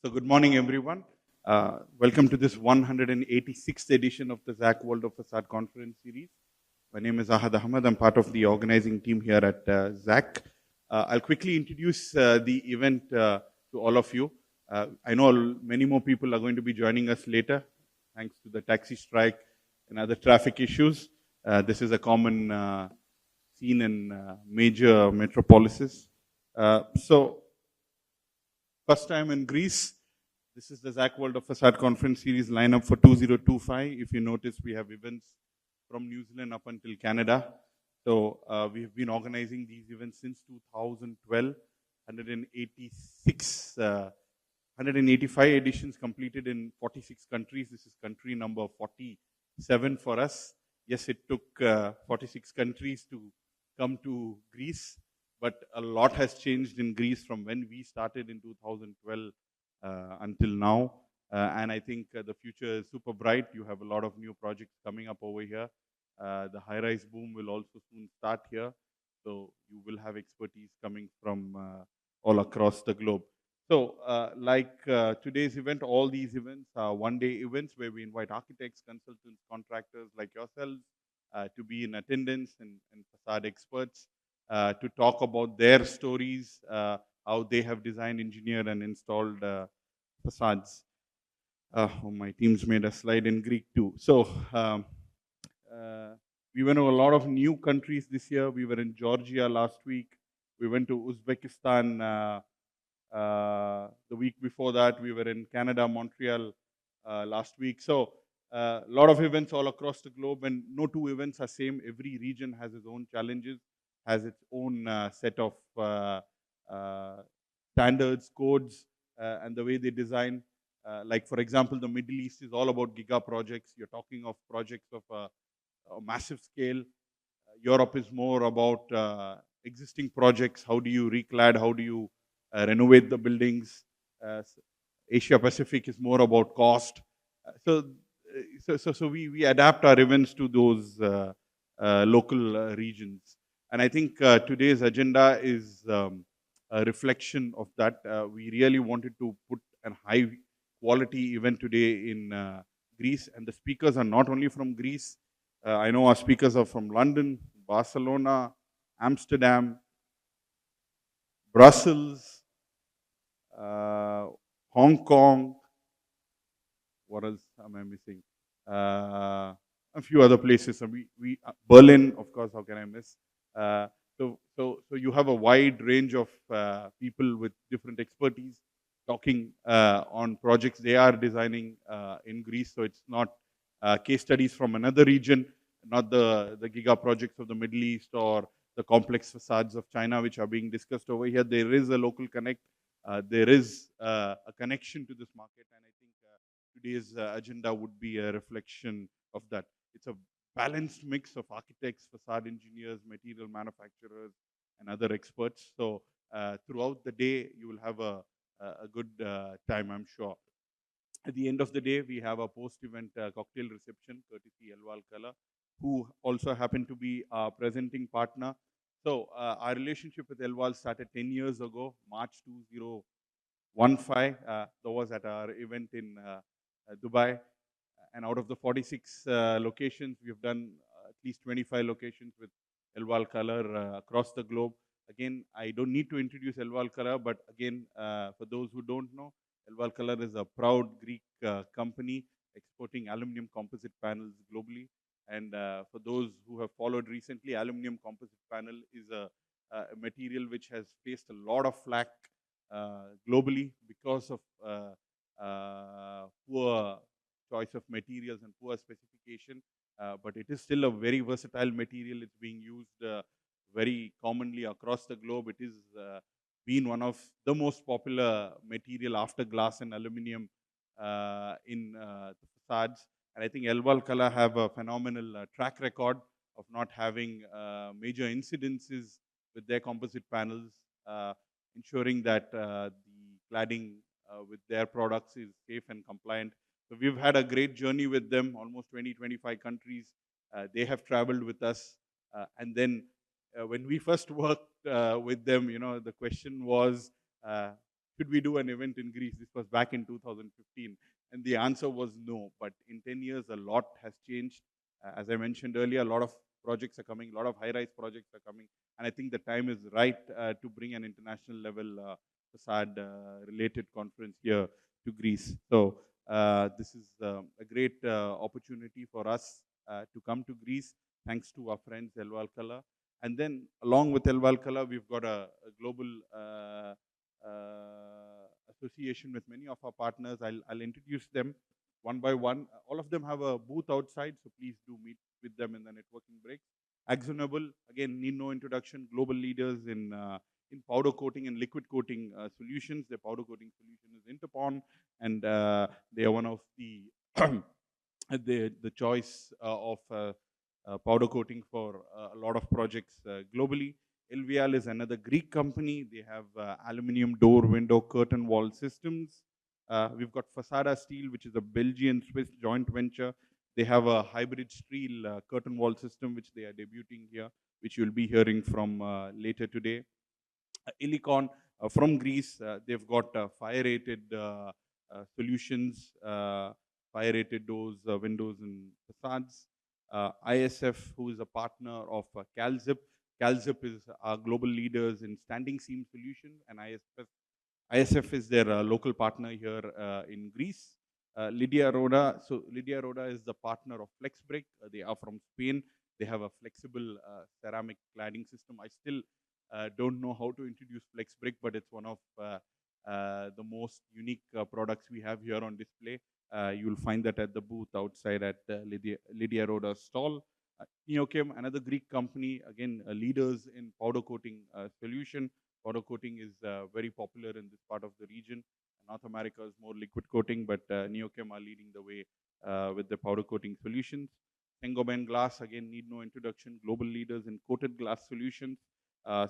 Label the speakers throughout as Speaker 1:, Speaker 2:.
Speaker 1: So good morning, everyone. Welcome to this 186th edition of the ZAC World of Facade Conference Series. My name is Ahad Ahmed. I'm part of the organizing team here at ZAC. I'll quickly introduce the event to all of you. I know many more people are going to be joining us later, thanks to the taxi strike and other traffic issues. This is a common scene in major metropolises. So, first time in Greece. This is the ZAC World of Facade Conference Series lineup for 2025. If you notice, we have events from New Zealand up until Canada. So we've been organizing these events since 2012. 185 editions completed in 46 countries. This is country number 47 for us. Yes, it took 46 countries to come to Greece, but a lot has changed in Greece from when we started in 2012 until now. And I think the future is super bright. You have a lot of new projects coming up over here. The high-rise boom will also soon start here. So you will have expertise coming from all across the globe. So like today's event, all these events are one-day events where we invite architects, consultants, contractors like yourselves to be in attendance and facade experts to talk about their stories, how they have designed, engineered, and installed facades. My team's made a slide in Greek too. So we went to a lot of new countries this year. We were in Georgia last week. We went to Uzbekistan the week before that. We were in Canada, Montreal last week. So a lot of events all across the globe, and no two events are same. Every region has its own challenges, has its own set of standards, codes, and the way they design. Like for example, the Middle East is all about giga projects. You're talking of projects of a massive scale. Europe is more about existing projects. How do you reclad? How do you renovate the buildings? Asia Pacific is more about cost. So we adapt our events to those local regions. And I think today's agenda is a reflection of that. We really wanted to put a high quality event today in Greece, and the speakers are not only from Greece. I know our speakers are from London, Barcelona, Amsterdam, Brussels, Hong Kong. What else am I missing? A few other places. Berlin, of course. How can I miss? So you have a wide range of people with different expertise talking on projects they are designing in Greece. So it's not case studies from another region, not the giga projects of the Middle East or the complex facades of China, which are being discussed over here. There is a local connect. There is a connection to this market, and I think today's agenda would be a reflection of that. It's a balanced mix of architects, facade engineers, material manufacturers, and other experts. So throughout the day, you will have a good time, I'm sure. At the end of the day, we have a post-event cocktail reception, courtesy Elwal Kala, who also happened to be our presenting partner. So our relationship with Elwal started 10 years ago, March 2015. That was at our event in Dubai. And out of the 46 locations, we've done at least 25 locations with Elwal Color across the globe. Again, I don't need to introduce Elwal Color, but again, for those who don't know, Elwal Color is a proud Greek company exporting aluminum composite panels globally. And for those who have followed recently, aluminum composite panel is a material which has faced a lot of flack globally because of poor choice of materials and poor specification. But it is still a very versatile material. It's being used very commonly across the globe. It is been one of the most popular material after glass and aluminum in the facades. And I think Elwal Kala have a phenomenal track record of not having major incidences with their composite panels, ensuring that the cladding with their products is safe and compliant. So we've had a great journey with them, almost 20, 25 countries. They have traveled with us. And then when we first worked with them, the question was, should we do an event in Greece? This was back in 2015, and the answer was no. But in 10 years, a lot has changed. As I mentioned earlier, a lot of projects are coming, a lot of high-rise projects are coming, and I think the time is right to bring an international level facade related conference here to Greece. So this is a great opportunity for us to come to Greece, thanks to our friends Elvalkala. And then along with Elvalkala, we've got a global association with many of our partners. I'll introduce them one by one. All of them have a booth outside, so please do meet with them in the networking break. Akzonobel, again, need no introduction, global leaders in powder coating and liquid coating solutions. Their powder coating solution is Interpon, and they are one of the the choice of powder coating for a lot of projects globally. Elvial is another Greek company. They have aluminum door, window, curtain wall systems. We've got Fasada Steel, which is a Belgian-Swiss joint venture. They have a hybrid steel curtain wall system, which they are debuting here, which you'll be hearing from later today. Illicon from Greece, they've got fire-rated solutions, fire-rated doors, windows, and facades. ISF, who is a partner of CalZip. CalZip is our global leaders in standing seam solutions, and ISF is their local partner here in Greece. Lydia Roda. So Lydia Roda is the partner of FlexBrick. They are from Spain. They have a flexible ceramic cladding system. I still don't know how to introduce FlexBrick, but it's one of the most unique products we have here on display. You'll find that at the booth outside at Lydia Roda's stall. Neochem, another Greek company, again, leaders in powder coating solution. Powder coating is very popular in this part of the region. North America is more liquid coating, but Neochem are leading the way with the powder coating solutions. Saint-Gobain Glass, again, need no introduction, global leaders in coated glass solutions.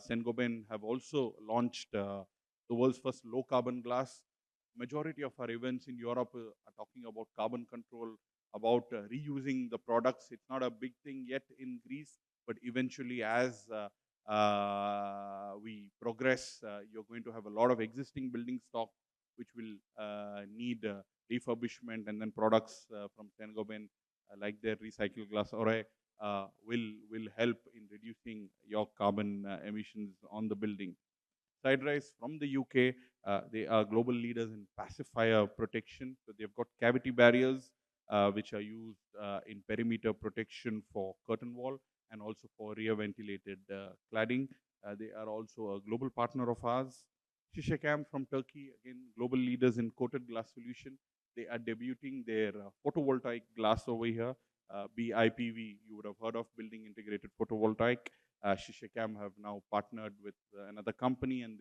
Speaker 1: Saint-Gobain have also launched the world's first low carbon glass. Majority of our events in Europe are talking about carbon control, about reusing the products. It's not a big thing yet in Greece, but eventually as we progress, you're going to have a lot of existing building stock which will need refurbishment, and then products from Saint-Gobain like their recycled glass array will help in reducing your carbon emissions on the building. Siderise from the UK, they are global leaders in pacifier protection. So they've got cavity barriers, which are used in perimeter protection for curtain wall and also for rear ventilated cladding. They are also a global partner of ours. Shishakam from Turkey, again, global leaders in coated glass solution. They are debuting their photovoltaic glass over here. BIPV, you would have heard of, Building Integrated Photovoltaic. Shishakam have now partnered with another company, and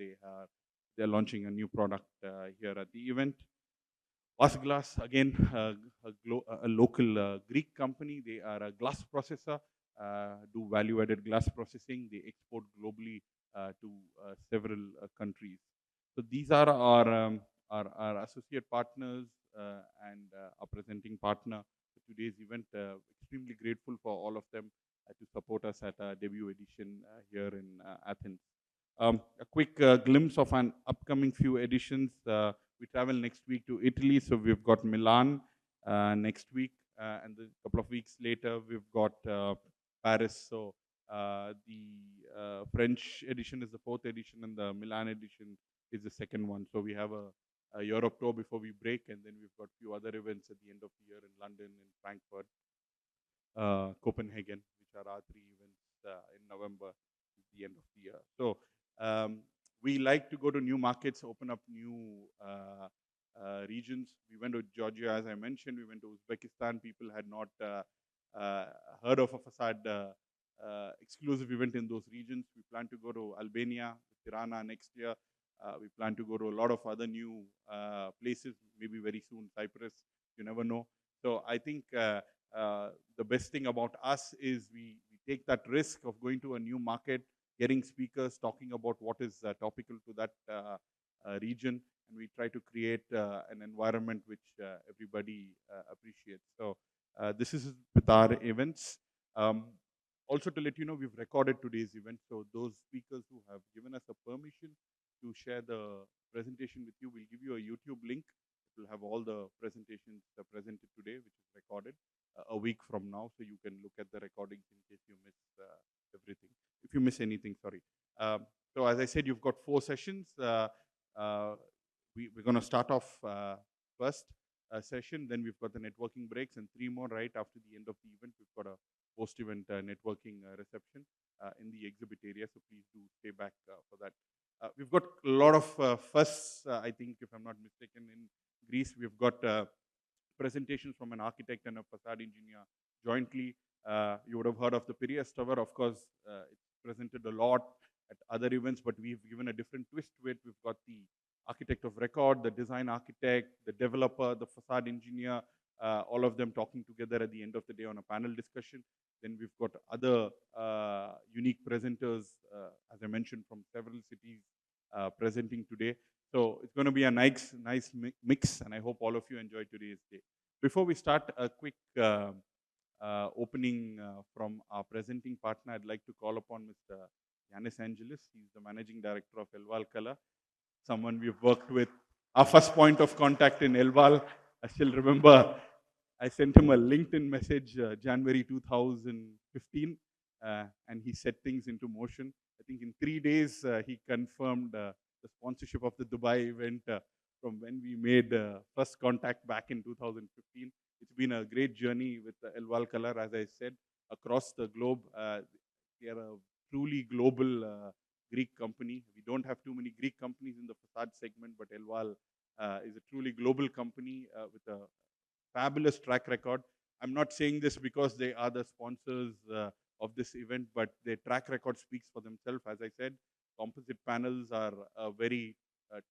Speaker 1: they're launching a new product here at the event. Vasglass, again, a local Greek company. They are a glass processor, do value-added glass processing. They export globally to several countries. So these are our associate partners and our presenting partner for today's event. Extremely grateful for all of them to support us at our debut edition here in Athens. A quick glimpse of an upcoming few editions. We travel next week to Italy, so we've got Milan next week, and a couple of weeks later we've got Paris. So the French edition is the fourth edition, and the Milan edition is the second one. So we have a Europe tour before we break, and then we've got a few other events at the end of the year in London, in Frankfurt, Copenhagen, which are our three events in November, at the end of the year. So we like to go to new markets, open up new regions. We went to Georgia, as I mentioned. We went to Uzbekistan. People had not heard of a facade exclusive event in those regions. We plan to go to Albania, Tirana next year. We plan to go to a lot of other new places, maybe very soon Cyprus. You never know. So I think the best thing about us is we take that risk of going to a new market, getting speakers talking about what is topical to that region, and we try to create an environment which everybody appreciates. So this is with our events. Also to let you know, we've recorded today's event, so those speakers who have given us a permission to share the presentation with you. We'll give you a YouTube link. It will have all the presentations presented today, which is recorded a week from now, so you can look at the recordings in case you miss everything. If you miss anything, sorry. So as I said, you've got 4 sessions. We're going to start off first session, then we've got the networking breaks, and 3 more right after the end of the event. We've got a post-event networking reception in the exhibit area, so please do stay back for that. We've got a lot of firsts, I think, if I'm not mistaken, in Greece. We've got presentations from an architect and a facade engineer jointly. You would have heard of the Piraeus Tower. Of course, it's presented a lot at other events, but we've given a different twist to it. We've got the architect of record, the design architect, the developer, the facade engineer, all of them talking together at the end of the day on a panel discussion. Then we've got other unique presenters, as I mentioned, from several cities presenting today. So it's going to be a nice mix, and I hope all of you enjoy today's day. Before we start, a quick opening from our presenting partner. I'd like to call upon Mr. Yanis Angelis. He's the managing director of Elval Kala, someone we've worked with. Our first point of contact in Elval, I still remember, I sent him a LinkedIn message January 2015, and he set things into motion. I think in 3 days, he confirmed the sponsorship of the Dubai event from when we made first contact back in 2015. It's been a great journey with Elval Kala, as I said, across the globe. They are a truly global Greek company. We don't have too many Greek companies in the facade segment, but Elval is a truly global company with a fabulous track record. I'm not saying this because they are the sponsors of this event, but their track record speaks for themselves. As I said, composite panels are a very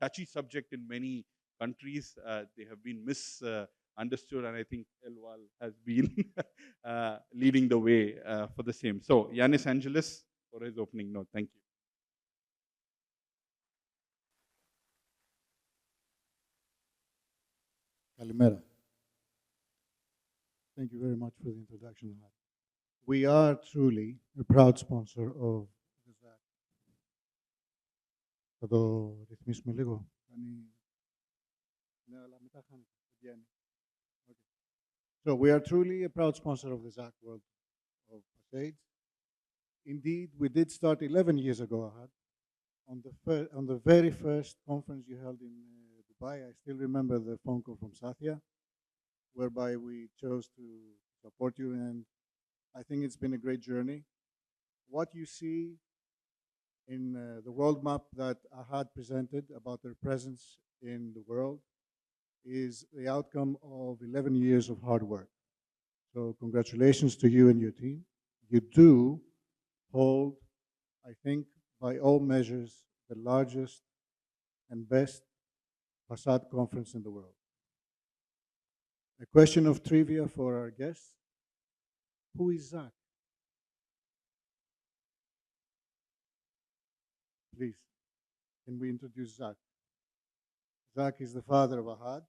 Speaker 1: touchy subject in many countries. They have been misunderstood, and I think Elval has been leading the way for the same. So, Yanis Angelis for his opening note. Thank you.
Speaker 2: Kalimera. Thank you very much for the introduction. We are truly a proud sponsor of the ZAC. Θα το ρυθμίσουμε λίγο. So we are truly a proud sponsor of the ZAC World of Facades. Indeed, we did start 11 years ago, Ahad, on the very first conference you held in Dubai. I still remember the phone call from Sathya, whereby we chose to support you, and I think it's been a great journey. What you see in the world map that Ahad presented about their presence in the world is the outcome of 11 years of hard work. So congratulations to you and your team. You do hold, I think, by all measures, the largest and best facade conference in the world. A question of trivia for our guests. Who is Zach? Please, can we introduce Zach? Zach is the father of Ahad,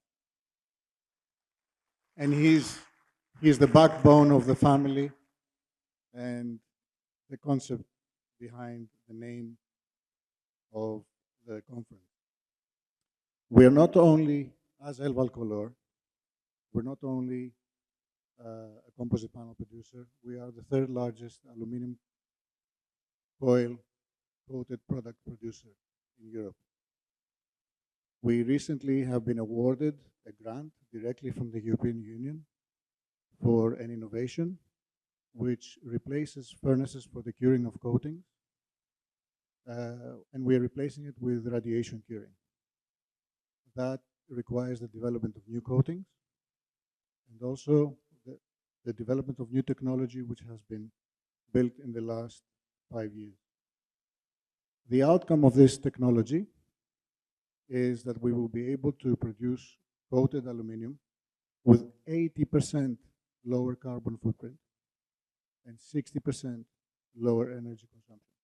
Speaker 2: and he's the backbone of the family and the concept behind the name of the conference. We are not only, as Elval Color, we're not only a composite panel producer, we are the 3rd largest aluminum foil coated product producer in Europe. We recently have been awarded a grant directly from the European Union for an innovation which replaces furnaces for the curing of coatings, and we are replacing it with radiation curing. That requires the development of new coatings and also the development of new technology which has been built in the last 5 years. The outcome of this technology is that we will be able to produce coated aluminum with 80% lower carbon footprint and 60% lower energy consumption.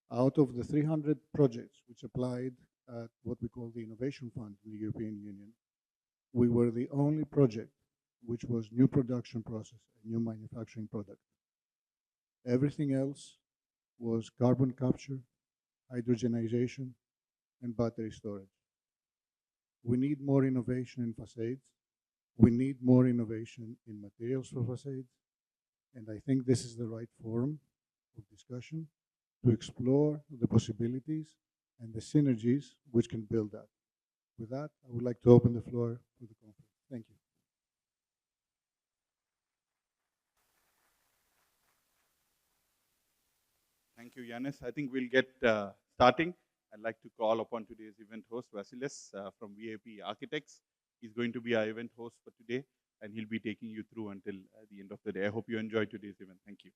Speaker 2: Out of the 300 projects which applied at what we call the Innovation Fund in the European Union, we were the only project which was new production process, a new manufacturing product. Everything else was carbon capture, hydrogenization, and battery storage. We need more innovation in facades. We need more innovation in materials for facades. And I think this is the right forum of discussion to explore the possibilities and the synergies which can build that. With that, I would like to open the floor for the conference. Thank you.
Speaker 1: Thank you, Yanis. I think we'll get starting. I'd like to call upon today's event host, Vasilis from VIP Architects. He's going to be our event host for today, and he'll be taking you through until the end of the day. I hope you enjoy today's event. Thank you.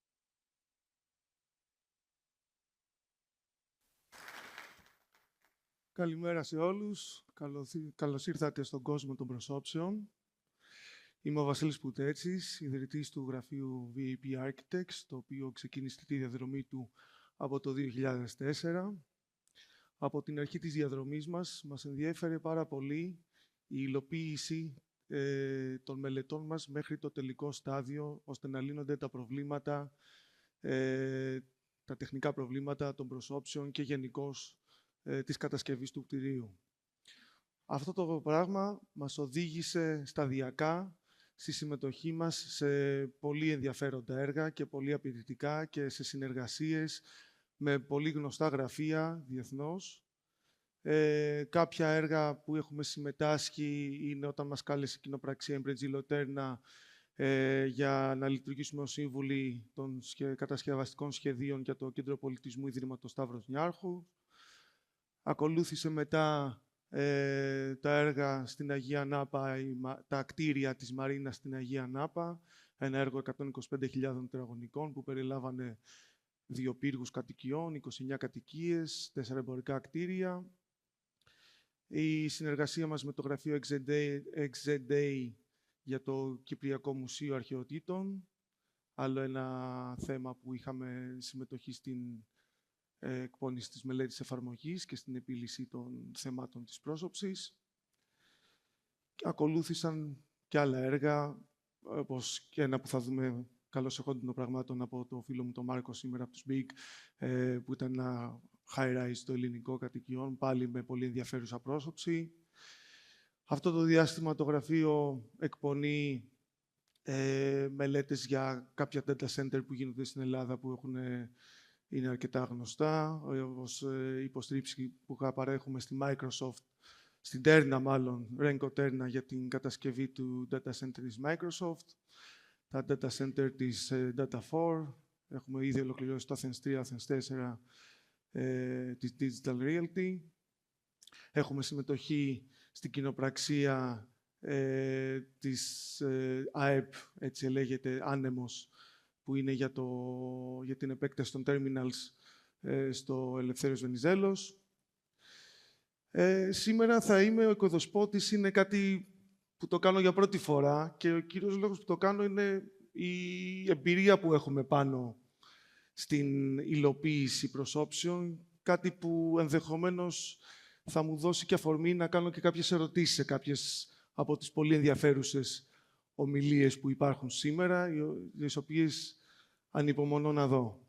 Speaker 3: Καλημέρα σε όλους. Καλώς ήρθατε στον κόσμο των προσώψεων. Είμαι ο Βασίλης Πουτέτσης, ιδρυτής του γραφείου VIP Architects, το οποίο ξεκίνησε τη διαδρομή του από το 2004. Από την αρχή της διαδρομής μας ενδιέφερε πάρα πολύ η υλοποίηση των μελετών μας μέχρι το τελικό στάδιο, ώστε να λύνονται τα προβλήματα, τα τεχνικά προβλήματα των προσώψεων και γενικώς της κατασκευής του κτηρίου. Αυτό το πράγμα μας οδήγησε σταδιακά στη συμμετοχή μας σε πολύ ενδιαφέροντα έργα και πολύ απαιτητικά και σε συνεργασίες με πολύ γνωστά γραφεία διεθνώς. Κάποια έργα που έχουμε συμμετάσχει είναι όταν μας κάλεσε η κοινοπραξία Embregilo Terna για να λειτουργήσουμε ως σύμβουλοι των κατασκευαστικών σχεδίων για το Κέντρο Πολιτισμού Ιδρύματος Σταύρος Νιάρχου. Ακολούθησε μετά τα έργα στην Αγία Νάπα, τα κτίρια της Μαρίνας στην Αγία Νάπα, ένα έργο 125.000 τετραγωνικών που περιλάμβανε 2 πύργους κατοικιών, 29 κατοικίες, 4 εμπορικά κτίρια. Η συνεργασία μας με το γραφείο XZA για το Κυπριακό Μουσείο Αρχαιοτήτων, άλλο ένα θέμα που είχαμε συμμετοχή στην εκπόνηση της μελέτης εφαρμογής και στην επίλυση των θεμάτων της πρόσωψης. Ακολούθησαν και άλλα έργα, όπως και ένα που θα δούμε καλώς εχόντων των πραγμάτων από το φίλο μου τον Μάρκο σήμερα από τους Big, που ήταν ένα high-rise στο ελληνικό κατοικιών, πάλι με πολύ ενδιαφέρουσα πρόσωψη. Αυτό το διάστημα το γραφείο εκπονεί μελέτες για κάποια data center που γίνονται στην Ελλάδα που είναι αρκετά γνωστά, όπως η υποστήριξη που παρέχουμε στη Microsoft, στην Terna μάλλον, Renko Terna για την κατασκευή του data center της Microsoft, τα data center της Data4, έχουμε ήδη ολοκληρώσει το Athens 3, Athens 4 της Digital Realty. Έχουμε συμμετοχή στην κοινοπραξία της ΑΕΠ, έτσι λέγεται, Άνεμος, που είναι για την επέκταση των terminals στο Ελευθέριος Βενιζέλος. Σήμερα θα είμαι ο οικοδοσπότης, είναι κάτι που το κάνω για πρώτη φορά και ο κύριος λόγος που το κάνω είναι η εμπειρία που έχουμε πάνω στην υλοποίηση προσώψεων, κάτι που ενδεχομένως θα μου δώσει και αφορμή να κάνω και κάποιες ερωτήσεις σε κάποιες από τις πολύ ενδιαφέρουσες ομιλίες που υπάρχουν σήμερα, τις οποίες ανυπομονώ να δω.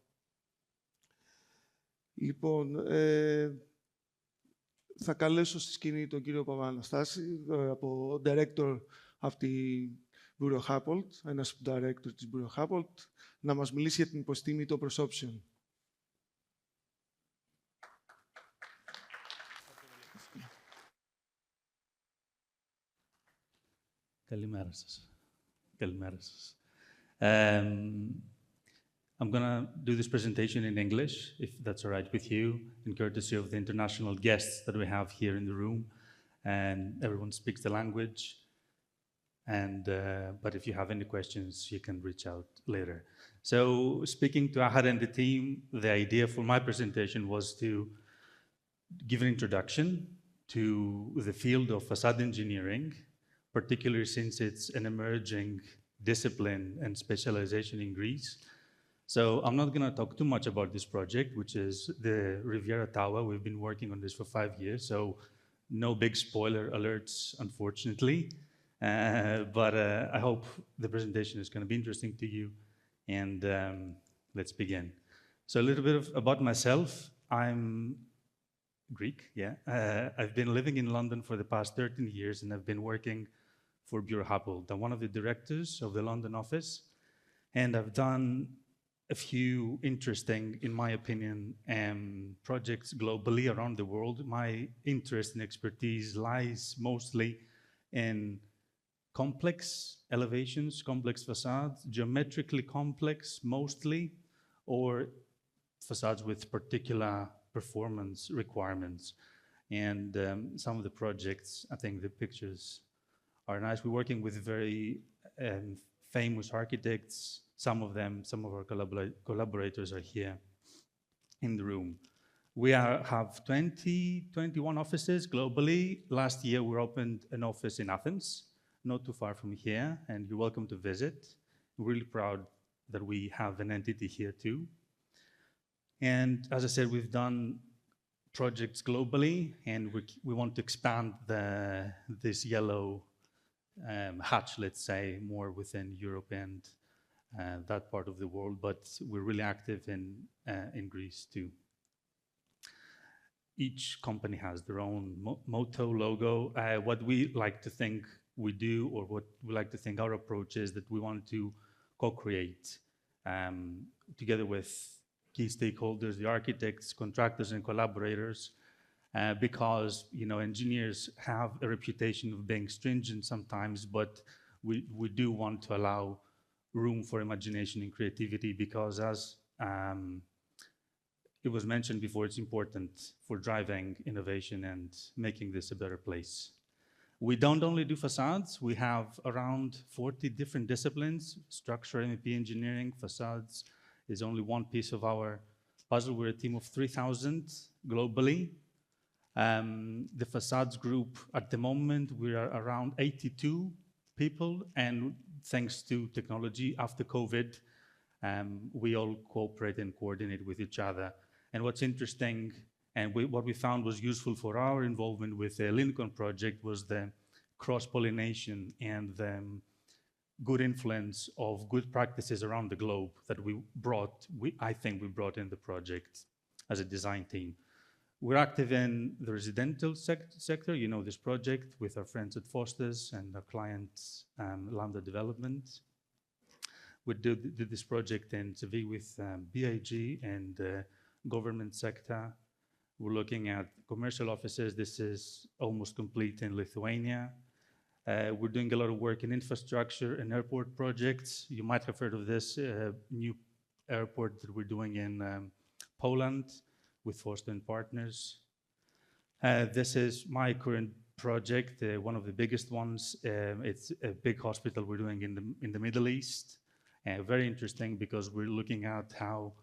Speaker 3: Λοιπόν, θα καλέσω στη σκηνή τον κύριο Παπαναστάση, από Director από τη Bureau Happold, ένας Director της Bureau Happold, να μας μιλήσει για την υποστήμη των προσώψεων.
Speaker 4: Καλημέρα σας. Καλημέρα σας. I'm going to do this presentation in English, if that's all right with you, in courtesy of the international guests that we have here in the room. And everyone speaks the language. But if you have any questions, you can reach out later. So speaking to Ahad and the team, the idea for my presentation was to give an introduction to the field of facade engineering, particularly since it's an emerging discipline and specialization in Greece. So I'm not going to talk too much about this project, which is the Riviera Tower. We've been working on this for 5 years, so no big spoiler alerts, unfortunately. But I hope the presentation is going to be interesting to you. And let's begin. So a little bit about myself. I'm Greek, yeah. I've been living in London for the past 13 years, and I've been working for Bureau Happold. I'm one of the directors of the London office, and I've done a few interesting, in my opinion, projects globally around the world. My interest and expertise lies mostly in complex elevations, complex facades, geometrically complex mostly, or facades with particular performance requirements. And some of the projects, I think the pictures are nice. We're working with very famous architects. Some of our collaborators are here in the room. We have 21 offices globally. Last year, we opened an office in Athens, not too far from here, and you're welcome to visit. We're really proud that we have an entity here too. And as I said, we've done projects globally, and we want to expand this yellow hatch, let's say, more within Europe and that part of the world, but we're really active in Greece too. Each company has their own motto, logo. What we like to think we do, or what we like to think our approach is, that we want to co-create together with key stakeholders, the architects, contractors, and collaborators, because engineers have a reputation of being stringent sometimes, but we do want to allow room for imagination and creativity, because as it was mentioned before, it's important for driving innovation and making this a better place. We don't only do facades, we have around 40 different disciplines. Structural MEP engineering, facades is only one piece of our puzzle. We're a team of 3,000 globally. The facades group, at the moment, we are around 82 people, and thanks to technology, after COVID, we all cooperate and coordinate with each other. And what's interesting, and what we found was useful for our involvement with the Lincoln project, was the cross-pollination and the good influence of good practices around the globe that I think we brought in the project as a design team. We're active in the residential sector. You know this project with our friends at Foster's and our clients, Lambda Development. We did this project in Seville with BIG and government sector. We're looking at commercial offices. This is almost complete in Lithuania. We're doing a lot of work in infrastructure and airport projects. You might have heard of this new airport that we're doing in Poland with Foster and Partners. This is my current project, one of the biggest ones. It's a big hospital we're doing in the Middle East. Very interesting, because we're looking at how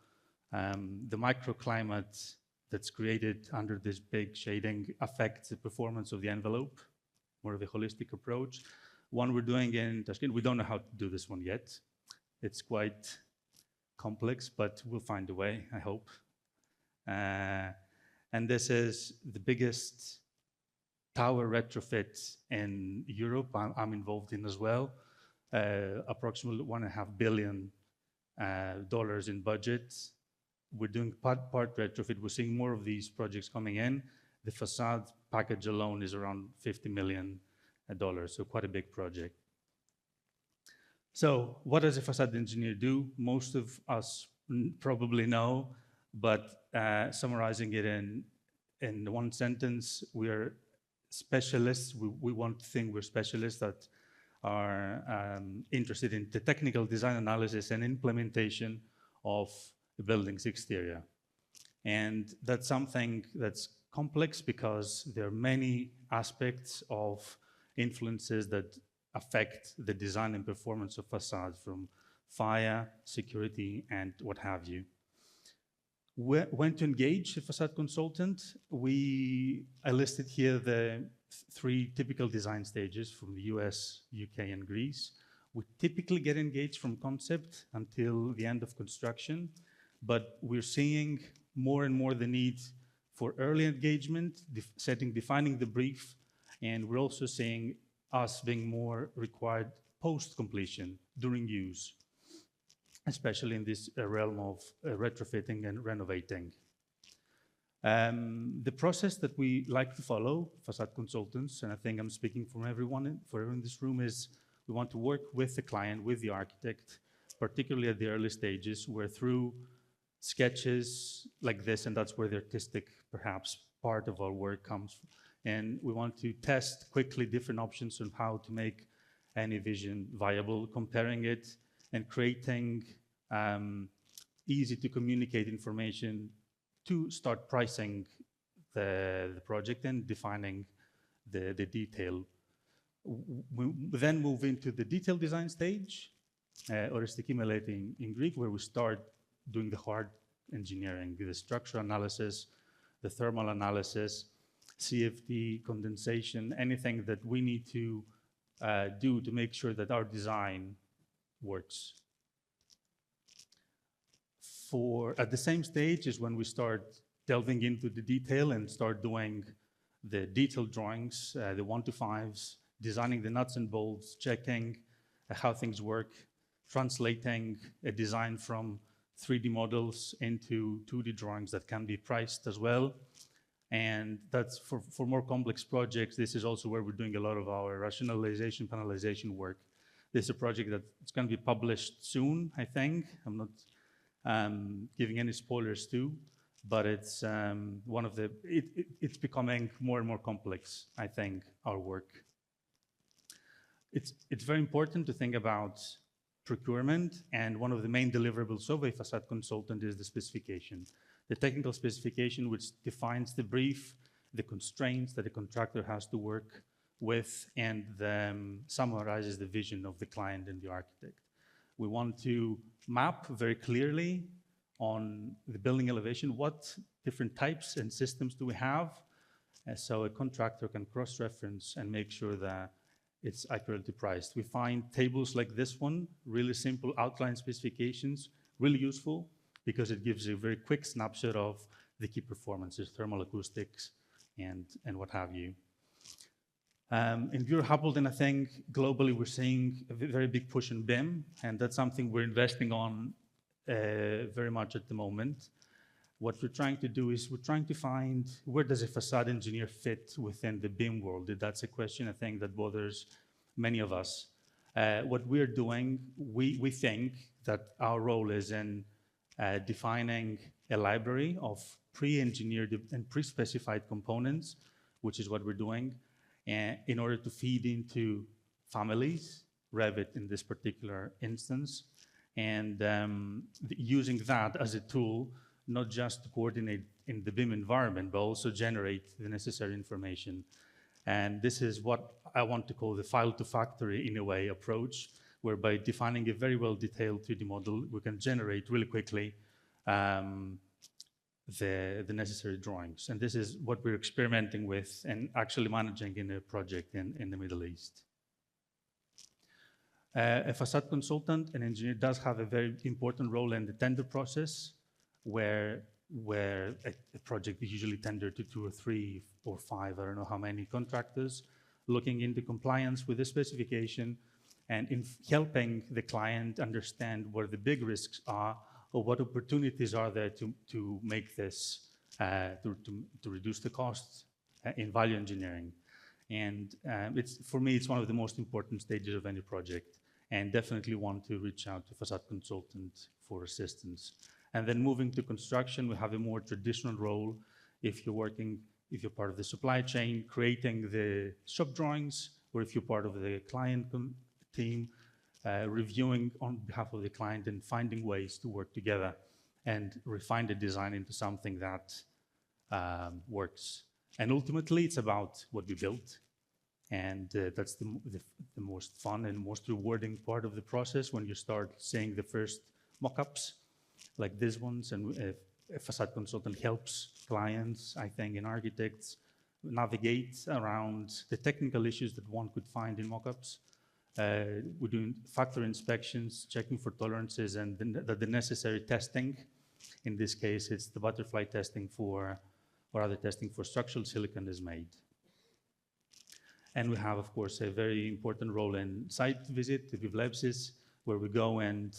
Speaker 4: the microclimate that's created under this big shading affects the performance of the envelope, more of a holistic approach. One we're doing in Tashkent, we don't know how to do this one yet. It's quite complex, but we'll find a way, I hope. And this is the biggest tower retrofit in Europe I'm involved in as well. Approximately $1.5 billion in budget. We're doing part retrofit. We're seeing more of these projects coming in. The facade package alone is around $50 million, so quite a big project. So what does a facade engineer do? Most of us probably know, but summarizing it in one sentence, we're specialists. We want to think we're specialists that are interested in the technical design analysis and implementation of the building's exterior. And that's something that's complex, because there are many aspects of influences that affect the design and performance of facades, from fire, security, and what have you. When to engage a facade consultant, I listed here the 3 typical design stages from the US, UK, and Greece. We typically get engaged from concept until the end of construction, but we're seeing more and more the need for early engagement, defining the brief, and we're also seeing us being more required post-completion, during use, especially in this realm of retrofitting and renovating. The process that we like to follow, facade consultants, and I think I'm speaking for everyone in this room, is we want to work with the client, with the architect, particularly at the early stages, where through sketches like this, and that's where the artistic, perhaps, part of our work comes from. And we want to test quickly different options on how to make any vision viable, comparing it and creating easy to communicate information to start pricing the project and defining the detail. We then move into the detailed design stage, oristic meletin in Greek, where we start doing the hard engineering, the structural analysis, the thermal analysis, CFD, condensation, anything that we need to do to make sure that our design works. At the same stage is when we start delving into the detail and start doing the detailed drawings, the 1 to 5s, designing the nuts and bolts, checking how things work, translating a design from 3D models into 2D drawings that can be priced as well. And that's for more complex projects. This is also where we're doing a lot of our rationalization, panelization work. This is a project that's going to be published soon, I think. I'm not giving any spoilers too, but it's it's becoming more and more complex, I think, our work. It's very important to think about procurement, and one of the main deliverables of a facade consultant is the specification. The technical specification, which defines the brief, the constraints that the contractor has to work with, and summarizes the vision of the client and the architect. We want to map very clearly on the building elevation what different types and systems do we have, so a contractor can cross-reference and make sure that it's accurately priced. We find tables like this one, really simple outline specifications, really useful because it gives you a very quick snapshot of the key performances, thermal acoustics, and what have you. In Bureau Hamilton, I think globally we're seeing a very big push in BIM, and that's something we're investing on very much at the moment. What we're trying to do is we're trying to find where does a facade engineer fit within the BIM world. That's a question I think that bothers many of us. What we're doing, we think that our role is in defining a library of pre-engineered and pre-specified components, which is what we're doing, in order to feed into families, Revit in this particular instance, and using that as a tool, not just to coordinate in the BIM environment, but also generate the necessary information. And this is what I want to call the file to factory, in a way, approach, whereby defining a very well detailed 3D model, we can generate really quickly the necessary drawings. And this is what we're experimenting with and actually managing in a project in the Middle East. A facade consultant, an engineer, does have a very important role in the tender process, where a project is usually tendered to 2 or 3 or 5, I don't know how many contractors, looking into compliance with the specification and in helping the client understand where the big risks are or what opportunities are there to make this, to reduce the costs in value engineering. And for me, it's one of the most important stages of any project, and definitely want to reach out to facade consultant for assistance. And then moving to construction, we have a more traditional role. If you're part of the supply chain, creating the shop drawings, or if you're part of the client team, reviewing on behalf of the client and finding ways to work together and refine the design into something that works. And ultimately, it's about what we built. And that's the most fun and most rewarding part of the process, when you start seeing the first mock-ups like these ones, and a facade consultant helps clients, I think, and architects navigate around the technical issues that one could find in mock-ups. We're doing factory inspections, checking for tolerances, and the necessary testing. In this case, it's the butterfly testing or other testing for structural silicon is made. And we have, of course, a very important role in site visit, the Vivlepsis, where we go and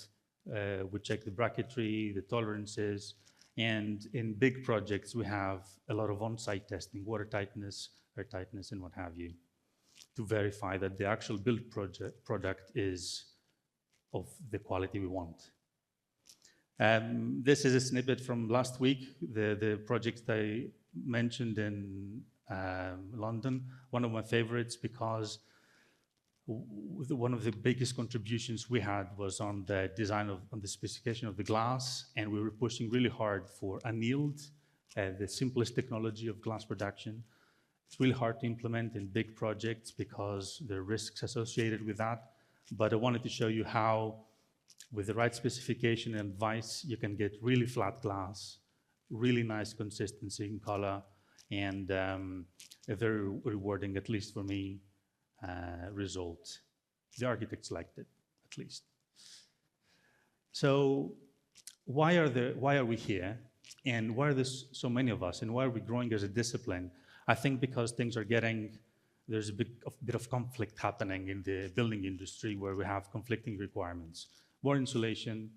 Speaker 4: we check the bracketry, the tolerances, And in big projects, we have a lot of on-site testing, water tightness, air tightness, and what have you, to verify that the actual built product is of the quality we want. This is a snippet from last week, the project I mentioned in London, one of my favorites because one of the biggest contributions we had was on the design on the specification of the glass, and we were pushing really hard for annealed, the simplest technology of glass production. It's really hard to implement in big projects because there are risks associated with that, but I wanted to show you how, with the right specification and advice, you can get really flat glass, really nice consistency in color, and a very rewarding, at least for me, result. The architects liked it, at least. So why are we here? And why are there so many of us? And why are we growing as a discipline? I think because things are there's a bit of conflict happening in the building industry where we have conflicting requirements. More insulation,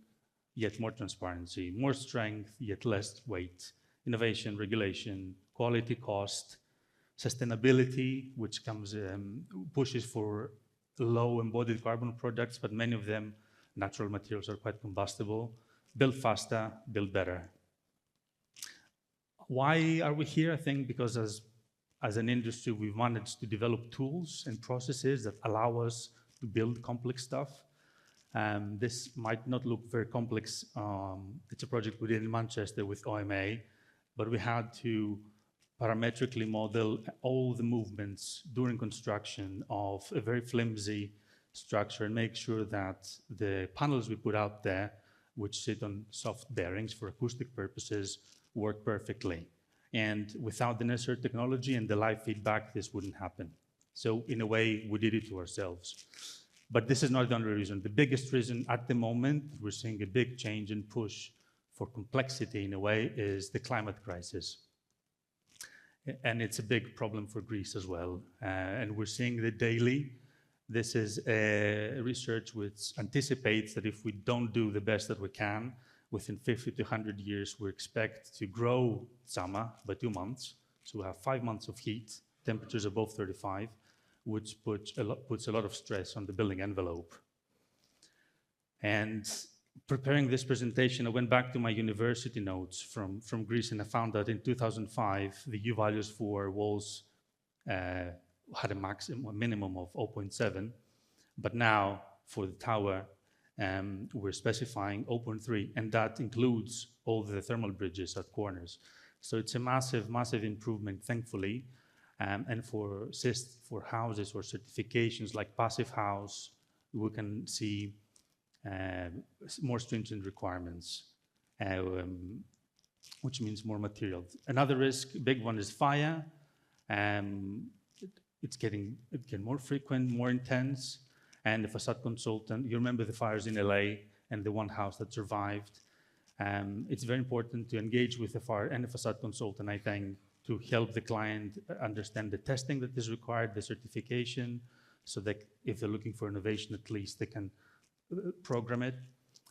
Speaker 4: yet more transparency. More strength, yet less weight. Innovation, regulation, quality, cost, sustainability, which pushes for low embodied carbon products, but many of them, natural materials, are quite combustible. Build faster, build better. Why are we here? I think because as an industry, we've managed to develop tools and processes that allow us to build complex stuff. This might not look very complex. It's a project we did in Manchester with OMA, but we had to parametrically model all the movements during construction of a very flimsy structure and make sure that the panels we put out there, which sit on soft bearings for acoustic purposes, work perfectly. And without the necessary technology and the live feedback, this wouldn't happen. So in a way, we did it to ourselves. But this is not the only reason. The biggest reason at the moment, we're seeing a big change and push for complexity in a way, is the climate crisis. And it's a big problem for Greece as well. And we're seeing it daily. This is a research which anticipates that if we don't do the best that we can, within 50 to 100 years, we expect to grow summer by 2 months. So we have 5 months of heat, temperatures above 35, which puts a lot of stress on the building envelope. And preparing this presentation, I went back to my university notes from Greece, and I found that in 2005, the U values for walls had a minimum of 0.7, but now for the tower, we're specifying 0.3, and that includes all the thermal bridges at corners. So it's a massive, massive improvement, thankfully. And for houses or certifications like Passive House, we can see more stringent requirements, which means more materials. Another risk, big one, is fire. It's getting more frequent, more intense. And the facade consultant, you remember the fires in LA and the one house that survived. It's very important to engage with the fire and the facade consultant, I think, to help the client understand the testing that is required, the certification, so that if they're looking for innovation, at least they can program it.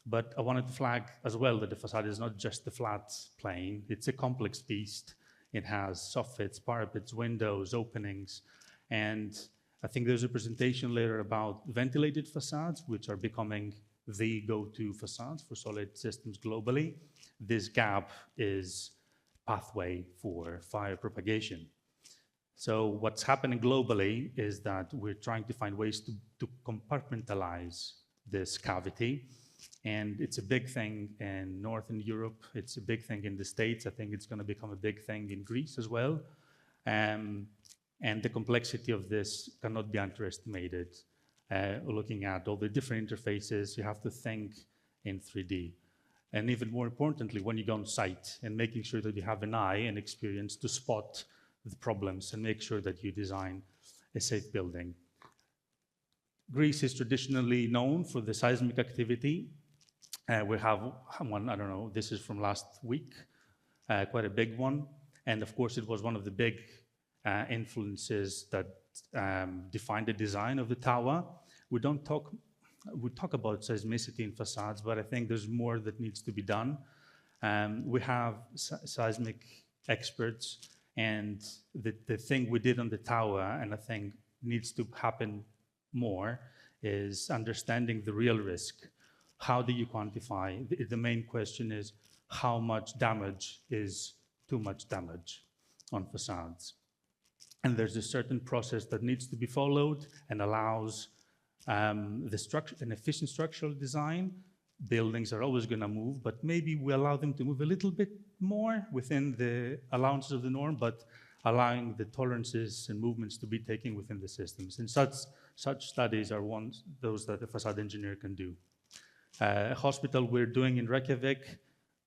Speaker 4: But I wanted to flag as well that the facade is not just the flat plane. It's a complex beast. It has soffits, parapets, windows, openings. And I think there's a presentation later about ventilated facades, which are becoming the go-to facades for solid systems globally. This gap is pathway for fire propagation. So what's happening globally is that we're trying to find ways to compartmentalize this cavity. And it's a big thing in Northern Europe. It's a big thing in the States. I think it's going to become a big thing in Greece as well. And the complexity of this cannot be underestimated. Looking at all the different interfaces, you have to think in 3D. And even more importantly, when you go on site and making sure that you have an eye and experience to spot the problems and make sure that you design a safe building. Greece is traditionally known for the seismic activity. We have one, I don't know, this is from last week, quite a big one. And of course, it was one of the big influences that defined the design of the tower. We talk about seismicity in facades, but I think there's more that needs to be done. We have seismic experts, and the thing we did on the tower, and I think needs to happen more, is understanding the real risk. How do you quantify? The main question is how much damage is too much damage on facades. And there's a certain process that needs to be followed and allows an efficient structural design. Buildings are always going to move, but maybe we allow them to move a little bit more within the allowances of the norm, but allowing the tolerances and movements to be taken within the systems. And such studies are those that a facade engineer can do. A hospital we're doing in Reykjavik,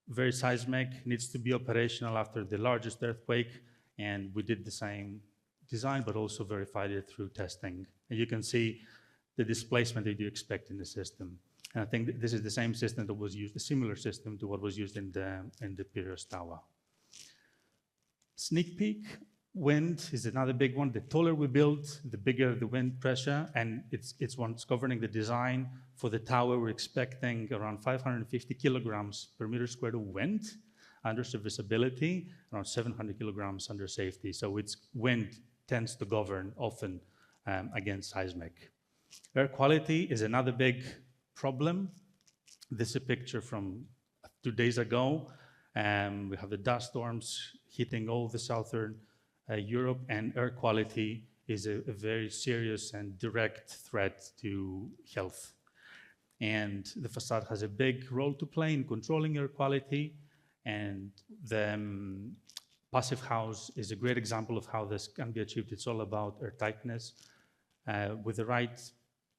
Speaker 4: very seismic, needs to be operational after the largest earthquake, and we did the same design, but also verified it through testing. And you can see the displacement that you expect in the system. And I think this is the same system that was used, a similar system to what was used in the Piraeus Tower. Sneak peek, wind is another big one. The taller we build, the bigger the wind pressure, and it's what's governing the design. For the tower, we're expecting around 550 kilograms per meter squared of wind under serviceability, around 700 kilograms under safety. So wind tends to govern often against seismic. Air quality is another big problem. This is a picture from 2 days ago. We have the dust storms hitting all the southern Europe, and air quality is a very serious and direct threat to health. And the facade has a big role to play in controlling air quality, and the passive house is a great example of how this can be achieved. It's all about air tightness. With the right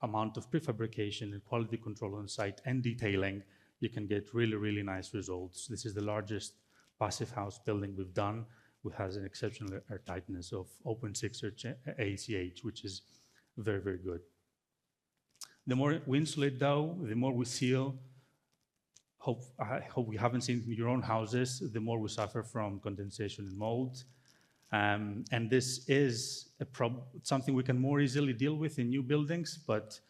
Speaker 4: amount of prefabrication and quality control on site and detailing, you can get really, really nice results. This is the largest passive house building we've done, which has an exceptional air tightness of 0.6 ACH, which is very, very good. The more we insulate, though, the more we seal. I hope you haven't seen your own houses, the more we suffer from condensation and mold. And this is something we can more easily deal with in new buildings, but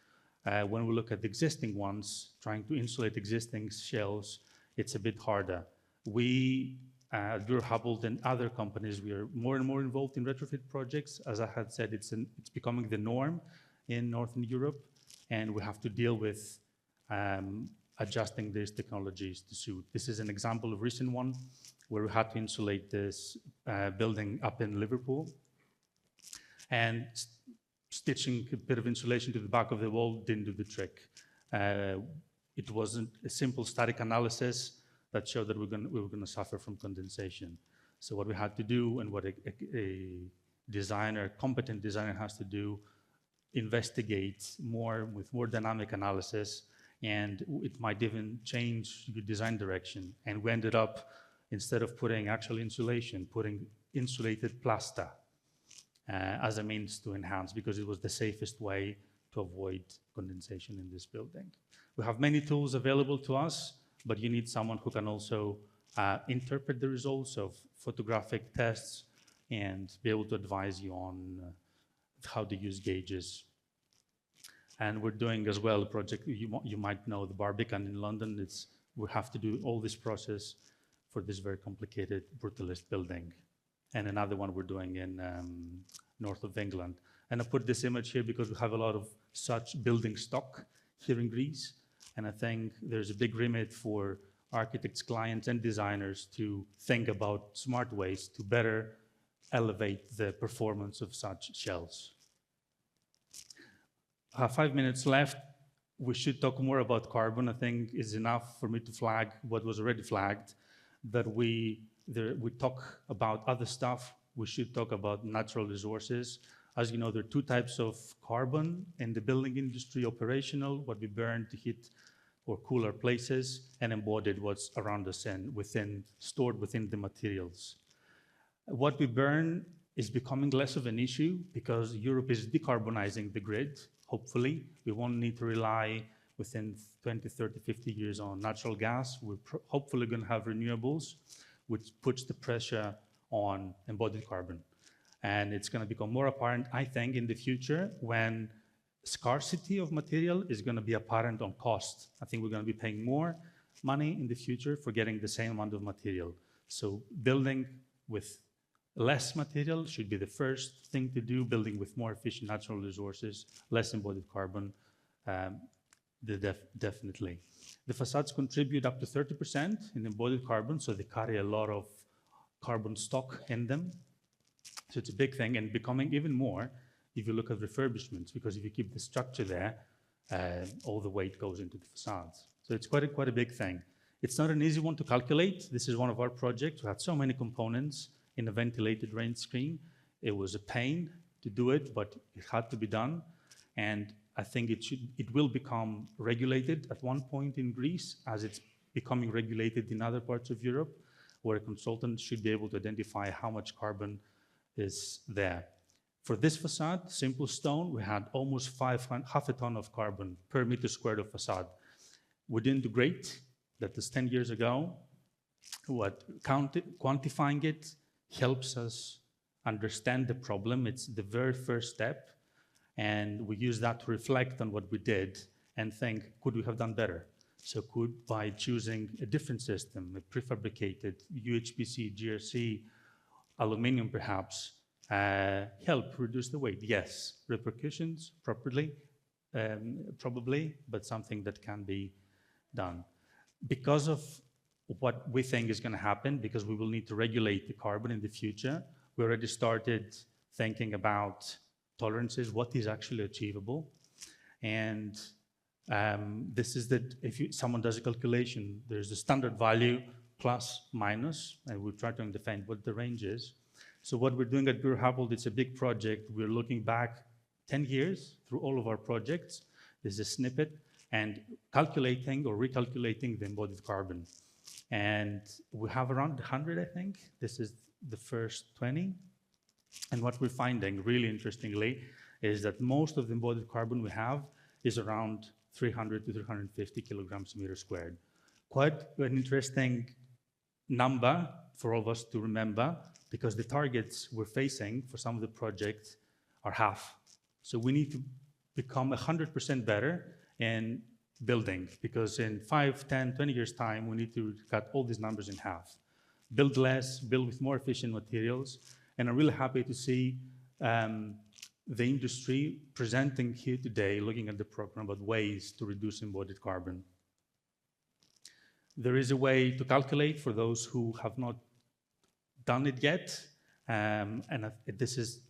Speaker 4: when we look at the existing ones, trying to insulate existing shells, it's a bit harder. We, at Bureau Hubble and other companies, we are more and more involved in retrofit projects. As I had said, it's becoming the norm in Northern Europe, and we have to deal with adjusting these technologies to suit. This is an example of a recent one where we had to insulate this building up in Liverpool. And stitching a bit of insulation to the back of the wall didn't do the trick. It wasn't a simple static analysis that showed that we were going to suffer from condensation. So what we had to do, and what a competent designer has to do, investigate more with more dynamic analysis, and it might even change your design direction. And we ended up, instead of putting actual insulation, putting insulated plaster as a means to enhance, because it was the safest way to avoid condensation in this building. We have many tools available to us, but you need someone who can also interpret the results of photographic tests and be able to advise you on how to use gauges. And we're doing as well a project, you might know, the Barbican in London. We have to do all this process for this very complicated brutalist building. And another one we're doing in north of England. And I put this image here because we have a lot of such building stock here in Greece. And I think there's a big remit for architects, clients, and designers to think about smart ways to better elevate the performance of such shells. 5 minutes left. We should talk more about carbon. I think is enough for me to flag what was already flagged, that we talk about other stuff. We should talk about natural resources. As you know, there are two types of carbon in the building industry: operational, what we burn to heat or cool our places, and embodied, what's around us and stored within the materials. What we burn is becoming less of an issue because Europe is decarbonizing the grid. Hopefully, we won't need to rely within 20, 30, 50 years on natural gas. We're hopefully going to have renewables, which puts the pressure on embodied carbon. And it's going to become more apparent, I think, in the future when scarcity of material is going to be apparent on cost. I think we're going to be paying more money in the future for getting the same amount of material. So building with less material should be the first thing to do, building with more efficient natural resources, less embodied carbon, definitely. The facades contribute up to 30% in embodied carbon, so they carry a lot of carbon stock in them. So it's a big thing, and becoming even more if you look at refurbishments, because if you keep the structure there, all the weight goes into the facades. So it's quite a big thing. It's not an easy one to calculate. This is one of our projects. We had so many components in a ventilated rain screen. It was a pain to do it, but it had to be done. And I think it will become regulated at one point in Greece, as it's becoming regulated in other parts of Europe, where a consultant should be able to identify how much carbon is there. For this facade, simple stone, we had almost half a ton of carbon per meter squared of facade. We didn't do great. That was 10 years ago. Quantifying it helps us understand the problem. It's the very first step. And we use that to reflect on what we did and think, could we have done better? So by choosing a different system, a prefabricated UHPC, GRC, aluminum perhaps, help reduce the weight? Yes. Repercussions, probably, but something that can be done. Because of what we think is going to happen, because we will need to regulate the carbon in the future, we already started thinking about tolerances, what is actually achievable. And this is that if someone does a calculation, there's a standard value plus, minus, and we try to define what the range is. So what we're doing at Bureau Happold, it's a big project. We're looking back 10 years through all of our projects. There's a snippet, and calculating or recalculating the embodied carbon. And we have around 100, I think. This is the first 20. And what we're finding, really interestingly, is that most of the embodied carbon we have is around 300 to 350 kilograms per meter squared. Quite an interesting number for all of us to remember, because the targets we're facing for some of the projects are half. So we need to become 100% better in building, because in 5, 10, 20 years' time, we need to cut all these numbers in half. Build less, build with more efficient materials. And I'm really happy to see the industry presenting here today, looking at the program about ways to reduce embodied carbon. There is a way to calculate for those who have not done it yet. And this is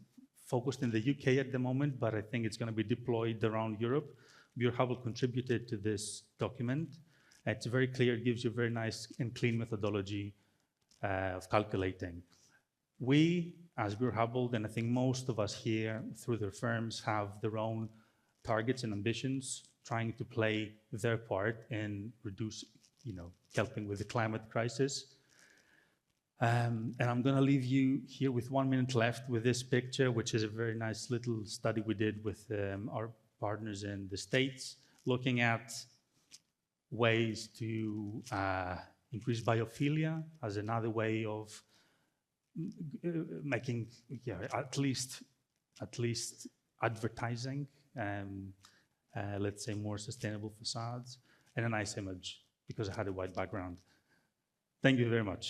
Speaker 4: focused in the UK at the moment, but I think it's going to be deployed around Europe. Bureau Happold contributed to this document. It's very clear, it gives you a very nice and clean methodology of calculating. We, as Bureau Happold, and I think most of us here through their firms, have their own targets and ambitions, trying to play their part in helping with the climate crisis. And I'm going to leave you here with 1 minute left with this picture, which is a very nice little study we did with our partners in the States, looking at ways to increase biophilia as another way of making, at least advertising, let's say, more sustainable facades, and a nice image, because I had a white background. Thank you very much.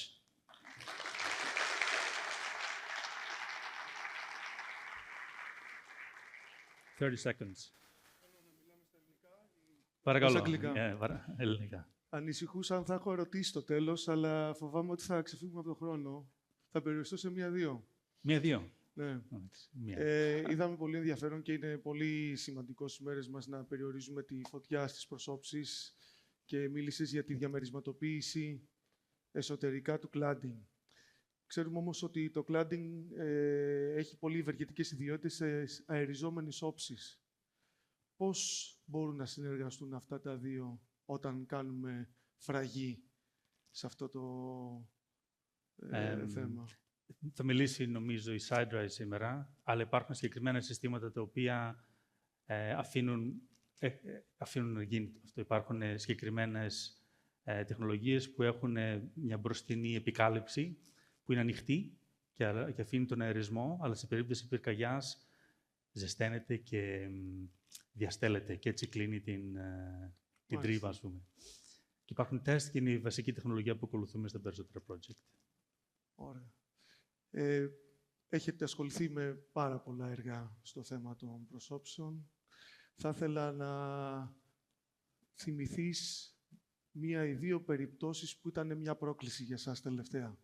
Speaker 4: Thirty seconds. Παρακαλώ. Ελληνικά.
Speaker 3: Ανησυχούσα αν θα έχω ερωτήσει στο τέλος, αλλά φοβάμαι ότι θα ξεφύγουμε από τον χρόνο. Θα περιοριστώ σε 1-2.
Speaker 4: 1-2.
Speaker 3: Ναι. Είδαμε πολύ ενδιαφέρον και είναι πολύ σημαντικό στις μέρες μας να περιορίζουμε τη φωτιά στις προσώψεις και μίλησες για τη διαμερισματοποίηση εσωτερικά του cladding. Ξέρουμε όμως ότι το cladding έχει πολύ ευεργετικές ιδιότητες σε αεριζόμενες όψεις. Πώς μπορούν να συνεργαστούν αυτά τα δύο όταν κάνουμε φραγή σε αυτό το θέμα?
Speaker 4: Θα μιλήσει, νομίζω, η Sidra σήμερα, αλλά υπάρχουν συγκεκριμένα συστήματα τα οποία αφήνουν να γίνει αυτό. Υπάρχουν συγκεκριμένες τεχνολογίες που έχουν μια μπροστινή επικάλυψη, που είναι ανοιχτή και αφήνει τον αερισμό, αλλά σε περίπτωση πυρκαγιάς ζεσταίνεται και διαστέλλεται και έτσι κλείνει την τρύπα, ας πούμε. Και υπάρχουν τεστ και είναι η βασική τεχνολογία που ακολουθούμε στα περισσότερα project.
Speaker 3: Ωραία. Έχετε ασχοληθεί με πάρα πολλά έργα στο θέμα των προσώψεων. Θα ήθελα να θυμηθείς μία ή δύο περιπτώσεις που ήταν μια πρόκληση για σας τελευταία.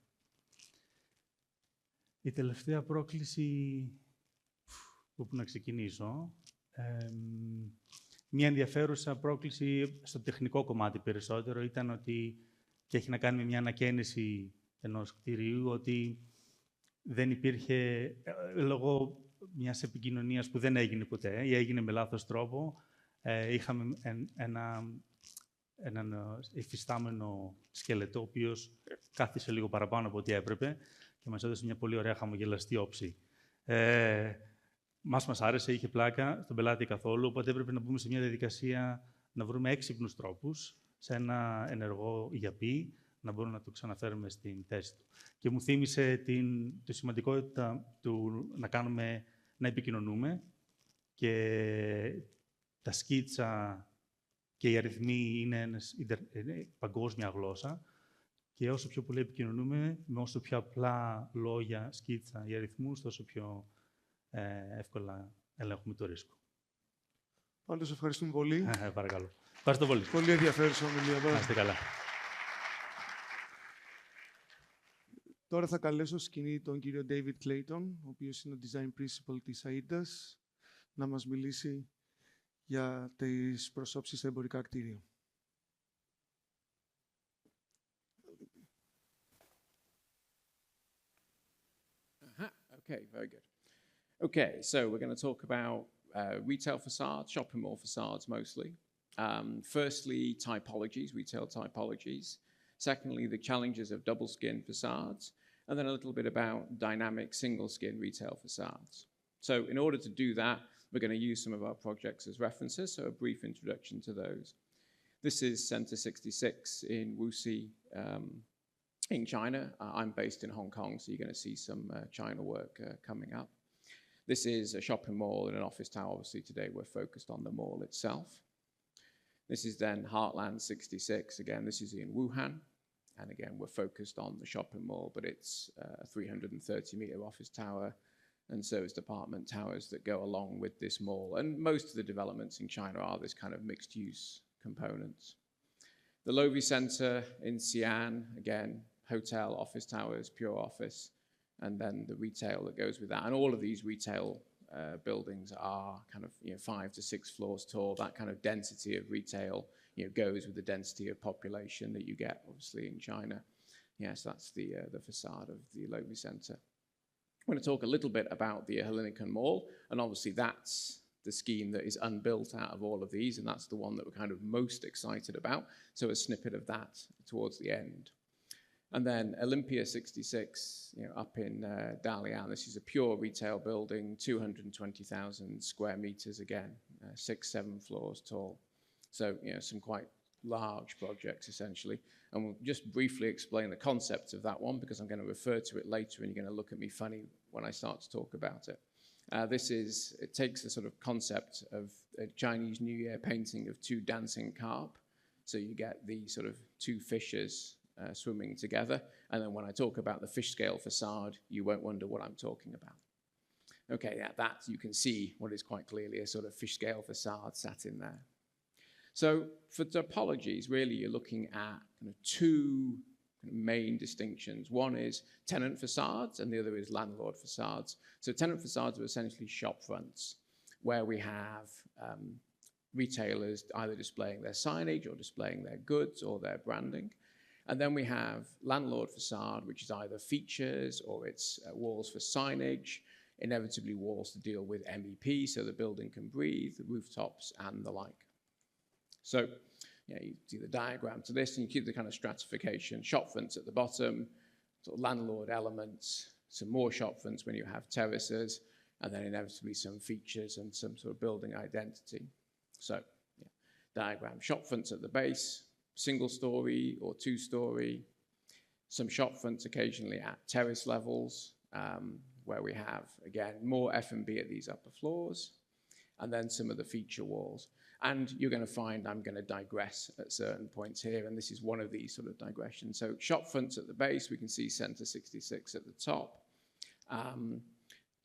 Speaker 4: Η τελευταία πρόκληση, όπου να ξεκινήσω, μια ενδιαφέρουσα πρόκληση στο τεχνικό κομμάτι περισσότερο ήταν ότι, και έχει να κάνει με μια ανακαίνιση ενός κτηρίου, ότι δεν υπήρχε, λόγω μιας επικοινωνίας που δεν έγινε ποτέ ή έγινε με λάθος τρόπο, είχαμε έναν υφιστάμενο σκελετό, ο οποίος κάθισε λίγο παραπάνω από ό,τι έπρεπε και μας έδωσε μια πολύ ωραία χαμογελαστή όψη. Μας άρεσε, είχε πλάκα, στον πελάτη καθόλου, οπότε έπρεπε να μπούμε σε μια διαδικασία να βρούμε έξυπνους τρόπους σε ένα ενεργό γιαπί, να μπορούμε να το ξαναφέρουμε στην θέση του. Και μου θύμισε τη σημαντικότητα του να επικοινωνούμε και τα σκίτσα και οι αριθμοί είναι παγκόσμια γλώσσα και όσο πιο πολύ επικοινωνούμε, με όσο πιο απλά λόγια, σκίτσα ή αριθμούς, τόσο πιο εύκολα ελέγχουμε το ρίσκο.
Speaker 3: Πάντως, ευχαριστούμε πολύ.
Speaker 4: Παρακαλώ. Ευχαριστώ πολύ.
Speaker 3: Πολύ ενδιαφέρουσα ομιλία.
Speaker 4: Να είστε καλά.
Speaker 3: Τώρα θα καλέσω στη σκηνή τον κύριο David Clayton, ο οποίος είναι ο Design Principal της AIDAS, να μας μιλήσει για τις προσώψεις στα εμπορικά κτίρια.
Speaker 5: Okay, very good. Okay, so we're going to talk about retail facades, shopping mall facades mostly. Firstly, typologies, retail typologies. Secondly, the challenges of double skin facades. And then a little bit about dynamic single skin retail facades. So in order to do that, we're going to use some of our projects as references, so a brief introduction to those. This is Center 66 in Wuxi, in China. I'm based in Hong Kong, so you're going to see some China work coming up. This is a shopping mall and an office tower. Obviously, today we're focused on the mall itself. This is then Heartland 66. Again, this is in Wuhan. And again, we're focused on the shopping mall, but it's a 330-meter office tower and service department towers that go along with this mall. And most of the developments in China are this kind of mixed-use components. The Louvre Center in Xi'an, again, hotel, office towers, pure office, and then the retail that goes with that. And all of these retail buildings are kind of 5 to 6 floors tall. That kind of density of retail goes with the density of population that you get, obviously, in China. Yes, that's the facade of the Louvre Center. I'm going to talk a little bit about the Heilinikon Mall, and obviously that's the scheme that is unbuilt out of all of these, and that's the one that we're kind of most excited about. So a snippet of that towards the end. And then Olympia 66, up in Dalian. This is a pure retail building, 220,000 square meters again, 6-7 floors tall. So, some quite large projects, essentially. And we'll just briefly explain the concept of that one, because I'm going to refer to it later, and you're going to look at me funny when I start to talk about it. It takes the sort of concept of a Chinese New Year painting of 2 dancing carp. So you get the sort of 2 fishes swimming together. And then when I talk about the fish scale facade, you won't wonder what I'm talking about. Okay, yeah, that you can see what is quite clearly a sort of fish scale facade sat in there. So for topologies, really, you're looking at kind of 2 main distinctions. One is tenant facades, and the other is landlord facades. So tenant facades are essentially shop fronts, where we have retailers either displaying their signage or displaying their goods or their branding. And then we have landlord facade, which is either features or it's walls for signage, inevitably walls to deal with MEP, so the building can breathe, the rooftops, and the like. So you see the diagram to this, and you keep the kind of stratification. Shop fronts at the bottom, sort of landlord elements, some more shop fronts when you have terraces, and then inevitably some features and some sort of building identity. So, diagram. Shop fronts at the base, single story or 2-story. Some shop fronts occasionally at terrace levels, where we have, again, more F&B at these upper floors. and then some of the feature walls. And you're going to find I'm going to digress at certain points here, and this is one of these sort of digressions. So shop fronts at the base, we can see Center 66 at the top.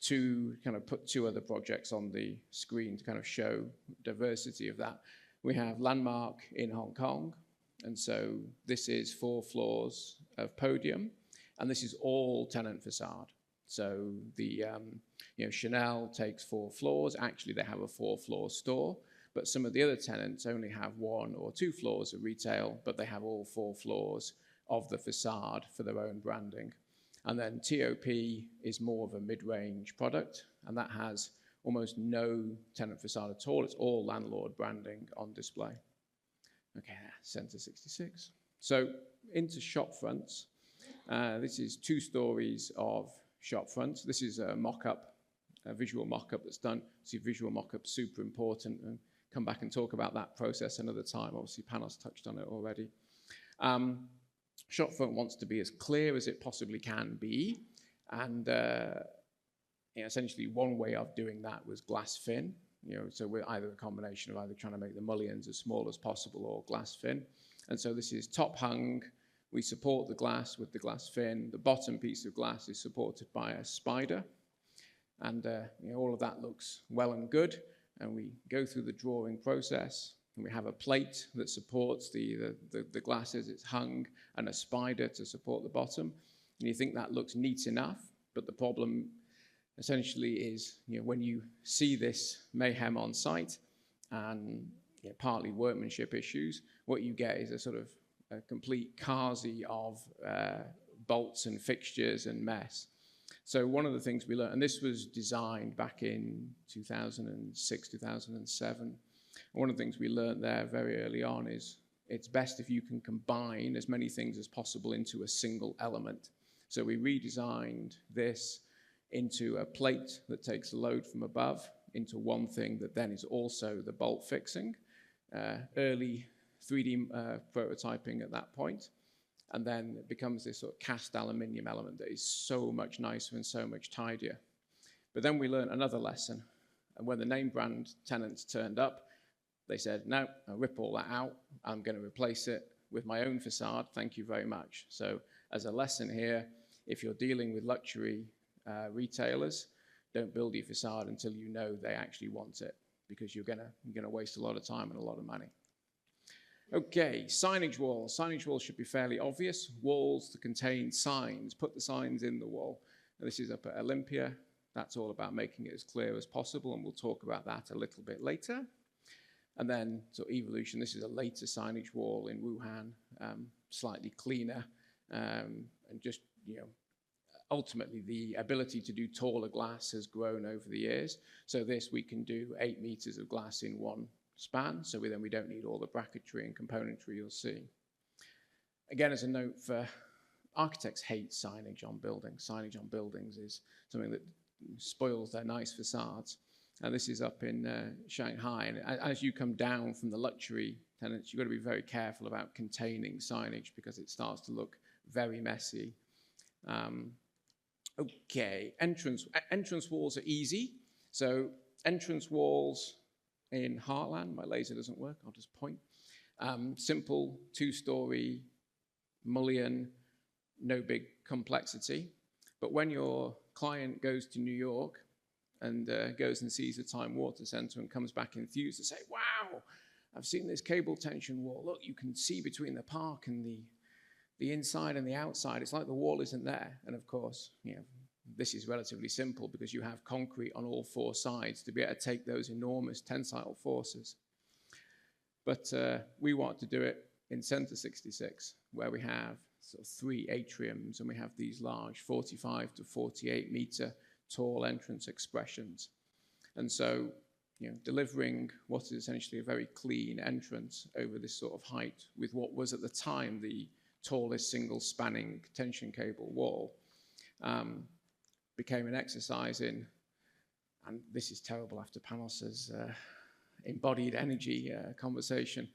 Speaker 5: To kind of put two other projects on the screen to kind of show diversity of that. We have Landmark in Hong Kong, and so this is 4 floors of podium, and this is all tenant facade. So the Chanel takes 4 floors. Actually, they have a 4-floor store, but some of the other tenants only have 1 or 2 floors of retail, but they have all 4 floors of the facade for their own branding. And then TOP is more of a mid-range product, and that has almost no tenant facade at all. It's all landlord branding on display. Okay, Center 66. So into shop fronts. This is 2 stories of shop fronts. This is a mock-up, a visual mock-up that's done. See, visual mock-up super important, and come back and talk about that process another time. Obviously, Panos touched on it already. Shopfront wants to be as clear as it possibly can be, and essentially one way of doing that was glass fin. So we're either a combination of either trying to make the mullions as small as possible or glass fin. And so this is top hung. We support the glass with the glass fin. The bottom piece of glass is supported by a spider, and all of that looks well and good. And we go through the drawing process. And we have a plate that supports the glass as it's hung, and a spider to support the bottom. And you think that looks neat enough, but the problem essentially is, when you see this mayhem on site and partly workmanship issues, what you get is a sort of a complete Kazi of bolts and fixtures and mess. So one of the things we learned, and this was designed back in 2006, 2007, one of the things we learned there very early on is it's best if you can combine as many things as possible into a single element. So we redesigned this into a plate that takes a load from above into one thing that then is also the bolt fixing. Early 3D prototyping at that point. And then it becomes this sort of cast aluminium element that is so much nicer and so much tidier. But then we learned another lesson. And when the name brand tenants turned up, they said, no, I'll rip all that out. I'm going to replace it with my own facade. Thank you very much. So as a lesson here, if you're dealing with luxury retailers, don't build your facade until you know they actually want it, because you're going to waste a lot of time and a lot of money. Okay, signage walls. Signage walls should be fairly obvious. Walls to contain signs. Put the signs in the wall. Now, this is up at Olympia. That's all about making it as clear as possible, and we'll talk about that a little bit later. And then, so evolution, this is a later signage wall in Wuhan, slightly cleaner, and just, ultimately the ability to do taller glass has grown over the years. So this, we can do 8 meters of glass in one span, so then we don't need all the bracketry and componentry you'll see. Again, as a note, for architects hate signage on buildings. Signage on buildings is something that spoils their nice facades. And this is up in Shanghai. And as you come down from the luxury tenants, you've got to be very careful about containing signage because it starts to look very messy. Okay, entrance walls are easy. So entrance walls in Heartland, my laser doesn't work, I'll just point. Simple 2-story mullion, no big complexity. But when your client goes to New York and goes and sees the Time Water Center and comes back enthused to say, wow, I've seen this cable tension wall. Look, you can see between the park and the inside and the outside. It's like the wall isn't there. And of course, this is relatively simple because you have concrete on all 4 sides to be able to take those enormous tensile forces. But we want to do it in Center 66, where we have sort of 3 atriums, and we have these large 45 to 48 meter tall entrance expressions. And so, delivering what is essentially a very clean entrance over this sort of height with what was at the time the tallest single spanning tension cable wall, became an exercise in, and this is terrible after Panos's embodied energy conversation,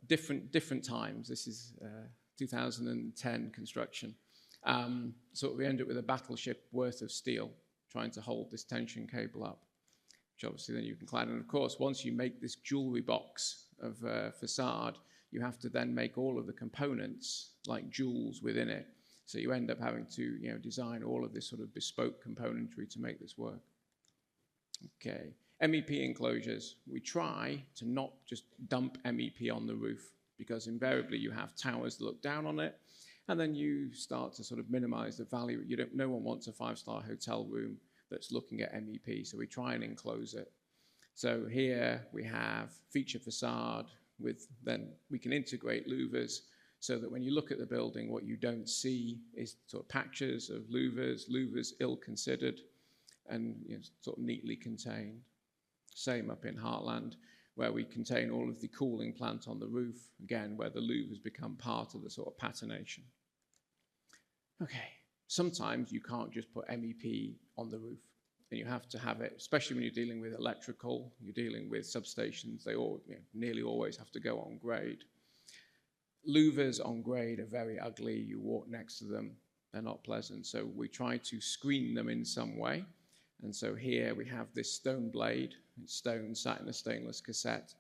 Speaker 5: different times. This is 2010 construction. So we end up with a battleship worth of steel trying to hold this tension cable up. which obviously then you can clad. And of course, once you make this jewelry box of facade, you have to then make all of the components like jewels within it. So you end up having to, you know, design all of this sort of bespoke componentry to make this work. Okay, MEP enclosures. We try to not just dump MEP on the roof, because invariably you have towers that look down on it, and then you start to sort of minimize the value. No one wants a 5-star hotel room that's looking at MEP, so we try and enclose it. So here we have feature facade with, then we can integrate louvers so that when you look at the building, what you don't see is sort of patches of louvers ill-considered and, you know, sort of neatly contained. Same up in Heartland, where we contain all of the cooling plant on the roof, again, where the louvers become part of the sort of patination. Okay, sometimes you can't just put MEP on the roof, and you have to have it, especially when you're dealing with electrical, you're dealing with substations, they all, you know, nearly always have to go on grade. Louvers on grade are very ugly. You walk next to them, they're not pleasant. So we try to screen them in some way. And so here we have this stone blade, it's stone sat in a stainless cassette,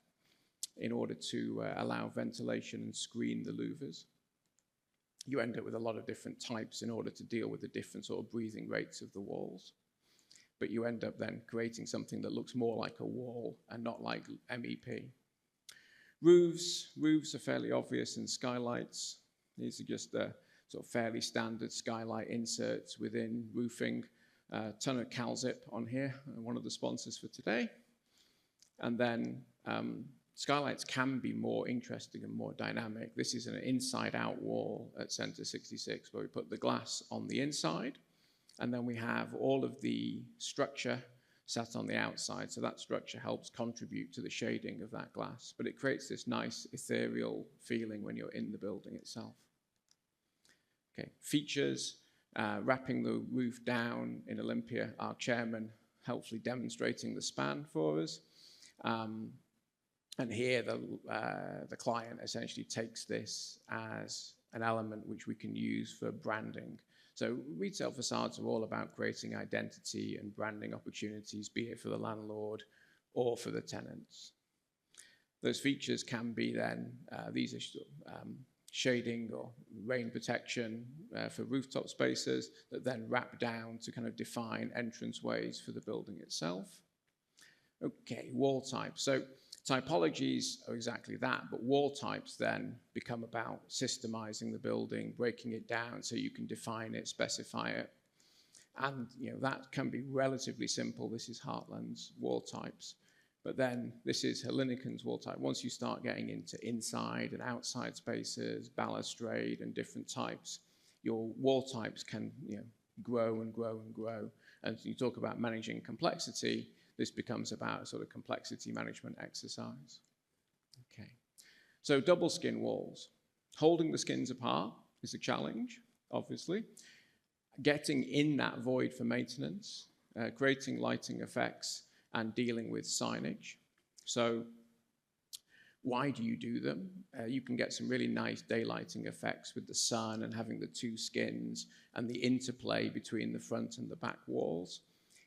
Speaker 5: in order to allow ventilation and screen the louvers. You end up with a lot of different types in order to deal with the different sort of breathing rates of the walls. But you end up then creating something that looks more like a wall and not like MEP. Roofs are fairly obvious, and skylights. These are just sort of fairly standard skylight inserts within roofing. Ton of Calzip on here, one of the sponsors for today. And then skylights can be more interesting and more dynamic. This is an inside-out wall at Center 66 where we put the glass on the inside, and then we have all of the structure sat on the outside. So that structure helps contribute to the shading of that glass, but it creates this nice ethereal feeling when you're in the building itself. Okay, features. Wrapping the roof down in Olympia, our chairman helpfully demonstrating the span for us. And here the client essentially takes this as an element which we can use for branding. So retail facades are all about creating identity and branding opportunities, be it for the landlord or for the tenants. Those features can be then, these are shading or rain protection for rooftop spaces that then wrap down to kind of define entranceways for the building itself. Okay, wall types. So typologies are exactly that, but wall types then become about systemizing the building, breaking it down so you can define it, specify it. And you know that can be relatively simple. This is Heartland's wall types. But then this is Heliniken's wall type. Once you start getting into inside and outside spaces, balustrade and different types, your wall types can, you know, grow and grow and grow. And you talk about managing complexity, this becomes about a sort of complexity management exercise. Okay. So double skin walls. Holding the skins apart is a challenge, obviously. Getting in that void for maintenance, creating lighting effects, and dealing with signage. So why do you do them? You can get some really nice daylighting effects with the sun and having the two skins and the interplay between the front and the back walls.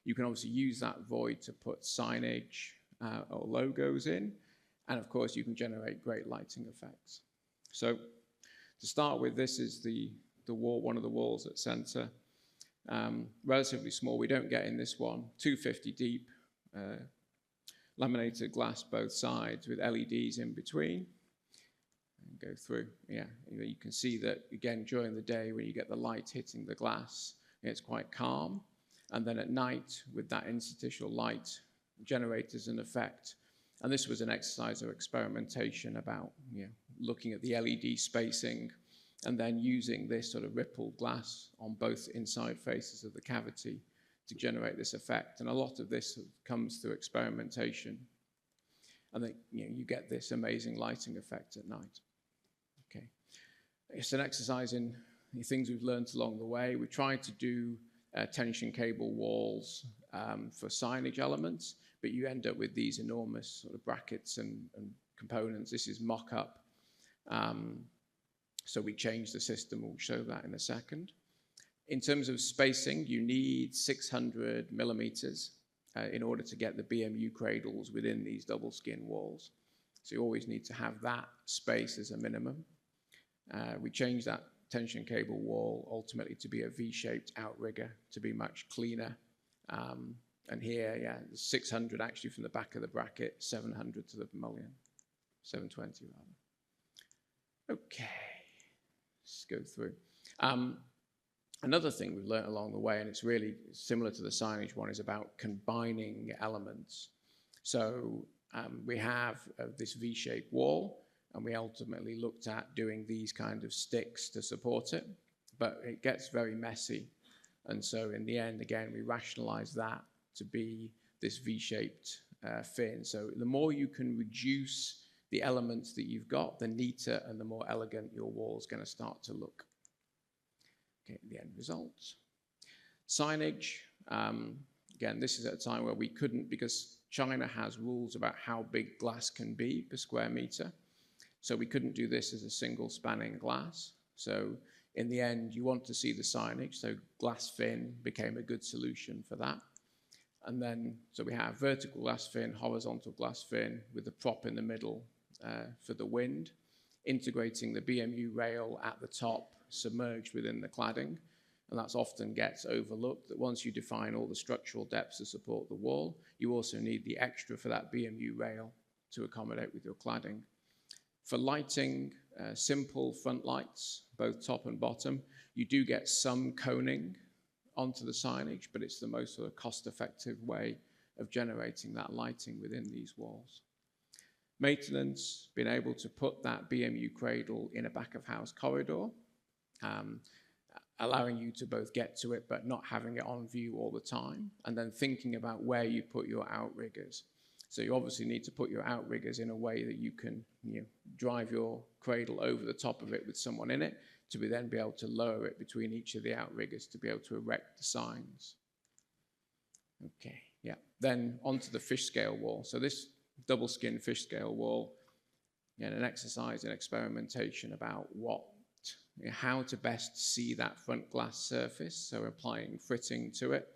Speaker 5: You can obviously use that void to put signage or logos in. And of course, you can generate great lighting effects. So to start with, this is the wall, one of the walls at Center. Relatively small, we don't get in this one, 250 deep. Laminated glass both sides with LEDs in between. And go through, yeah. You can see that again during the day when you get the light hitting the glass, it's quite calm. And then at night with that interstitial light generates an effect. And this was an exercise of experimentation about, you know, looking at the LED spacing and then using this sort of rippled glass on both inside faces of the cavity to generate this effect. And a lot of this comes through experimentation. And then, you know, you get this amazing lighting effect at night. Okay. It's an exercise in the things we've learned along the way. We tried to do tension cable walls for signage elements, but you end up with these enormous sort of brackets and components. This is mock-up. So we changed the system. We'll show that in a second. In terms of spacing, you need 600 millimeters in order to get the BMU cradles within these double skin walls. So you always need to have that space as a minimum. We changed that tension cable wall ultimately to be a V-shaped outrigger to be much cleaner. And here, yeah, 600 actually from the back of the bracket, 700 to the mullion, 720 rather. Okay, let's go through. Another thing we've learned along the way, and it's really similar to the signage one, is about combining elements. So we have this V-shaped wall, and we ultimately looked at doing these kind of sticks to support it, but it gets very messy. And so in the end, again, we rationalize that to be this V-shaped fin. So the more you can reduce the elements that you've got, the neater and the more elegant your wall is going to start to look. Okay, the end results. Signage, again, this is at a time where we couldn't, because China has rules about how big glass can be per square meter. So we couldn't do this as a single spanning glass. So in the end, you want to see the signage, so glass fin became a good solution for that. And then, so we have vertical glass fin, horizontal glass fin with the prop in the middle for the wind, integrating the BMU rail at the top, submerged within the cladding. And that often gets overlooked, that once you define all the structural depths to support the wall, you also need the extra for that BMU rail to accommodate with your cladding. For lighting, simple front lights, both top and bottom, you do get some coning onto the signage, but it's the most sort of cost-effective way of generating that lighting within these walls. Maintenance, being able to put that BMU cradle in a back-of-house corridor, allowing you to both get to it but not having it on view all the time, and then thinking about where you put your outriggers. So you obviously need to put your outriggers in a way that you can drive your cradle over the top of it with someone in it to then be able to lower it between each of the outriggers to be able to erect the signs. Okay, yeah. Then onto the fish scale wall. So this double skin fish scale wall, again, an exercise in experimentation about how to best see that front glass surface, so applying fritting to it.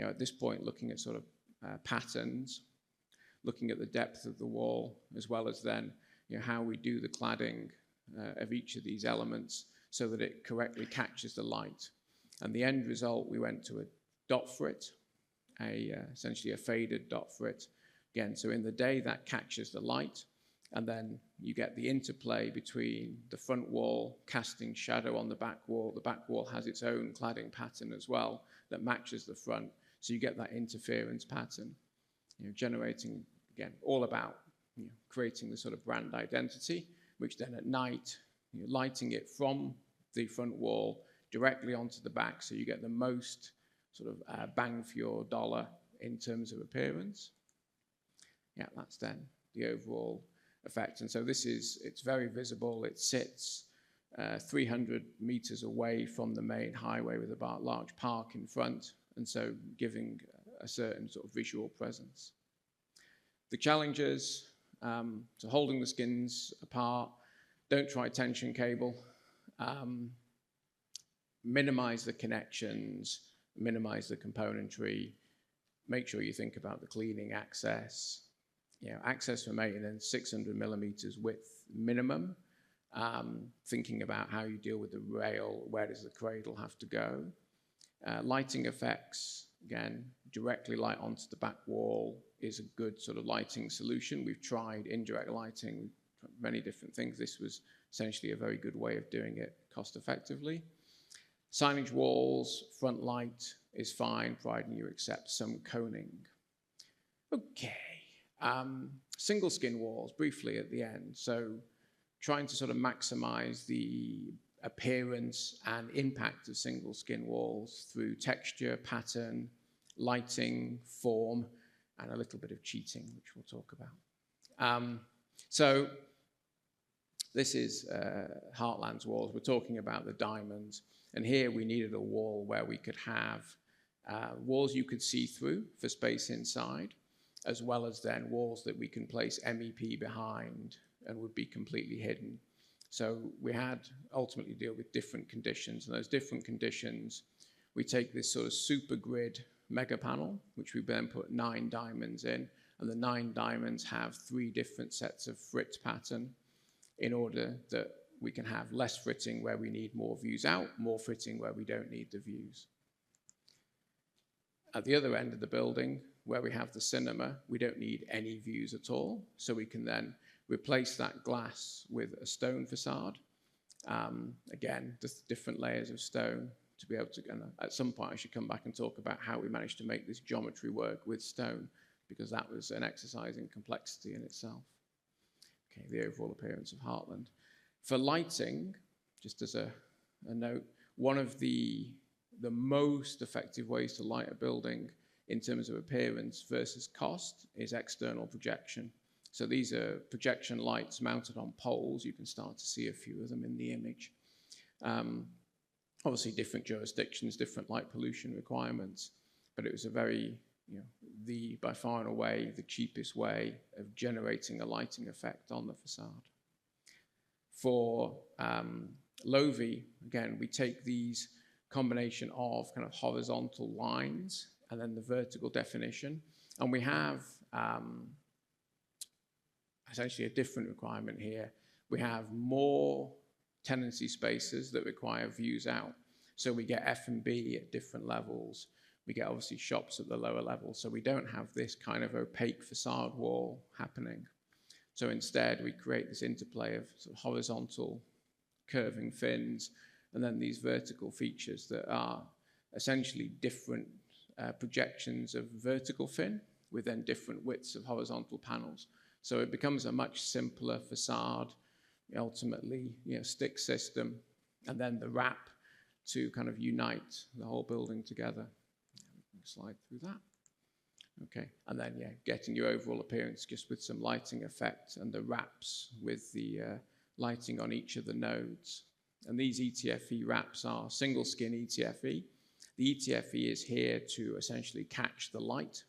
Speaker 5: At this point, looking at sort of patterns, looking at the depth of the wall, as well as then how we do the cladding of each of these elements so that it correctly catches the light. And the end result, we went to a dot frit, essentially a faded dot frit. Again, so in the day that catches the light, and then you get the interplay between the front wall casting shadow on the back wall. The back wall has its own cladding pattern as well that matches the front. So you get that interference pattern, generating, again, all about creating the sort of brand identity, which then at night, lighting it from the front wall directly onto the back, so you get the most sort of bang for your dollar in terms of appearance. Yeah, that's then the overall effect. And so it's very visible. It sits 300 meters away from the main highway with a large park in front, and so giving a certain sort of visual presence. The challenges, so holding the skins apart, don't try tension cable, minimize the connections, minimize the componentry, make sure you think about the cleaning access, access for maintenance, 600 millimeters width minimum, thinking about how you deal with the rail, where does the cradle have to go. Lighting effects, again, directly light onto the back wall is a good sort of lighting solution. We've tried indirect lighting, many different things. This was essentially a very good way of doing it cost effectively. Signage walls, front light is fine, providing you accept some coning. Okay. Single skin walls, briefly at the end. So trying to sort of maximize the appearance and impact of single skin walls through texture, pattern, lighting, form, and a little bit of cheating, which we'll talk about. So this is Heartland's walls. We're talking about the diamonds. And here we needed a wall where we could have walls you could see through for space inside, as well as then walls that we can place MEP behind and would be completely hidden. So we had ultimately deal with different conditions, and those different conditions, we take this sort of super grid mega panel, which we then put 9 diamonds in, and the 9 diamonds have 3 different sets of frit pattern in order that we can have less fritting where we need more views out, more fritting where we don't need the views. At the other end of the building, where we have the cinema, we don't need any views at all, so we can then replace that glass with a stone facade. Again, just different layers of stone to be able to, and at some point I should come back and talk about how we managed to make this geometry work with stone, because that was an exercise in complexity in itself. Okay, the overall appearance of Heartland. For lighting, just as a note, one of the most effective ways to light a building in terms of appearance versus cost is external projection. So these are projection lights mounted on poles. You can start to see a few of them in the image. Obviously, different jurisdictions, different light pollution requirements, but it was a very, by far and away, the cheapest way of generating a lighting effect on the facade. For Loewe, again, we take these combination of kind of horizontal lines and then the vertical definition, and we have essentially a different requirement here. We have more tenancy spaces that require views out. So we get F&B at different levels. We get obviously shops at the lower level. So we don't have this kind of opaque facade wall happening. So instead we create this interplay of sort of horizontal curving fins and then these vertical features that are essentially different projections of vertical fin with then different widths of horizontal panels. So it becomes a much simpler facade, ultimately, stick system, and then the wrap to kind of unite the whole building together. Slide through that. Okay, and then getting your overall appearance just with some lighting effect and the wraps with the lighting on each of the nodes. And these ETFE wraps are single skin ETFE. The ETFE is here to essentially catch the light,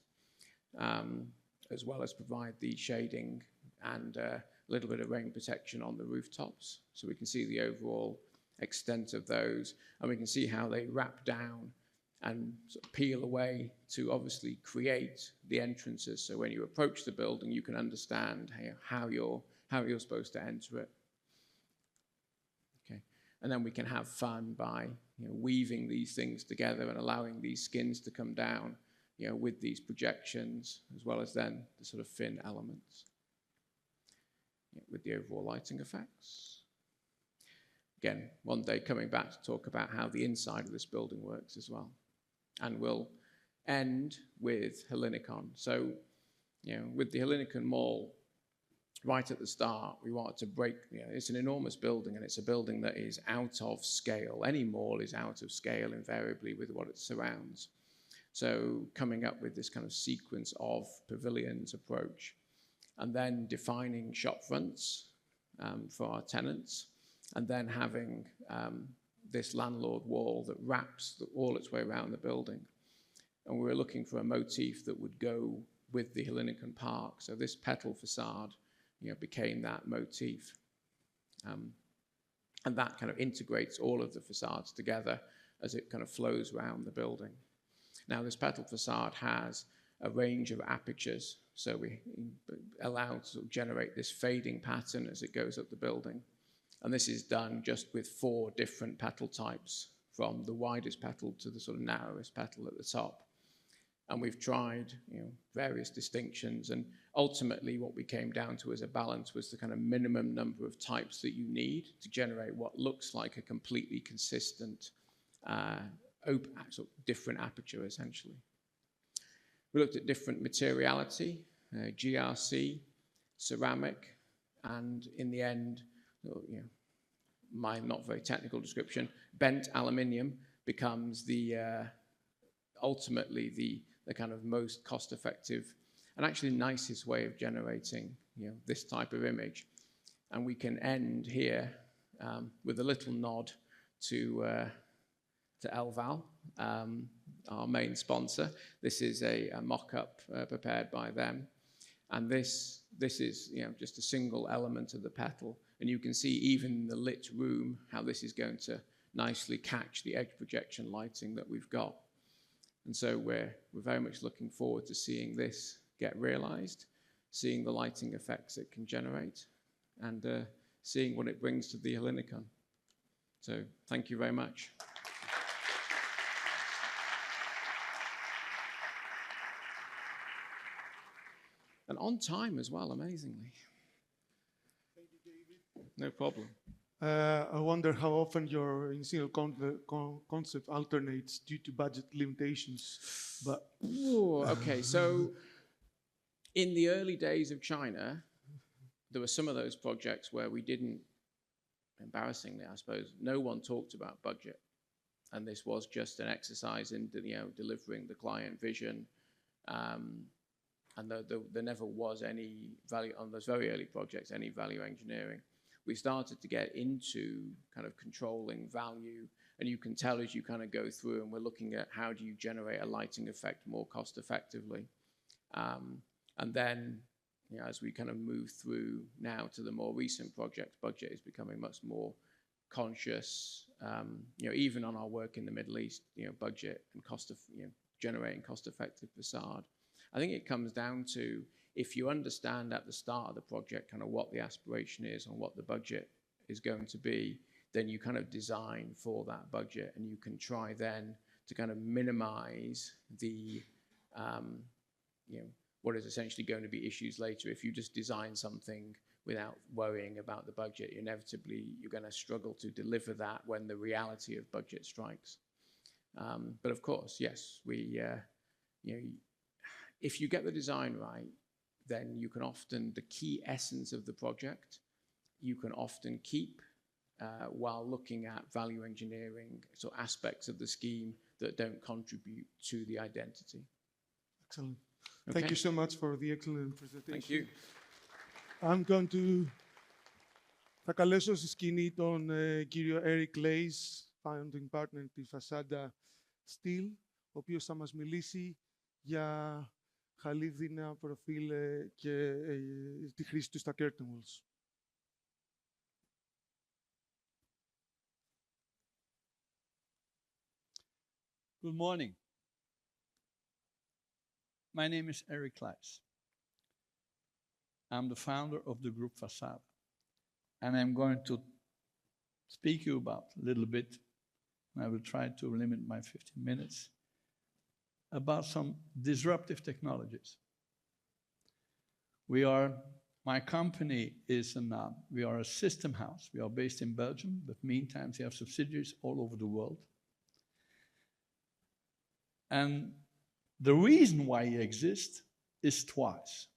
Speaker 5: as well as provide the shading and a little bit of rain protection on the rooftops. So we can see the overall extent of those, and we can see how they wrap down and sort of peel away to obviously create the entrances. So when you approach the building, you can understand how you're supposed to enter it. Okay, and then we can have fun by weaving these things together and allowing these skins to come down, with these projections, as well as then the sort of fin elements, with the overall lighting effects. Again, one day coming back to talk about how the inside of this building works as well. And we'll end with Hellinikon. So, with the Hellinikon Mall, right at the start, we wanted to break, it's an enormous building, and it's a building that is out of scale. Any mall is out of scale invariably with what it surrounds. So coming up with this kind of sequence of pavilions approach, and then defining shop fronts for our tenants, and then having this landlord wall that wraps all its way around the building. And we were looking for a motif that would go with the Hellinikon Park. So this petal facade, became that motif. And that kind of integrates all of the facades together as it kind of flows around the building. Now, this petal facade has a range of apertures, so we allow to generate this fading pattern as it goes up the building. And this is done just with 4 different petal types, from the widest petal to the sort of narrowest petal at the top. And we've tried, various distinctions, and ultimately what we came down to as a balance was the kind of minimum number of types that you need to generate what looks like a completely consistent different aperture, essentially. We looked at different materiality, GRC, ceramic, and in the end, my not very technical description, bent aluminium becomes the ultimately the kind of most cost-effective and actually nicest way of generating this type of image. And we can end here with a little nod to Elval, our main sponsor. This is a mock-up prepared by them. And this is just a single element of the petal. And you can see even in the lit room how this is going to nicely catch the edge projection lighting that we've got. And so we're very much looking forward to seeing this get realized, seeing the lighting effects it can generate, and seeing what it brings to the Hellinikon. So thank you very much. And on time as well, amazingly.
Speaker 3: Thank you, David.
Speaker 5: No problem.
Speaker 3: I wonder how often your initial concept alternates due to budget limitations. But
Speaker 5: Ooh, okay, so in the early days of China, there were some of those projects where we didn't, embarrassingly, I suppose, no one talked about budget. And this was just an exercise in delivering the client vision. And there never was any value on those very early projects, any value engineering. We started to get into kind of controlling value, and you can tell as you kind of go through, and we're looking at how do you generate a lighting effect more cost effectively. And then, as we kind of move through now to the more recent projects, budget is becoming much more conscious. Even on our work in the Middle East, budget and cost of generating cost-effective facade. I think it comes down to, if you understand at the start of the project kind of what the aspiration is and what the budget is going to be, then you kind of design for that budget, and you can try then to kind of minimize the, what is essentially going to be issues later. If you just design something without worrying about the budget, inevitably you're going to struggle to deliver that when the reality of budget strikes. But of course, yes, if you get the design right, then you can often, the key essence of the project, you can often keep while looking at value engineering, so aspects of the scheme that don't contribute to the identity.
Speaker 3: excellent.
Speaker 5: Okay.
Speaker 3: Thank you so much for the excellent presentation.
Speaker 5: Thank you.
Speaker 3: I'm going to... Θα καλέσω στη σκηνή τον κύριο Eric Leys, founding partner της Facada Steel, ο οποίος θα μας μιλήσει για χαλίδινα προφίλ και τη χρήση του στα curtain walls.
Speaker 6: Good morning. My name is Eric Leys. I'm the founder of the group Facada, and I'm going to speak to you about a little bit, and I will try to limit my 15 minutes, about some disruptive technologies. My company is we are a system house. We are based in Belgium, but meantime we have subsidiaries all over the world. And the reason why it exists is twice.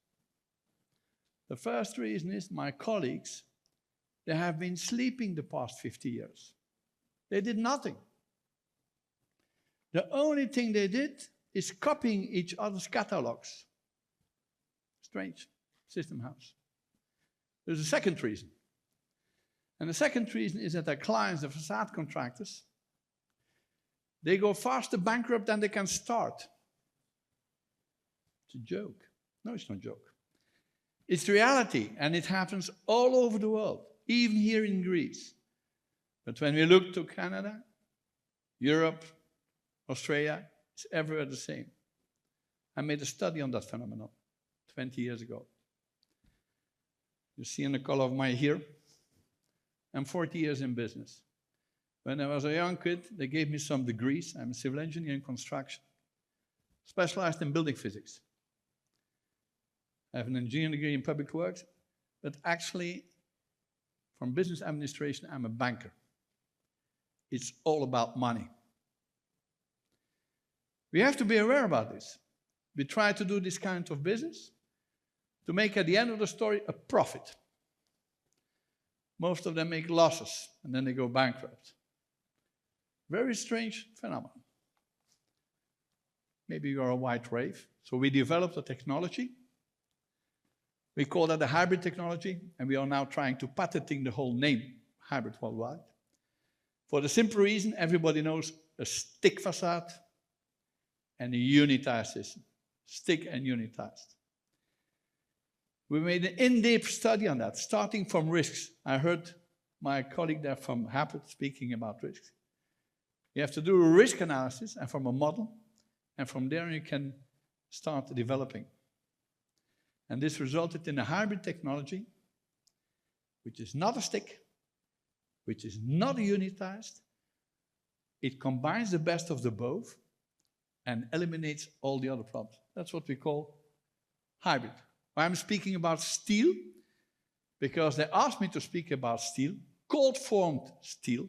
Speaker 6: The first reason is my colleagues, they have been sleeping the past 50 years. They did nothing. The only thing they did is copying each other's catalogs. Strange, system house. There's a second reason. And the second reason is that their clients, the facade contractors, they go faster bankrupt than they can start. It's a joke. No, it's not a joke. It's reality, and it happens all over the world, even here in Greece. But when we look to Canada, Europe, Australia, it's everywhere the same. I made a study on that phenomenon 20 years ago. You see in the color of my hair, I'm 40 years in business. When I was a young kid, they gave me some degrees. I'm a civil engineer in construction, specialized in building physics. I have an engineering degree in public works, but actually, from business administration, I'm a banker. It's all about money. We have to be aware about this. We try to do this kind of business to make, at the end of the story, a profit. Most of them make losses, and then they go bankrupt. Very strange phenomenon. Maybe you are a white rave. So we developed a technology. We call that a hybrid technology, and we are now trying to patenting the whole name, hybrid worldwide. For the simple reason, everybody knows a stick facade and a unitized system. Stick and unitized. We made an in-depth study on that, starting from risks. I heard my colleague there from Hapit speaking about risks. You have to do a risk analysis and from a model, and from there you can start developing. And this resulted in a hybrid technology, which is not a stick, which is not unitized. It combines the best of the both and eliminates all the other problems. That's what we call hybrid. I'm speaking about steel because they asked me to speak about steel, cold-formed steel,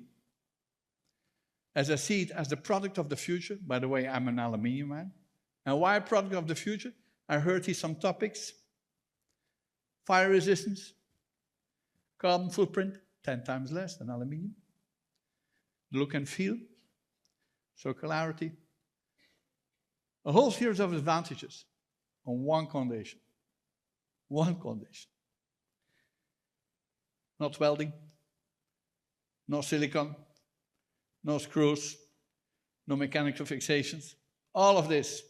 Speaker 6: as I see it as the product of the future. By the way, I'm an aluminium man. And why a product of the future? I heard here some topics. Fire resistance, carbon footprint, 10 times less than aluminium. Look and feel, circularity, a whole series of advantages on one condition. One condition. Not welding, no silicon, no screws, no mechanical fixations. All of this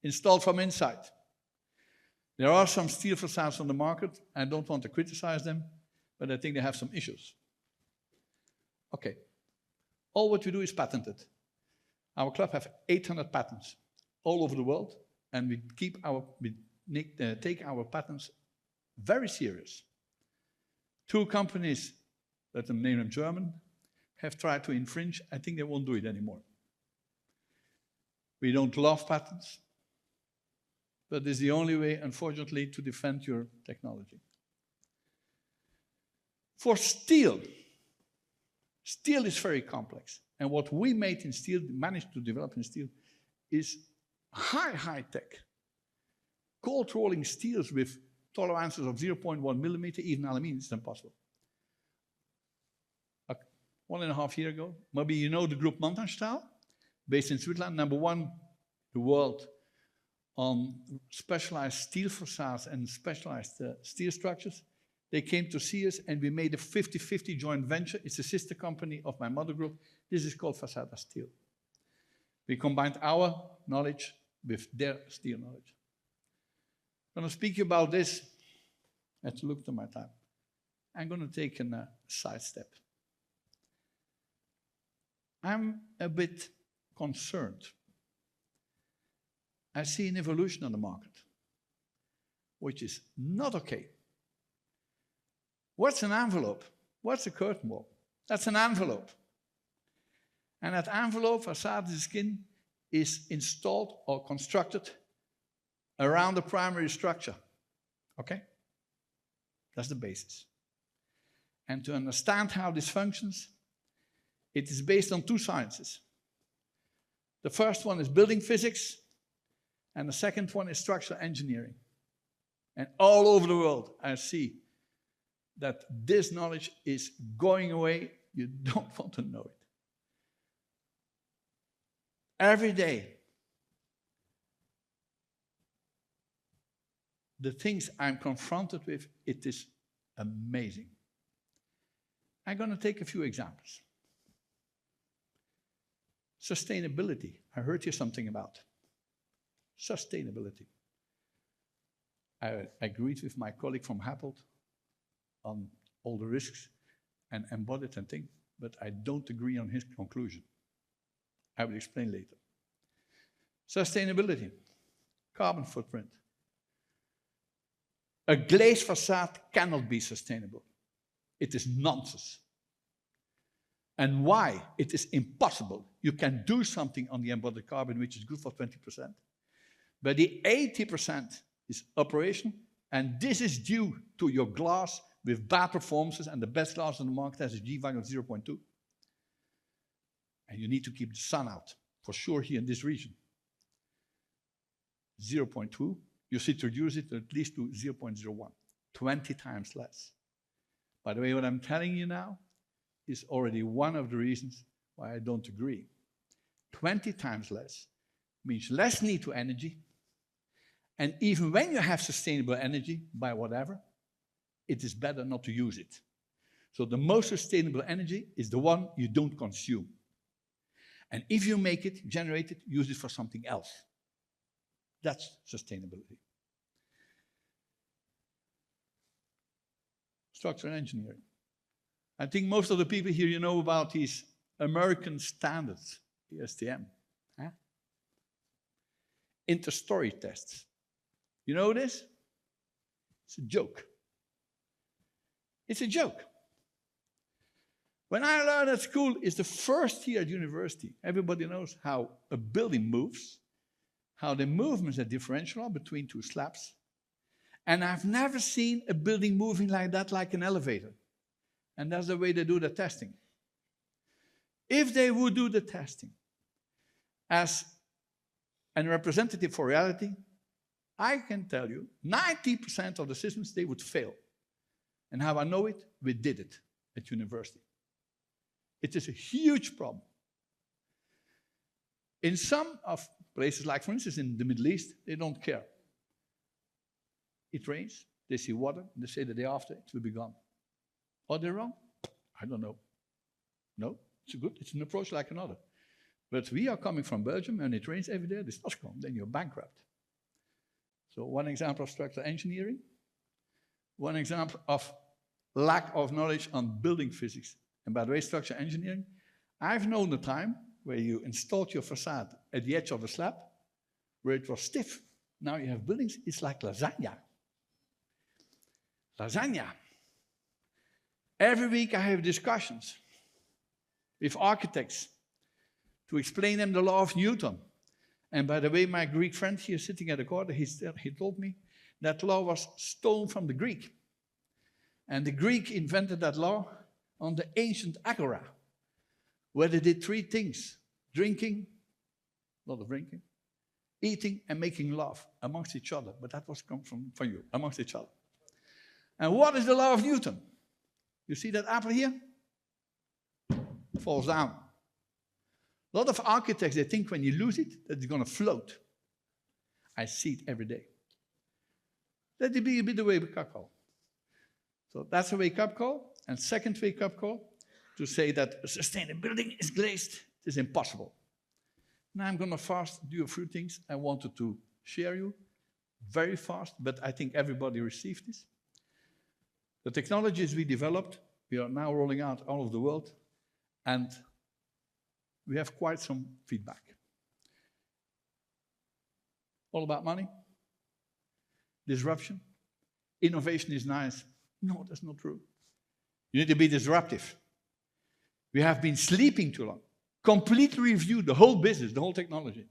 Speaker 6: installed from inside. There are some steel facades on the market. I don't want to criticize them, but I think they have some issues. Okay. All what we do is patented. Our club have 800 patents all over the world, and we take our patents very serious. 2 companies, let them name them German, have tried to infringe. I think they won't do it anymore. We don't love patents, but it's the only way, unfortunately, to defend your technology. For steel, steel is very complex. And what we made in steel, managed to develop in steel, is high tech. Cold rolling steels with tolerances of 0.1 millimeter, even aluminum, is impossible. 1.5 years ago, maybe you know the group Mantanstahl, based in Switzerland, #1 in the world on specialized steel facades and specialized steel structures. They came to see us, and we made a 50-50 joint venture. It's a sister company of my mother group. This is called Facada Steel. We combined our knowledge with their steel knowledge. I'm going to speak about this. I have to look to my time. I'm going to take a sidestep. I'm a bit concerned. I see an evolution on the market, which is not okay. What's an envelope? What's a curtain wall? That's an envelope. And that envelope, facade skin, is installed or constructed around the primary structure. Okay? That's the basis. And to understand how this functions, it is based on 2 sciences. The first one is building physics, and the second one is structural engineering. And all over the world, I see that this knowledge is going away. You don't want to know it. Every day, the things I'm confronted with, it is amazing. I'm going to take a few examples. Sustainability. I heard here something about sustainability. I agreed with my colleague from Happold on all the risks and embodied and things, but I don't agree on his conclusion. I will explain later. Sustainability, carbon footprint. A glazed facade cannot be sustainable. It is nonsense. And why? It is impossible. You can do something on the embodied carbon, which is good for 20%, but the 80% is operation, and this is due to your glass with bad performances, and the best glass on the market has a G value of 0.2. And you need to keep the sun out, for sure here in this region. 0.2, you should reduce it at least to 0.01, 20 times less. By the way, what I'm telling you now is already one of the reasons why I don't agree. 20 times less means less need to energy, and even when you have sustainable energy, by whatever, it is better not to use it. So the most sustainable energy is the one you don't consume. And if you make it, generate it, use it for something else. That's sustainability. Structural engineering. I think most of the people here, you know about these American standards, the STM. Huh? inter-story tests. You know this? It's a joke. It's a joke. When I learned at school, it's the first year at university. Everybody knows how a building moves, how the movements are differential between two slabs. And I've never seen a building moving like that, like an elevator. And that's the way they do the testing. If they would do the testing as a representative for reality, I can tell you 90% of the systems, they would fail. And how I know it? We did it at university. It is a huge problem. In some of places, like for instance in the Middle East, they don't care. It rains, they see water, they say the day after it will be gone. Are they wrong? I don't know. No, it's good, it's an approach like another. But we are coming from Belgium and it rains every day, it's not gone, then you're bankrupt. So one example of structural engineering, one example of lack of knowledge on building physics. And by the way, structural engineering, I've known the time where you installed your facade at the edge of the slab, where it was stiff. Now you have buildings, it's like lasagna. Lasagna. Every week I have discussions with architects to explain them the law of Newton. And by the way, my Greek friend here sitting at the corner, he told me that law was stolen from the Greek. And the Greek invented that law on the ancient agora, where they did three things: drinking, a lot of drinking, eating, and making love amongst each other. But that was come from you, amongst each other. And what is the law of Newton? You see that apple here? It falls down. A lot of architects, they think when you lose it, that it's going to float. I see it every day. Let it be a bit of a wake-up call. So that's a wake-up call. And second wake-up call, to say that a sustainable building is glazed, it is impossible. Now I'm going to fast do a few things I wanted to share you very fast, but I think everybody received this. The technologies we developed, we are now rolling out all over the world, and we have quite some feedback. All about money, disruption, innovation is nice. No, that's not true. You need to be disruptive. We have been sleeping too long. Completely review the whole business, the whole technology.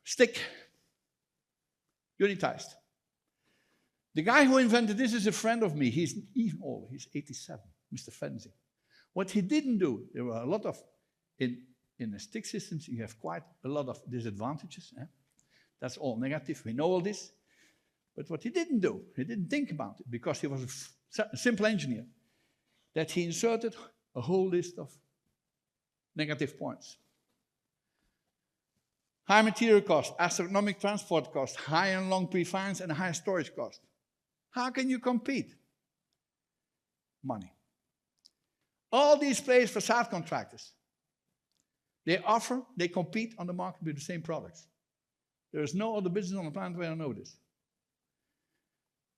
Speaker 6: Stick. Unitized. The guy who invented this is a friend of me. He's even older. He's 87, Mr. Fenzi. What he didn't do, there were a lot of, in the stick systems, you have quite a lot of disadvantages. That's all negative. We know all this. But what he didn't do, he didn't think about it, because he was a simple engineer, that he inserted a whole list of negative points. High material cost, astronomical transport cost, high and long pre-fines, and high storage cost. How can you compete? Money. All these players, facade contractors, they compete on the market with the same products. There is no other business on the planet where I know this.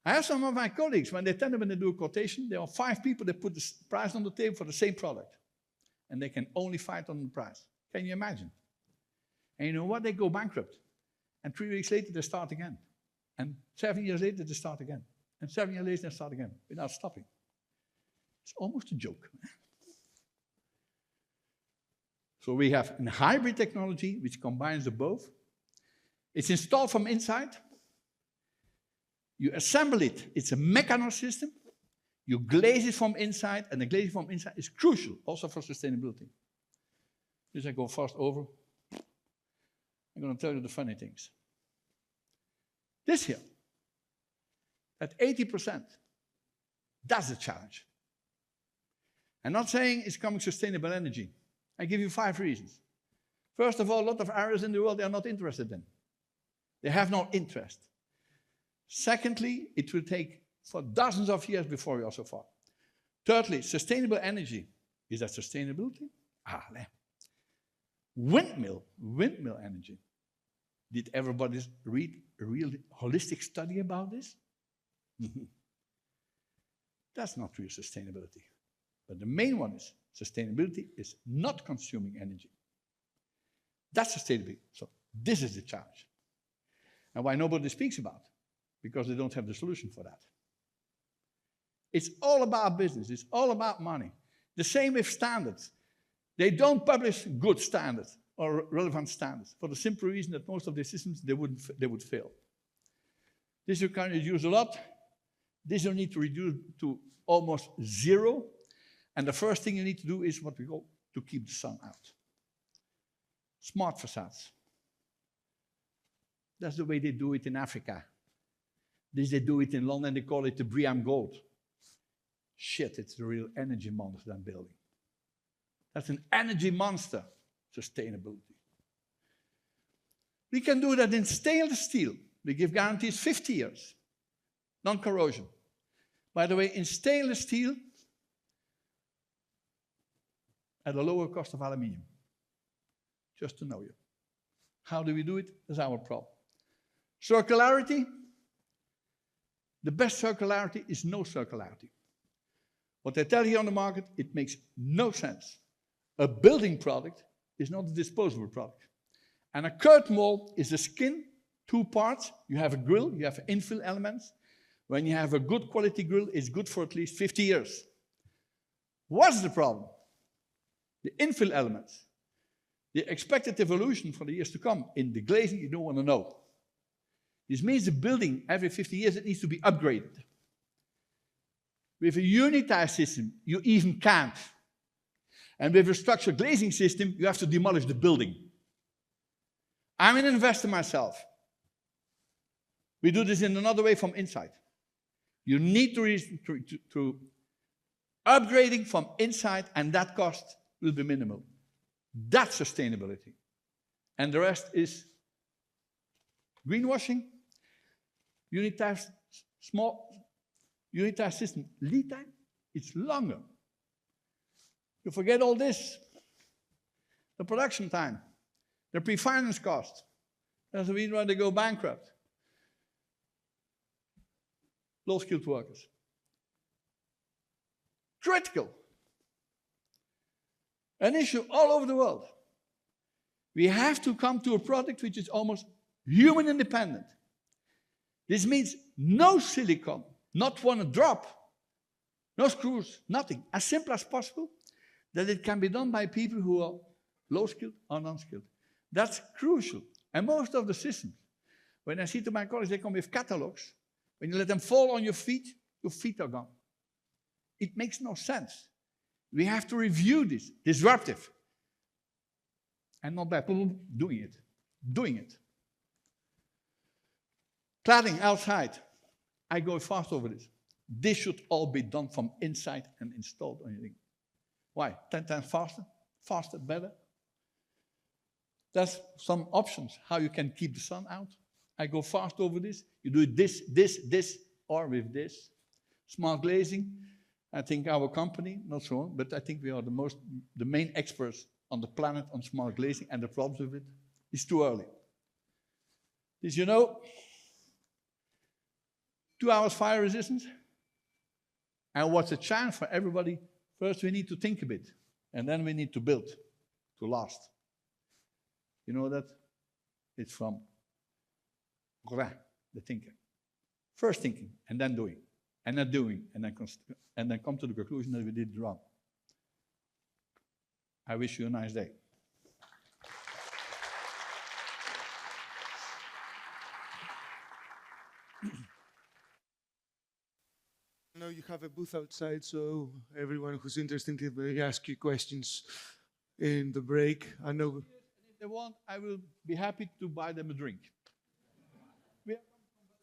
Speaker 6: I have some of my colleagues, when they tell them when they do a quotation, there are 5 people that put the price on the table for the same product. And they can only fight on the price. Can you imagine? And you know what? They go bankrupt. And 3 weeks later, they start again. And 7 years later, they start again. And 7 years later, they start again, without stopping. It's almost a joke. So we have a hybrid technology which combines the both. It's installed from inside. You assemble it. It's a Meccano system. You glaze it from inside, and the glazing from inside is crucial also for sustainability. This I go fast over. I'm going to tell you the funny things. This here, at 80%, that's a challenge. I'm not saying it's coming sustainable energy. I give you 5 reasons. First of all, a lot of areas in the world they are not interested in. They have no interest. Secondly, it will take for dozens of years before we are so far. Thirdly, sustainable energy. Is that sustainability? No. Windmill energy. Did everybody read a real holistic study about this? That's not real sustainability. But the main one is sustainability is not consuming energy. That's sustainability. So this is the challenge. And why nobody speaks about it? Because they don't have the solution for that. It's all about business. It's all about money. The same with standards. They don't publish good standards or relevant standards for the simple reason that most of the systems, they would fail. This you can reduce a lot. This you need to reduce to almost zero. And the first thing you need to do is what we call to keep the sun out. Smart facades. That's the way they do it in Africa. They do it in London, they call it the BREEAM Gold. Shit, it's the real energy monster I'm building. That's an energy monster, sustainability. We can do that in stainless steel. We give guarantees 50 years, non-corrosion. By the way, in stainless steel, at a lower cost of aluminium. Just to know you. How do we do it? That's our problem. Circularity. The best circularity is no circularity. What they tell you on the market, it makes no sense. A building product is not a disposable product. And a curtain wall is a skin, 2 parts. You have a grill, you have infill elements. When you have a good quality grill, it's good for at least 50 years. What's the problem? The infill elements. The expected evolution for the years to come in the glazing, you don't want to know. This means the building, every 50 years, it needs to be upgraded. With a unitized system, you even can't. And with a structured glazing system, you have to demolish the building. I'm an investor myself. We do this in another way from inside. You need to upgrading from inside, and that cost will be minimal. That's sustainability. And the rest is greenwashing, unitized system. Lead time, it's longer. You forget all this. The production time, the pre-finance cost. That's the reason why they go bankrupt. Low-skilled workers. Critical. An issue all over the world. We have to come to a product which is almost human independent. This means no silicone, not one drop, no screws, nothing. As simple as possible, that it can be done by people who are low-skilled or non-skilled. That's crucial. And most of the systems, when I see to my colleagues, they come with catalogs. When you let them fall on your feet are gone. It makes no sense. We have to review this, disruptive. And not by doing it. Cladding outside. I go fast over this. This should all be done from inside and installed on your thing. Why? 10 times faster? Faster, better? There's some options how you can keep the sun out. I go fast over this. You do this, or with this. Smart glazing. I think our company, not so on, but I think we are the main experts on the planet on smart glazing, and the problems with it is too early. Did you know? 2 hours fire resistance. And what's the chance for everybody? First, we need to think a bit, and then we need to build to last. You know that? It's from Gauguin, the thinker. First thinking, and then doing, and then doing, and then come to the conclusion that we did it wrong. I wish you a nice day.
Speaker 3: I know you have a booth outside, so everyone who's interested may ask you questions in the break. I know.
Speaker 6: If they want, I will be happy to buy them a drink.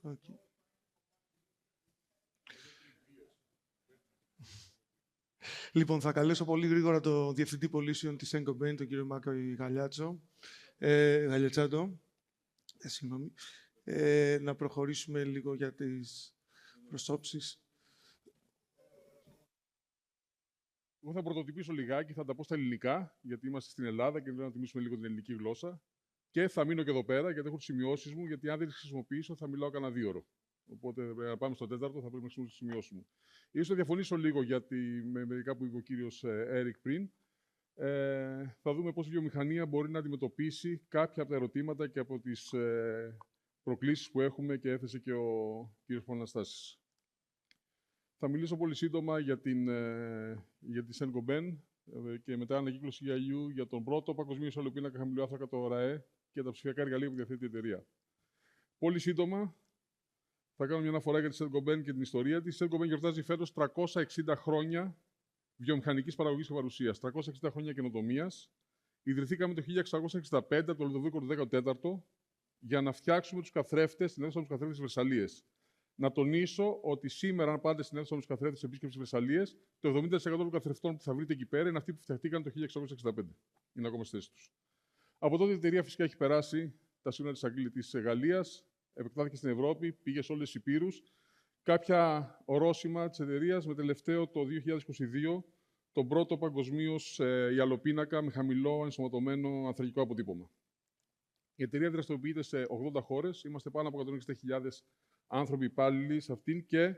Speaker 3: Okay. Λοιπόν, θα καλέσω πολύ γρήγορα το Διευθυντή Πωλήσεων της Saint-Gobain, τον κύριο Μάκο Γαλιατσάτο, συγγνώμη, να προχωρήσουμε λίγο για τις προσώψεις.
Speaker 1: Εγώ θα πρωτοτυπήσω λιγάκι, θα τα πω στα ελληνικά, γιατί είμαστε στην Ελλάδα και θέλω να τιμήσουμε λίγο την ελληνική γλώσσα. Και θα μείνω και εδώ πέρα, γιατί έχω τις σημειώσεις μου, γιατί αν δεν τις χρησιμοποιήσω θα μιλάω κανένα 2 ώρο. Οπότε, να πάμε στο 4ο, θα πρέπει να χρησιμοποιήσω τις σημειώσεις μου. Ίσως θα διαφωνήσω λίγο με μερικά που είπε ο κύριος Έρικ πριν.
Speaker 7: Θα δούμε πώς η βιομηχανία μπορεί να αντιμετωπίσει κάποια από τα ερωτήματα και από τις προκλήσεις που έχουμε και έθεσε και ο κ. Αναστάσης. Θα μιλήσω πολύ σύντομα για τη Saint-Gobain και μετά ανακύκλωση γιαλιού για τον πρώτο παγκοσμίω αλοπίνακα χαμηλού άνθρακα, το ΡΑΕ, και τα ψηφιακά εργαλεία που διαθέτει η εταιρεία. Πολύ σύντομα θα κάνω μια αναφορά για τη Saint-Gobain και την ιστορία της. Η Saint-Gobain γιορτάζει φέτος 360 χρόνια βιομηχανικής παραγωγής και παρουσίας, 360 χρόνια καινοτομίας. Ιδρυθήκαμε το 1665 από τον Λουδοβίκο του 14ο για να φτιάξουμε τους καθρέφτες στην αίθουσα των καθρέφτες της Βερσαλίες. Να τονίσω ότι σήμερα, αν πάτε στην αίθουσα των καθρέφτες της επίσκεψης της Βερσαλίες, το 70% των καθρεφτών που θα βρείτε εκεί πέρα είναι αυτοί που φτιαχτήκαν το 1665. Είναι ακόμα στη θέση τους. Από τότε η εταιρεία φυσικά έχει περάσει τα σύνορα της Γαλλίας, επεκτάθηκε στην Ευρώπη, πήγε σε όλες τις υπήρους. Κάποια ορόσημα της εταιρείας, με τελευταίο το 2022 τον πρώτο παγκοσμίως ιαλοπίνακα με χαμηλό ενσωματωμένο ανθρακικό αποτύπωμα. Η εταιρεία δραστηριοποιείται σε 80 χώρες, είμαστε πάνω από 160.000 άνθρωποι υπάλληλοι σε αυτήν και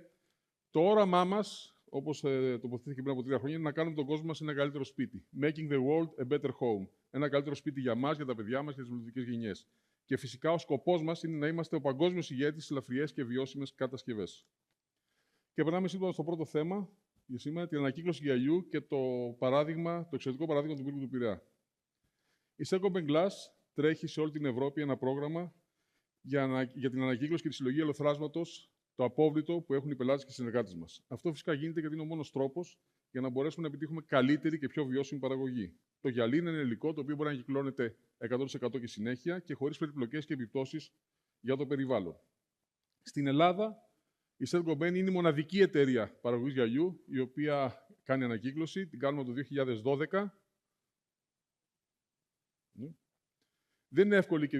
Speaker 7: το όραμά μας, όπως τοποθετήθηκε πριν από 3 χρόνια, είναι να κάνουμε τον κόσμο μας ένα καλύτερο σπίτι. Making the world a better home. Ένα καλύτερο σπίτι για μας, για τα παιδιά μας και τις μελλοντικές γενιές. Και φυσικά ο σκοπός μας είναι να είμαστε ο παγκόσμιος ηγέτης στις ελαφριές και βιώσιμες κατασκευές. Και περνάμε σύντομα στο πρώτο θέμα για σήμερα, την ανακύκλωση γυαλιού και το εξαιρετικό παράδειγμα του πύργου του Πειραιά. Η Saint-Gobain Glass τρέχει σε όλη την Ευρώπη ένα πρόγραμμα για την ανακύκλωση και τη συλλογή ελαιοθράσματος, το απόβλητο που έχουν οι πελάτες και οι συνεργάτες μας. Αυτό φυσικά γίνεται γιατί είναι ο μόνος τρόπος για να μπορέσουμε να επιτύχουμε καλύτερη και πιο βιώσιμη παραγωγή. Το γυαλί είναι ένα υλικό το οποίο μπορεί να ανακυκλώνεται 100% και συνέχεια και χωρίς περιπλοκές και επιπτώσεις για το περιβάλλον. Στην Ελλάδα, η Saint-Gobain είναι η μοναδική εταιρεία παραγωγής γυαλιού η οποία κάνει ανακύκλωση. Την κάνουμε το 2012. Δεν είναι εύκολη και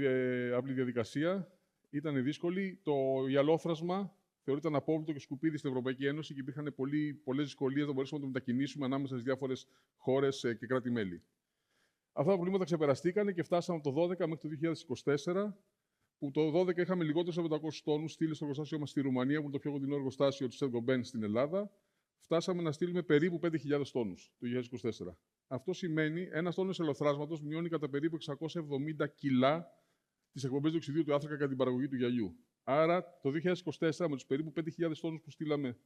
Speaker 7: απλή διαδικασία. Ήταν δύσκολη. Το γυαλόφρασμα θεωρείται απόβλητο και σκουπίδι στην Ευρωπαϊκή Ένωση και υπήρχαν πολλές δυσκολίες να μπορέσουμε να το μετακινήσουμε ανάμεσα στις διάφορες χώρες και κράτη-μέλη. Αυτά τα προβλήματα ξεπεραστήκαν και φτάσαμε από το 2012 μέχρι το 2024, που το 2012 είχαμε λιγότερους από 500 τόνους στείλει στο εργοστάσιο μας στη Ρουμανία, που είναι το πιο κοντινό εργοστάσιο της Saint-Gobain στην Ελλάδα. Φτάσαμε να στείλουμε περίπου 5.000 τόνους το 2024. Αυτό σημαίνει ένας τόνος ελαιοθράσματος μειώνει κατά περίπου 670 κιλά τις εκπομπές διοξιδίου του άνθρακα κατά την παραγωγή του γυαλιού. Άρα, το 2024, με τους περίπου 5.000 τόνους που στείλαμε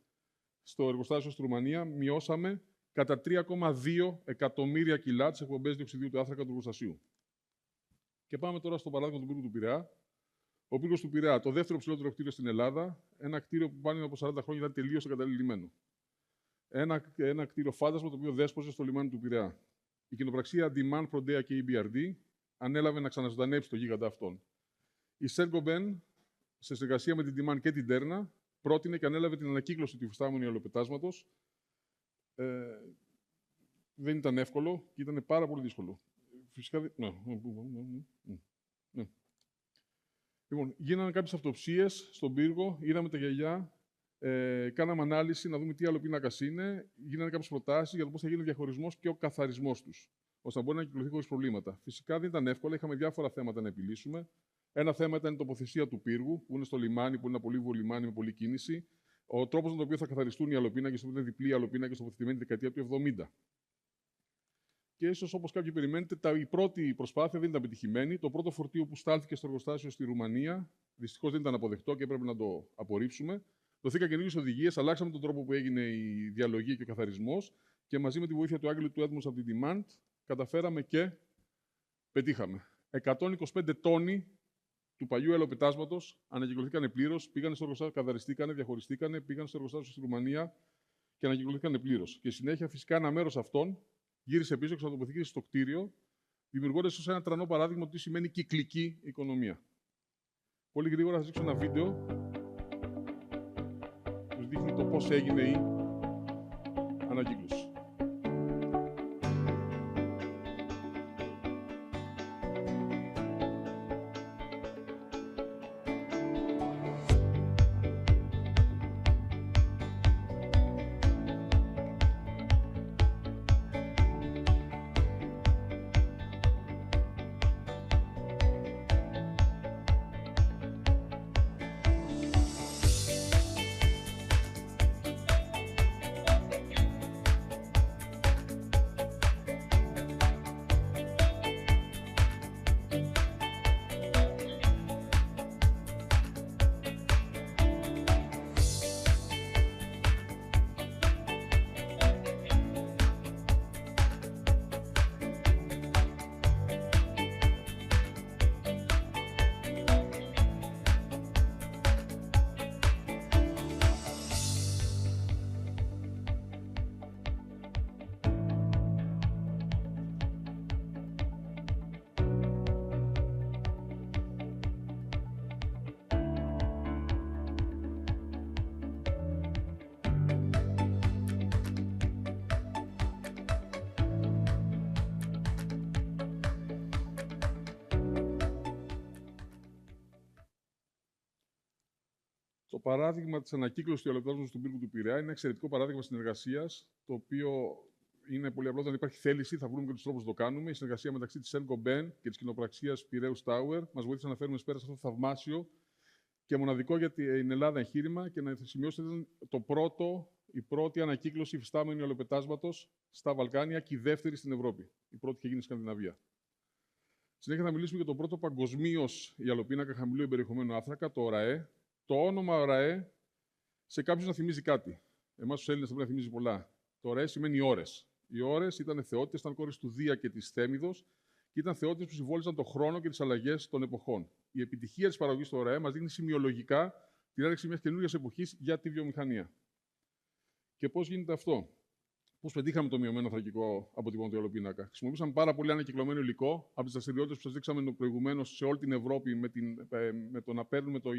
Speaker 7: στο εργοστάσιο στη Ρουμανία, μειώσαμε κατά 3,2 εκατομμύρια κιλά τις εκπομπές διοξιδίου του άνθρακα του εργοστασίου. Και πάμε τώρα στο παράδειγμα του πύργου του Πειραιά. Ο πύργος του Πειραιά, το δεύτερο ψηλότερο κτίριο στην Ελλάδα, ένα κτίριο που πάνω από 40 χρόνια ήταν τελείως εγκαταλειμμένο. Ένα κτίριο φάντασμα το οποίο δέσποζε στο λιμάνι του Πειραιά. Η κοινοπραξία Demand, Prodea και EBRD ανέλαβε να ξαναζωντανέψει το γίγαντα αυτόν. Η Saint-Gobain, σε συνεργασία με την Demand και την Terna, πρότεινε και ανέλαβε την ανακύκλωση του υφιστάμενου ιαλοπετάσματος. Δεν ήταν εύκολο και ήταν πάρα πολύ δύσκολο. Φυσικά. Ναι. Λοιπόν, γίνανε κάποιες αυτοψίες στον πύργο, είδαμε τα γυαλιά, κάναμε ανάλυση να δούμε τι αλοπίνακας είναι, γίνανε κάποιες προτάσεις για το πώς θα γίνει ο διαχωρισμός και ο καθαρισμός τους, ώστε να μπορεί να κυκλοθεί χωρίς προβλήματα. Φυσικά δεν ήταν εύκολα, είχαμε διάφορα θέματα να επιλύσουμε. Ένα θέμα ήταν η τοποθεσία του πύργου, που είναι στο λιμάνι, που είναι ένα πολύ λιμάνι με πολλή κίνηση. Ο τρόπος με τον οποίο θα καθαριστούν οι αλοπίνακες, που είναι διπλή αλοπίνακες τοποθετημένοι τη δεκαετία του 70. Και ίσως, όπως κάποιοι περιμένετε, η πρώτη προσπάθεια δεν ήταν πετυχημένη. Το πρώτο φορτίο που στάλθηκε στο εργοστάσιο στη Ρουμανία, δυστυχώς δεν ήταν αποδεκτό και έπρεπε να το απορρίψουμε. Δοθήκαν καινούριες οδηγίες, αλλάξαμε τον τρόπο που έγινε η διαλογή και ο καθαρισμός και μαζί με τη βοήθεια του Άγγελου του Έτμος από την Demand καταφέραμε και πετύχαμε. 125 τόνοι του παλιού ελαιοπετάσματος ανακυκλωθήκανε πλήρως, πήγαν στο εργοστάσιο, καθαριστήκανε, διαχωριστήκανε, πήγαν στο εργοστάσιο στη Ρουμανία και ανακυκλωθήκανε πλήρως. Και συνέχεια, φυσικά, ένα μέρος αυτών γύρισε πίσω και ξανατοποθετήθηκε στο κτίριο, δημιουργώντας ίσως ένα τρανό παράδειγμα του τι σημαίνει κυκλική οικονομία. Πολύ γρήγορα θα σας δείξω ένα βίντεο που δείχνει το πώς έγινε η ανακύκλωση. Το παράδειγμα της ανακύκλωσης του υδατάνθρακος του πύργου του Πειραιά είναι ένα εξαιρετικό παράδειγμα συνεργασίας, το οποίο είναι πολύ απλό. Όταν υπάρχει θέληση, θα βρούμε και τους τρόπους να το κάνουμε. Η συνεργασία μεταξύ της Saint-Gobain και της κοινοπραξίας Πειραιούς Tower μας βοήθησε να φέρουμε πέρα σε αυτό το θαυμάσιο και μοναδικό για την Ελλάδα εγχείρημα και να σημειώσετε ότι ήταν η πρώτη ανακύκλωση υφιστάμενου ολοπετάσματος στα Βαλκάνια και η δεύτερη στην Ευρώπη. Η πρώτη είχε γίνει στη Σκανδιναβία. Συνέχεια θα μιλήσουμε για τον πρώτο παγκοσμίως υαλοπίνακα χαμηλού εμπεριεχομένου άνθρακα, το ΟΡΑΕ. Το όνομα ΟΡΑΕ σε κάποιους να θυμίζει κάτι. Εμάς τους Έλληνες θα πρέπει να θυμίζει πολλά. Το ΟΡΑΕ σημαίνει ώρες. Οι ώρες ήταν θεότητες, ήταν κόρες του Δία και της Θέμιδος και ήταν θεότητες που συμβόλιζαν τον χρόνο και τις αλλαγές των εποχών. Η επιτυχία της παραγωγής του ΟΡΑΕ μας δείχνει σημειολογικά την έναρξη μιας καινούργιας εποχής για τη βιομηχανία. Και πώς γίνεται αυτό? Πώς πετύχαμε το μειωμένο ανθρακικό αποτύπωμα του υαλοπίνακα? Χρησιμοποιήσαμε πάρα πολύ ανακυκλωμένο υλικό από τις δραστηριότητες που σας δείξαμε προηγουμένως σε όλη την Ευρώπη με το να παίρνουμε το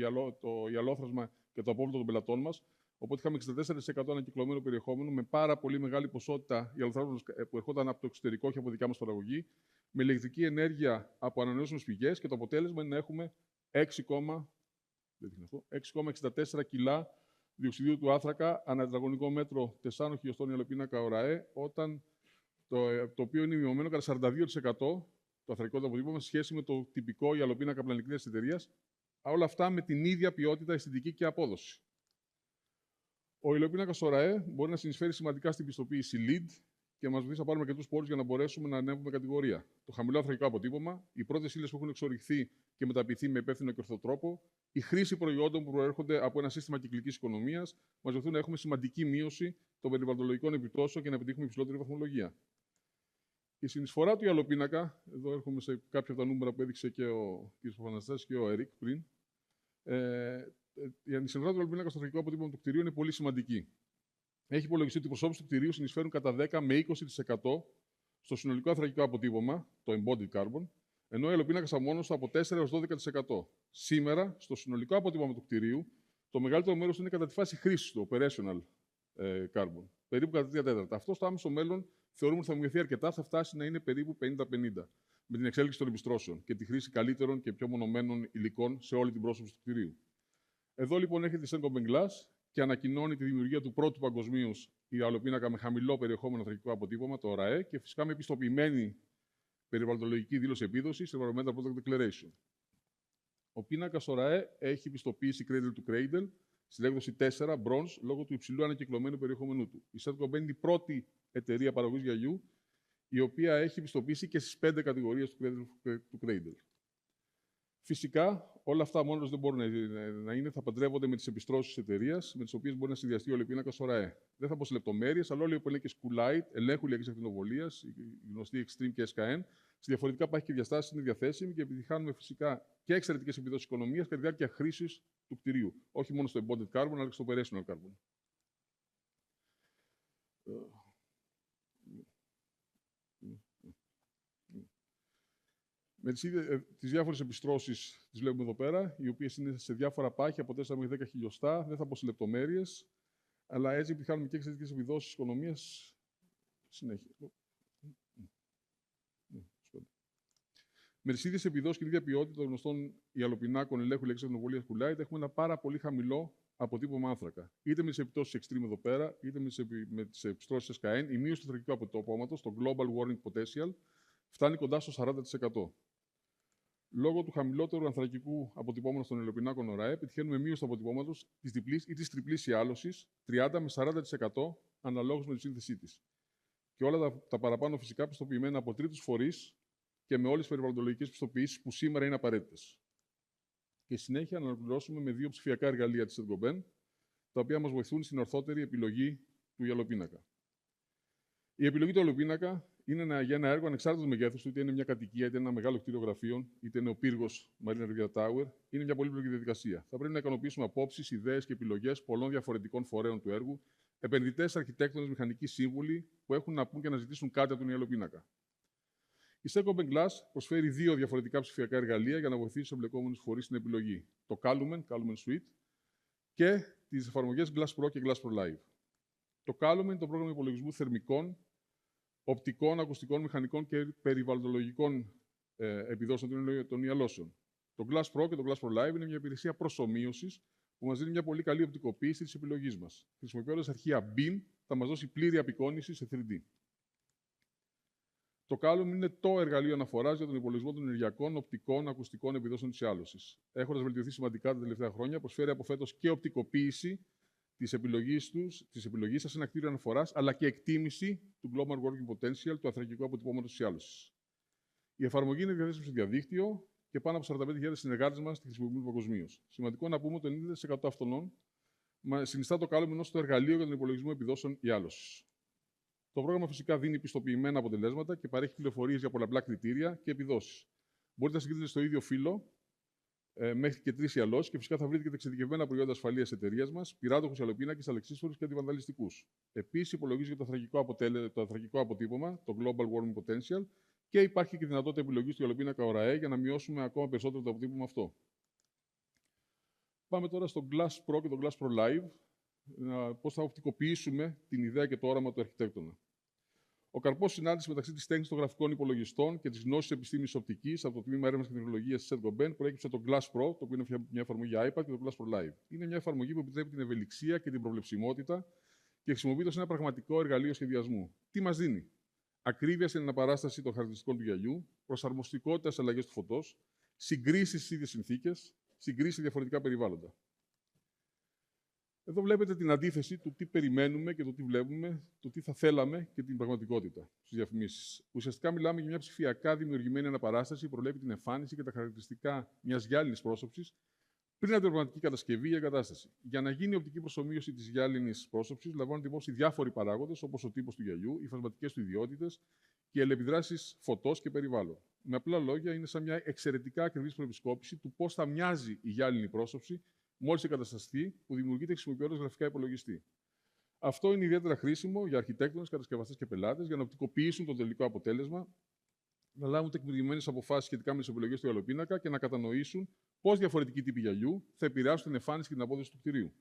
Speaker 7: υαλόθρασμα και το απόβλητο των πελατών μας. Οπότε είχαμε 64% ανακυκλωμένο περιεχόμενο με πάρα πολύ μεγάλη ποσότητα υαλοθράσματος που ερχόταν από το εξωτερικό και από δικά μας παραγωγή, με ηλεκτρική ενέργεια από ανανεώσιμες πηγές και το αποτέλεσμα είναι να έχουμε 6,64 κιλά διοξιδίου του άνθρακα ανά τετραγωνικό μέτρο 4 χιλιοστών υαλοπίνακα ΟΡΑΕ, το οποίο είναι μειωμένο κατά 42% το ανθρακικό του αποτύπωμα σε σχέση με το τυπικό υαλοπίνακα πλανητικής της εταιρείας. Όλα αυτά με την ίδια ποιότητα, αισθητική και απόδοση. Ο υαλοπίνακας ΟΡΑΕ μπορεί να συνεισφέρει σημαντικά στην πιστοποίηση LEED και μας βοηθήσει να πάρουμε αρκετούς πόρους για να μπορέσουμε να ανέβουμε κατηγορία. Το χαμηλό ανθρακικό αποτύπωμα, οι πρώτες ύλες που έχουν εξορυχθεί και μεταποιηθεί με υπεύθυνο και ορθό τρόπο, η χρήση προϊόντων που προέρχονται από ένα σύστημα κυκλικής οικονομίας μας βοηθούν να έχουμε σημαντική μείωση των περιβαλλοντολογικών επιπτώσεων και να πετύχουμε υψηλότερη βαθμολογία. Η συνεισφορά του υαλοπίνακα, εδώ έρχομαι σε κάποια από τα νούμερα που έδειξε και ο κ. Παπαναστάσης και ο Ερικ πριν. Η συνεισφορά του υαλοπίνακα στο ανθρακικό αποτύπωμα του κτηρίου είναι πολύ σημαντική. Έχει υπολογιστεί ότι οι προσώπους του κτηρίου συνεισφέρουν κατά 10 με 20% στο συνολικό ανθρακικό αποτύπωμα, το embodied carbon, ενώ ο υαλοπίνακας αμόνος από 4 έως 12%. Σήμερα, στο συνολικό αποτύπωμα του κτηρίου, το μεγαλύτερο μέρος είναι κατά τη φάση χρήσης του, operational carbon, περίπου κατά 3/4. Αυτό στο άμεσο μέλλον θεωρούμε ότι θα μειωθεί αρκετά, θα φτάσει να είναι περίπου 50-50, με την εξέλιξη των επιστρώσεων και τη χρήση καλύτερων και πιο μονομένων υλικών σε όλη την πρόσωψη του κτηρίου. Εδώ λοιπόν έχετε τη Saint-Gobain Glass και ανακοινώνει τη δημιουργία του πρώτου παγκοσμίως υαλοπίνακα με χαμηλό περιεχόμενο ανθρακικό αποτύπωμα, το ΟΡΑΕ, και φυσικά με επιστοποιημένη περιβαλλοντολογική δήλωση επίδοσης, Environmental Product Declaration. Ο πίνακας ΟΡΑΕ έχει πιστοποίηση Cradle to Cradle στην έκδοση 4, bronze, λόγω του υψηλού ανακυκλωμένου περιεχομένου του. Η Saint-Gobain είναι η πρώτη εταιρεία παραγωγής γυαλιού, η οποία έχει πιστοποίηση και στις 5 κατηγορίες του Cradle. Φυσικά, όλα αυτά μόνος δεν μπορούν να είναι, θα παντρεύονται με τις επιστρώσεις της εταιρείας, με τις οποίες μπορεί να συνδυαστεί ο υαλοπίνακας ΟΡΑΕ. Δεν θα πω σε λεπτομέρειες, αλλά όλοι οι πολέμικες Coolite, ελέγχου ηλιακής ακτινοβολίας, η γνωστή Extreme και SKN, σε διαφορετικά πάχη και διαστάσεις είναι διαθέσιμοι και επιτυχάνουμε φυσικά και εξαιρετικές επιδόσεις οικονομίας κατά τη διάρκεια χρήσης του κτηρίου. Όχι μόνο στο embodied carbon, αλλά και στο operational carbon. Με τις διάφορες επιστρώσεις τις βλέπουμε εδώ πέρα, οι οποίες είναι σε διάφορα πάχη από 4 μέχρι 10 χιλιοστά. Δεν θα πω σε λεπτομέρειες, αλλά έτσι επιτυχάνουμε και εξαιρετικές επιδόσεις οικονομίας. Συνέχεια. Με τις ίδιες επιδόσεις και την ίδια ποιότητα των γνωστών υαλοπινάκων ελέγχου ηλιακής ακτινοβολίας Coolite έχουμε ένα πάρα πολύ χαμηλό αποτύπωμα άνθρακα. Είτε με τις επιπτώσεις Extreme εδώ πέρα, είτε με τις επιστρώσεις SKN, η μείωση του ανθρακικού αποτυπώματος, το Global Warming Potential, φτάνει κοντά στο 40%. Λόγω του χαμηλότερου ανθρακικού αποτυπώματος των υαλοπινάκων ΟΡΑΕ, πετυχαίνουμε μείωση του αποτυπώματος της διπλής ή της τριπλής υάλωσης 30 με 40% αναλόγως με τη σύνθεσή της. Και όλα τα παραπάνω φυσικά πιστοποιημένα από τρίτους φορείς και με όλες τις περιβαλλοντολογικές πιστοποιήσεις που σήμερα είναι απαραίτητες. Και συνέχεια να αναπληρώσουμε με 2 ψηφιακά εργαλεία της Saint-Gobain, τα οποία μας βοηθούν στην ορθότερη επιλογή του υαλοπίνακα. Η επιλογή του υαλοπίνακα είναι για ένα έργο ανεξάρτητο μεγέθους, είτε είναι μια κατοικία, είτε ένα μεγάλο κτίριο γραφείων, είτε είναι ο πύργος Marina Riviera Tower, είναι μια πολύπλοκη διαδικασία. Θα πρέπει να ικανοποιήσουμε απόψεις, ιδέες και επιλογές πολλών διαφορετικών φορέων του έργου, επενδυτές, αρχιτέκτονες, μηχανικοί σύμβουλοι που έχουν να πούν και να ζητήσουν κάτι από τον υαλοπίνακα. Η Saint-Gobain Glass προσφέρει 2 διαφορετικά ψηφιακά εργαλεία για να βοηθήσει τους εμπλεκόμενους φορείς στην επιλογή. Το Calumen Suite και τις εφαρμογές Glass Pro και Glass Pro Live. Το Calumen είναι το πρόγραμμα υπολογισμού θερμικών, οπτικών, ακουστικών, μηχανικών και περιβαλλοντολογικών επιδόσεων των υαλώσεων. Το Glass Pro και το Glass Pro Live είναι μια υπηρεσία προσομοίωσης που μας δίνει μια πολύ καλή οπτικοποίηση της επιλογής μας. Χρησιμοποιώντας αρχεία BIM, θα μας δώσει πλήρη απεικόνηση σε 3D. Το Calum είναι το εργαλείο αναφοράς για τον υπολογισμό των ενεργειακών, οπτικών, ακουστικών επιδόσεων της άλωσης. Έχοντας βελτιωθεί σημαντικά τα τελευταία χρόνια, προσφέρει από φέτος και οπτικοποίηση της επιλογής σας σε ένα κτίριο αναφοράς, αλλά και εκτίμηση του Global Working Potential, του ανθρακικού αποτυπώματος της άλωσης. Η εφαρμογή είναι διαθέσιμη στο διαδίκτυο και πάνω από 45.000 συνεργάτες μας τη χρησιμοποιούν παγκοσμίως. Σημαντικό να πούμε ότι το 90% αυτών συνιστά το Calum ως το εργαλείο για τον υπολογισμό επιδόσεων ή άλωσης. Το πρόγραμμα φυσικά δίνει πιστοποιημένα αποτελέσματα και παρέχει πληροφορίες για πολλαπλά κριτήρια και επιδόσεις. Μπορείτε να συγκρίνετε στο ίδιο φύλλο μέχρι και 3 άλωσης και φυσικά θα βρείτε και τα εξειδικευμένα προϊόντα ασφαλείας της εταιρείας μας, πυράδοχους αλοπίνακες, αλεξίσφορους και αντιβανδαλιστικούς. Επίσης, υπολογίζει το ανθρακικό αποτύπωμα, το Global Warming Potential, και υπάρχει και δυνατότητα επιλογής του αλοπίνακα ΟΡΑΕ για να μειώσουμε ακόμα περισσότερο το αποτύπωμα αυτό. Πάμε τώρα στο Glass Pro και το Glass Pro Live, πώς θα οπτικοποιήσουμε την ιδέα και το όραμα του αρχιτέκτονα. Ο καρπός συνάντηση μεταξύ της τέχνης των γραφικών υπολογιστών και της γνώσης επιστήμης οπτικής από το τμήμα έρευνας και τεχνολογίας της Saint-Gobain προέκυψε το Glass Pro, το οποίο είναι μια εφαρμογή iPad, και το Glass Pro Live. Είναι μια εφαρμογή που επιτρέπει την ευελιξία και την προβλεψιμότητα και χρησιμοποιείται ως ένα πραγματικό εργαλείο σχεδιασμού. Τι μας δίνει? Ακρίβεια στην αναπαράσταση των χαρακτηριστικών του γυαλιού, προσαρμοστικότητα στις αλλαγές του φωτός, συγκρίσεις στις ίδιες συνθήκες, συγκρίσεις σε διαφορετικά περιβάλλοντα. Εδώ βλέπετε την αντίθεση του τι περιμένουμε και το τι βλέπουμε, το τι θα θέλαμε και την πραγματικότητα στις διαφημίσεις. Ουσιαστικά μιλάμε για μια ψηφιακά δημιουργημένη αναπαράσταση που προλέπει την εμφάνιση και τα χαρακτηριστικά μιας γυάλινης πρόσωψης πριν από την πραγματική κατασκευή ή εγκατάσταση. Για να γίνει η οπτική προσομοίωση της γυάλινης πρόσωψης, λαμβάνονται υπόψη διάφοροι παράγοντες, όπως ο τύπος του γυαλιού, οι φασματικές του ιδιότητες και οι αλληλεπιδράσεις φωτός και περιβάλλον. Με απλά λόγια, είναι σαν μια εξαιρετικά ακριβής προεπισκόπηση του πώς θα μοιάζει η γυάλινη πρόσωψη μόλις εγκατασταθεί, που δημιουργείται χρησιμοποιώντας γραφικά υπολογιστή. Αυτό είναι ιδιαίτερα χρήσιμο για αρχιτέκτονες, κατασκευαστές και πελάτες για να οπτικοποιήσουν το τελικό αποτέλεσμα, να λάβουν τεκμηριωμένες αποφάσεις σχετικά με τις επιλογές του γυαλοπίνακα και να κατανοήσουν πώς διαφορετικοί τύποι γυαλιού θα επηρεάσουν την εμφάνιση και την απόδοση του κτηρίου.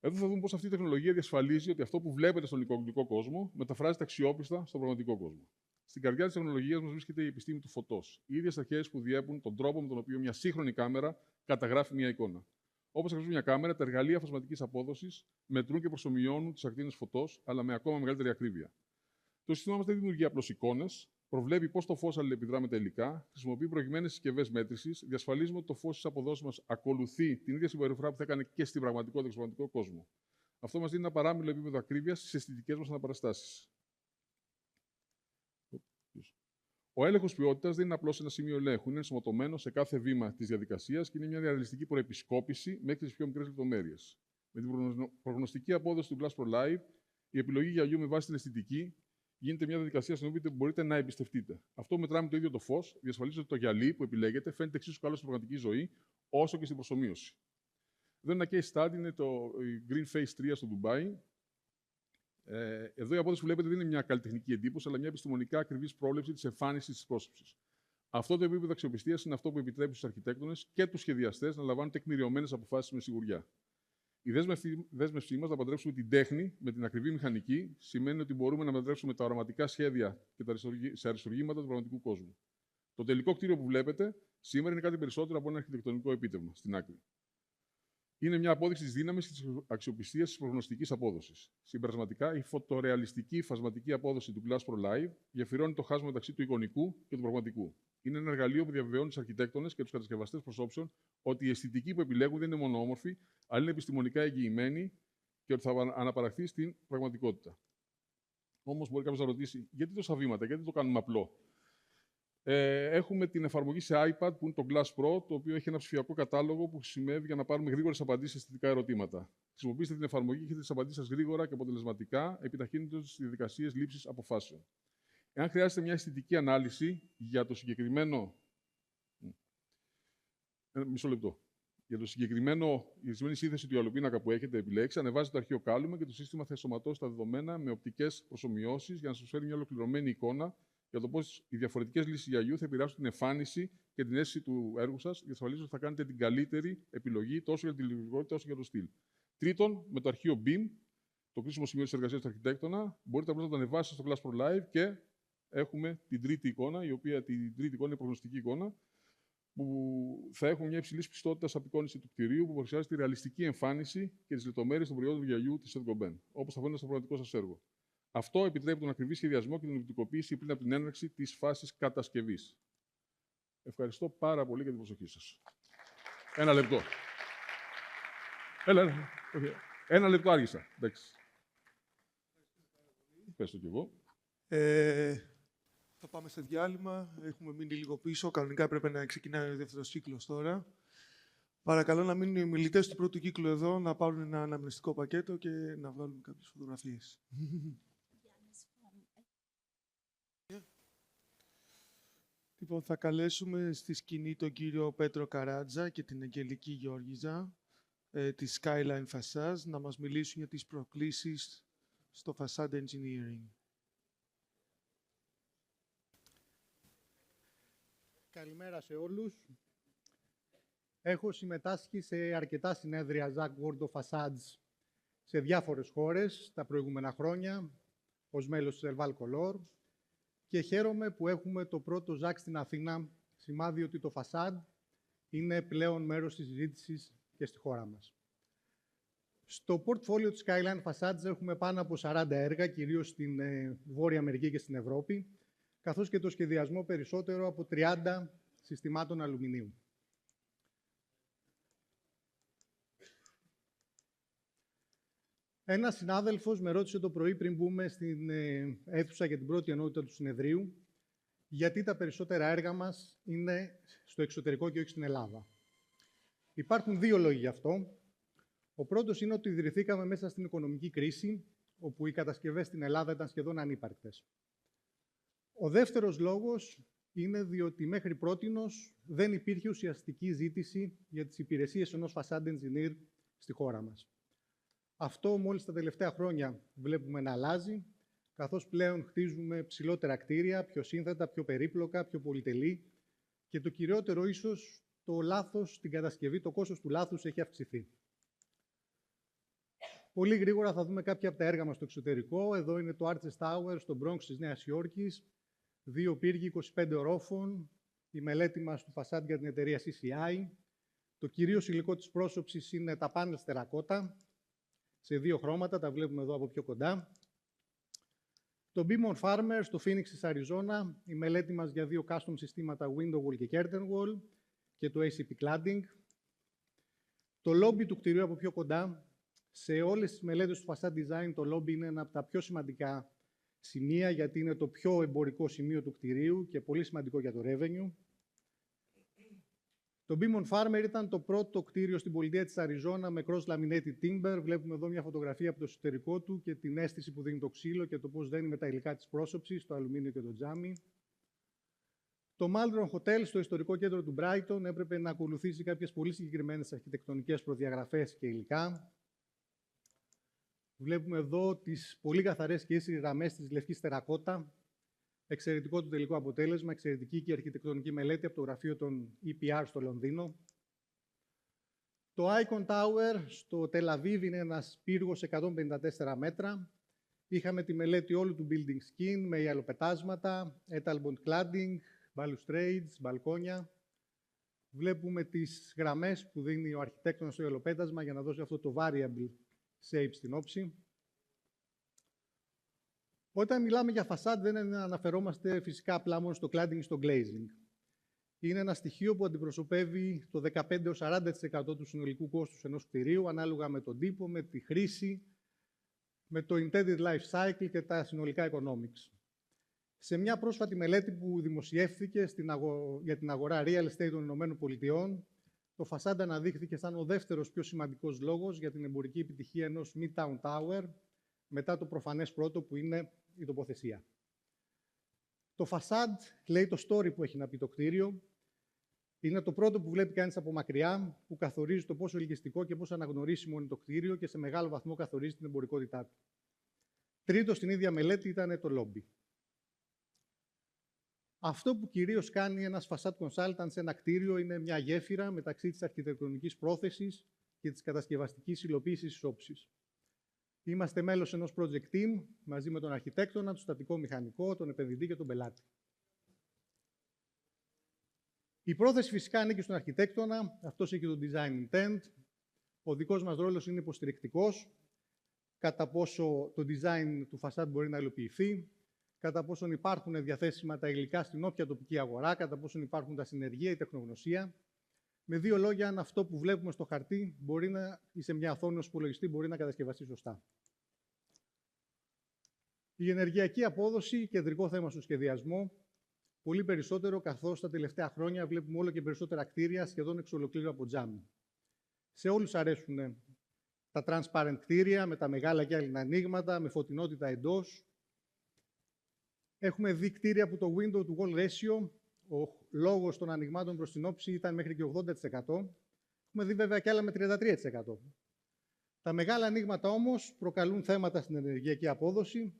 Speaker 7: Εδώ θα δούμε πώς αυτή η τεχνολογία διασφαλίζει ότι αυτό που βλέπετε στον εικονικό κόσμο μεταφράζεται αξιόπιστα στον πραγματικό κόσμο. Στην καρδιά της τεχνολογίας μας βρίσκεται η επιστήμη του φωτός, οι ίδιες αρχές που διέπουν τον τρόπο με τον οποίο μια σύγχρονη κάμερα καταγράφει μια εικόνα. Όπως ακριβώς μια κάμερα, τα εργαλεία φασματικής απόδοσης μετρούν και προσομοιώνουν τις ακτίνες φωτός, αλλά με ακόμα μεγαλύτερη ακρίβεια. Το σύστημά μας δεν δημιουργεί απλώς εικόνες, προβλέπει πώς το φως αλληλεπιδρά με τα υλικά, χρησιμοποιεί προηγμένες συσκευές μέτρησης, διασφαλίζουμε ότι το φως στις αποδόσεις μας ακολουθεί την ίδια συμπεριφορά που θα έκανε και στην πραγματικότητα και στον πραγματικό κόσμο. Αυτό μας δίνει ένα παράμιλο επίπεδο ακρίβειας στις αισθητικές μας αναπαραστάσεις. Ο έλεγχος ποιότητας δεν είναι απλώς ένα σημείο ελέγχου, είναι ενσωματωμένο σε κάθε βήμα της διαδικασίας και είναι μια ρεαλιστική προεπισκόπηση μέχρι τις πιο μικρές λεπτομέρειες. Με την προγνωστική απόδοση του Glass Pro Live, η επιλογή γυαλιού με βάση την αισθητική γίνεται μια διαδικασία στην οποία μπορείτε να εμπιστευτείτε. Αυτό μετράμε το ίδιο το φως, διασφαλίζει ότι το γυαλί που επιλέγετε φαίνεται εξίσου καλό στην πραγματική ζωή, όσο και στην προσομοίωση. Εδώ είναι ένα case study, είναι το Green Face 3 στο Ντουμπάι. Εδώ η απόδοση που βλέπετε δεν είναι μια καλλιτεχνική εντύπωση, αλλά μια επιστημονικά ακριβής πρόβλεψη της εμφάνισης της πρόσωψης. Αυτό το επίπεδο αξιοπιστίας είναι αυτό που επιτρέπει στους αρχιτέκτονες και τους σχεδιαστές να λαμβάνουν τεκμηριωμένες αποφάσεις με σιγουριά. Η δέσμευσή μας να παντρέψουμε την τέχνη με την ακριβή μηχανική σημαίνει ότι μπορούμε να παντρέψουμε τα οραματικά σχέδια και σε αριστουργήματα του πραγματικού κόσμου. Το τελικό κτίριο που βλέπετε σήμερα είναι κάτι περισσότερο από ένα αρχιτεκτονικό επίτευγμα στην άκρη. Είναι μια απόδειξη της δύναμης και της αξιοπιστίας της προγνωστικής απόδοσης. Συμπερασματικά, η φωτορεαλιστική φασματική απόδοση του Glass Pro Live γεφυρώνει το χάσμα μεταξύ του εικονικού και του πραγματικού. Είναι ένα εργαλείο που διαβεβαιώνει τους αρχιτέκτονες και τους κατασκευαστές προσώψεων ότι η αισθητική που επιλέγουν δεν είναι μόνο όμορφη, αλλά είναι επιστημονικά εγγυημένη και ότι θα αναπαραχθεί στην πραγματικότητα. Όμως, μπορεί κάποιος να ρωτήσει, γιατί τόσα βήματα, γιατί το κάνουμε απλό? Έχουμε την εφαρμογή σε iPad που είναι το Glass Pro, το οποίο έχει ένα ψηφιακό κατάλογο που χρησιμεύει για να πάρουμε γρήγορες απαντήσεις σε αισθητικά ερωτήματα. Χρησιμοποιήστε την εφαρμογή και έχετε τις απαντήσεις σας γρήγορα και αποτελεσματικά, επιταχύνοντας τις διαδικασίες λήψης αποφάσεων. Εάν χρειάζεται μια αισθητική ανάλυση για το συγκεκριμένο. Μισό λεπτό. Για τη συγκεκριμένη σύνθεση του γυαλοπίνακα που έχετε επιλέξει, ανεβάζετε το αρχείο Calum και το σύστημα θα ενσωματώσει τα δεδομένα με οπτικές προσομοιώσεις για να σας φέρει μια ολοκληρωμένη εικόνα για το πώς οι διαφορετικές λύσεις γυαλιού θα επηρεάσουν την εμφάνιση και την αίσθηση του έργου σας, διασφαλίζοντας ότι θα κάνετε την καλύτερη επιλογή τόσο για την λειτουργικότητα όσο και για το στυλ. Τρίτον, με το αρχείο BIM, το κρίσιμο σημείο της εργασίας του αρχιτέκτονα, μπορείτε απλώς να το ανεβάσετε στο Glass Pro Live και έχουμε την τρίτη εικόνα, η οποία την τρίτη εικόνα είναι προγνωστική εικόνα. που θα έχουν μια υψηλή πιστότητα απεικόνιση του κτηρίου που παρουσιάζει τη ρεαλιστική εμφάνιση και τις λεπτομέρειες των προϊόντων γυαλιού της Saint-Gobain, όπως θα φαίνεται στο πραγματικό σας έργο. Αυτό επιτρέπει τον ακριβή σχεδιασμό και την οπτικοποίηση πριν από την έναρξη της φάσης κατασκευής. Ευχαριστώ πάρα πολύ για την προσοχή σας. Ένα λεπτό. Έλα. Okay. Ένα λεπτό άργησα. Εντάξει. Πες το κι εγώ.
Speaker 3: Θα πάμε σε διάλειμμα. Έχουμε μείνει λίγο πίσω. Κανονικά έπρεπε να ξεκινάει ο δεύτερος κύκλος τώρα. Παρακαλώ να μείνουν οι ομιλητές του πρώτου κύκλου εδώ, να πάρουν ένα αναμνηστικό πακέτο και να βγάλουν κάποιες φωτογραφίες. Λοιπόν, θα καλέσουμε στη σκηνή τον κύριο Πέτρο Καράτζα και την Αγγελική Γιώργιζα της Skyline Facades να μας μιλήσουν για τις προκλήσεις στο Facade Engineering.
Speaker 8: Καλημέρα σε όλους. Έχω συμμετάσχει σε αρκετά συνέδρια ZAC World of Facades σε διάφορες χώρες τα προηγούμενα χρόνια ως μέλος της Elval Color και χαίρομαι που έχουμε το πρώτο ZAC στην Αθήνα, σημάδι ότι το Facade είναι πλέον μέρος της συζήτησης και στη χώρα μας. Στο portfolio της Skyline Facades έχουμε πάνω από 40 έργα, κυρίως στην Βόρεια Αμερική και στην Ευρώπη, καθώς και το σχεδιασμό περισσότερο από 30 συστημάτων αλουμινίου. Ένας συνάδελφος με ρώτησε το πρωί πριν μπούμε στην αίθουσα για την πρώτη ενότητα του συνεδρίου γιατί τα περισσότερα έργα μας είναι στο εξωτερικό και όχι στην Ελλάδα. Υπάρχουν δύο λόγοι γι' αυτό. Ο πρώτος είναι ότι ιδρυθήκαμε μέσα στην οικονομική κρίση, όπου οι κατασκευές στην Ελλάδα ήταν σχεδόν ανύπαρκτες. Ο δεύτερος λόγος είναι διότι μέχρι πρότινος δεν υπήρχε ουσιαστική ζήτηση για τις υπηρεσίες ενός facade engineer στη χώρα μας. Αυτό μόλις τα τελευταία χρόνια βλέπουμε να αλλάζει, καθώς πλέον χτίζουμε ψηλότερα κτίρια, πιο σύνθετα, πιο περίπλοκα, πιο πολυτελή και το κυριότερο ίσως το λάθος στην κατασκευή, το κόστος του λάθους έχει αυξηθεί. Πολύ γρήγορα θα δούμε κάποια από τα έργα μας στο εξωτερικό. Εδώ είναι το Arches Tower στο Bronx της Νέας Υόρκης, 2 πύργοι 25 ορόφων, η μελέτη μας του Facade για την εταιρεία CCI. Το κυρίως υλικό της πρόσωψης είναι τα πάνελ τερακότα, σε 2 χρώματα, τα βλέπουμε εδώ από πιο κοντά. Το Beam on Farmer στο Phoenix της Αριζόνα, η μελέτη μας για 2 custom συστήματα Window Wall και Curtain Wall και το ACP Cladding. Το lobby του κτηρίου από πιο κοντά, σε όλες τις μελέτες του Facade Design, το lobby είναι ένα από τα πιο σημαντικά σημεία, γιατί είναι το πιο εμπορικό σημείο του κτηρίου και πολύ σημαντικό για το revenue. Το Beam on Farmer ήταν το πρώτο κτίριο στην πολιτεία της Αριζόνα με cross-laminated timber. Βλέπουμε εδώ μια φωτογραφία από το εσωτερικό του και την αίσθηση που δίνει το ξύλο και το πώς δένει με τα υλικά της πρόσωψης, το αλουμίνιο και το τζάμι. Το Maldron Hotel στο ιστορικό κέντρο του Brighton έπρεπε να ακολουθήσει κάποιες πολύ συγκεκριμένες αρχιτεκτονικές προδιαγραφές και υλικά. Βλέπουμε εδώ τις πολύ καθαρές και ίσες γραμμές της λευκής τερακότα. Εξαιρετικό το τελικό αποτέλεσμα, εξαιρετική και αρχιτεκτονική μελέτη από το γραφείο των EPR στο Λονδίνο. Το Icon Tower στο Τελαβίβ είναι ένας πύργος 154 μέτρα. Είχαμε τη μελέτη όλου του building skin με ιαλοπετάσματα, Etalbond cladding, balustrades, μπαλκόνια. Βλέπουμε τις γραμμές που δίνει ο αρχιτέκτονας στο ιαλοπέτασμα για να δώσει αυτό το variable shape στην όψη. Όταν μιλάμε για facade δεν αναφερόμαστε φυσικά απλά μόνο στο cladding ή στο glazing. Είναι ένα στοιχείο που αντιπροσωπεύει το 15-40% του συνολικού κόστους ενός κτηρίου, ανάλογα με τον τύπο, με τη χρήση, με το intended life cycle και τα συνολικά economics. Σε μια πρόσφατη μελέτη που δημοσιεύθηκε για την αγορά real estate των ΗΠΑ, το facade αναδείχθηκε σαν ο δεύτερος πιο σημαντικός λόγος για την εμπορική επιτυχία ενός Midtown Tower, μετά το προφανές πρώτο που είναι η τοποθεσία. Το facade λέει το story που έχει να πει το κτίριο. Είναι το πρώτο που βλέπει κανείς από μακριά, που καθορίζει το πόσο ελκυστικό και πόσο αναγνωρίσιμο είναι το κτίριο και σε μεγάλο βαθμό καθορίζει την εμπορικότητά του. Τρίτο στην ίδια μελέτη ήταν το lobby. Αυτό που κυρίως κάνει ένας facade consultant σε ένα κτίριο είναι μια γέφυρα μεταξύ της αρχιτεκτονικής πρόθεσης και της κατασκευαστικής υλοποίησης της όψης. Είμαστε μέλος ενός project team μαζί με τον αρχιτέκτονα, τον στατικό μηχανικό, τον επενδυτή και τον πελάτη. Η πρόθεση φυσικά ανήκει στον αρχιτέκτονα, αυτός έχει το design intent. Ο δικός μας ρόλος είναι υποστηρικτικός, κατά πόσο το design του φασάντ μπορεί να υλοποιηθεί, κατά πόσον υπάρχουν διαθέσιμα τα υλικά στην όποια τοπική αγορά, κατά πόσον υπάρχουν τα συνεργεία, η τεχνογνωσία. Με δύο λόγια, αν αυτό που βλέπουμε στο χαρτί μπορεί να, ή σε μια οθόνη ως υπολογιστή μπορεί να κατασκευαστεί σωστά. Η ενεργειακή απόδοση, κεντρικό θέμα στο σχεδιασμό, πολύ περισσότερο καθώς τα τελευταία χρόνια βλέπουμε όλο και περισσότερα κτίρια σχεδόν εξ ολοκλήρου από τζάμι. Σε όλους αρέσουν τα transparent κτίρια, με τα μεγάλα γυάλινα ανοίγματα, με φωτεινότητα εντός. Έχουμε δει κτίρια που το window to wall ratio, ο λόγος των ανοιγμάτων προς την όψη, ήταν μέχρι και 80%. Έχουμε δει βέβαια και άλλα με 33%. Τα μεγάλα ανοίγματα όμως προκαλούν θέματα στην ενεργειακή απόδοση.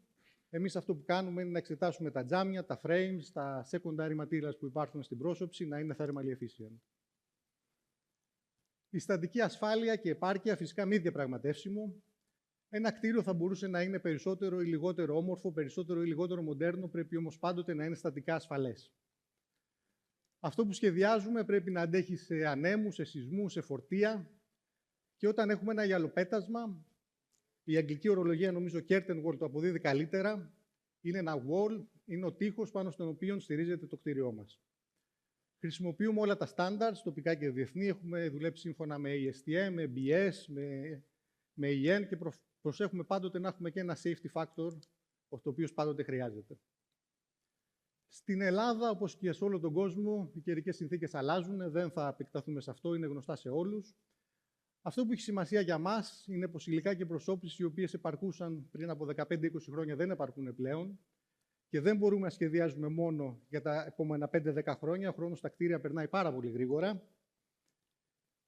Speaker 8: Εμείς αυτό που κάνουμε είναι να εξετάσουμε τα τζάμια, τα frames, τα secondary materials που υπάρχουν στην πρόσωψη, να είναι thermally efficient. Η στατική ασφάλεια και επάρκεια φυσικά μη διαπραγματεύσιμο. Ένα κτίριο θα μπορούσε να είναι περισσότερο ή λιγότερο όμορφο, περισσότερο ή λιγότερο μοντέρνο, πρέπει όμως πάντοτε να είναι στατικά ασφαλές. Αυτό που σχεδιάζουμε πρέπει να αντέχει σε ανέμους, σε σεισμούς, σε φορτία. Και όταν έχουμε ένα γυαλοπέτασμα, η αγγλική ορολογία, νομίζω, curtain wall το αποδίδει καλύτερα. Είναι ένα wall, είναι ο τοίχος πάνω στον οποίο στηρίζεται το κτίριό μας. Χρησιμοποιούμε όλα τα standards, τοπικά και διεθνή. Έχουμε δουλέψει σύμφωνα με ASTM, με BS, με EN και προσέχουμε πάντοτε να έχουμε και ένα safety factor, το οποίο πάντοτε χρειάζεται. Στην Ελλάδα, όπως και σε όλο τον κόσμο, οι καιρικές συνθήκες αλλάζουν. Δεν θα επεκταθούμε σε αυτό, είναι γνωστά σε όλους. Αυτό που έχει σημασία για μας είναι πως υλικά και προσώψεις οι οποίες επαρκούσαν πριν από 15-20 χρόνια δεν επαρκούν πλέον και δεν μπορούμε να σχεδιάζουμε μόνο για τα επόμενα 5-10 χρόνια. Ο χρόνος στα κτίρια περνάει πάρα πολύ γρήγορα.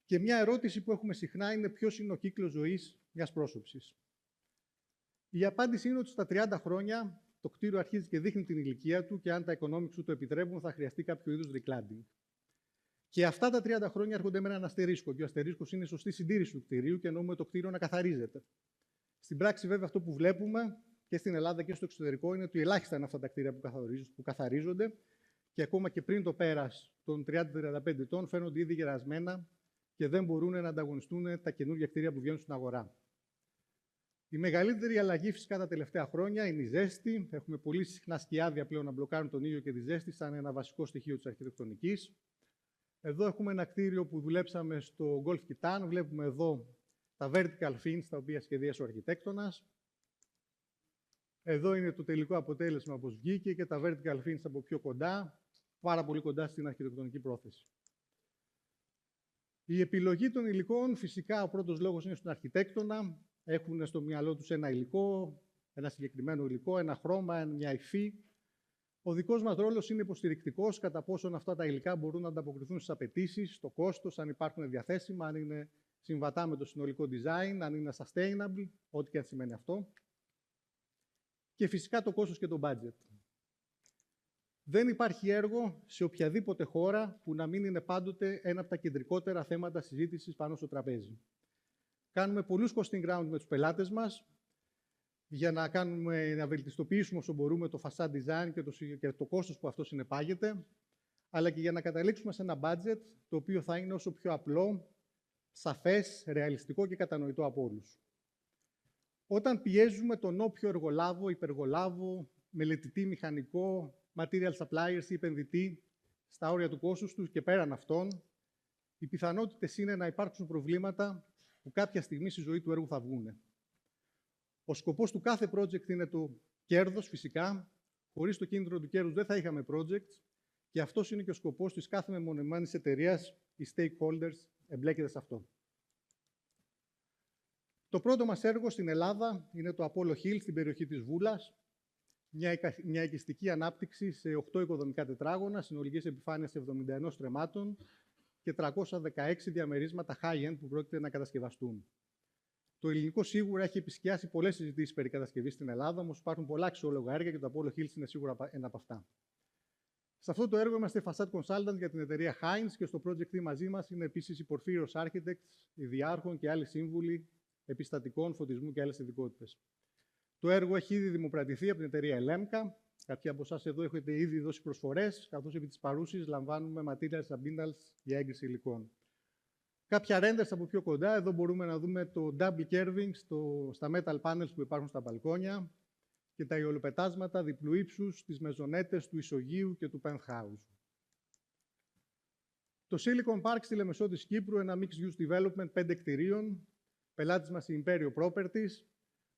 Speaker 8: Και μια ερώτηση που έχουμε συχνά είναι ποιος είναι ο κύκλος ζωής μιας πρόσωψης. Η απάντηση είναι ότι στα 30 χρόνια το κτίριο αρχίζει και δείχνει την ηλικία του και αν τα economics του το επιτρέπουν θα χρειαστεί κάποιο είδους recladding. Και αυτά τα 30 χρόνια έρχονται με έναν αστερίσκο. Και ο αστερίσκος είναι η σωστή συντήρηση του κτηρίου και εννοούμε το κτίριο να καθαρίζεται. Στην πράξη, βέβαια, αυτό που βλέπουμε και στην Ελλάδα και στο εξωτερικό είναι ότι ελάχιστα είναι αυτά τα κτίρια που καθαρίζονται και ακόμα και πριν το πέρας των 30-35 ετών φαίνονται ήδη γερασμένα και δεν μπορούν να ανταγωνιστούν τα καινούργια κτίρια που βγαίνουν στην αγορά. Η μεγαλύτερη αλλαγή φυσικά τα τελευταία χρόνια είναι η ζέστη. Έχουμε πολύ συχνά σκιάδια πλέον να μπλοκάρουν τον ήλιο και τη ζέστη σαν ένα βασικό στοιχείο της αρχιτεκτονικής. Εδώ έχουμε ένα κτίριο που δουλέψαμε στο Golf Kitan. Βλέπουμε εδώ τα vertical fins τα οποία σχεδίασε ο αρχιτέκτονας. Εδώ είναι το τελικό αποτέλεσμα όπως βγήκε και τα vertical fins από πιο κοντά, πάρα πολύ κοντά στην αρχιτεκτονική πρόθεση. Η επιλογή των υλικών, φυσικά ο πρώτος λόγος είναι στον αρχιτέκτονα. Έχουν στο μυαλό τους ένα υλικό, ένα συγκεκριμένο υλικό, ένα χρώμα, μια υφή. Ο δικός μας ρόλος είναι υποστηρικτικός, κατά πόσον αυτά τα υλικά μπορούν να ανταποκριθούν στις απαιτήσεις, στο κόστος, αν υπάρχουν διαθέσιμα, αν είναι συμβατά με το συνολικό design, αν είναι sustainable, ό,τι και αν σημαίνει αυτό. Και φυσικά το κόστος και το budget. Δεν υπάρχει έργο σε οποιαδήποτε χώρα που να μην είναι πάντοτε ένα από τα κεντρικότερα θέματα συζήτησης πάνω στο τραπέζι. Κάνουμε πολλούς costing round με τους πελάτες μας για να βελτιστοποιήσουμε όσο μπορούμε το facade design και το κόστος που αυτό συνεπάγεται, αλλά και για να καταλήξουμε σε ένα budget το οποίο θα είναι όσο πιο απλό, σαφές, ρεαλιστικό και κατανοητό από όλους. Όταν πιέζουμε τον όποιο εργολάβο, υπεργολάβο, μελετητή, μηχανικό, material suppliers ή επενδυτή στα όρια του κόστους τους και πέραν αυτών, οι πιθανότητες είναι να υπάρξουν προβλήματα που κάποια στιγμή στη ζωή του έργου θα βγουν. Ο σκοπός του κάθε project είναι το κέρδος, φυσικά. Χωρίς το κίνητρο του κέρδους δεν θα είχαμε projects και αυτός είναι και ο σκοπός της κάθε μεμονωμένης εταιρείας, οι stakeholders εμπλέκεται σε αυτό. Το πρώτο μας έργο στην Ελλάδα είναι το Apollo Hill στην περιοχή της Βούλας. Μια οικιστική ανάπτυξη σε 8 οικοδομικά τετράγωνα, συνολικής επιφάνειας 71 στρεμμάτων και 316 διαμερίσματα high-end που πρόκειται να κατασκευαστούν. Το ελληνικό σίγουρα έχει επισκιάσει πολλές συζητήσεις περί κατασκευής στην Ελλάδα, όμως υπάρχουν πολλά αξιόλογα έργα και το Apollo Hills είναι σίγουρα ένα από αυτά. Σε αυτό το έργο είμαστε facade consultants για την εταιρεία Heinz και στο project μαζί μας είναι επίσης οι Porphyrios Architects, οι διάρχων και άλλοι σύμβουλοι επιστατικών, φωτισμού και άλλες ειδικότητες. Το έργο έχει ήδη δημοπρατηθεί από την εταιρεία Elemka Κάποιοι από εσάς εδώ έχετε ήδη δώσει προσφορές, καθώς επί της παρούσης λαμβάνουμε materials submittals για έγκριση υλικών. Κάποια renders από πιο κοντά, εδώ μπορούμε να δούμε το double curving στα metal panels που υπάρχουν στα μπαλκόνια και τα ιολοπετάσματα διπλού ύψους στις μεζονέτες του ισογείου και του penthouse. Το Silicon Park στη Λεμεσό της Κύπρου, ένα mixed-use development 5 κτηρίων, πελάτης μας η Imperio Properties.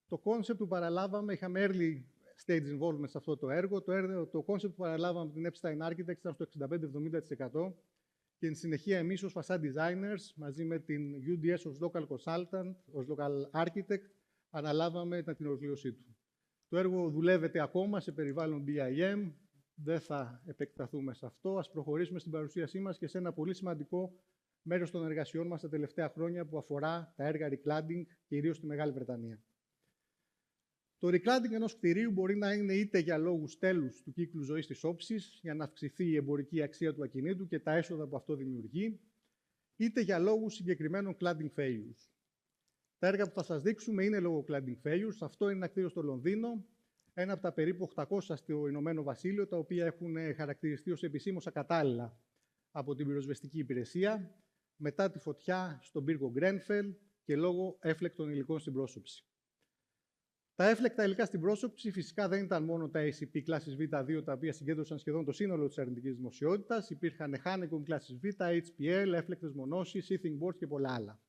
Speaker 8: Το concept που παραλάβαμε, είχαμε early stage involvement σε αυτό το έργο. Το concept που παραλάβαμε από την Epstein Architects ήταν στο 65-70% και εν συνεχεία εμείς ως facade designers, μαζί με την UDS ως local consultant, ως local architect, αναλάβαμε την ολοκλήρωσή του. Το έργο δουλεύεται ακόμα σε περιβάλλον BIM, δεν θα επεκταθούμε σε αυτό. Ας προχωρήσουμε στην παρουσίασή μας και σε ένα πολύ σημαντικό μέρος των εργασιών μας τα τελευταία χρόνια που αφορά τα έργα recladding, κυρίως στη Μεγάλη Βρετανία. Το recladding ενός κτηρίου μπορεί να είναι είτε για λόγους τέλους του κύκλου ζωής της όψης, για να αυξηθεί η εμπορική αξία του ακινήτου και τα έσοδα που αυτό δημιουργεί, είτε για λόγους συγκεκριμένων cladding failures. Τα έργα που θα σας δείξουμε είναι λόγω cladding failures. Αυτό είναι ένα κτίριο στο Λονδίνο, ένα από τα περίπου 800 στο Ηνωμένο Βασίλειο, τα οποία έχουν χαρακτηριστεί ως επισήμως ακατάλληλα από την πυροσβεστική υπηρεσία, μετά τη φωτιά στον πύργο Γκρένφελ και λόγω έφλεκτων υλικών στην πρόσωψη. Τα έφλεκτα υλικά στην πρόσωψη φυσικά δεν ήταν μόνο τα ACP κλάσης Β2, τα οποία συγκέντρωσαν σχεδόν το σύνολο της αρνητικής δημοσιότητας. Υπήρχαν Hanicom κλάσης Β, HPL, έφλεκτες μονώσεις, seething boards και πολλά άλλα.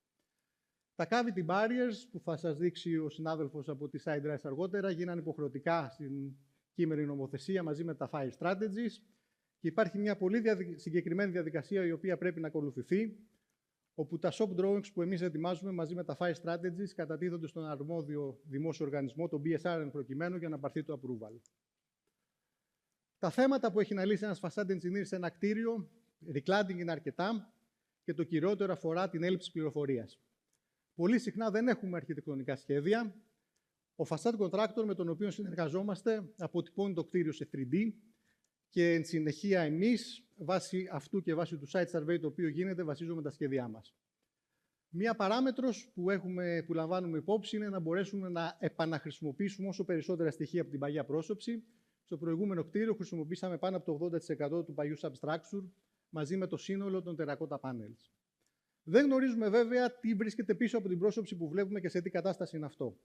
Speaker 8: Τα cavity barriers, που θα σας δείξει ο συνάδελφος από τη SideRise αργότερα, γίνανε υποχρεωτικά στην κείμενη νομοθεσία μαζί με τα fire strategies και υπάρχει μια πολύ συγκεκριμένη διαδικασία η οποία πρέπει να ακολουθηθεί, όπου τα shop drawings που εμείς ετοιμάζουμε μαζί με τα fire strategies κατατίθονται στον αρμόδιο δημόσιο οργανισμό, το BSR εν προκειμένου, για να πάρθει το approval. Τα θέματα που έχει να λύσει ένας facade engineer σε ένα κτίριο, recladding είναι αρκετά και το κυριότερο αφορά την έλλειψη πληροφορίας. Πολύ συχνά δεν έχουμε αρχιτεκτονικά σχέδια. Ο facade contractor με τον οποίο συνεργαζόμαστε αποτυπώνει το κτίριο σε 3D και εν συνεχεία εμείς, βάσει αυτού και βάσει του site survey το οποίο γίνεται, βασίζουμε τα σχέδιά μας. Μία παράμετρος που λαμβάνουμε υπόψη είναι να μπορέσουμε να επαναχρησιμοποιήσουμε όσο περισσότερα στοιχεία από την παλιά πρόσωψη. Στο προηγούμενο κτίριο χρησιμοποίησαμε πάνω από το 80% του παλιού substructure μαζί με το σύνολο των terracotta panels. Δεν γνωρίζουμε βέβαια τι βρίσκεται πίσω από την πρόσωψη που βλέπουμε και σε τι κατάσταση είναι αυτό.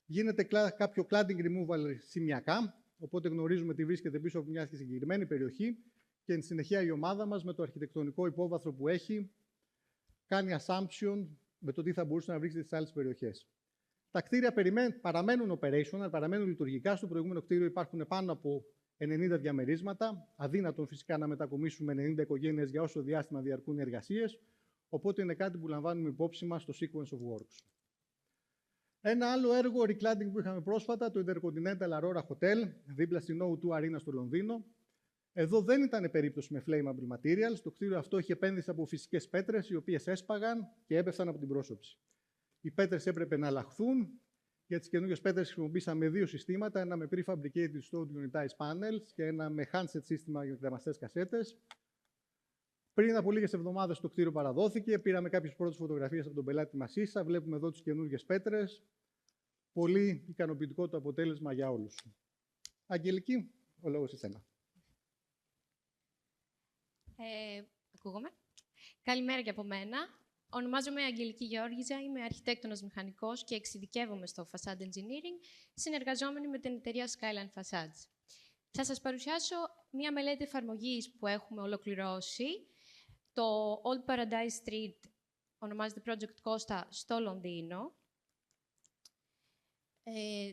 Speaker 8: Γίνεται κάποιο cladding removal σημειακά, οπότε γνωρίζουμε τι βρίσκεται πίσω από μια συγκεκριμένη περιοχή και εν συνεχεία η ομάδα μας με το αρχιτεκτονικό υπόβαθρο που έχει κάνει assumption με το τι θα μπορούσε να βρίσκεται στις άλλες περιοχές. Τα κτίρια παραμένουν operational, παραμένουν λειτουργικά. Στο προηγούμενο κτίριο υπάρχουν πάνω από 90 διαμερίσματα. Αδύνατον φυσικά να μετακομίσουμε 90 οικογένειες για όσο διάστημα διαρκούν οι εργασίες. Οπότε είναι κάτι που λαμβάνουμε υπόψη μας στο sequence of works. Ένα άλλο έργο recladding που είχαμε πρόσφατα, το Intercontinental Aurora Hotel, δίπλα στην O2 Arena στο Λονδίνο. Εδώ δεν ήταν περίπτωση με flammable materials. Το κτίριο αυτό είχε επένδυση από φυσικές πέτρες, οι οποίες έσπαγαν και έπεφταν από την πρόσωψη. Οι πέτρες έπρεπε να αλλάχθουν. Για τις καινούργιες πέτρες χρησιμοποίησαμε δύο συστήματα, ένα με prefabricated stone unitized panels και ένα με handset σύστημα για κρεμαστές κασέτες. Πριν από λίγες εβδομάδες το κτίριο παραδόθηκε. Πήραμε κάποιες πρώτες φωτογραφίες από τον πελάτη μας ίσα. Βλέπουμε εδώ τις καινούργιες πέτρες. Πολύ ικανοποιητικό το αποτέλεσμα για όλους. Αγγελική, ο λόγος εσένα.
Speaker 9: Ακούγομαι. Καλημέρα και από μένα. Ονομάζομαι Αγγελική Γεώργιζα, είμαι αρχιτέκτονας μηχανικός και εξειδικεύομαι στο Facade Engineering, συνεργαζόμενη με την εταιρεία Skyline Facades. Θα σας παρουσιάσω μία μελέτη εφαρμογής που έχουμε ολοκληρώσει. Το Old Paradise Street ονομάζεται Project Costa στο Λονδίνο.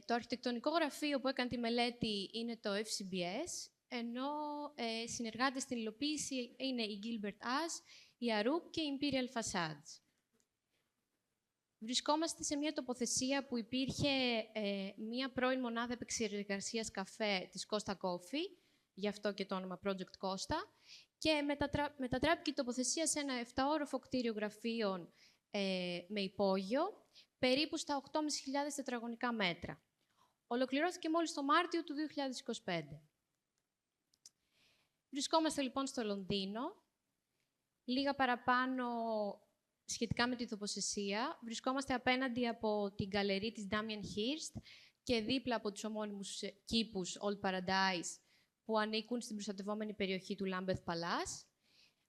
Speaker 9: Το αρχιτεκτονικό γραφείο που έκανε τη μελέτη είναι το FCBS, ενώ συνεργάτες στην υλοποίηση είναι η Gilbert Ash, η Arup και η Imperial Facades. Βρισκόμαστε σε μια τοποθεσία που υπήρχε μια πρώην μονάδα επεξεργασίας καφέ της Costa Coffee, γι' αυτό και το όνομα Project Costa, και μετατράπηκε η τοποθεσία σε ένα 7όροφο κτίριο γραφείων με υπόγειο, περίπου στα 8.500 τετραγωνικά μέτρα. Ολοκληρώθηκε μόλις το Μάρτιο του 2025. Βρισκόμαστε λοιπόν στο Λονδίνο. Λίγα παραπάνω σχετικά με την τοποθεσία. Βρισκόμαστε απέναντι από την γκαλερί της Damien Hirst, και δίπλα από τους ομώνυμους κήπους Old Paradise, που ανήκουν στην προστατευόμενη περιοχή του Lambeth Palace,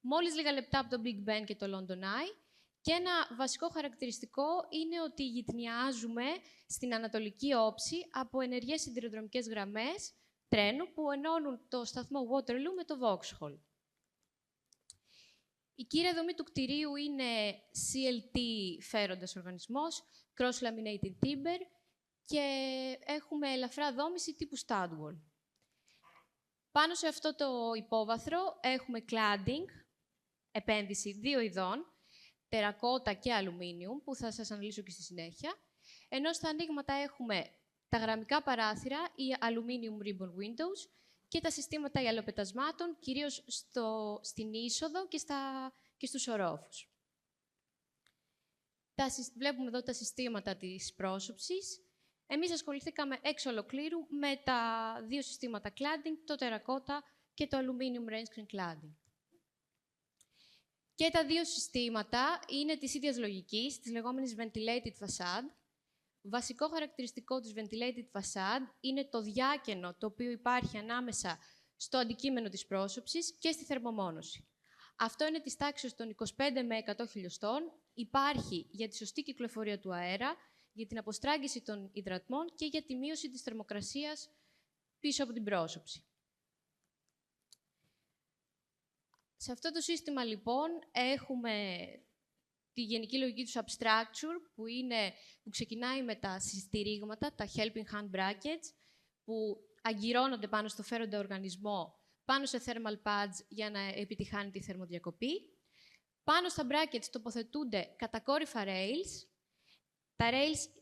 Speaker 9: μόλις λίγα λεπτά από το Big Ben και το London Eye. Και ένα βασικό χαρακτηριστικό είναι ότι γειτνιάζουμε στην ανατολική όψη από ενεργές σιδηροδρομικές γραμμές τρένου που ενώνουν το σταθμό Waterloo με το Vauxhall. Η κύρια δομή του κτηρίου είναι CLT φέροντας οργανισμός, cross-laminated timber και έχουμε ελαφρά δόμηση τύπου Studwall. Πάνω σε αυτό το υπόβαθρο έχουμε cladding, επένδυση δύο ειδών, τερακότα και αλουμίνιουμ, που θα σας αναλύσω και στη συνέχεια, ενώ στα ανοίγματα έχουμε τα γραμμικά παράθυρα ή aluminium ribbon windows και τα συστήματα ιαλοπετασμάτων, κυρίως στην είσοδο και στους ορόφους. Βλέπουμε εδώ τα συστήματα της πρόσωψης. Εμείς ασχοληθήκαμε εξ ολοκλήρου με τα δύο συστήματα cladding, το τερακότα και το aluminium range screen cladding. Και τα δύο συστήματα είναι της ίδιας λογικής, της λεγόμενης ventilated facade. Βασικό χαρακτηριστικό της ventilated facade είναι το διάκενο το οποίο υπάρχει ανάμεσα στο αντικείμενο της πρόσωψης και στη θερμομόνωση. Αυτό είναι της τάξης των 25 με 100 χιλιοστών. Υπάρχει για τη σωστή κυκλοφορία του αέρα, για την αποστράγγιση των υδρατμών και για τη μείωση της θερμοκρασίας πίσω από την πρόσωψη. Σε αυτό το σύστημα, λοιπόν, έχουμε τη γενική λογική του substructure, που ξεκινάει με τα στηρίγματα, τα helping hand brackets, που αγκυρώνονται πάνω στο φέροντα οργανισμό, πάνω σε thermal pads για να επιτυχάνει τη θερμοδιακοπή. Πάνω στα brackets τοποθετούνται κατακόρυφα rails.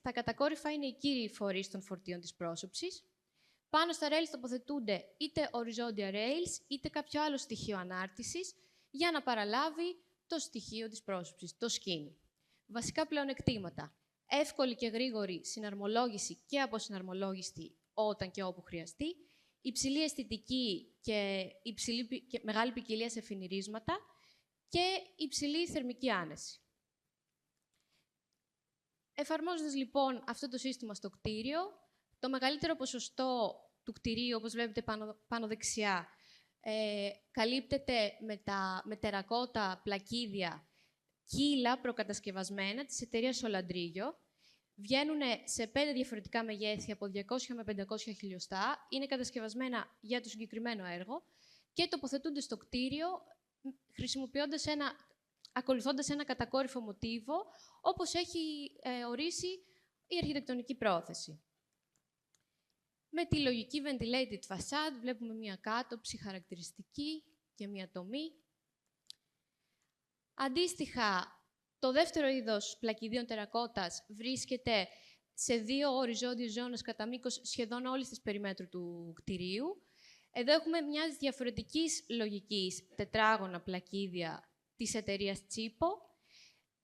Speaker 9: Τα κατακόρυφα είναι οι κύριοι φορείς των φορτίων της πρόσωψης. Πάνω στα rails τοποθετούνται είτε οριζόντια rails, είτε κάποιο άλλο στοιχείο ανάρτησης, για να παραλάβει το στοιχείο της πρόσωψης, το skin. Βασικά πλεονεκτήματα. Εύκολη και γρήγορη συναρμολόγηση και αποσυναρμολόγηση όταν και όπου χρειαστεί. Υψηλή αισθητική και μεγάλη ποικιλία σε φινιρίσματα και υψηλή θερμική άνεση. Εφαρμόζοντας λοιπόν αυτό το σύστημα στο κτίριο, το μεγαλύτερο ποσοστό του κτηρίου, όπως βλέπετε πάνω δεξιά, καλύπτεται με τερακότα πλακίδια κύλα προκατασκευασμένα της εταιρείας Solandrillo. Βγαίνουν σε 5 διαφορετικά μεγέθη από 200 με 500 χιλιοστά. Είναι κατασκευασμένα για το συγκεκριμένο έργο και τοποθετούνται στο κτίριο ακολουθώντας ένα κατακόρυφο μοτίβο, όπως έχει ορίσει η αρχιτεκτονική πρόθεση. Με τη λογική ventilated facade βλέπουμε μία κάτωψη χαρακτηριστική και μία τομή. Αντίστοιχα, το δεύτερο είδος πλακιδίων τερακότας βρίσκεται σε 2 οριζόντιες ζώνες κατά μήκος σχεδόν όλης της περιμέτρου του κτηρίου. Εδώ έχουμε μιας διαφορετικής λογικής τετράγωνα πλακίδια της εταιρείας Τσίπο.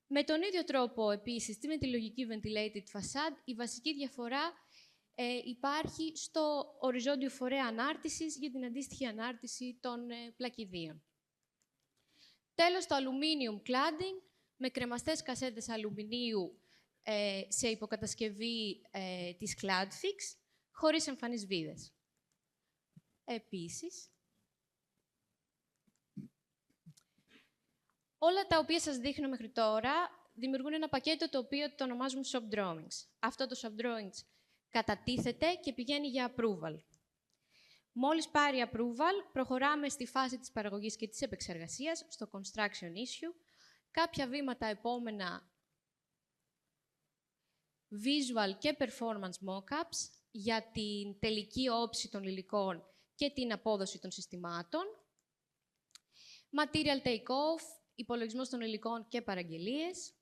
Speaker 9: Με τον ίδιο τρόπο, επίσης, με τη λογική ventilated facade, η βασική διαφορά υπάρχει στο οριζόντιο φορέα ανάρτησης για την αντίστοιχη ανάρτηση των πλακιδίων. Τέλος, το aluminium cladding με κρεμαστές κασέτες αλουμινίου σε υποκατασκευή της Cladfix, χωρίς εμφανείς βίδες. Επίσης, όλα τα οποία σας δείχνω μέχρι τώρα δημιουργούν ένα πακέτο το οποίο το ονομάζουμε shop drawings. Αυτό το shop drawings κατατίθεται και πηγαίνει για approval. Μόλις πάρει approval, προχωράμε στη φάση της παραγωγής και της επεξεργασίας, στο construction issue. Κάποια βήματα επόμενα, visual και performance mockups για την τελική όψη των υλικών και την απόδοση των συστημάτων. Material take-off, υπολογισμός των υλικών και παραγγελίες.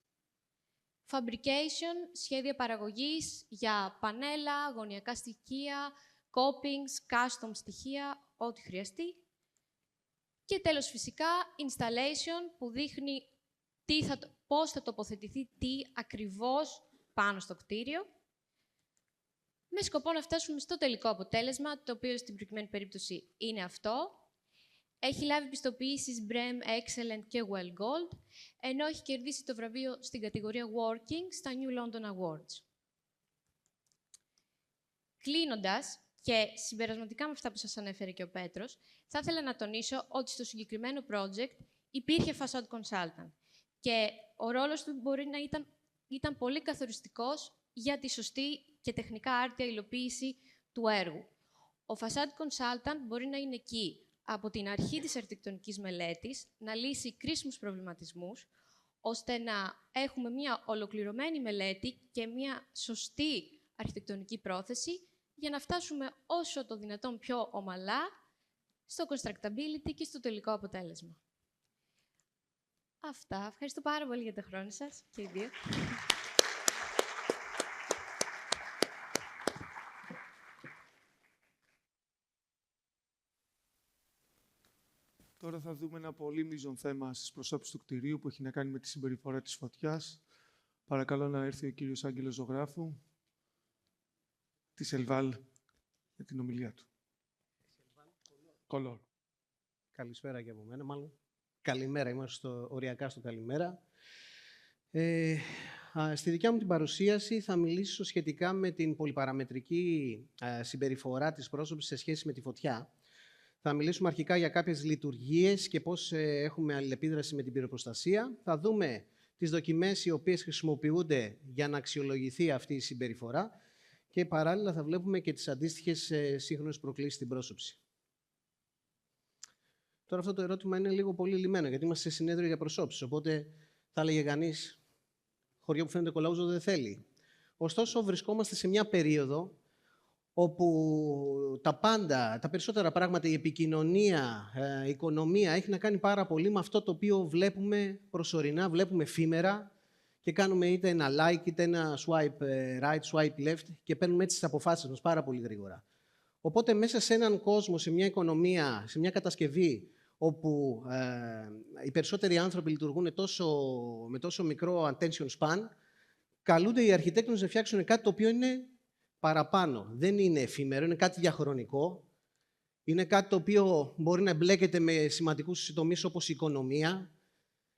Speaker 9: Fabrication, σχέδια παραγωγής για πανέλα, γωνιακά στοιχεία, copings, custom στοιχεία, ό,τι χρειαστεί. Και τέλος, φυσικά, installation, που δείχνει πώς θα τοποθετηθεί τι ακριβώς πάνω στο κτίριο, με σκοπό να φτάσουμε στο τελικό αποτέλεσμα, το οποίο στην προκειμένη περίπτωση είναι αυτό. Έχει λάβει πιστοποιήσεις BREEAM, Excellent και Well Gold, ενώ έχει κερδίσει το βραβείο στην κατηγορία Working στα New London Awards. Κλείνοντας, και συμπερασματικά με αυτά που σας ανέφερε και ο Πέτρος, θα ήθελα να τονίσω ότι στο συγκεκριμένο project υπήρχε facade consultant και ο ρόλος του μπορεί να ήταν πολύ καθοριστικός για τη σωστή και τεχνικά άρτια υλοποίηση του έργου. Ο facade consultant μπορεί να είναι εκεί από την αρχή της αρχιτεκτονικής μελέτης, να λύσει κρίσιμους προβληματισμούς, ώστε να έχουμε μια ολοκληρωμένη μελέτη και μια σωστή αρχιτεκτονική πρόθεση για να φτάσουμε όσο το δυνατόν πιο ομαλά στο constructability και στο τελικό αποτέλεσμα. Αυτά. Ευχαριστώ πάρα πολύ για τον χρόνο σας και οι δύο.
Speaker 3: Τώρα θα δούμε ένα πολύ μείζον θέμα στις προσώπησης του κτηρίου που έχει να κάνει με τη συμπεριφορά της φωτιάς. Παρακαλώ να έρθει ο κύριος Άγγελος Ζωγράφου της ΕΛΒΑΛ για την ομιλία του. Κολόρ.
Speaker 10: Καλησπέρα και από μένα, μάλλον. Καλημέρα, είμαστε οριακά στο καλημέρα. Στη δικιά μου την παρουσίαση θα μιλήσω σχετικά με την πολυπαραμετρική συμπεριφορά της πρόσωπης σε σχέση με τη φωτιά. Θα μιλήσουμε αρχικά για κάποιες λειτουργίες και πώς έχουμε αλληλεπίδραση με την πυροπροστασία. Θα δούμε τις δοκιμές οι οποίες χρησιμοποιούνται για να αξιολογηθεί αυτή η συμπεριφορά και παράλληλα θα βλέπουμε και τις αντίστοιχες σύγχρονες προκλήσεις στην πρόσωψη. Τώρα αυτό το ερώτημα είναι λίγο πολύ λυμμένο, γιατί είμαστε σε συνέδριο για προσώψεις, οπότε θα έλεγε κανείς χωριό που φαίνεται κολαούζο δεν θέλει. Ωστόσο, βρισκόμαστε σε μια περίοδο όπου τα περισσότερα πράγματα, η επικοινωνία, η οικονομία έχει να κάνει πάρα πολύ με αυτό το οποίο βλέπουμε προσωρινά, βλέπουμε εφήμερα και κάνουμε είτε ένα like είτε ένα swipe right, swipe left και παίρνουμε έτσι τις αποφάσεις μας πάρα πολύ γρήγορα. Οπότε μέσα σε έναν κόσμο, σε μια οικονομία, σε μια κατασκευή όπου οι περισσότεροι άνθρωποι λειτουργούν με τόσο μικρό attention span, καλούνται οι αρχιτέκτονες να φτιάξουν κάτι το οποίο είναι παραπάνω. Δεν είναι εφήμερο, είναι κάτι διαχρονικό. Είναι κάτι το οποίο μπορεί να εμπλέκεται με σημαντικούς τομείς όπως η οικονομία,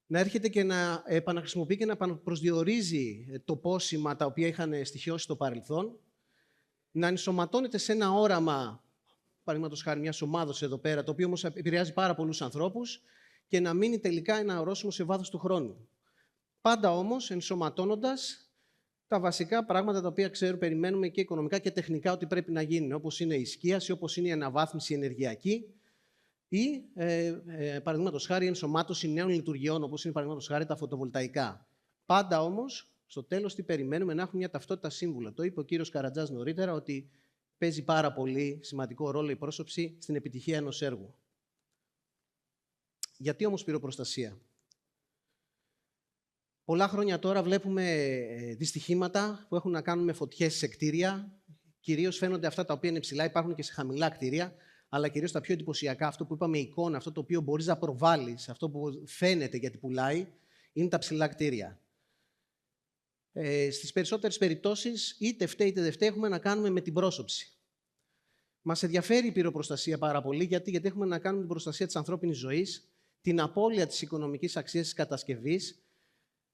Speaker 10: να έρχεται και να επαναχρησιμοποιεί και να προσδιορίζει τοπόσημα τα οποία είχαν στοιχειώσει στο παρελθόν, να ενσωματώνεται σε ένα όραμα, παραδείγματος χάρη μιας ομάδος εδώ πέρα, το οποίο όμως επηρεάζει πάρα πολλούς ανθρώπους και να μείνει τελικά ένα ορόσημο σε βάθος του χρόνου. Πάντα όμως ενσωματώνοντας τα βασικά πράγματα τα οποία περιμένουμε και οικονομικά και τεχνικά ότι πρέπει να γίνουν, όπως είναι η σκίαση, όπως είναι η αναβάθμιση ενεργειακή ή, παραδείγματος χάρη, η ενσωμάτωση νέων λειτουργιών, όπως είναι, παραδείγματος χάρη, τα φωτοβολταϊκά. Πάντα όμως, στο τέλος, τι περιμένουμε, να έχουμε μια ταυτότητα σύμβουλα. Το είπε ο κύριος Καρατζάς νωρίτερα, ότι παίζει πάρα πολύ σημαντικό ρόλο η πρόσωψη στην επιτυχία ενός έργου. Γιατί όμως πυροπροστασία? Πολλά χρόνια τώρα βλέπουμε δυστυχήματα που έχουν να κάνουν με φωτιές σε κτίρια. Κυρίως φαίνονται αυτά τα οποία είναι ψηλά, υπάρχουν και σε χαμηλά κτίρια, αλλά κυρίως τα πιο εντυπωσιακά, αυτό που είπαμε εικόνα, αυτό το οποίο μπορείς να προβάλλεις, αυτό που φαίνεται γιατί πουλάει, είναι τα ψηλά κτίρια. Στις περισσότερες περιπτώσεις, είτε φταίει είτε δεν φταίει, έχουμε να κάνουμε με την πρόσωψη. Μας ενδιαφέρει η πυροπροστασία πάρα πολύ, γιατί έχουμε να κάνουμε την προστασία της ανθρώπινης ζωής, την απώλεια της οικονομικής αξίας της κατασκευής.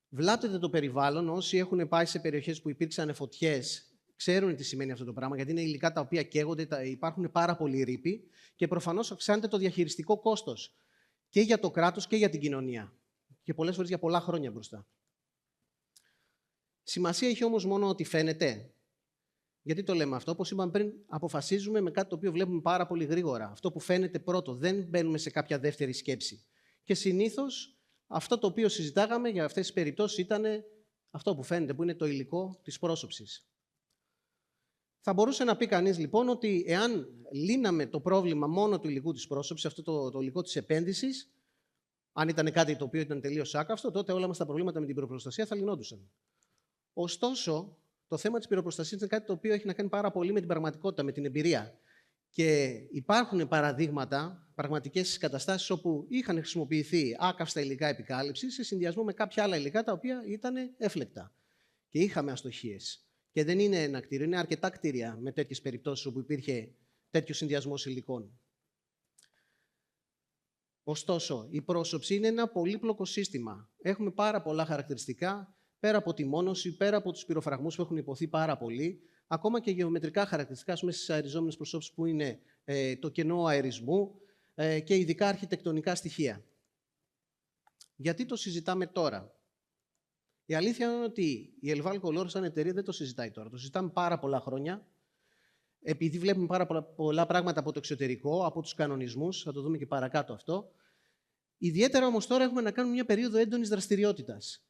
Speaker 10: Βλάπτεται το περιβάλλον. Όσοι έχουν πάει σε περιοχές που υπήρξαν φωτιές, ξέρουν τι σημαίνει αυτό το πράγμα, γιατί είναι υλικά τα οποία καίγονται, υπάρχουν πάρα πολλοί ρήποι και προφανώς αυξάνεται το διαχειριστικό κόστος και για το κράτος και για την κοινωνία. Και πολλές φορές για πολλά χρόνια μπροστά. Σημασία έχει όμως μόνο ότι φαίνεται. Γιατί το λέμε αυτό? Όπως είπαμε πριν, αποφασίζουμε με κάτι το οποίο βλέπουμε πάρα πολύ γρήγορα. Αυτό που φαίνεται πρώτο, δεν μπαίνουμε σε κάποια δεύτερη σκέψη. Και συνήθως αυτό το οποίο συζητάγαμε για αυτές τις περιπτώσεις ήταν αυτό που φαίνεται, που είναι το υλικό της πρόσωψης. Θα μπορούσε να πει κανείς λοιπόν ότι εάν λύναμε το πρόβλημα μόνο του υλικού της πρόσωψης, αυτό το υλικό της επένδυσης, αν ήταν κάτι το οποίο ήταν τελείως άκαυστο, τότε όλα μας τα προβλήματα με την πυροπροστασία θα λυνόντουσαν. Ωστόσο, το θέμα της πυροπροστασίας είναι κάτι το οποίο έχει να κάνει πάρα πολύ με την πραγματικότητα, με την εμπειρία. Και υπάρχουν παραδείγματα, πραγματικές καταστάσεις όπου είχαν χρησιμοποιηθεί άκαυστα υλικά επικάλυψης σε συνδυασμό με κάποια άλλα υλικά τα οποία ήταν έφλεκτα. Και είχαμε αστοχίες. Και δεν είναι ένα κτίριο, είναι αρκετά κτίρια με τέτοιες περιπτώσεις όπου υπήρχε τέτοιο συνδυασμός υλικών. Ωστόσο, η πρόσωψη είναι ένα πολύπλοκο σύστημα. Έχουμε πάρα πολλά χαρακτηριστικά, πέρα από τη μόνωση, πέρα από τους πυροφραγμούς που έχουν υποθεί πάρα πολύ, ακόμα και γεωμετρικά χαρακτηριστικά στις αεριζόμενες προσώψεις που είναι το κενό αερισμού και ειδικά αρχιτεκτονικά στοιχεία. Γιατί το συζητάμε τώρα? Η αλήθεια είναι ότι η Elval Color σαν εταιρεία δεν το συζητάει τώρα. Το συζητάμε πάρα πολλά χρόνια, επειδή βλέπουμε πάρα πολλά πράγματα από το εξωτερικό, από τους κανονισμούς, θα το δούμε και παρακάτω αυτό. Ιδιαίτερα όμως τώρα έχουμε να κάνουμε μια περίοδο έντονης δραστηριότητας.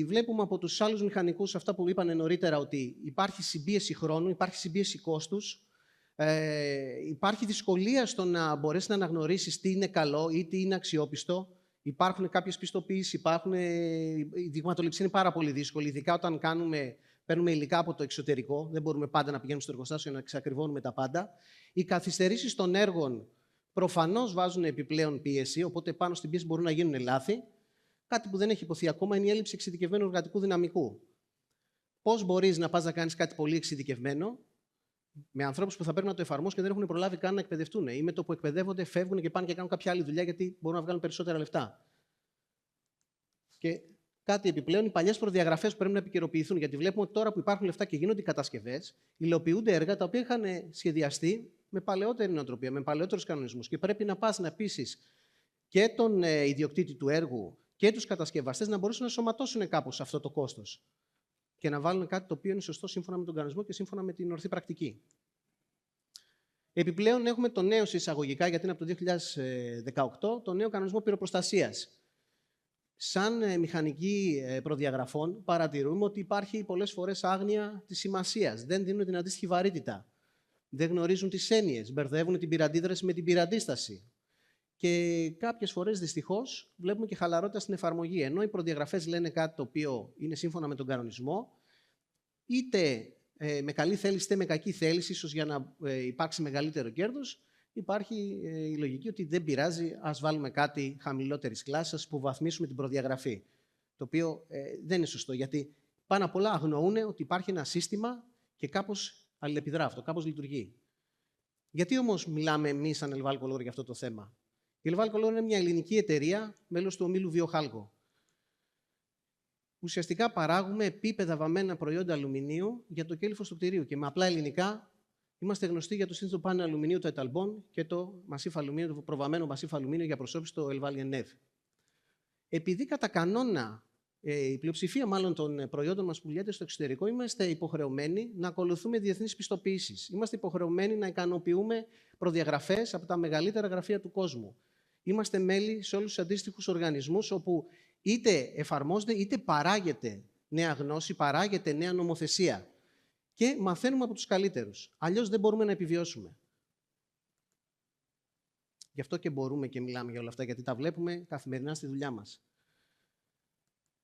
Speaker 10: Βλέπουμε από τους άλλους μηχανικούς αυτά που είπαν νωρίτερα, ότι υπάρχει συμπίεση χρόνου, υπάρχει συμπίεση κόστους, υπάρχει δυσκολία στο να μπορέσει να αναγνωρίσεις τι είναι καλό ή τι είναι αξιόπιστο. Υπάρχουν κάποιες πιστοποιήσεις, η δειγματοληψία είναι πάρα πολύ δύσκολη, ειδικά όταν παίρνουμε υλικά από το εξωτερικό. Δεν μπορούμε πάντα να πηγαίνουμε στο εργοστάσιο να εξακριβώνουμε τα πάντα. Οι καθυστερήσεις των έργων προφανώς βάζουν επιπλέον πίεση, οπότε πάνω στην πίεση μπορούν να γίνουν λάθη. Κάτι που δεν έχει υποθεί ακόμα είναι η έλλειψη εξειδικευμένου εργατικού δυναμικού. Πώς μπορείς να πας να κάνεις κάτι πολύ εξειδικευμένο με ανθρώπους που θα πρέπει να το εφαρμόσουν και δεν έχουν προλάβει καν να εκπαιδευτούν, ή με το που εκπαιδεύονται φεύγουν και πάνε και κάνουν κάποια άλλη δουλειά γιατί μπορούν να βγάλουν περισσότερα λεφτά. Και κάτι επιπλέον, οι παλιές προδιαγραφές που πρέπει να επικαιροποιηθούν. Γιατί βλέπουμε ότι τώρα που υπάρχουν λεφτά και γίνονται οι κατασκευές, υλοποιούνται έργα τα οποία είχαν σχεδιαστεί με παλαιότερη νοοτροπία, με παλαιότερους κανονισμούς. Και πρέπει να πας να πείσεις και τον ιδιοκτήτη του έργου και τους κατασκευαστές να μπορέσουν να σωματώσουν κάπως αυτό το κόστος και να βάλουν κάτι το οποίο είναι σωστό σύμφωνα με τον κανονισμό και σύμφωνα με την ορθή πρακτική. Επιπλέον, έχουμε το νέο εισαγωγικά, γιατί είναι από το 2018, το νέο κανονισμό πυροπροστασίας. Σαν μηχανικοί προδιαγραφών, παρατηρούμε ότι υπάρχει πολλές φορές άγνοια της σημασίας. Δεν δίνουν την αντίστοιχη βαρύτητα. Δεν γνωρίζουν τις έννοιες. Μπερδεύουν την πυραντίδραση με την πυραντίσταση. Και κάποιες φορές, δυστυχώς, βλέπουμε και χαλαρότητα στην εφαρμογή. Ενώ οι προδιαγραφές λένε κάτι το οποίο είναι σύμφωνα με τον κανονισμό, είτε με καλή θέληση είτε με κακή θέληση, ίσως για να υπάρξει μεγαλύτερο κέρδος, υπάρχει η λογική ότι δεν πειράζει, ας βάλουμε κάτι χαμηλότερης κλάσης που βαθμίσουμε την προδιαγραφή. Το οποίο δεν είναι σωστό, γιατί πάνω απ' όλα αγνοούν ότι υπάρχει ένα σύστημα και κάπως αλληλεπιδρά αυτό, κάπως λειτουργεί. Γιατί όμως μιλάμε εμείς σαν Elval Color για αυτό το θέμα? Η Elval Color είναι μια ελληνική εταιρεία, μέλος του ομίλου Βιοχάλκο. Ουσιαστικά παράγουμε επίπεδα βαμμένα προϊόντα αλουμινίου για το κέλυφος του κτηρίου. Και με απλά ελληνικά είμαστε γνωστοί για το σύνθετο πάνελ αλουμινίου, το Etalbon, και το αλουμίνιο, το προβαμμένο μασίφ αλουμίνιο για προσώπηση, το Elval NF. Επειδή κατά κανόνα η πλειοψηφία μάλλον των προϊόντων μας που πουλιέται στο εξωτερικό, είμαστε υποχρεωμένοι να ακολουθούμε διεθνείς πιστοποιήσεις. Είμαστε υποχρεωμένοι να ικανοποιούμε προδιαγραφές από τα μεγαλύτερα γραφεία του κόσμου. Είμαστε μέλη σε όλους τους αντίστοιχους οργανισμούς, όπου είτε εφαρμόζεται είτε παράγεται νέα γνώση, παράγεται νέα νομοθεσία. Και μαθαίνουμε από τους καλύτερους. Αλλιώς δεν μπορούμε να επιβιώσουμε. Γι' αυτό και μπορούμε και μιλάμε για όλα αυτά, γιατί τα βλέπουμε καθημερινά στη δουλειά μας.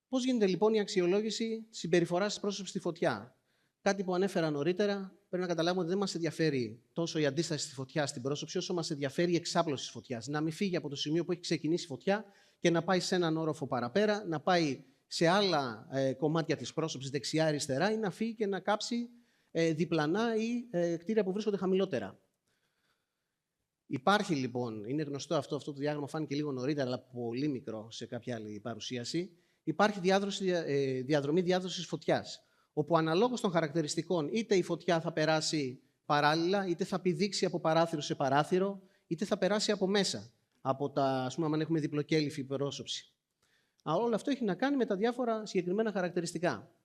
Speaker 10: Πώς γίνεται λοιπόν η αξιολόγηση συμπεριφοράς της πρόσωψης στη φωτιά? Κάτι που ανέφερα νωρίτερα, πρέπει να καταλάβουμε ότι δεν μας ενδιαφέρει τόσο η αντίσταση στη φωτιά στην πρόσωψη, όσο μας ενδιαφέρει η εξάπλωση της φωτιάς. Να μην φύγει από το σημείο που έχει ξεκινήσει η φωτιά και να πάει σε έναν όροφο παραπέρα, να πάει σε άλλα κομμάτια της πρόσωψης, δεξιά-αριστερά, ή να φύγει και να κάψει διπλανά ή κτίρια που βρίσκονται χαμηλότερα. Υπάρχει λοιπόν, είναι γνωστό αυτό το διάγραμμα, φάνηκε λίγο νωρίτερα, αλλά πολύ μικρό σε κάποια άλλη παρουσίαση. Υπάρχει διαδρομή διάδοσης φωτιάς, όπου αναλόγως των χαρακτηριστικών είτε η φωτιά θα περάσει παράλληλα, είτε θα πηδήξει από παράθυρο σε παράθυρο, είτε θα περάσει από μέσα, από τα, ας πούμε, αν έχουμε διπλοκέλυφη πρόσωψη. Όλο αυτό έχει να κάνει με τα διάφορα συγκεκριμένα χαρακτηριστικά.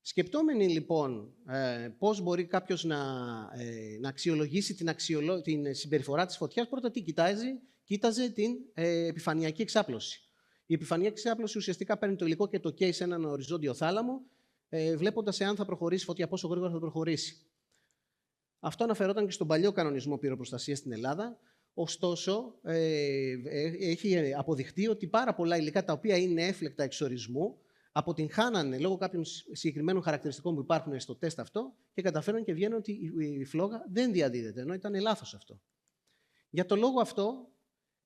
Speaker 10: Σκεπτόμενοι λοιπόν πώς μπορεί κάποιος να αξιολογήσει την συμπεριφορά της φωτιάς, πρώτα τι κοίταζε την επιφανειακή εξάπλωση. Η επιφανειακή εξάπλωση ουσιαστικά παίρνει το υλικό και το καίει σε έναν οριζόντιο θάλαμο, βλέποντας εάν θα προχωρήσει η φωτιά, πόσο γρήγορα θα προχωρήσει. Αυτό αναφερόταν και στον παλιό κανονισμό πυροπροστασίας στην Ελλάδα. Ωστόσο, έχει αποδειχτεί ότι πάρα πολλά υλικά τα οποία είναι έφλεκτα εξορισμού αποτυγχάνανε λόγω κάποιων συγκεκριμένων χαρακτηριστικών που υπάρχουν στο τεστ αυτό και καταφέρουν και βγαίνουν ότι η φλόγα δεν διαδίδεται, ενώ ήταν λάθος αυτό. Για το λόγο αυτό,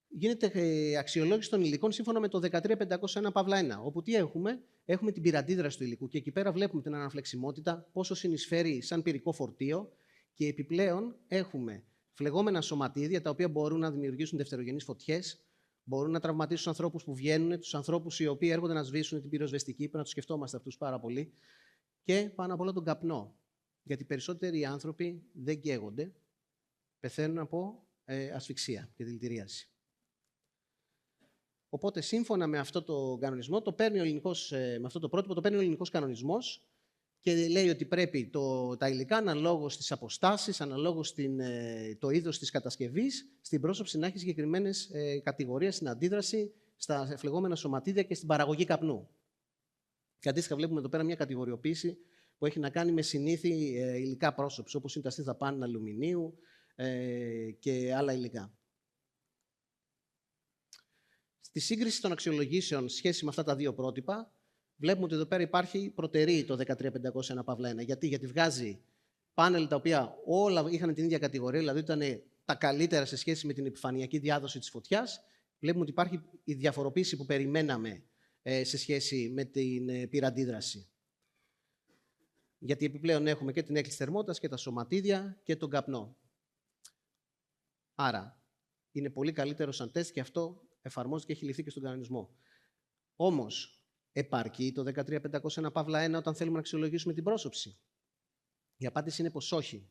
Speaker 10: γίνεται αξιολόγηση των υλικών σύμφωνα με το 13501 Παύλα 1, όπου τι έχουμε? Έχουμε την πυραντίδραση του υλικού και εκεί πέρα βλέπουμε την αναφλεξιμότητα, πόσο συνεισφέρει σαν πυρικό φορτίο, και επιπλέον έχουμε φλεγόμενα σωματίδια τα οποία μπορούν να δημιουργήσουν δευτερογενείς φωτιές, Μπορούν να τραυματίσουν τους ανθρώπους που βγαίνουν, τους ανθρώπους οι οποίοι έρχονται να σβήσουν την πυροσβεστική, πρέπει να τους σκεφτόμαστε αυτούς πάρα πολύ. Και πάνω απ' όλα τον καπνό. Γιατί περισσότεροι άνθρωποι δεν καίγονται, πεθαίνουν από ασφυξία και δηλητηρίαση. Οπότε, σύμφωνα με αυτό το κανονισμό, με αυτό το πρότυπο, το παίρνει ο ελληνικός κανονισμός και λέει ότι πρέπει τα υλικά, αναλόγως στις αποστάσεις, αναλόγως το είδος της κατασκευής, στην πρόσωψη να έχει συγκεκριμένες κατηγορίες στην αντίδραση, στα φλεγόμενα σωματίδια και στην παραγωγή καπνού. Και αντίστοιχα, βλέπουμε εδώ πέρα μια κατηγοριοποίηση που έχει να κάνει με συνήθη υλικά πρόσωψη, όπως είναι τα στήθα πάνελ αλουμινίου και άλλα υλικά. Στη σύγκριση των αξιολογήσεων σχέση με αυτά τα δύο πρότυπα, βλέπουμε ότι εδώ πέρα προτερεί το 13501-1. Γιατί βγάζει πάνελ τα οποία όλα είχαν την ίδια κατηγορία, δηλαδή ήταν τα καλύτερα σε σχέση με την επιφανειακή διάδοση της φωτιάς. Βλέπουμε ότι υπάρχει η διαφοροποίηση που περιμέναμε σε σχέση με την πυραντίδραση. Γιατί επιπλέον έχουμε και την έκκληση θερμότητας και τα σωματίδια και τον καπνό. Άρα, είναι πολύ καλύτερο σαν τεστ και αυτό εφαρμόζεται και έχει ληφθεί και στον κανονισμό. Όμως, επαρκεί το 13501-1 όταν θέλουμε να αξιολογήσουμε την πρόσωψη? Η απάντηση είναι πως όχι.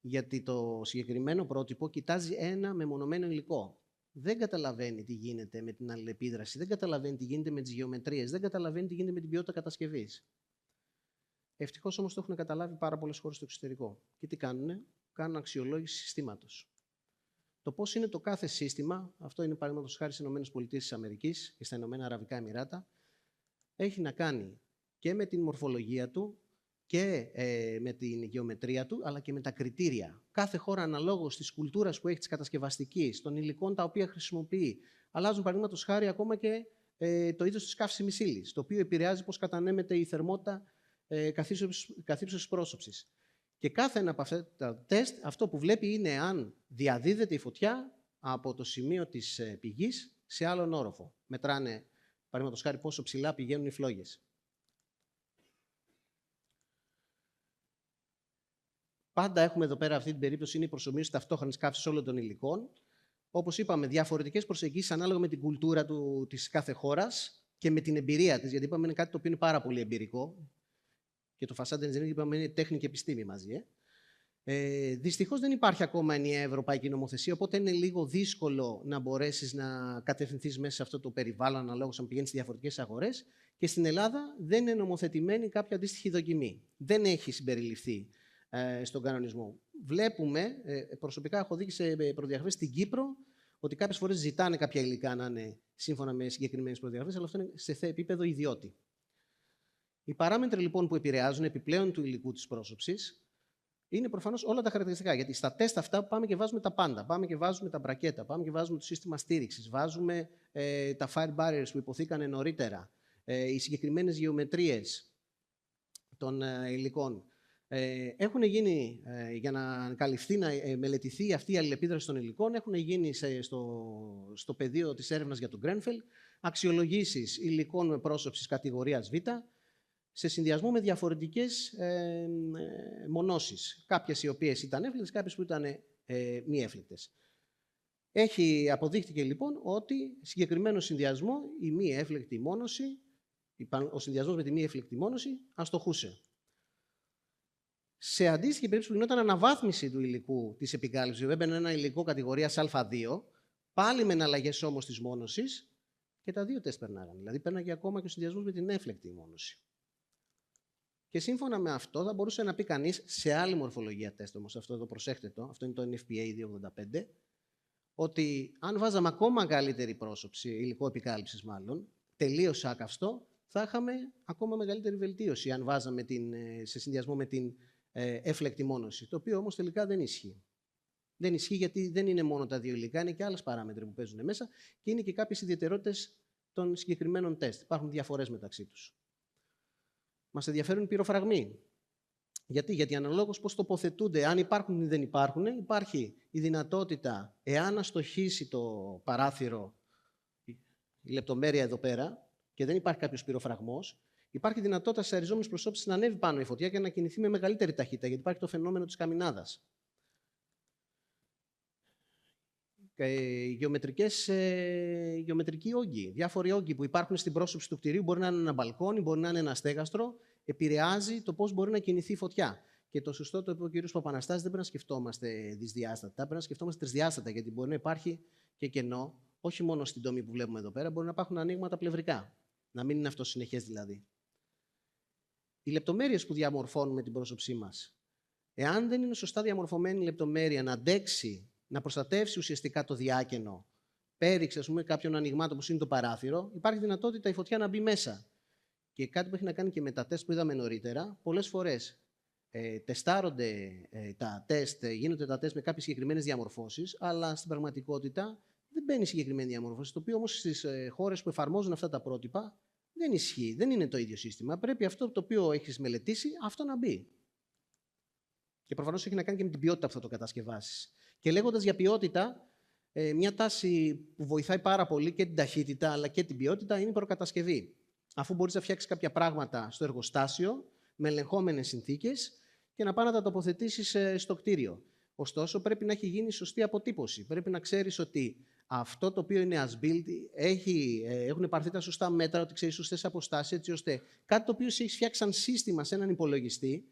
Speaker 10: Γιατί το συγκεκριμένο πρότυπο κοιτάζει ένα μεμονωμένο υλικό. Δεν καταλαβαίνει τι γίνεται με την αλληλεπίδραση, δεν καταλαβαίνει τι γίνεται με τις γεωμετρίες, δεν καταλαβαίνει τι γίνεται με την ποιότητα κατασκευής. Ευτυχώς όμως το έχουν καταλάβει πάρα πολλές χώρες στο εξωτερικό. Και τι κάνουνε? Κάνουν αξιολόγηση συστήματος. Το πώς είναι το κάθε σύστημα, αυτό είναι παραδείγματος χάρη στις ΗΠΑ και στα Ηνωμένα Αραβικά Εμιράτα, έχει να κάνει και με την μορφολογία του και με την γεωμετρία του, αλλά και με τα κριτήρια. Κάθε χώρα αναλόγως της κουλτούρας που έχει, της κατασκευαστικής, των υλικών τα οποία χρησιμοποιεί. Αλλάζουν παραδείγματος χάρη ακόμα και το είδος της καύσιμης ύλης, το οποίο επηρεάζει πώς κατανέμεται η θερμότητα καθ' πρόσωψης. Και κάθε ένα από αυτά τα τεστ, αυτό που βλέπει είναι αν διαδίδεται η φωτιά από το σημείο της πηγής σε άλλον όροφο. Μετράνε, παραδείγματος χάρη, πόσο ψηλά πηγαίνουν οι φλόγες. Πάντα έχουμε εδώ πέρα αυτή την περίπτωση, είναι η προσομοίωση ταυτόχρονης καύσης όλων των υλικών. Όπως είπαμε, διαφορετικές προσεγγίσεις ανάλογα με την κουλτούρα της κάθε χώρας και με την εμπειρία της, γιατί είπαμε είναι κάτι το οποίο είναι πάρα πολύ εμπειρικό. Και το facade engineering, είπαμε, είναι τέχνη και επιστήμη μαζί. Δυστυχώς δεν υπάρχει ακόμα ενιαία ευρωπαϊκή νομοθεσία, οπότε είναι λίγο δύσκολο να μπορέσεις να κατευθυνθείς μέσα σε αυτό το περιβάλλον, αναλόγως αν πηγαίνεις σε διαφορετικές αγορές. Και στην Ελλάδα δεν είναι νομοθετημένη κάποια αντίστοιχη δοκιμή. Δεν έχει συμπεριληφθεί στον κανονισμό. Βλέπουμε, προσωπικά έχω δει σε προδιαγραφές στην Κύπρο, ότι κάποιες φορές ζητάνε κάποια υλικά να είναι σύμφωνα με συγκεκριμένες προδιαγραφές, αλλά αυτό είναι σε επίπεδο ιδιώτη. Οι παράμετροι λοιπόν που επηρεάζουν επιπλέον του υλικού της πρόσωψης είναι προφανώς όλα τα χαρακτηριστικά. Γιατί στα τεστ αυτά πάμε και βάζουμε τα πάντα. Πάμε και βάζουμε τα μπρακέτα, πάμε και βάζουμε το σύστημα στήριξης, βάζουμε τα fire barriers που υποθήκανε νωρίτερα, οι συγκεκριμένες γεωμετρίες των υλικών. Έχουν γίνει, για να καλυφθεί, να μελετηθεί αυτή η αλληλεπίδραση των υλικών, έχουν γίνει στο πεδίο της έρευνας για τον Grenfell αξιολογήσεις υλικών με πρόσωψης κατηγορίας Β, σε συνδυασμό με διαφορετικές μονώσεις. Κάποιες οι οποίες ήταν εύληκτες, κάποιες που ήταν μη εύληκτες. Αποδείχτηκε λοιπόν ότι συγκεκριμένο συνδυασμό, η μη εύληκτη μόνωση, ο συνδυασμός με τη μη εύληκτη μόνωση αστοχούσε. Σε αντίστοιχη περίπτωση που γινόταν αναβάθμιση του υλικού της επικάλυψης, έμπαινε ένα υλικό κατηγορίας Α2, πάλι με εναλλαγές όμως της μόνωσης, και τα δύο τεστ περνάγανε. Δηλαδή, πέρναγε ακόμα και ο συνδυασμός με την εύληκτη μόνωση. Και σύμφωνα με αυτό, θα μπορούσε να πει κανείς σε άλλη μορφολογία τεστ, όμως αυτό εδώ προσέχτε το, αυτό είναι το NFPA 285, ότι αν βάζαμε ακόμα καλύτερη πρόσωψη, υλικό επικάλυψης μάλλον, τελείως άκαυστο, θα είχαμε ακόμα μεγαλύτερη βελτίωση αν βάζαμε σε συνδυασμό με την εύληκτη μόνωση, το οποίο όμως τελικά δεν ισχύει. Δεν ισχύει γιατί δεν είναι μόνο τα δύο υλικά, είναι και άλλες παράμετροι που παίζουν μέσα και είναι και κάποιες ιδιαιτερότητες των συγκεκριμένων τεστ. Υπάρχουν διαφορές μεταξύ τους. Μας ενδιαφέρουν οι πυροφραγμοί. Γιατί αναλόγως πώς τοποθετούνται, αν υπάρχουν ή δεν υπάρχουν, υπάρχει η δυνατότητα, εάν αστοχήσει το παράθυρο, η λεπτομέρεια εδώ πέρα, και δεν υπάρχει κάποιος πυροφραγμός, υπάρχει δυνατότητα σε αριζόμενες προσώψεις να ανέβει πάνω η φωτιά και να κινηθεί με μεγαλύτερη ταχύτητα, γιατί υπάρχει το φαινόμενο της καμινάδας. γεωμετρικοί όγκοι. Διάφοροι όγκοι που υπάρχουν στην πρόσωψη του κτηρίου, μπορεί να είναι ένα μπαλκόνι, μπορεί να είναι ένα στέγαστρο, επηρεάζει το πώς μπορεί να κινηθεί η φωτιά. Και το σωστό το είπε ο κ. Παπαναστάσης, δεν πρέπει να σκεφτόμαστε δυσδιάστατα, πρέπει να σκεφτόμαστε τρισδιάστατα, γιατί μπορεί να υπάρχει και κενό, όχι μόνο στην τομή που βλέπουμε εδώ πέρα, μπορεί να υπάρχουν ανοίγματα πλευρικά. Να μην είναι αυτό συνεχές δηλαδή. Οι λεπτομέρειες που διαμορφώνουμε την πρόσωψή μας, εάν δεν είναι σωστά διαμορφωμένη η λεπτομέρεια να αντέξει, να προστατεύσει ουσιαστικά το διάκενο, πέριξ, ας πούμε, κάποιων ανοιγμάτων όπως είναι το παράθυρο, υπάρχει δυνατότητα η φωτιά να μπει μέσα. Και κάτι που έχει να κάνει και με τα τεστ που είδαμε νωρίτερα, πολλές φορές τεστάρονται τα τεστ, γίνονται τα τεστ με κάποιες συγκεκριμένες διαμορφώσεις, αλλά στην πραγματικότητα δεν μπαίνει συγκεκριμένη διαμόρφωση, το οποίο όμως στις χώρες που εφαρμόζουν αυτά τα πρότυπα δεν ισχύει, δεν είναι το ίδιο σύστημα. Πρέπει αυτό το οποίο έχεις μελετήσει, αυτό να μπει. Και προφανώς έχει να κάνει και με την ποιότητα που θα το κατασκευάσεις. Και λέγοντας για ποιότητα, μια τάση που βοηθάει πάρα πολύ και την ταχύτητα αλλά και την ποιότητα είναι η προκατασκευή. Αφού μπορείς να φτιάξεις κάποια πράγματα στο εργοστάσιο, με ελεγχόμενες συνθήκες και να πάνε να τα τοποθετήσεις στο κτίριο. Ωστόσο, πρέπει να έχει γίνει σωστή αποτύπωση. Πρέπει να ξέρεις ότι αυτό το οποίο είναι as-built έχουν πάρθει τα σωστά μέτρα, ότι ξέρεις σωστές αποστάσεις, έτσι ώστε κάτι το οποίο έχει φτιάξει σαν σύστημα σε έναν υπολογιστή,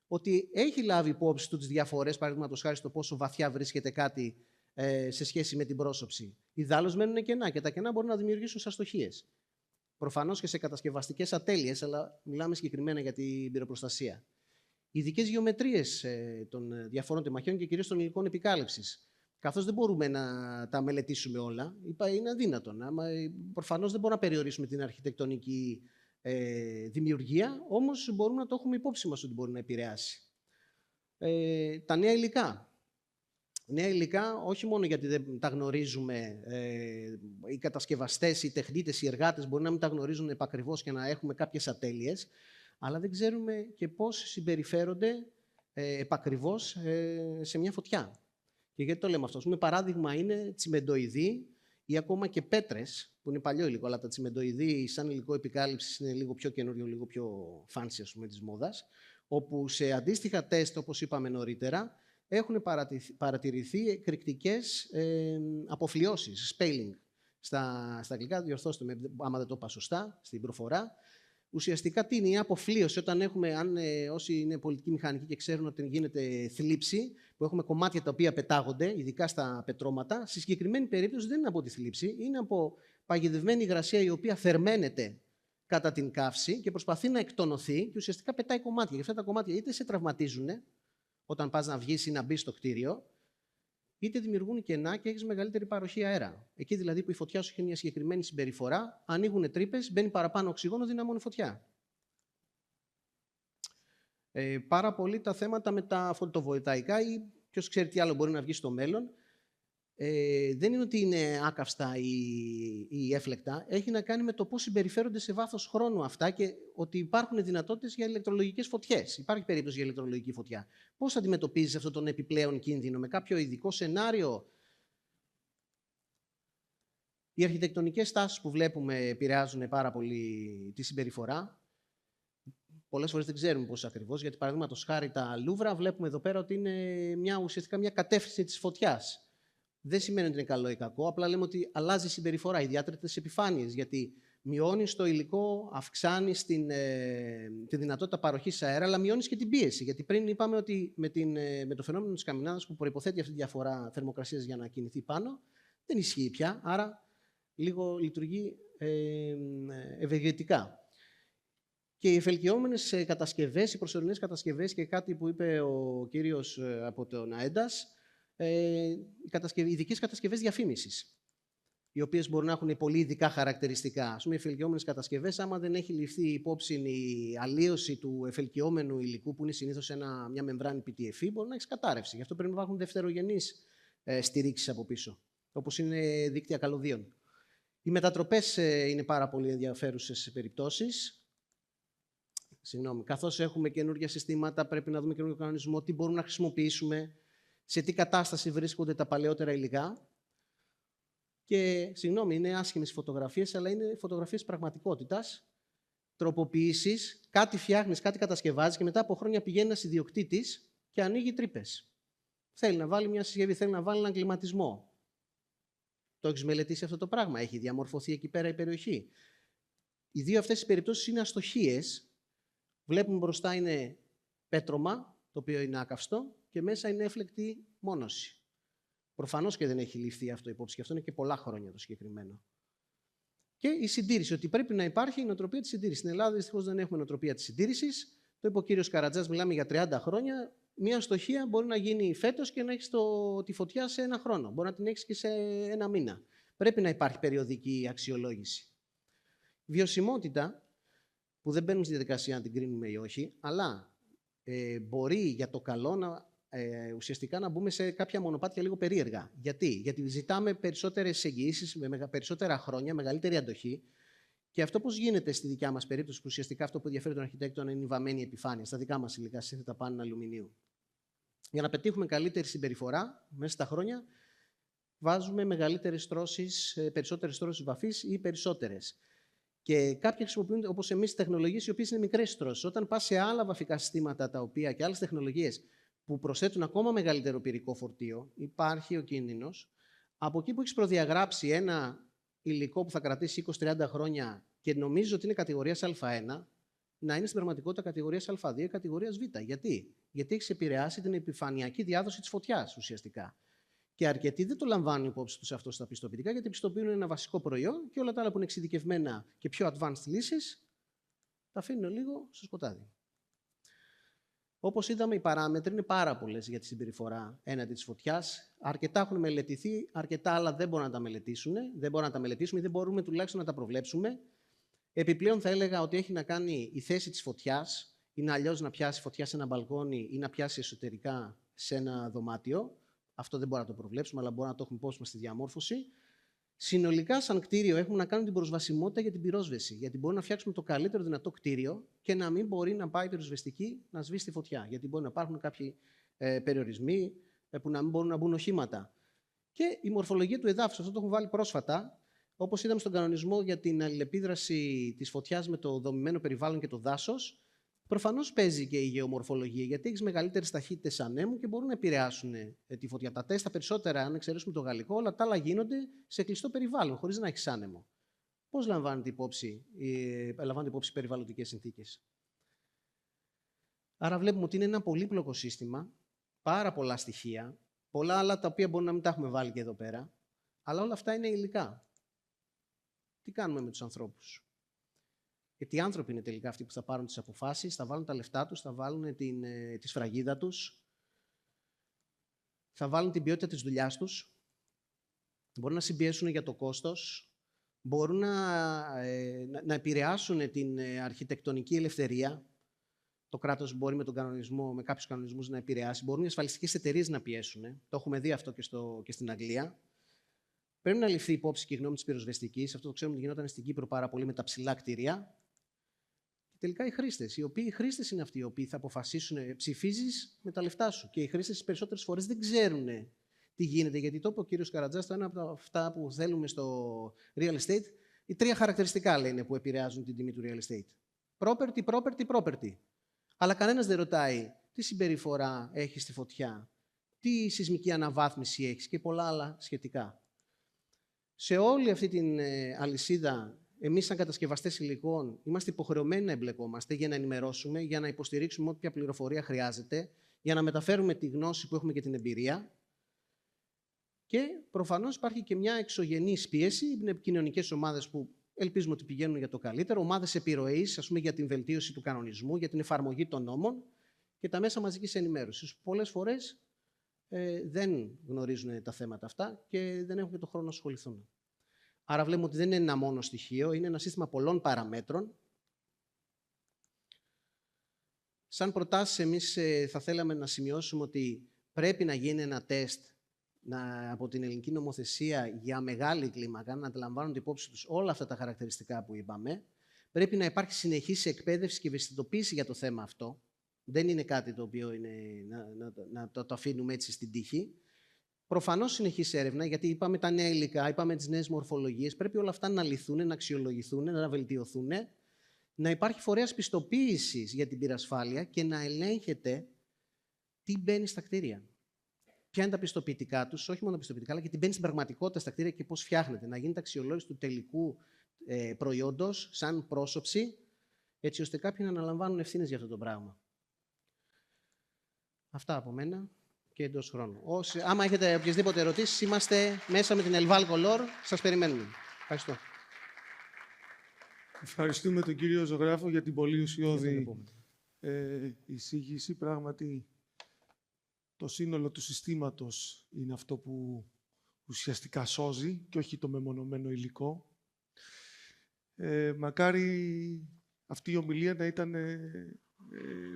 Speaker 10: ότι έχει λάβει υπόψη του τις διαφορές, παραδείγματος χάρη στο πόσο βαθιά βρίσκεται κάτι σε σχέση με την πρόσωψη. Ιδάλλως μένουν κενά και τα κενά μπορούν να δημιουργήσουν αστοχίες. Προφανώς και σε κατασκευαστικές ατέλειες, αλλά μιλάμε συγκεκριμένα για την πυροπροστασία. Ειδικές γεωμετρίες των διαφόρων τεμαχίων και κυρίως των υλικών επικάλυψης. Καθώς δεν μπορούμε να τα μελετήσουμε όλα, είναι αδύνατον. Προφανώς δεν μπορούμε να περιορίσουμε την αρχιτεκτονική δημιουργία, όμως μπορούμε να το έχουμε υπόψη μας ότι μπορεί να επηρεάσει. Τα νέα υλικά. Νέα υλικά, όχι μόνο γιατί δεν τα γνωρίζουμε, οι κατασκευαστές, οι τεχνίτες, οι εργάτες μπορεί να μην τα γνωρίζουν επακριβώς και να έχουμε κάποιες ατέλειες, αλλά δεν ξέρουμε και πώς συμπεριφέρονται επακριβώς σε μια φωτιά. Και γιατί το λέμε αυτό? Πούμε, παράδειγμα είναι τσιμεντοειδή ή ακόμα και πέτρες, που είναι παλιό υλικό, αλλά τα τσιμεντοειδή σαν υλικό επικάλυψης είναι λίγο πιο καινούριο, λίγο πιο fancy, ας πούμε, της μόδας, όπου σε αντίστοιχα τεστ, όπως είπαμε νωρίτερα, έχουν παρατηρηθεί εκρηκτικές αποφλοιώσεις, spalling. Στα αγγλικά, διορθώστε με άμα δεν το είπα σωστά, στην προφορά. Ουσιαστικά τι είναι η αποφλίωση, όταν έχουμε, όσοι είναι πολιτικοί μηχανικοί και ξέρουν ότι γίνεται θλίψη, που έχουμε κομμάτια τα οποία πετάγονται, ειδικά στα πετρώματα, στη συγκεκριμένη περίπτωση δεν είναι από τη θλίψη, είναι από παγιδευμένη υγρασία η οποία θερμαίνεται κατά την καύση και προσπαθεί να εκτονωθεί και ουσιαστικά πετάει κομμάτια. Και αυτά τα κομμάτια είτε σε τραυματίζουν όταν πας να βγεις ή να μπεις στο κτίριο, είτε δημιουργούν κενά και έχεις μεγαλύτερη παροχή αέρα. Εκεί δηλαδή που η φωτιά σου έχει μια συγκεκριμένη συμπεριφορά, ανοίγουν τρύπες, μπαίνει παραπάνω οξυγόνο, δυναμώνει φωτιά. Πάρα πολύ τα θέματα με τα φωτοβολταϊκά ή ποιος ξέρει τι άλλο μπορεί να βγει στο μέλλον. Δεν είναι ότι είναι άκαυστα ή έφλεκτα, έχει να κάνει με το πώς συμπεριφέρονται σε βάθος χρόνου αυτά και ότι υπάρχουν δυνατότητες για ηλεκτρολογικές φωτιές. Υπάρχει περίπτωση για ηλεκτρολογική φωτιά. Πώς αντιμετωπίζεις αυτόν τον επιπλέον κίνδυνο, με κάποιο ειδικό σενάριο? Οι αρχιτεκτονικές τάσεις που βλέπουμε επηρεάζουν πάρα πολύ τη συμπεριφορά. Πολλές φορές δεν ξέρουμε πώς ακριβώς, γιατί παραδείγματος χάρη τα Λούβρα βλέπουμε εδώ πέρα ότι είναι ουσιαστικά μια κατεύθυνση της φωτιάς. Δεν σημαίνει ότι είναι καλό ή κακό, απλά λέμε ότι αλλάζει η συμπεριφορά, οι διάτρετες επιφάνειες, γιατί μειώνεις το υλικό, αυξάνεις τη δυνατότητα παροχής αέρα, αλλά μειώνεις και την πίεση. Γιατί πριν είπαμε ότι με το φαινόμενο της καμινάδας που προϋποθέτει αυτή τη διαφορά θερμοκρασίας για να κινηθεί πάνω, δεν ισχύει πια, άρα λίγο λειτουργεί ευεργετικά. Και οι εφελκυόμενες κατασκευές, οι προσωρινές κατασκευές και κάτι που είπε ο κύριος από τον ΑΕΝΤΑΣ, ειδικές κατασκευές διαφήμισης, οι οποίες μπορούν να έχουν πολύ ειδικά χαρακτηριστικά. Ας πούμε, οι εφελκυόμενες κατασκευές, άμα δεν έχει ληφθεί υπόψη η αλλίωση του εφελκυόμενου υλικού, που είναι συνήθως μια μεμβράνη PTFE, μπορεί να έχει κατάρρευση. Γι' αυτό πρέπει να υπάρχουν δευτερογενείς στηρίξεις από πίσω, όπως είναι δίκτυα καλωδίων. Οι μετατροπές είναι πάρα πολύ ενδιαφέρουσες περιπτώσεις. Καθώς έχουμε καινούργια συστήματα, πρέπει να δούμε καινούργιο κανονισμό, τι μπορούμε να χρησιμοποιήσουμε, σε τι κατάσταση βρίσκονται τα παλαιότερα υλικά. Και, είναι άσχημες φωτογραφίες, αλλά είναι φωτογραφίες πραγματικότητας, τροποποιήσεις, κάτι φτιάχνεις, κάτι κατασκευάζεις και μετά από χρόνια πηγαίνει ένας ιδιοκτήτης και ανοίγει τρύπες. Θέλει να βάλει μια συσκευή, θέλει να βάλει έναν κλιματισμό. Το έχεις μελετήσει αυτό το πράγμα? Έχει διαμορφωθεί εκεί πέρα η περιοχή? Οι δύο αυτές οι περιπτώσεις είναι αστοχίες. Βλέπουμε μπροστά είναι πέτρωμα, το οποίο είναι άκαυστο, και μέσα είναι έφλεκτη μόνωση. Προφανώς και δεν έχει ληφθεί αυτό υπόψη, και αυτό είναι και πολλά χρόνια το συγκεκριμένο. Και η συντήρηση, ότι πρέπει να υπάρχει η νοοτροπία της συντήρησης. Στην Ελλάδα δυστυχώς δεν έχουμε νοοτροπία της συντήρησης. Το είπε ο κύριος Καρατζάς, μιλάμε για 30 χρόνια. Μία αστοχία μπορεί να γίνει φέτος και να έχεις τη φωτιά σε 1 χρόνο. Μπορεί να την έχεις και σε 1 μήνα. Πρέπει να υπάρχει περιοδική αξιολόγηση. Βιωσιμότητα, που δεν μπαίνουμε στη διαδικασία να την κρίνουμε ή όχι, αλλά μπορεί για το καλό ουσιαστικά να μπούμε σε κάποια μονοπάτια λίγο περίεργα. Γιατί ζητάμε περισσότερες εγγυήσεις, με περισσότερα χρόνια, μεγαλύτερη αντοχή. Και αυτό πώς γίνεται στη δικιά μας περίπτωση, που ουσιαστικά αυτό που ενδιαφέρει τον αρχιτέκτονα είναι η βαμμένη επιφάνεια, στα δικά μας υλικά σύνθετα πάνελ αλουμινίου. Για να πετύχουμε καλύτερη συμπεριφορά μέσα στα χρόνια, βάζουμε μεγαλύτερες τρώσεις, περισσότερες τρώσεις βαφής ή περισσότερες. Και κάποια χρησιμοποιούν, όπως εμείς, τεχνολογίες οι οποίες είναι μικρές τρώσεις. Όταν πας σε άλλα βαφικά συστήματα τα οποία, και άλλες τεχνολογίες που προσθέτουν ακόμα μεγαλύτερο πυρικό φορτίο, υπάρχει ο κίνδυνος από εκεί που έχεις προδιαγράψει ένα υλικό που θα κρατήσει 20-30 χρόνια και νομίζω ότι είναι κατηγορίας Α1, να είναι στην πραγματικότητα κατηγορίας Α2 ή κατηγορίας Β. Γιατί έχεις επηρεάσει την επιφανειακή διάδοση της φωτιάς ουσιαστικά. Και αρκετοί δεν το λαμβάνουν υπόψη τους αυτό στα πιστοποιητικά, γιατί πιστοποιούν ένα βασικό προϊόν και όλα τα άλλα που είναι εξειδικευμένα και πιο advanced λύσεις τα αφήνουν λίγο στο σκοτάδι. Όπως είδαμε, οι παράμετροι είναι πάρα πολλές για τη συμπεριφορά έναντι της φωτιάς. Αρκετά έχουν μελετηθεί, αρκετά άλλα δεν μπορούν να τα μελετήσουν. Δεν μπορούμε να τα μελετήσουμε ή δεν μπορούμε τουλάχιστον να τα προβλέψουμε. Επιπλέον, θα έλεγα ότι έχει να κάνει η θέση της φωτιάς. Είναι αλλιώς να πιάσει φωτιά σε ένα μπαλκόνι ή να πιάσει εσωτερικά σε ένα δωμάτιο. Αυτό δεν μπορούμε να το προβλέψουμε, αλλά μπορούμε να το έχουμε υπόψη μας στη διαμόρφωση. Συνολικά, σαν κτίριο, έχουμε να κάνουμε την προσβασιμότητα για την πυρόσβεση. Γιατί μπορούμε να φτιάξουμε το καλύτερο δυνατό κτίριο και να μην μπορεί να πάει η πυροσβεστική να σβήσει τη φωτιά. Γιατί μπορεί να υπάρχουν κάποιοι περιορισμοί που να μην μπορούν να μπουν οχήματα. Και η μορφολογία του εδάφους, αυτό το έχουμε βάλει πρόσφατα. Όπως είδαμε στον κανονισμό για την αλληλεπίδραση της φωτιάς με το δομημένο περιβάλλον και το δάσος, προφανώς παίζει και η γεωμορφολογία, γιατί έχεις μεγαλύτερες ταχύτητες ανέμου και μπορούν να επηρεάσουν τη φωτιά. Τα τεστ, τα περισσότερα, αν εξαιρέσουμε το γαλλικό, όλα τα άλλα γίνονται σε κλειστό περιβάλλον, χωρίς να έχεις άνεμο. Πώς λαμβάνεται υπόψη περιβαλλοντικές συνθήκες? Άρα βλέπουμε ότι είναι ένα πολύπλοκο σύστημα, πάρα πολλά στοιχεία, πολλά άλλα τα οποία μπορεί να μην τα έχουμε βάλει και εδώ πέρα, αλλά όλα αυτά είναι υλικά. Τι κάνουμε με τους ανθρώπους? Γιατί οι άνθρωποι είναι τελικά αυτοί που θα πάρουν τις αποφάσεις, θα βάλουν τα λεφτά τους, θα βάλουν τη σφραγίδα τους, θα βάλουν την ποιότητα της δουλειάς τους, μπορούν να συμπιέσουν για το κόστος, μπορούν να επηρεάσουν την αρχιτεκτονική ελευθερία. Το κράτος μπορεί με κάποιους κανονισμούς να επηρεάσει, μπορούν οι ασφαλιστικές εταιρείες να πιέσουν. Το έχουμε δει αυτό και στην Αγγλία. Πρέπει να ληφθεί υπόψη και η γνώμη της πυροσβεστικής. Αυτό το ξέρουμε ότι γινόταν στην Κύπρο πάρα πολύ με τα ψηλά κτίρια. Και τελικά οι χρήστες. Οι χρήστες είναι αυτοί οι οποίοι θα αποφασίσουν, ψηφίζεις με τα λεφτά σου. Και οι χρήστες τις περισσότερες φορές δεν ξέρουν τι γίνεται. Γιατί το είπε ο κύριος Καρατζάς, το ένα από αυτά που θέλουμε στο real estate, οι 3 χαρακτηριστικά λένε που επηρεάζουν την τιμή του real estate. Property, property, property. Αλλά κανένας δεν ρωτάει τι συμπεριφορά έχει στη φωτιά, τι σεισμική αναβάθμιση έχεις και πολλά άλλα σχετικά. Σε όλη αυτή την αλυσίδα, εμείς σαν κατασκευαστές υλικών είμαστε υποχρεωμένοι να εμπλεκόμαστε για να ενημερώσουμε, για να υποστηρίξουμε όποια πληροφορία χρειάζεται, για να μεταφέρουμε τη γνώση που έχουμε και την εμπειρία. Και προφανώς υπάρχει και μια εξωγενής πίεση, είναι κοινωνικές ομάδες που ελπίζουμε ότι πηγαίνουν για το καλύτερο, ομάδες επιρροής, ας πούμε, για την βελτίωση του κανονισμού, για την εφαρμογή των νόμων και τα μέσα μαζικής ενημέρωσης. Πολλές φορές δεν γνωρίζουν τα θέματα αυτά και δεν έχουν και τον χρόνο να ασχοληθούν. Άρα βλέπουμε ότι δεν είναι ένα μόνο στοιχείο, είναι ένα σύστημα πολλών παραμέτρων. Σαν προτάσεις, εμείς θα θέλαμε να σημειώσουμε ότι πρέπει να γίνει ένα τεστ από την ελληνική νομοθεσία για μεγάλη κλίμακα, να αντιλαμβάνονται υπόψη τους όλα αυτά τα χαρακτηριστικά που είπαμε. Πρέπει να υπάρχει συνεχής εκπαίδευση και ευαισθητοποίηση για το θέμα αυτό. Δεν είναι κάτι το οποίο να το αφήνουμε έτσι στην τύχη. Προφανώς συνεχής έρευνα, γιατί είπαμε τα νέα υλικά, είπαμε τις νέες μορφολογίες. Πρέπει όλα αυτά να λυθούν, να αξιολογηθούν, να βελτιωθούν. Να υπάρχει φορέας πιστοποίησης για την πυρασφάλεια και να ελέγχεται τι μπαίνει στα κτίρια. ποια είναι τα πιστοποιητικά τους, όχι μόνο τα πιστοποιητικά, αλλά και τι μπαίνει στην πραγματικότητα στα κτίρια και πώς φτιάχνεται. Να γίνεται αξιολόγηση του τελικού προϊόντος σαν πρόσωψη, έτσι ώστε κάποιοι να αναλαμβάνουν ευθύνες για αυτό το πράγμα. Αυτά από μένα και εντός χρόνου. Άμα έχετε οποιασδήποτε ερωτήσεις, είμαστε μέσα με την Elval Color. Σας περιμένουμε. Ευχαριστώ.
Speaker 3: Ευχαριστούμε τον κύριο ζωγράφο για την πολύ ουσιώδη εισήγηση. Πράγματι, το σύνολο του συστήματος είναι αυτό που ουσιαστικά σώζει και όχι το μεμονωμένο υλικό. Μακάρι αυτή η ομιλία να ήταν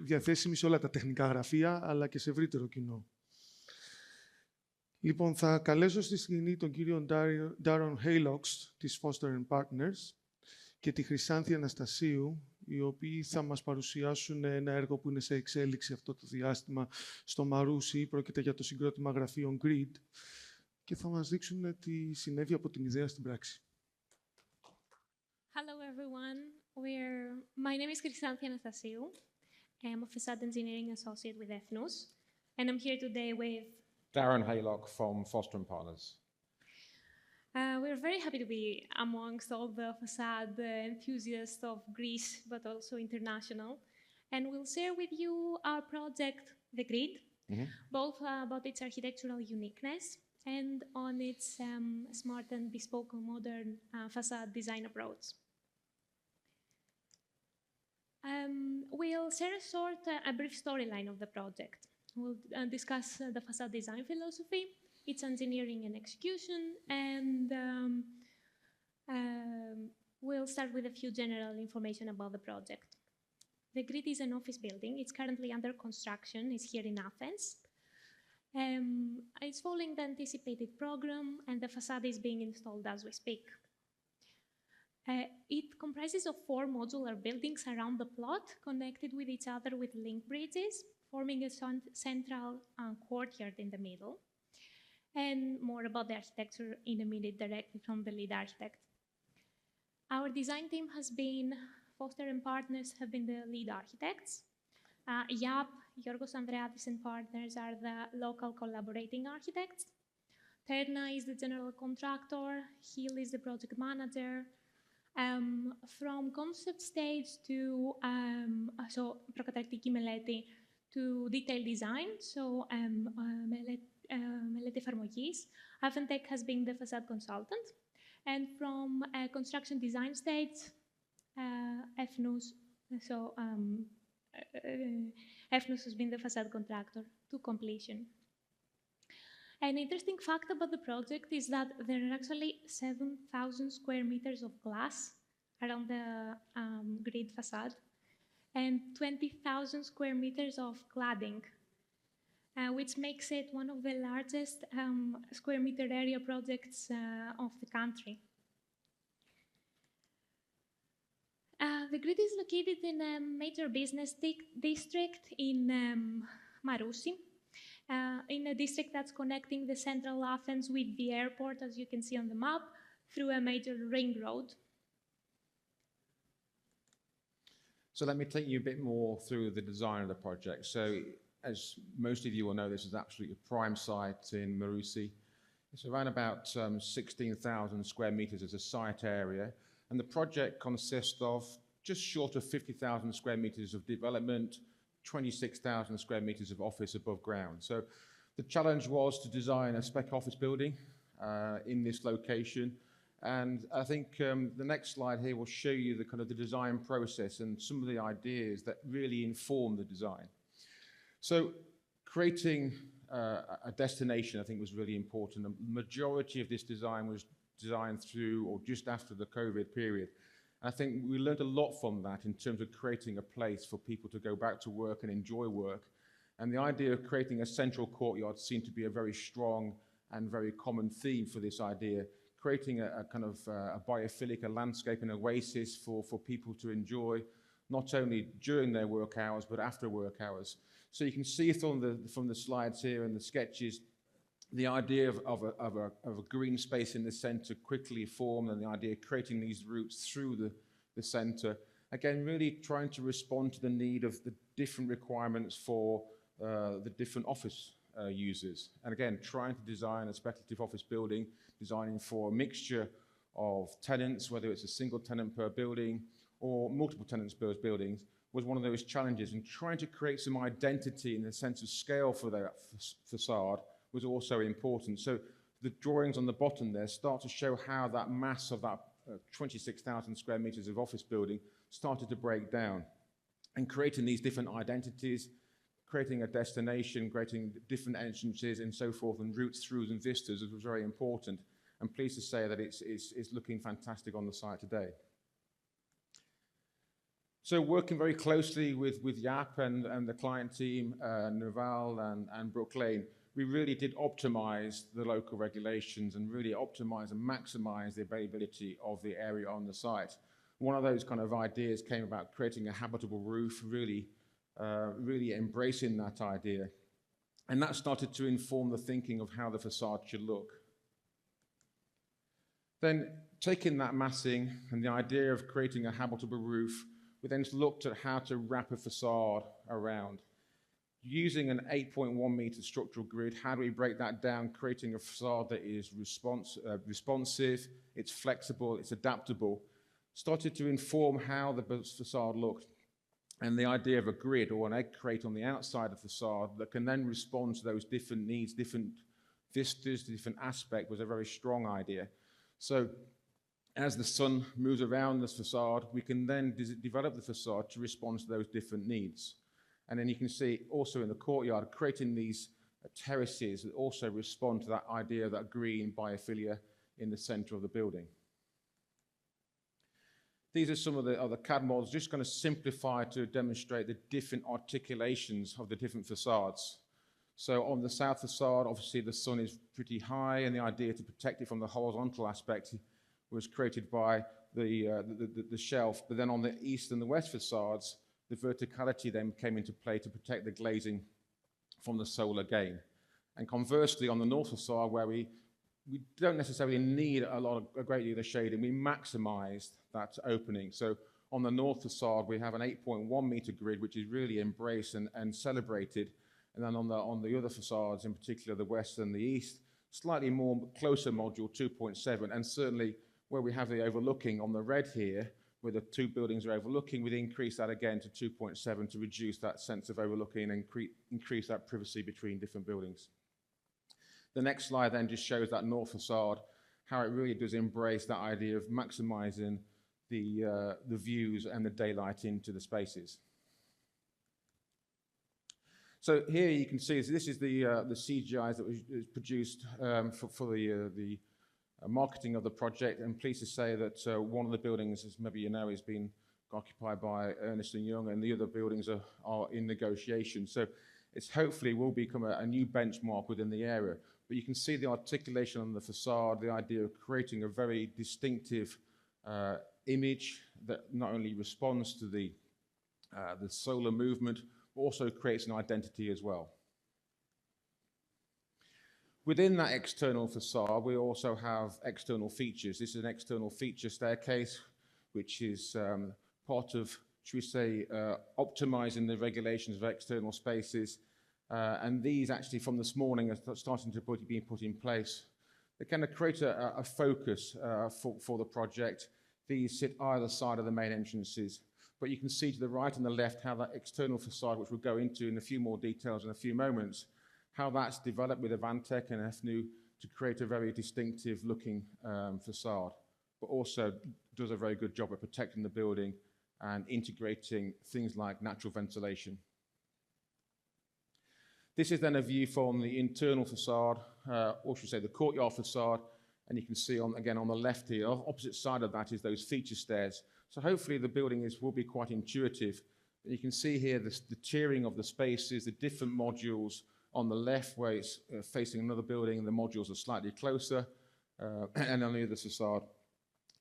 Speaker 3: διαθέσιμη σε όλα τα τεχνικά γραφεία, αλλά και σε ευρύτερο κοινό. Λοιπόν, θα καλέσω στη σκηνή τον κύριο Darren Haylox της Foster & Partners και τη Χρυσάνθη Αναστασίου, οι οποίοι θα μας παρουσιάσουν ένα έργο που είναι σε εξέλιξη αυτό το διάστημα στο Μαρούσι. Πρόκειται για το συγκρότημα γραφείων Grid και θα μας δείξουν τι συνέβη από την ιδέα στην πράξη.
Speaker 11: Hello, everyone. My name is Chrysanthi Anastasiou. I'm a facade engineering associate with Ethnos, and I'm here today with
Speaker 12: Darren Haylock from Foster & Partners.
Speaker 11: We're very happy to be amongst all the facade enthusiasts of Greece, but also international. And we'll share with you our project, The Grid, both about its architectural uniqueness and on its smart and bespoke modern facade design approach. We'll share a brief storyline of the project. We'll discuss the facade design philosophy, its engineering and execution, and we'll start with a few general information about the project. The Grid is an office building. It's currently under construction. It's here in Athens. It's following the anticipated program, and the facade is being installed as we speak. It comprises of 4 modular buildings around the plot, connected with each other with link bridges, forming a central courtyard in the middle. And more about the architecture in a minute, directly from the lead architect. Our design team has been, Foster & Partners have been the lead architects. YAP, Yorgos Andreadis and Partners are the local collaborating architects. Terna is the general contractor. Hill is the project manager. From concept stage to προκαταρκτική μελέτη to detailed design, so μελέτη εφαρμογής, Aventec has been the facade consultant, and from construction design stage, Ethnos, Ethnos has been the facade contractor to completion. An interesting fact about the project is that there are actually 7,000 square meters of glass around the Grid facade and 20,000 square meters of cladding, which makes it one of the largest square meter area projects of the country. The Grid is located in a major business district in Marousi, in a district that's connecting the central Athens with the airport, as you can see on the map, through a major ring road.
Speaker 12: So let me take you a bit more through the design of the project. So as most of you will know, this is absolutely a prime site in Marousi. It's around about 16,000 square meters as a site area. And the project consists of just short of 50,000 square meters of development, 26,000 square meters of office above ground. So the challenge was to design a spec office building in this location. And I think the next slide here will show you the kind of the design process and some of the ideas that really inform the design. So creating a destination, I think, was really important. The majority of this design was designed through or just after the COVID period. I think we learned a lot from that in terms of creating a place for people to go back to work and enjoy work. And the idea of creating a central courtyard seemed to be a very strong and very common theme for this idea, creating a kind of a biophilic, a landscape, an oasis for people to enjoy, not only during their work hours, but after work hours. So you can see from the slides here and the sketches, the idea of a green space in the center quickly formed, and the idea of creating these routes through the center. Again, really trying to respond to the need of the different requirements for the different office users. And again, trying to design a speculative office building, designing for a mixture of tenants, whether it's a single tenant per building or multiple tenants per buildings, was one of those challenges. And trying to create some identity in the sense of scale for that facade was also important. So the drawings on the bottom there start to show how that mass of that 26,000 square meters of office building started to break down, and creating these different identities, creating a destination, creating different entrances and so forth, and routes, throughs and vistas was very important. I'm pleased to say that it's looking fantastic on the site today. So working very closely with Jaap and the client team, Naval and Brook Lane, we really did optimize the local regulations and really optimize and maximize the availability of the area on the site. One of those kind of ideas came about creating a habitable roof, really embracing that idea. And that started to inform the thinking of how the facade should look. Then taking that massing and the idea of creating a habitable roof, we then looked at how to wrap a facade around. Using an 8.1 meter structural grid, how do we break that down, creating a facade that is responsive, it's flexible, it's adaptable, started to inform how the facade looked. And the idea of a grid or an egg crate on the outside of the facade that can then respond to those different needs, different vistas, different aspects was a very strong idea. So as the sun moves around this facade, we can then develop the facade to respond to those different needs. And then you can see also in the courtyard, creating these terraces that also respond to that idea of that green biophilia in the center of the building. These are some of the other CAD models, just going to simplify to demonstrate the different articulations of the different facades. So on the south facade, obviously the sun is pretty high, and the idea to protect it from the horizontal aspect was created by the shelf. But then on the east and the west facades, the verticality then came into play to protect the glazing from the solar gain. And conversely, on the north facade, where we don't necessarily need a great deal of shading, we maximized that opening. So on the north facade, we have an 8.1 meter grid, which is really embraced and celebrated. And then on the other facades, in particular the west and the east, slightly more closer module, 2.7, and certainly where we have the overlooking on the red here, where the two buildings are overlooking, we'd increase that again to 2.7 to reduce that sense of overlooking and increase that privacy between different buildings. The next slide then just shows that north facade, how it really does embrace that idea of maximizing the views and the daylight into the spaces. So here you can see this is the CGI that was produced for the marketing of the project. I'm pleased to say that one of the buildings, as maybe you know, has been occupied by Ernst & Young, and the other buildings are in negotiation. So it's hopefully will become a new benchmark within the area. But you can see the articulation on the facade, the idea of creating a very distinctive image that not only responds to the solar movement, but also creates an identity as well. Within that external facade, we also have external features. This is an external feature staircase, which is part of, should we say, optimizing the regulations of external spaces. And these actually from this morning are starting to be put in place. They kind of create a focus for the project. These sit either side of the main entrances. But you can see to the right and the left how that external facade, which we'll go into in a few more details in a few moments, how that's developed with Avantec and FNU to create a very distinctive looking facade, but also does a very good job of protecting the building and integrating things like natural ventilation. This is then a view from the internal facade, or should we say the courtyard facade, and you can see again on the left here, opposite side of that is those feature stairs. So hopefully the building will be quite intuitive. You can see here the tiering of the spaces, the different modules on the left where it's facing another building, the modules are slightly closer, and on the other facade,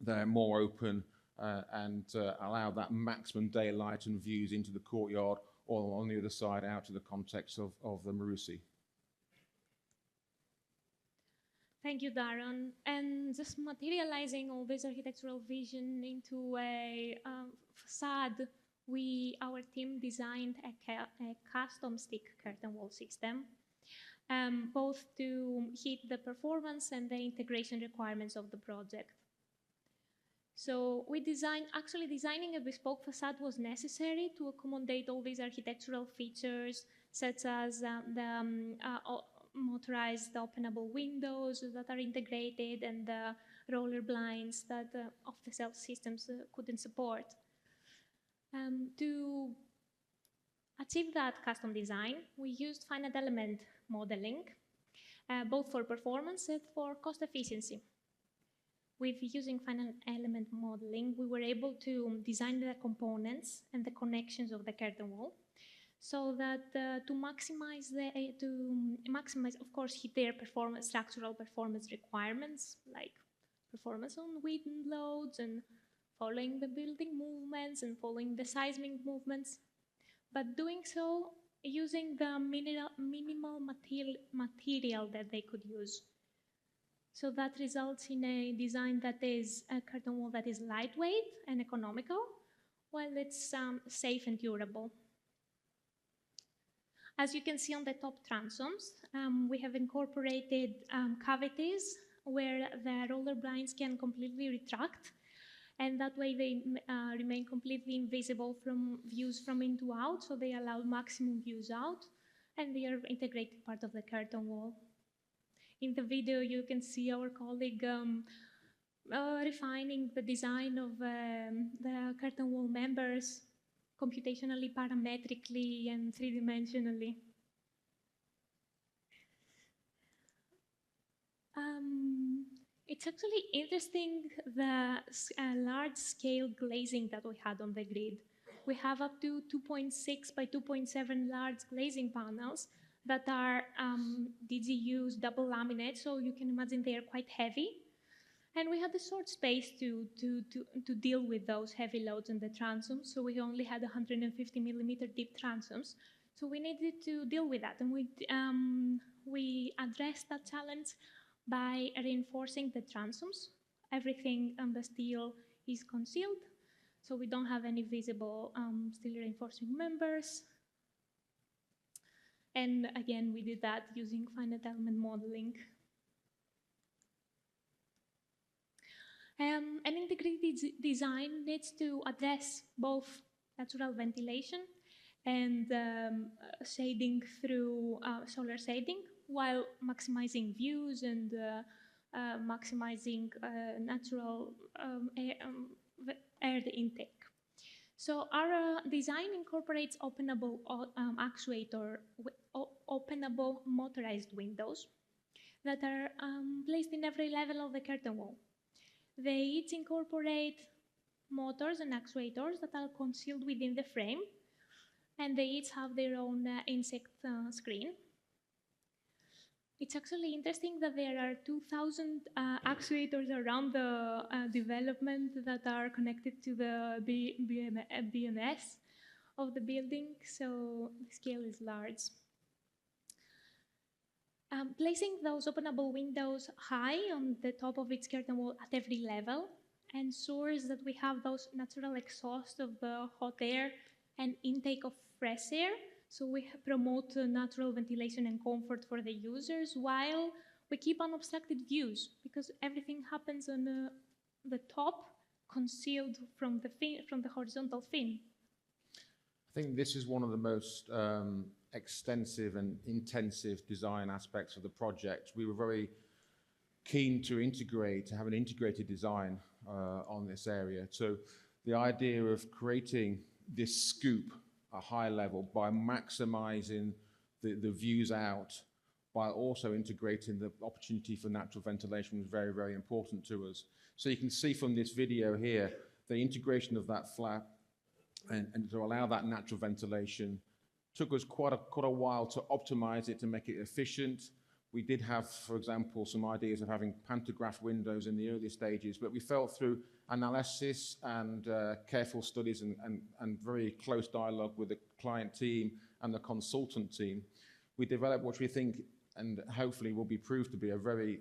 Speaker 12: they're more open and allow that maximum daylight and views into the courtyard, or on the other side out to the context of the Maroussi.
Speaker 11: Thank you, Darren. And just materializing all this architectural vision into a facade, our team designed a custom stick curtain wall system. both to hit the performance and the integration requirements of the project. So actually designing a bespoke facade was necessary to accommodate all these architectural features, such as the motorized openable windows that are integrated and the roller blinds that off-the-shelf systems couldn't support. To achieve that custom design, we used finite element modeling, both for performance and for cost efficiency. With using finite element modeling, we were able to design the components and the connections of the curtain wall, so that to maximize, of course, hit their structural performance requirements, like performance on wind loads and following the building movements and following the seismic movements, but doing so using the minimal material that they could use. So that results in a design that is a curtain wall that is lightweight and economical, while it's safe and durable. As you can see on the top transoms, we have incorporated cavities where the roller blinds can completely retract, and that way they remain completely invisible from views from in to out, so they allow maximum views out, and they are integrated part of the curtain wall. In the video, you can see our colleague refining the design of the curtain wall members computationally, parametrically, and three-dimensionally. It's actually interesting the large-scale glazing that we had on the grid. We have up to 2.6 by 2.7 large glazing panels that are DGUs, double laminate, so you can imagine they are quite heavy. And we had a short space to deal with those heavy loads in the transoms, so we only had 150 millimeter deep transoms. So we needed to deal with that, and we addressed that challenge by reinforcing the transoms. Everything on the steel is concealed, so we don't have any visible steel reinforcing members. And again, we did that using finite element modeling. An integrated design needs to address both natural ventilation and shading through solar shading, while maximizing views and maximizing natural air intake. So our design incorporates openable openable motorized windows that are placed in every level of the curtain wall. They each incorporate motors and actuators that are concealed within the frame, and they each have their own insect screen. It's actually interesting that there are 2,000 actuators around the development that are connected to the BMS of the building, so the scale is large. Placing those openable windows high on the top of its curtain wall at every level ensures that we have those natural exhaust of the hot air and intake of fresh air. So we promote natural ventilation and comfort for the users while we keep unobstructed views, because everything happens on the top, concealed from the horizontal fin.
Speaker 12: I think this is one of the most extensive and intensive design aspects of the project. We were very keen to have an integrated design on this area. So the idea of creating this scoop a high level by maximizing the views out, while also integrating the opportunity for natural ventilation was very, very important to us. So you can see from this video here, the integration of that flap and to allow that natural ventilation took us quite a while to optimize it, to make it efficient. We did have, for example, some ideas of having pantograph windows in the early stages, but we felt through analysis and careful studies and very close dialogue with the client team and the consultant team, we developed what we think and hopefully will be proved to be a very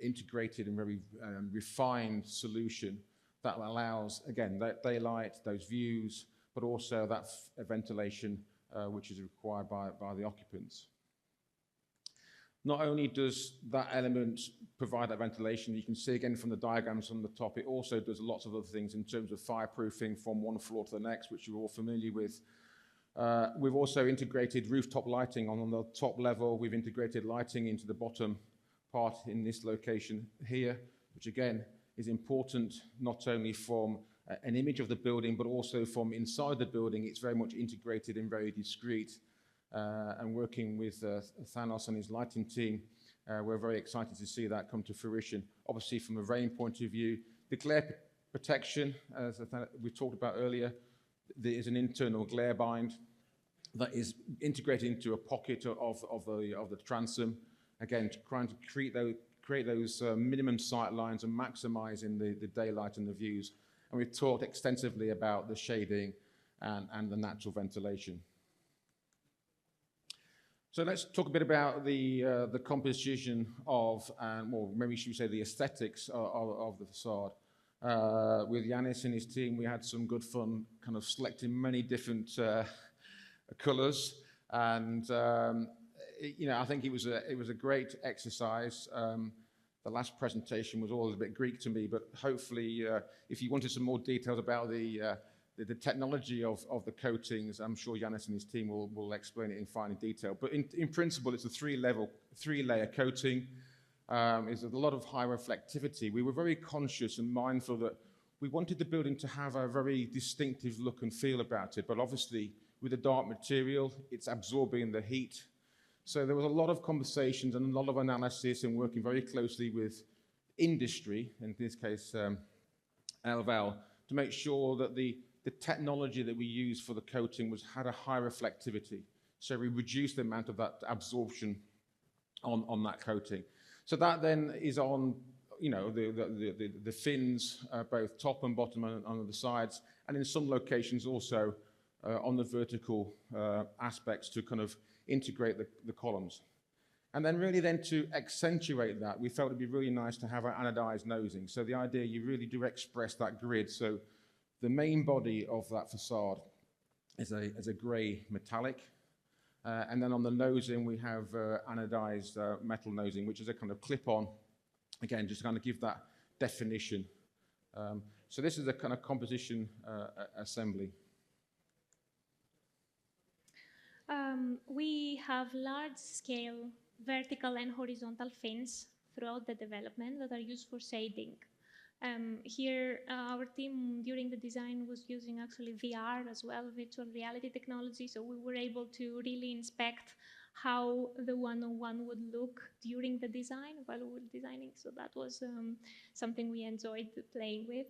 Speaker 12: integrated and very refined solution that allows, again, that daylight, those views, but also that ventilation which is required by the occupants. Not only does that element provide that ventilation, you can see again from the diagrams on the top, it also does lots of other things in terms of fireproofing from one floor to the next, which you're all familiar with. We've also integrated rooftop lighting on the top level. We've integrated lighting into the bottom part in this location here, which again is important not only from an image of the building, but also from inside the building. It's very much integrated and very discreet. And working with Thanos and his lighting team, we're very excited to see that come to fruition. Obviously, from a rain point of view, the glare protection, as we talked about earlier, there is an internal glare bind that is integrated into a pocket of the transom. Again, trying to create those minimum sight lines and maximizing the daylight and the views. And we've talked extensively about the shading and the natural ventilation. So let's talk a bit about the composition of, well, maybe should we say the aesthetics of the facade. With Yanis and his team, we had some good fun kind of selecting many different colors. And, you know, I think it was a great exercise. The last presentation was always a bit Greek to me, but hopefully if you wanted some more details about the technology of the coatings, I'm sure Yanis and his team will explain it in finer detail. But in principle, it's a three-layer coating. There's a lot of high reflectivity. We were very conscious and mindful that we wanted the building to have a very distinctive look and feel about it. But obviously, with a dark material, it's absorbing the heat. So there was a lot of conversations and a lot of analysis and working very closely with industry, in this case, Elval, to make sure that the technology that we used for the coating had a high reflectivity. So we reduced the amount of that absorption on that coating. So that then is on, you know, the fins, both top and bottom and on the sides, and in some locations also on the vertical aspects to kind of integrate the columns. And then really then to accentuate that, we felt it'd be really nice to have our anodized nosing. So the idea, you really do express that grid. So the main body of that facade is a gray metallic. And then on the nosing, we have anodized metal nosing, which is a kind of clip-on, again, just to kind of give that definition. So this is a kind of composition assembly.
Speaker 11: We have large-scale vertical and horizontal fins throughout the development that are used for shading. Here, our team during the design was using actually VR as well, virtual reality technology, so we were able to really inspect how the one-on-one would look during the design while we were designing, so that was something we enjoyed playing with.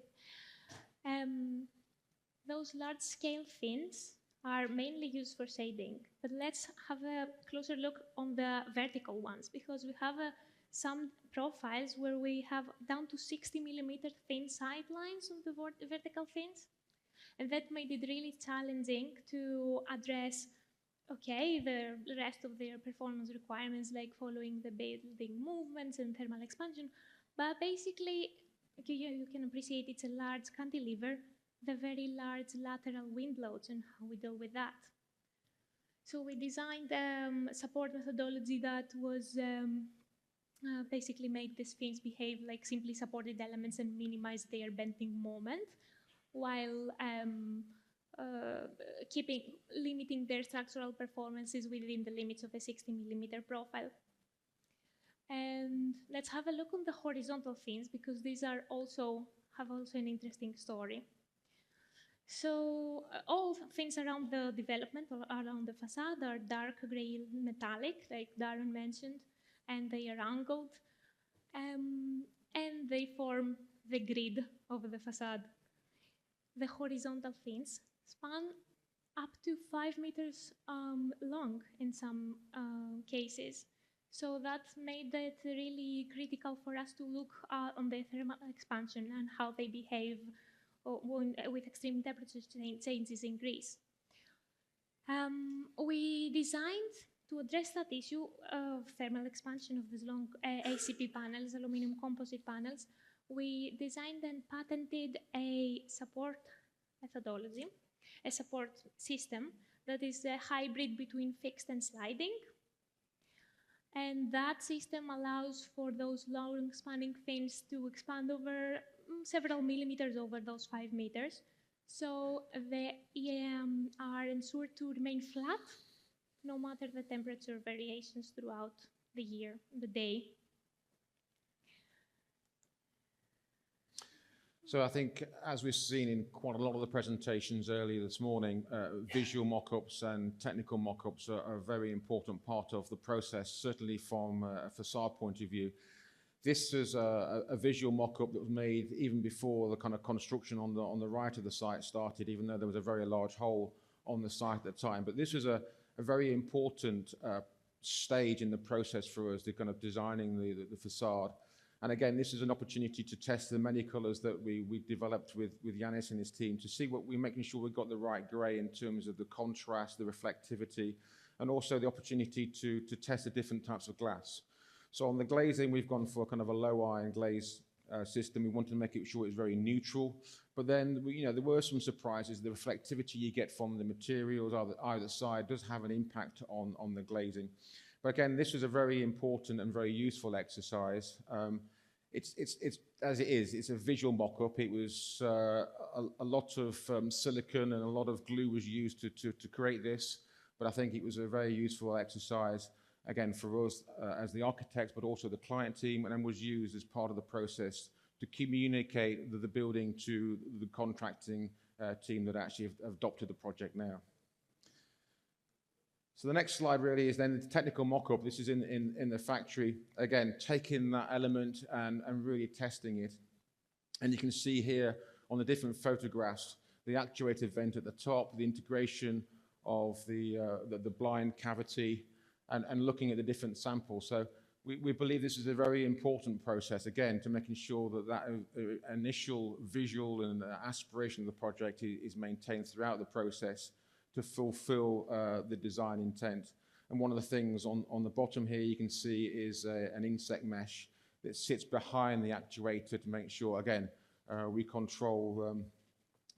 Speaker 11: Those large-scale fins are mainly used for shading, but let's have a closer look on the vertical ones, because we have some profiles where we have down to 60mm thin sidelines on the vertical fins, and that made it really challenging to address, okay, the rest of their performance requirements, like following the building movements and thermal expansion, but basically, you can appreciate it's a large cantilever, the very large lateral wind loads and how we deal with that. So we designed a support methodology that was basically made these fins behave like simply supported elements and minimize their bending moment, while limiting their structural performances within the limits of a 60mm profile. And let's have a look on the horizontal fins, because these have also an interesting story. So all fins around the development or around the facade are dark gray metallic, like Darren mentioned, and they are angled, and they form the grid of the facade. The horizontal fins span up to 5 meters long in some cases. So that made it really critical for us to look on the thermal expansion and how they behave with extreme temperature changes in Greece. We designed to address that issue of thermal expansion of these long ACP panels, aluminum composite panels. We designed and patented a support methodology, a support system that is a hybrid between fixed and sliding. And that system allows for those long-spanning fins to expand over several millimeters over those 5 meters. So they are ensured to remain flat no matter the temperature variations throughout the year, the day.
Speaker 12: So I think, as we've seen in quite a lot of the presentations earlier this morning, visual mock-ups and technical mock-ups are a very important part of the process, certainly from a facade point of view. This is a visual mock-up that was made even before the kind of construction on the right of the site started, even though there was a very large hole on the site at the time. But this was a very important stage in the process for us, the kind of designing the facade. And again, this is an opportunity to test the many colors that we developed with Yanis and his team to see what we're making sure we've got the right gray in terms of the contrast, the reflectivity, and also the opportunity to test the different types of glass. So on the glazing, we've gone for kind of a low iron glaze system. We wanted to make it sure it's very neutral. But then, there were some surprises. The reflectivity you get from the materials either side does have an impact on the glazing. But again, this was a very important and very useful exercise. It's as it is, it's a visual mock-up. It was a lot of silicon and a lot of glue was used to create this. But I think it was a very useful exercise, again, for us as the architects, but also the client team, and then was used as part of the process to communicate the building to the contracting team that actually have adopted the project now. So the next slide really is then the technical mock-up. This is in the factory. Again, taking that element and really testing it. And you can see here on the different photographs, the actuator vent at the top, the integration of the blind cavity, and looking at the different samples. So we believe this is a very important process, again, to making sure that initial visual and aspiration of the project is maintained throughout the process to fulfill the design intent. And one of the things on the bottom here you can see is an insect mesh that sits behind the actuator to make sure, again, we control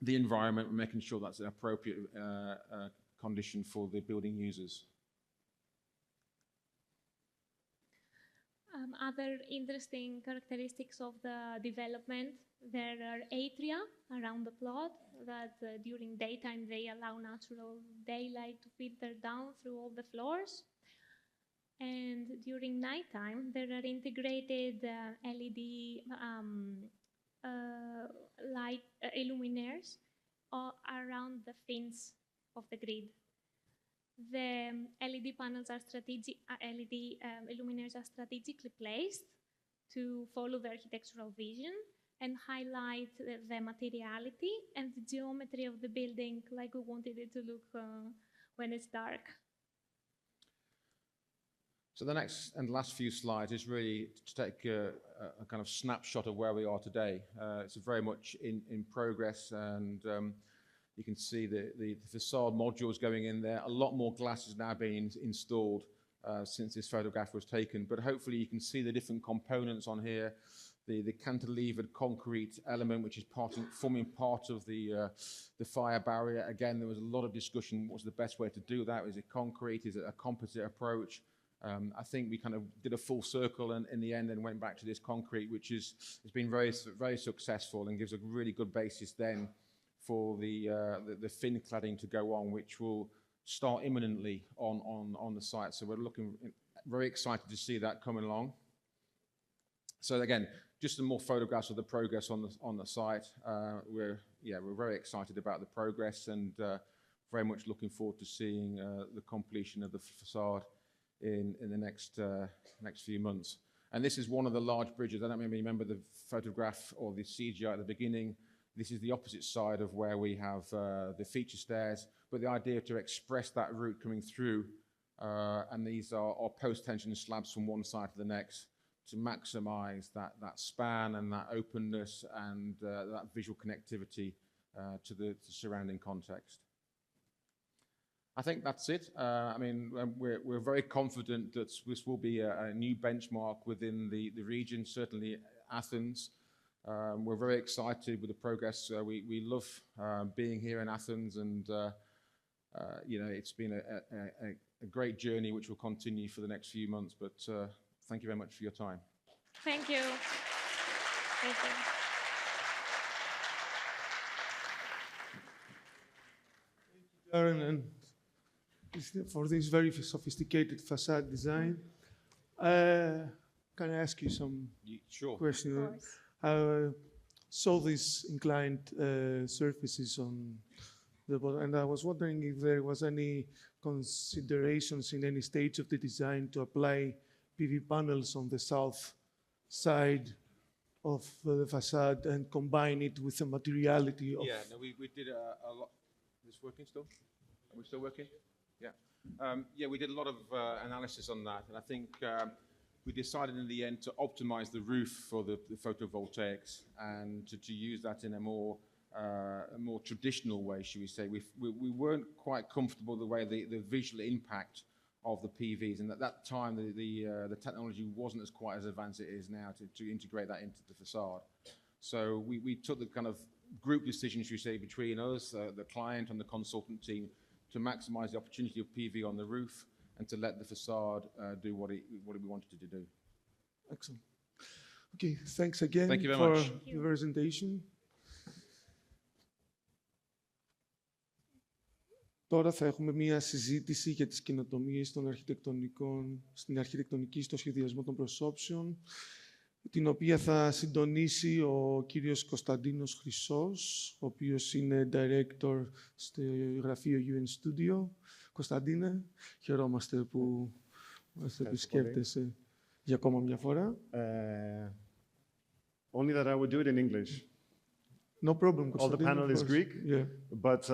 Speaker 12: the environment, making sure that's an appropriate condition for the building users.
Speaker 11: Other interesting characteristics of the development, there are atria around the plot that during daytime they allow natural daylight to filter down through all the floors. And during nighttime, there are integrated LED light illuminaires around the fins of the grid. The LED panels are LED illuminaires are strategically placed to follow the architectural vision and highlight the materiality and the geometry of the building like we wanted it to look when it's dark.
Speaker 12: So the next and last few slides is really to take a kind of snapshot of where we are today. It's very much in progress, and you can see the facade modules going in there. A lot more glass is now being installed since this photograph was taken, but hopefully you can see the different components on here. The cantilevered concrete element, which is forming part of the fire barrier. Again, there was a lot of discussion, what's the best way to do that? Is it concrete? Is it a composite approach? I think we kind of did a full circle and in the end and went back to this concrete, which has been very, very successful and gives a really good basis then for the fin cladding to go on, which will start imminently on the site. So we're looking very excited to see that coming along. So again, just some more photographs of the progress on the site. We're very excited about the progress and very much looking forward to seeing the completion of the facade in the next few months. And this is one of the large bridges. I don't remember the photograph or the CGI at the beginning. This is the opposite side of where we have the feature stairs, but the idea to express that route coming through, and these are post-tension slabs from one side to the next to maximize that span and that openness and that visual connectivity to the surrounding context. I think that's it. I mean, we're very confident that this will be a new benchmark within the region, certainly Athens. We're very excited with the progress. We love being here in Athens, and it's been a great journey which will continue for the next few months. But thank you very much for your time.
Speaker 11: Thank you. Thank you.
Speaker 3: Darren, and for this very sophisticated facade design. Can I ask you some
Speaker 12: Sure.
Speaker 3: questions? Saw these inclined surfaces on the bottom, and I was wondering if there was any considerations in any stage of the design to apply PV panels on the south side of the facade and combine it with the materiality of...
Speaker 12: Yeah, no, we did a lot. Is this working still? Are we still working? Yeah. Yeah, we did a lot of analysis on that, and I think we decided in the end to optimize the roof for the photovoltaics and to use that in a more traditional way, should we say. We weren't quite comfortable the way the visual impact of the PVs, and at that time the technology wasn't as quite as advanced as it is now to integrate that into the facade. So we took the kind of group decision, should we say, between us, the client and the consultant team, to maximize the opportunity of PV on the roof and to let the facade do what we wanted it to do.
Speaker 3: Excellent. Okay, thanks again
Speaker 12: Thank you very
Speaker 3: for
Speaker 12: much.
Speaker 3: the presentation. Τώρα θα έχουμε μία συζήτηση για τις καινοτομίες στην αρχιτεκτονική στο σχεδιασμό των προσώψεων, την οποία θα συντονίσει ο κύριος Κωνσταντίνος Χρυσός, ο οποίος είναι director στο γραφείο UN Studio. Κωνσταντίνε, χαιρόμαστε που μας επισκέπτεσαι για ακόμα μια φορά.
Speaker 13: Only that I would do it in English.
Speaker 3: No problem,
Speaker 13: All the panel is Greek,
Speaker 3: yeah.
Speaker 13: but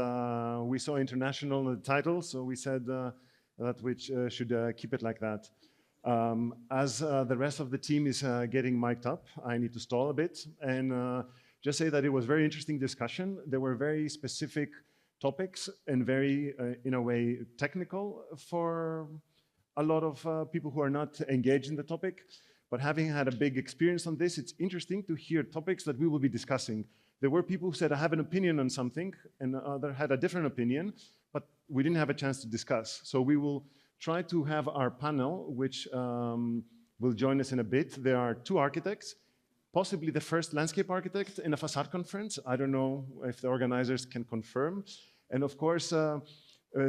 Speaker 13: we saw international titles, so we said that we should keep it like that. As the rest of the team is getting mic'd up, I need to stall a bit and just say that it was very interesting discussion. There were very specific topics and very, in a way, technical for a lot of people who are not engaged in the topic. But having had a big experience on this, it's interesting to hear topics that we will be discussing. There were people who said, I have an opinion on something, and others had a different opinion, but we didn't have a chance to discuss. So we will try to have our panel, which will join us in a bit. There are two architects, possibly the first landscape architect in a facade conference. I don't know if the organizers can confirm. And of course,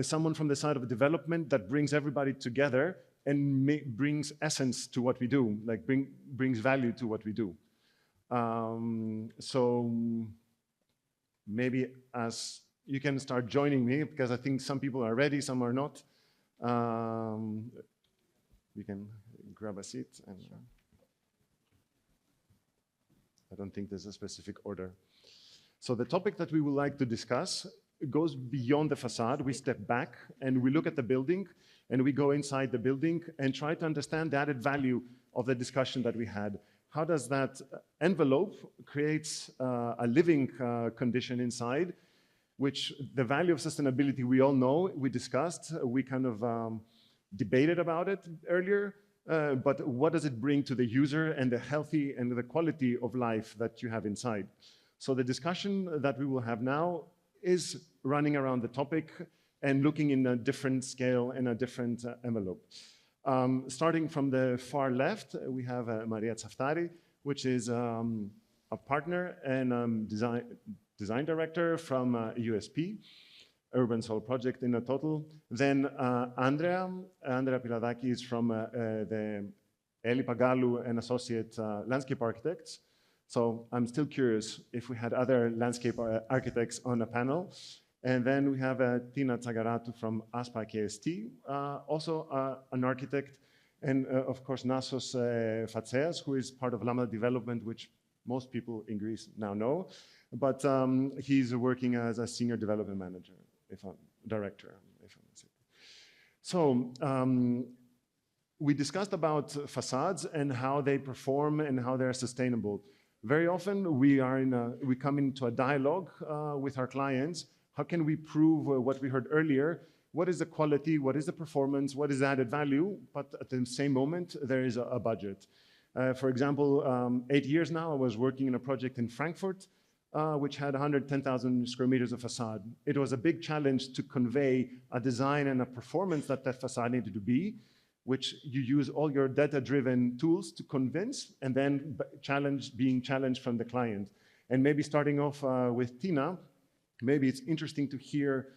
Speaker 13: someone from the side of development that brings everybody together and brings essence to what we do, like brings value to what we do. So maybe as you can start joining me, because I think some people are ready, some are not. You can grab a seat. And, I don't think there's a specific order. So the topic that we would like to discuss goes beyond the facade. We step back and we look at the building and we go inside the building and try to understand the added value of the discussion that we had. How does that envelope creates a living condition inside, which the value of sustainability we all know, we discussed, we kind of debated about it earlier, but what does it bring to the user and the healthy and the quality of life that you have inside? So the discussion that we will have now is running around the topic and looking in a different scale and a different envelope. Starting from the far left, we have Maria Tsaftari, which is a partner and design director from USP, Urban Soul Project in a total. Then Andrea Piladaki is from the Eli Pagalu and Associate Landscape Architects. So I'm still curious if we had other landscape architects on a panel. And then we have Tina Tsagaratu from ASPA KST, also an architect. And of course, Nasos Fatseas, who is part of Lambda Development, which most people in Greece now know. But he's working as a senior development manager, director, if I'm mistaken. So we discussed about facades and how they perform and how they're sustainable. Very often we come into a dialogue with our clients. How can we prove what we heard earlier? What is the quality? What is the performance? What is the added value? But at the same moment, there is a budget. For example, 8 years now, I was working in a project in Frankfurt which had 110,000 square meters of facade. It was a big challenge to convey a design and a performance that that facade needed to be, which you use all your data-driven tools to convince, and then being challenged from the client. And maybe starting off with Tina, maybe it's interesting to hear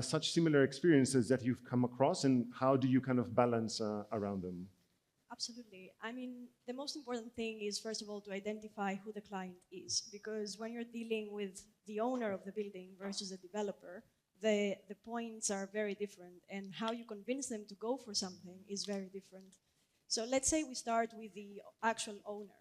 Speaker 13: such similar experiences that you've come across, and how do you kind of balance around them?
Speaker 14: Absolutely. I mean, the most important thing is, first of all, to identify who the client is, because when you're dealing with the owner of the building versus the developer, the points are very different, and how you convince them to go for something is very different. So let's say we start with the actual owner.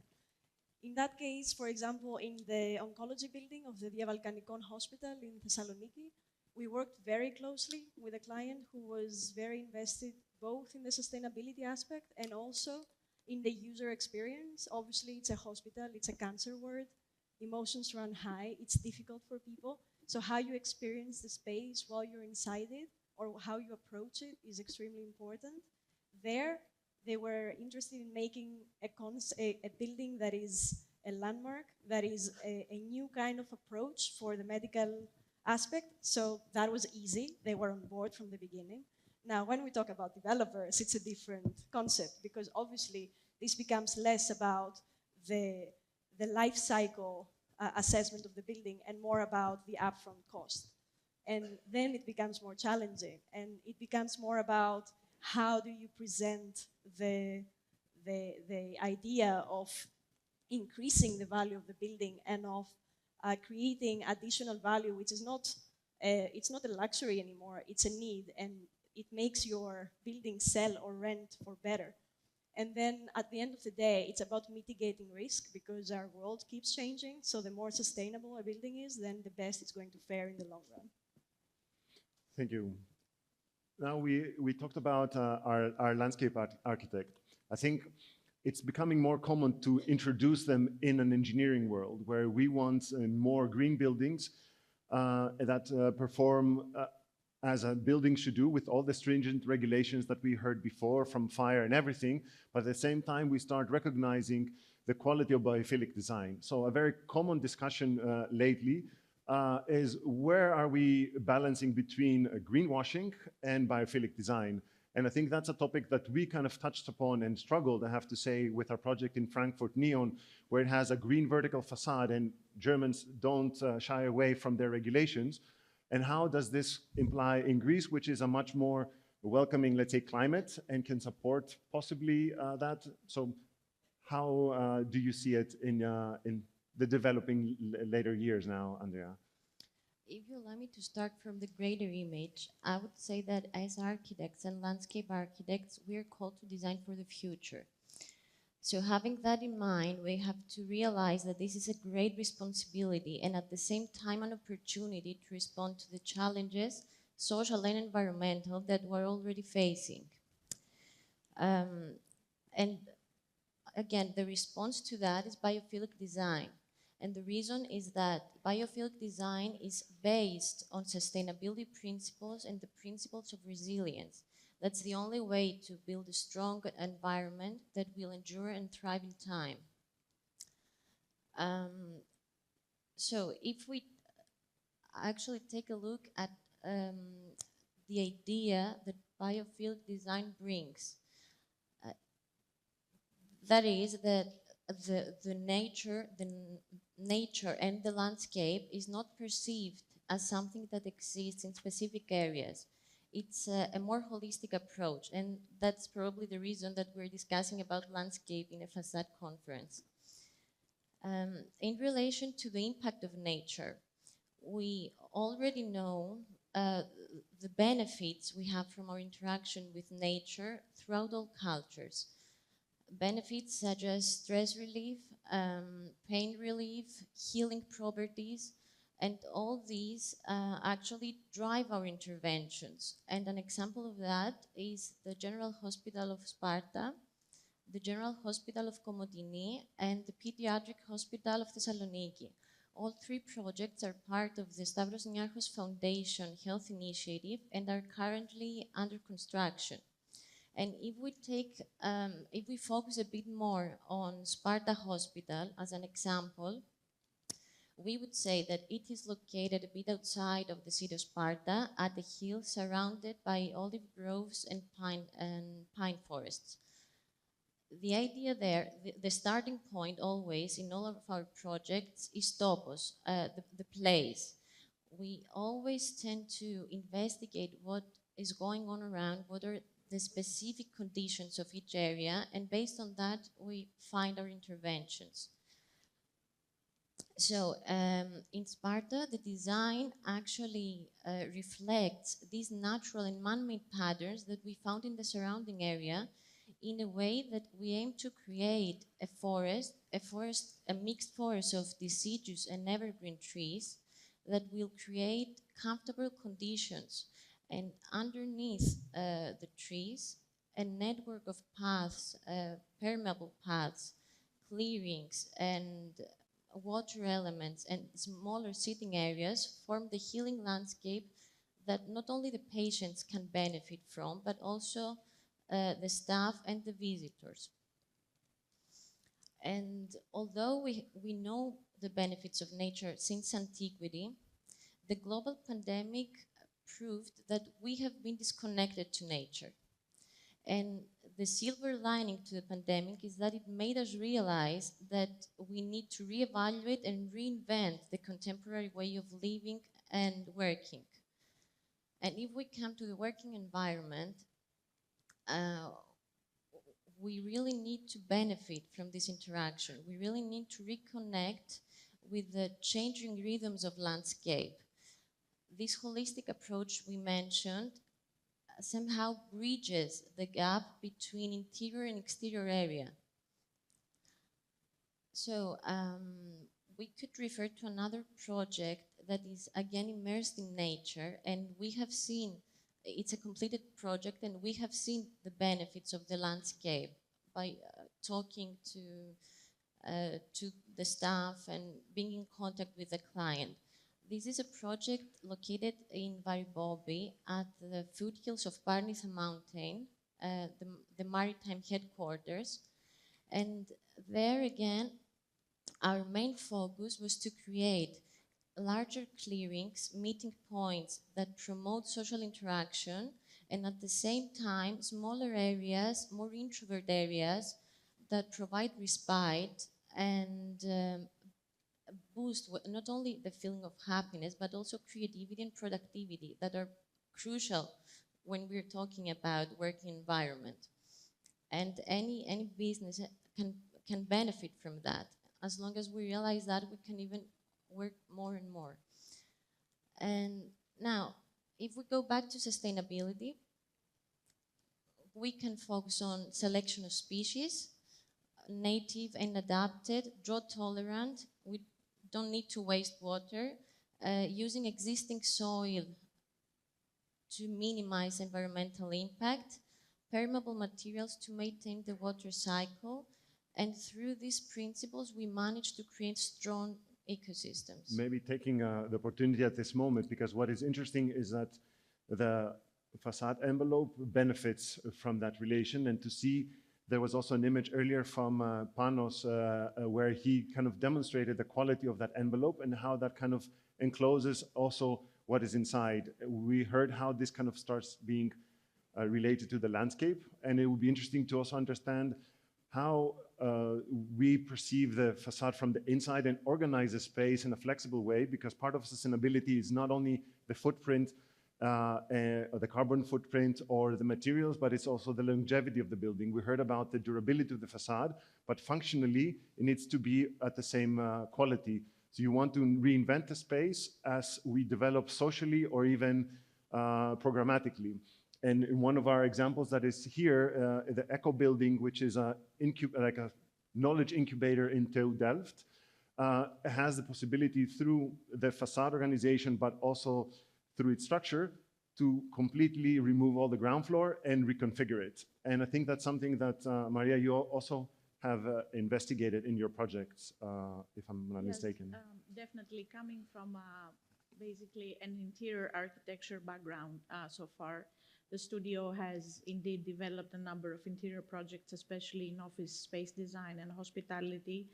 Speaker 14: In that case, for example, in the oncology building of the Diavalkanikon Hospital in Thessaloniki, we worked very closely with a client who was very invested both in the sustainability aspect and also in the user experience. Obviously, it's a hospital, it's a cancer ward, emotions run high, it's difficult for people. So how you experience the space while you're inside it, or how you approach it, is extremely important. There, they were interested in making a building that is a landmark, that is a new kind of approach for the medical aspect. So that was easy. They were on board from the beginning. Now, when we talk about developers, it's a different concept, because obviously this becomes less about the life cycle assessment of the building and more about the upfront cost. And then it becomes more challenging, and it becomes more about how do you present the idea of increasing the value of the building and of creating additional value, which is not, it's not a luxury anymore, it's a need, and it makes your building sell or rent for better. And then at the end of the day, it's about mitigating risk, because our world keeps changing. So the more sustainable a building is, then the best it's going to fare in the long run.
Speaker 13: Thank you. Now we talked about our landscape architect. I think it's becoming more common to introduce them in an engineering world, where we want more green buildings that perform as a building should do, with all the stringent regulations that we heard before, from fire and everything. But at the same time, we start recognizing the quality of biophilic design. So a very common discussion lately is, where are we balancing between greenwashing and biophilic design? And I think that's a topic that we kind of touched upon and struggled, I have to say, with our project in Frankfurt Neon, where it has a green vertical facade, and Germans don't shy away from their regulations. And how does this imply in Greece, which is a much more welcoming, let's say, climate, and can support possibly that? So how do you see it in the developing later years now, Andrea?
Speaker 15: If you allow me to start from the greater image, I would say that as architects and landscape architects, we are called to design for the future. So having that in mind, we have to realize that this is a great responsibility, and at the same time an opportunity to respond to the challenges, social and environmental, that we're already facing. And again, the response to that is biophilic design. And the reason is that biophilic design is based on sustainability principles and the principles of resilience. That's the only way to build a strong environment that will endure and thrive in time. So if we actually take a look at the idea that biophilic design brings, that is that the nature and the landscape is not perceived as something that exists in specific areas. It's a more holistic approach, and that's probably the reason that we're discussing about landscape in a facade conference. In relation to the impact of nature, we already know the benefits we have from our interaction with nature throughout all cultures. Benefits such as stress relief, pain relief, healing properties, and all these actually drive our interventions. And an example of that is the General Hospital of Sparta, the General Hospital of Komotini, and the Pediatric Hospital of Thessaloniki. All three projects are part of the Stavros Niarchos Foundation Health Initiative and are currently under construction. And if we focus a bit more on Sparta Hospital as an example, we would say that it is located a bit outside of the city of Sparta, at a hill surrounded by olive groves and pine forests. The idea there, the starting point always in all of our projects is topos, the place. We always tend to investigate what is going on around, what are the specific conditions of each area, and based on that, we find our interventions. So in Sparta, the design actually reflects these natural and man-made patterns that we found in the surrounding area in a way that we aim to create a mixed forest of deciduous and evergreen trees that will create comfortable conditions. And underneath the trees, a network of paths, permeable paths, clearings, and water elements and smaller sitting areas form the healing landscape that not only the patients can benefit from, but also the staff and the visitors. And although we know the benefits of nature since antiquity, the global pandemic proved that we have been disconnected to nature. And the silver lining to the pandemic is that it made us realize that we need to reevaluate and reinvent the contemporary way of living and working. And if we come to the working environment, we really need to benefit from this interaction. We really need to reconnect with the changing rhythms of landscape. This holistic approach we mentioned somehow bridges the gap between interior and exterior area. So we could refer to another project that is again immersed in nature, and we have seen, it's a completed project, and we have seen the benefits of the landscape by talking to the staff and being in contact with the client. This is a project located in Varibobi at the foothills of Parnitha Mountain, the maritime headquarters. And there again, our main focus was to create larger clearings, meeting points that promote social interaction, and at the same time, smaller areas, more introvert areas that provide respite and boost not only the feeling of happiness, but also creativity and productivity that are crucial when we're talking about working environment. And any business can benefit from that. As long as we realize that, we can even work more and more. And now, if we go back to sustainability, we can focus on selection of species, native and adapted, drought tolerant. We don't need to waste water, using existing soil to minimize environmental impact, permeable materials to maintain the water cycle, and through these principles, we manage to create strong ecosystems.
Speaker 13: Maybe taking the opportunity at this moment, because what is interesting is that the facade envelope benefits from that relation, and to see there was also an image earlier from Panos where he kind of demonstrated the quality of that envelope and how that kind of encloses also what is inside. We heard how this kind of starts being related to the landscape, and it would be interesting to also understand how we perceive the facade from the inside and organize the space in a flexible way, because part of sustainability is not only the footprint, or the carbon footprint or the materials, but it's also the longevity of the building. We heard about the durability of the facade, but functionally it needs to be at the same quality. So you want to reinvent the space as we develop socially or even programmatically. And in one of our examples that is here, the Echo building, which is like a knowledge incubator in TU Delft, has the possibility through the facade organization, but also through its structure, to completely remove all the ground floor and reconfigure it. And I think that's something that, Maria, you also have investigated in your projects, if I'm not mistaken.
Speaker 16: Definitely coming from basically an interior architecture background so far. The studio has indeed developed a number of interior projects, especially in office space design and hospitality.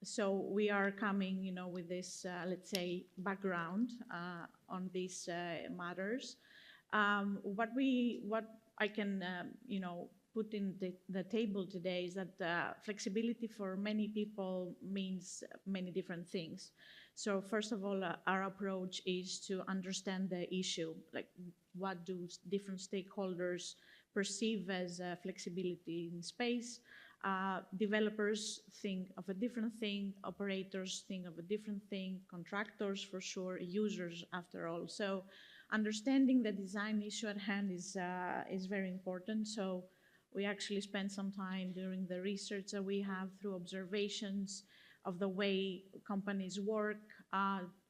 Speaker 16: So we are coming, with this, let's say, background on these matters. What I can, put in the table today is that flexibility for many people means many different things. So first of all, our approach is to understand the issue, like what do different stakeholders perceive as flexibility in space. Developers think of a different thing, operators think of a different thing, contractors for sure, users after all. So understanding the design issue at hand is very important. So we actually spent some time during the research that we have through observations of the way companies work,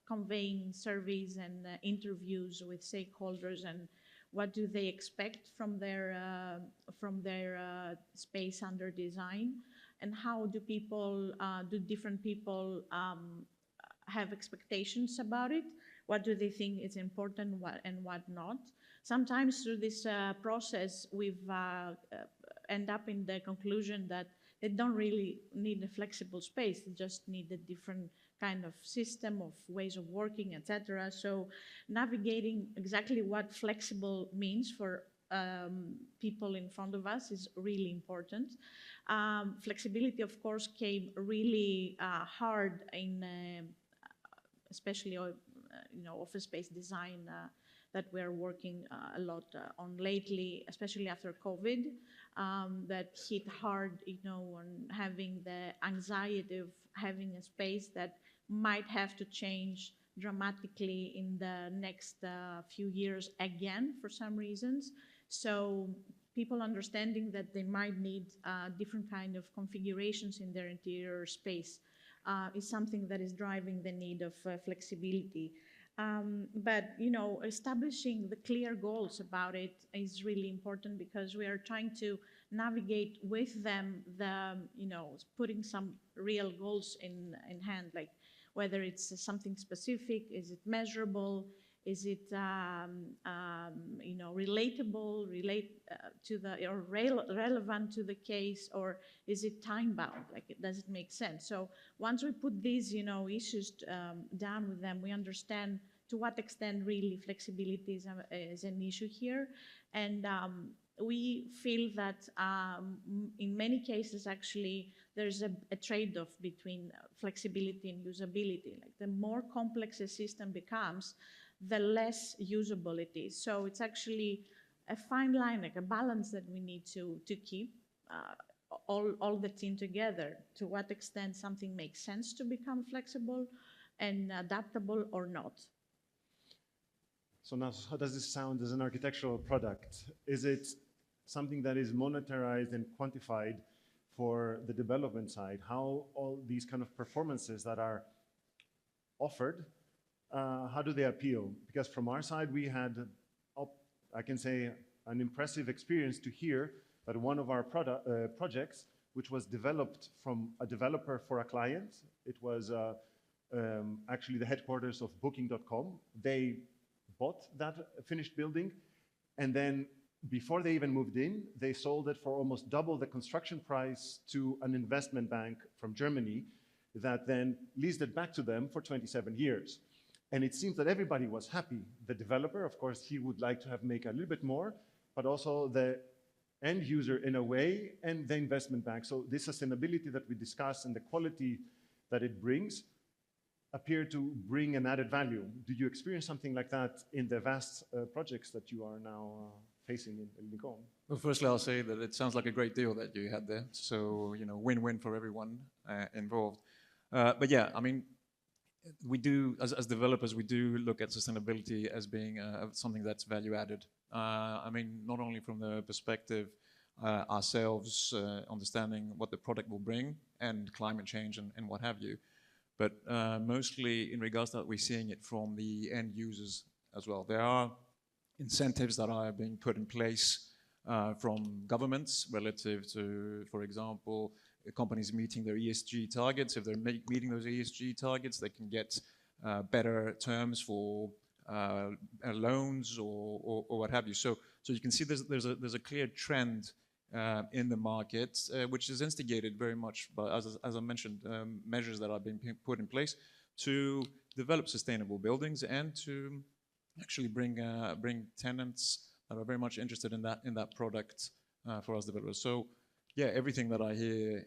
Speaker 16: conveying surveys and interviews with stakeholders, and what do they expect from their space under design, and how do different people have expectations about it? What do they think is important and what not? Sometimes through this process, we've end up in the conclusion that they don't really need a flexible space. They just need a different kind of system of ways of working, etc. So navigating exactly what flexible means for people in front of us is really important. Flexibility, of course, came really hard in, especially office space design that we're working a lot on lately, especially after COVID, that hit hard, on having the anxiety of having a space that might have to change dramatically in the next few years again for some reasons. So people understanding that they might need different kind of configurations in their interior space is something that is driving the need of flexibility. But establishing the clear goals about it is really important, because we are trying to navigate with them putting some real goals in hand, like whether it's something specific, is it measurable, is it relatable, relevant to the case, or is it time bound? Like, does it make sense? So once we put these issues down with them, we understand to what extent really flexibility is an issue here, and we feel that in many cases actually there's a trade-off between flexibility and usability. Like, the more complex a system becomes, the less usable it is. So it's actually a fine line, like a balance that we need to keep all the team together. To what extent something makes sense to become flexible and adaptable or not.
Speaker 13: So now, how does this sound as an architectural product? Is it something that is monetarized and quantified for the development side? How all these kind of performances that are offered, how do they appeal? Because from our side, we had, I can say, an impressive experience to hear that one of our projects, which was developed from a developer for a client, it was actually the headquarters of Booking.com. They bought that finished building, and then before they even moved in, they sold it for almost double the construction price to an investment bank from Germany that then leased it back to them for 27 years. And it seems that everybody was happy. The developer, of course, he would like to have make a little bit more, but also the end user in a way, and the investment bank. So this sustainability that we discussed and the quality that it brings appear to bring an added value. Do you experience something like that in the vast projects that you are now facing in Lincoln?
Speaker 17: Well, firstly, I'll say that it sounds like a great deal that you had there. So, win-win for everyone involved. But yeah, I mean, we do, as developers, we do look at sustainability as being something that's value added. I mean, not only from the perspective ourselves understanding what the product will bring and climate change and what have you, but mostly in regards to that, we're seeing it from the end users as well. There are incentives that are being put in place from governments relative to, for example, companies meeting their ESG targets. If they're meeting those ESG targets, they can get better terms for loans or what have you. So you can see there's a clear trend in the market, which is instigated very much by, as I mentioned, measures that are being put in place to develop sustainable buildings and to actually bring tenants that are very much interested in that product for us developers. So, yeah, everything that I hear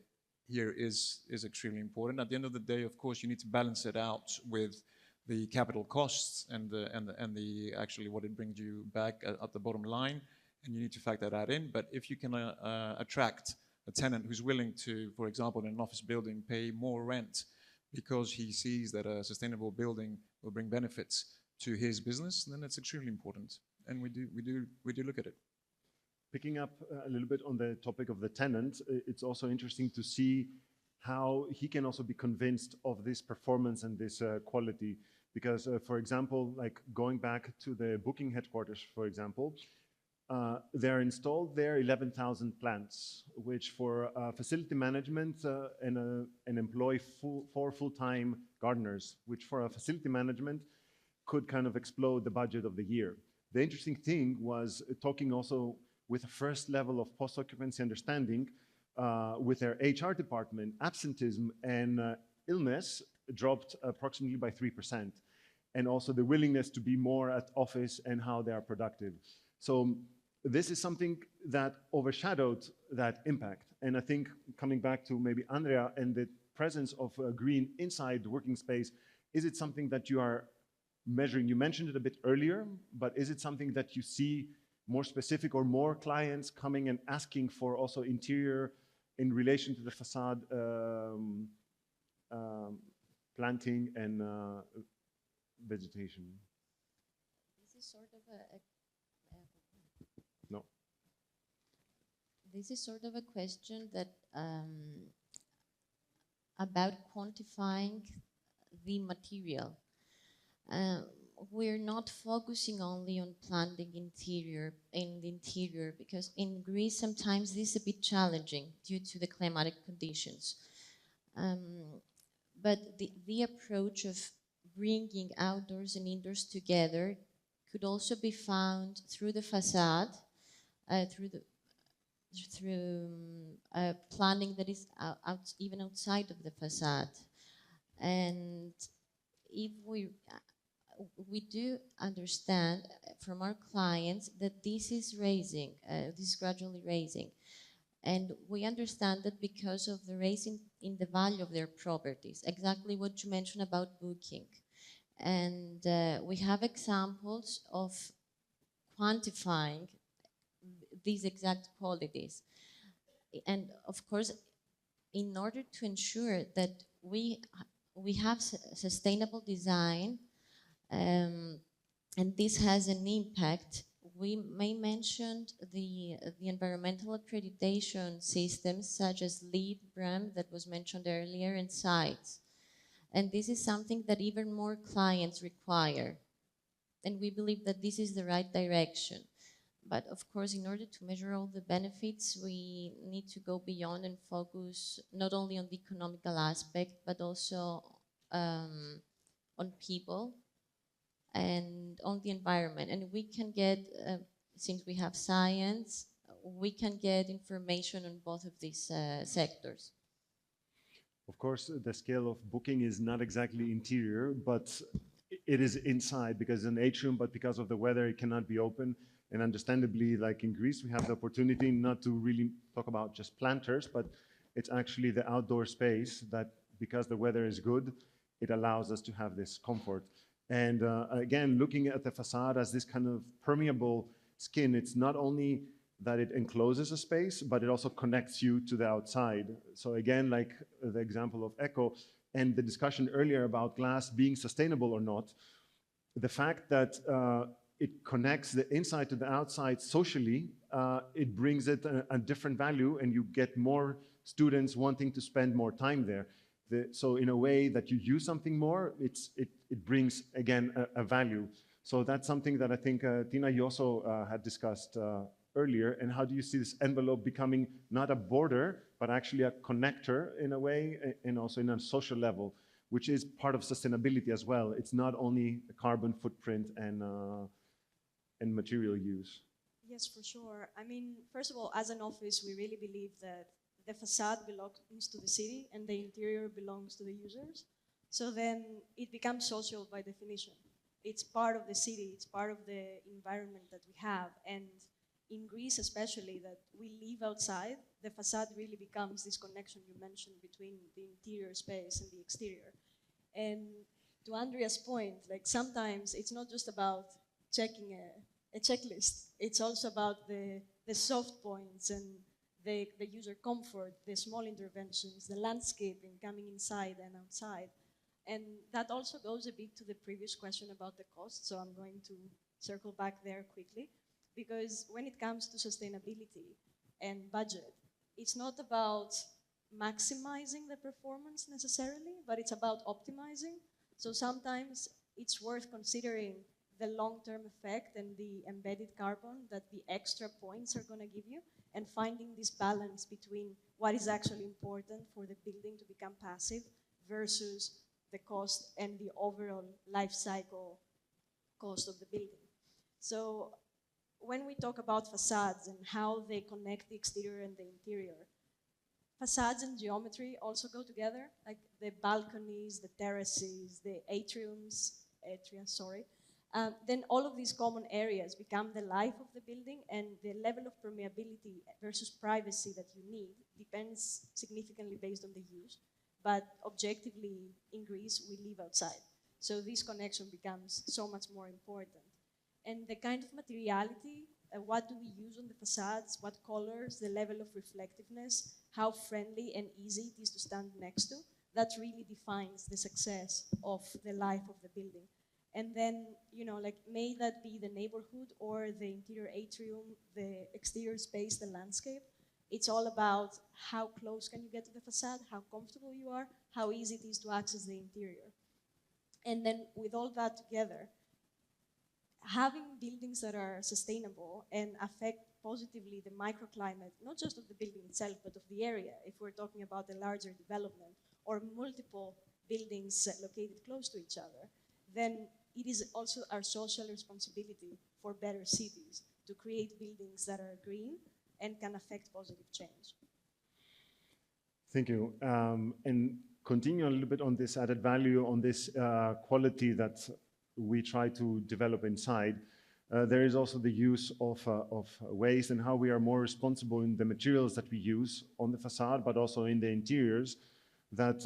Speaker 17: here is extremely important. At the end of the day, of course, you need to balance it out with the capital costs and the actually what it brings you back at the bottom line, and you need to factor that in. But if you can attract a tenant who's willing to, for example, in an office building, pay more rent because he sees that a sustainable building will bring benefits to his business, then it's extremely important, and we do look at it.
Speaker 13: Picking up a little bit on the topic of the tenant, it's also interesting to see how he can also be convinced of this performance and this quality. Because, for example, like going back to the Booking headquarters, for example, they're installed there 11,000 plants, which for facility management and employ 4 full-time gardeners, which for a facility management could kind of explode the budget of the year. The interesting thing was talking also with a first level of post-occupancy understanding with their HR department, absenteeism and illness dropped approximately by 3%. And also the willingness to be more at office and how they are productive. So this is something that overshadowed that impact. And I think coming back to maybe Andrea and the presence of green inside the working space, is it something that you are measuring? You mentioned it a bit earlier, but is it something that you see more specific or more clients coming and asking for also interior in relation to the facade planting and vegetation?
Speaker 15: This is sort of
Speaker 13: No.
Speaker 15: This is sort of a question that about quantifying the material. We're not focusing only on planting interior in the interior, because in Greece sometimes this is a bit challenging due to the climatic conditions. But the approach of bringing outdoors and indoors together could also be found through the facade, through planning that is even outside of the facade. And if we do understand from our clients that this is raising, this is gradually raising. And we understand that because of the raising in the value of their properties, exactly what you mentioned about Booking. And we have examples of quantifying these exact qualities. And of course, in order to ensure that we have sustainable design, and this has an impact, we may mention the environmental accreditation systems such as LEED, BREEAM that was mentioned earlier, and CITES. And this is something that even more clients require. And we believe that this is the right direction. But of course, in order to measure all the benefits, we need to go beyond and focus not only on the economical aspect, but also on people and on the environment. And we can get, since we have science, we can get information on both of these sectors.
Speaker 13: Of course, the scale of Booking is not exactly interior, but it is inside because it's an atrium, but because of the weather, it cannot be open. And understandably, like in Greece, we have the opportunity not to really talk about just planters, but it's actually the outdoor space that, because the weather is good, it allows us to have this comfort. And again, looking at the facade as this kind of permeable skin, it's not only that it encloses a space, but it also connects you to the outside. So again, like the example of Echo and the discussion earlier about glass being sustainable or not, the fact that it connects the inside to the outside socially, it brings it a different value, and you get more students wanting to spend more time there. So in a way that you use something more, it brings, again, a value. So that's something that I think, Tina, you also had discussed earlier. And how do you see this envelope becoming not a border, but actually a connector in a way, and also in a social level, which is part of sustainability as well. It's not only a carbon footprint and material use.
Speaker 14: Yes, for sure. I mean, first of all, as an office, we really believe that the facade belongs to the city and the interior belongs to the users. So then it becomes social by definition. It's part of the city, it's part of the environment that we have. And in Greece especially, that we live outside, the facade really becomes this connection you mentioned between the interior space and the exterior. And to Andrea's point, like sometimes it's not just about checking a checklist. It's also about the soft points and the user comfort, the small interventions, the landscaping coming inside and outside. And that also goes a bit to the previous question about the cost, so I'm going to circle back there quickly. Because when it comes to sustainability and budget, it's not about maximizing the performance necessarily, but it's about optimizing. So sometimes it's worth considering the long-term effect and the embedded carbon that the extra points are going to give you, and finding this balance between what is actually important for the building to become passive versus the cost and the overall life cycle cost of the building. So when we talk about facades and how they connect the exterior and the interior, facades and geometry also go together, like the balconies, the terraces, the atriums, then all of these common areas become the life of the building, and the level of permeability versus privacy that you need depends significantly based on the use. But objectively, in Greece, we live outside. So this connection becomes so much more important. And the kind of materiality, what do we use on the facades, what colors, the level of reflectiveness, how friendly and easy it is to stand next to, that really defines the success of the life of the building. And then, you know, like, may that be the neighborhood or the interior atrium, the exterior space, the landscape. It's all about how close can you get to the facade, how comfortable you are, how easy it is to access the interior. And then with all that together, having buildings that are sustainable and affect positively the microclimate, not just of the building itself, but of the area, if we're talking about a larger development or multiple buildings located close to each other, then it is also our social responsibility for better cities to create buildings that are green and can affect positive change.
Speaker 13: Thank you. And continue a little bit on this added value, on this quality that we try to develop inside. There is also the use of waste and how we are more responsible in the materials that we use on the facade, but also in the interiors, that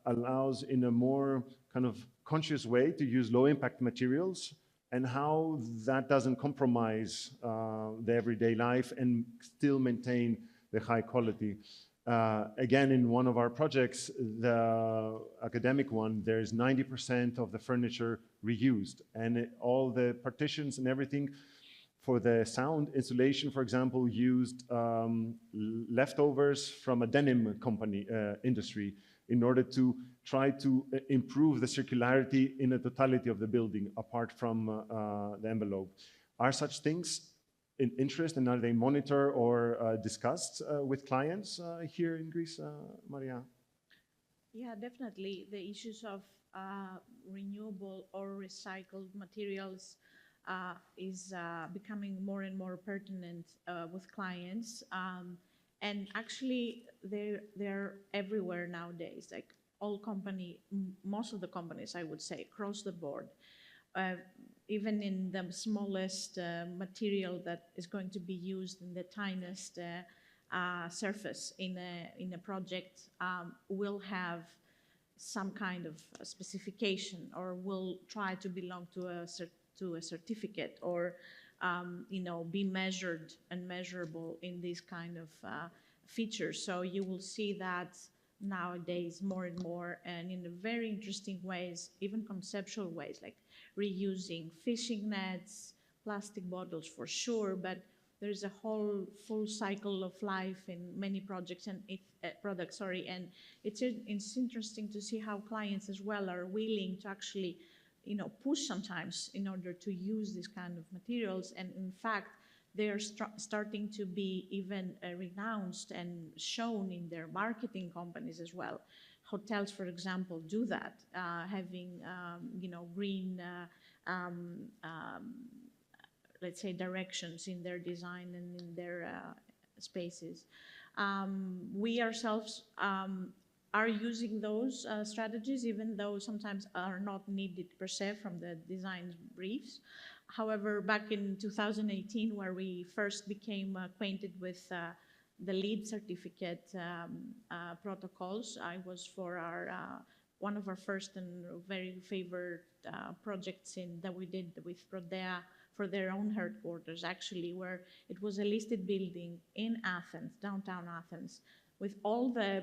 Speaker 13: allows in a more kind of conscious way to use low impact materials, and how that doesn't compromise the everyday life and still maintain the high quality. Again, in one of our projects, the academic one, there's 90% of the furniture reused, and all the partitions and everything for the sound insulation, for example, used leftovers from a denim company industry in order to try to improve the circularity in the totality of the building, apart from the envelope. Are such things in interest, and are they monitored or discussed with clients here in Greece, Maria?
Speaker 16: Yeah, definitely. The issues of renewable or recycled materials is becoming more and more pertinent with clients. And actually, they're everywhere nowadays. Like most of the companies, I would say, across the board. Even in the smallest material that is going to be used in the tiniest surface in a project will have some kind of specification, or will try to belong to a certificate, or be measured and measurable in these kind of features. So you will see that nowadays more and more, and in very interesting ways, even conceptual ways, like reusing fishing nets, plastic bottles for sure, but there's a whole full cycle of life in many projects and products, and it's interesting to see how clients as well are willing to actually push sometimes in order to use these kind of materials, and in fact they are starting to be even renounced and shown in their marketing companies as well. Hotels, for example, do that, having green let's say, directions in their design and in their spaces. We ourselves are using those strategies, even though sometimes are not needed per se from the design briefs. However, back in 2018, where we first became acquainted with the LEED certificate protocols, I was for our one of our first and very favored projects that we did with Prodea for their own headquarters, actually, where it was a listed building in Athens, downtown Athens, with all the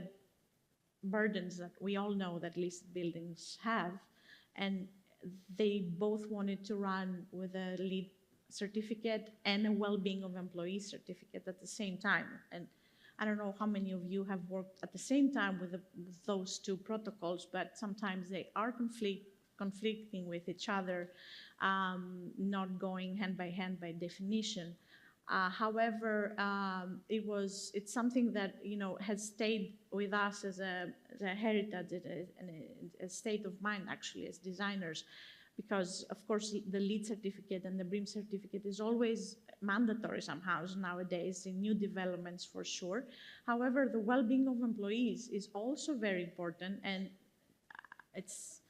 Speaker 16: burdens that we all know that listed buildings have. And they both wanted to run with a LEED certificate and a well-being of employees certificate at the same time. And I don't know how many of you have worked at the same time with those two protocols, but sometimes they are conflicting with each other, not going hand by definition. However, it's something that has stayed with us as a heritage, a state of mind actually as designers, because of course the LEED certificate and the BREEAM certificate is always mandatory somehow nowadays in new developments for sure. However, the well-being of employees is also very important, and it's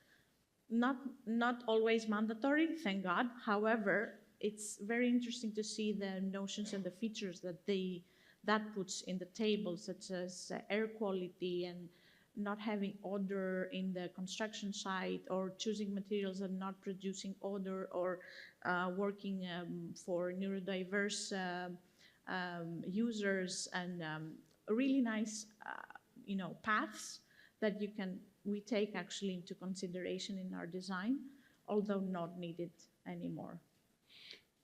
Speaker 16: not always mandatory, thank God. However, it's very interesting to see the notions and the features that puts in the table, such as air quality and not having odor in the construction site, or choosing materials that are not producing odor, or working for neurodiverse users, and really nice paths that we take actually into consideration in our design, although not needed anymore.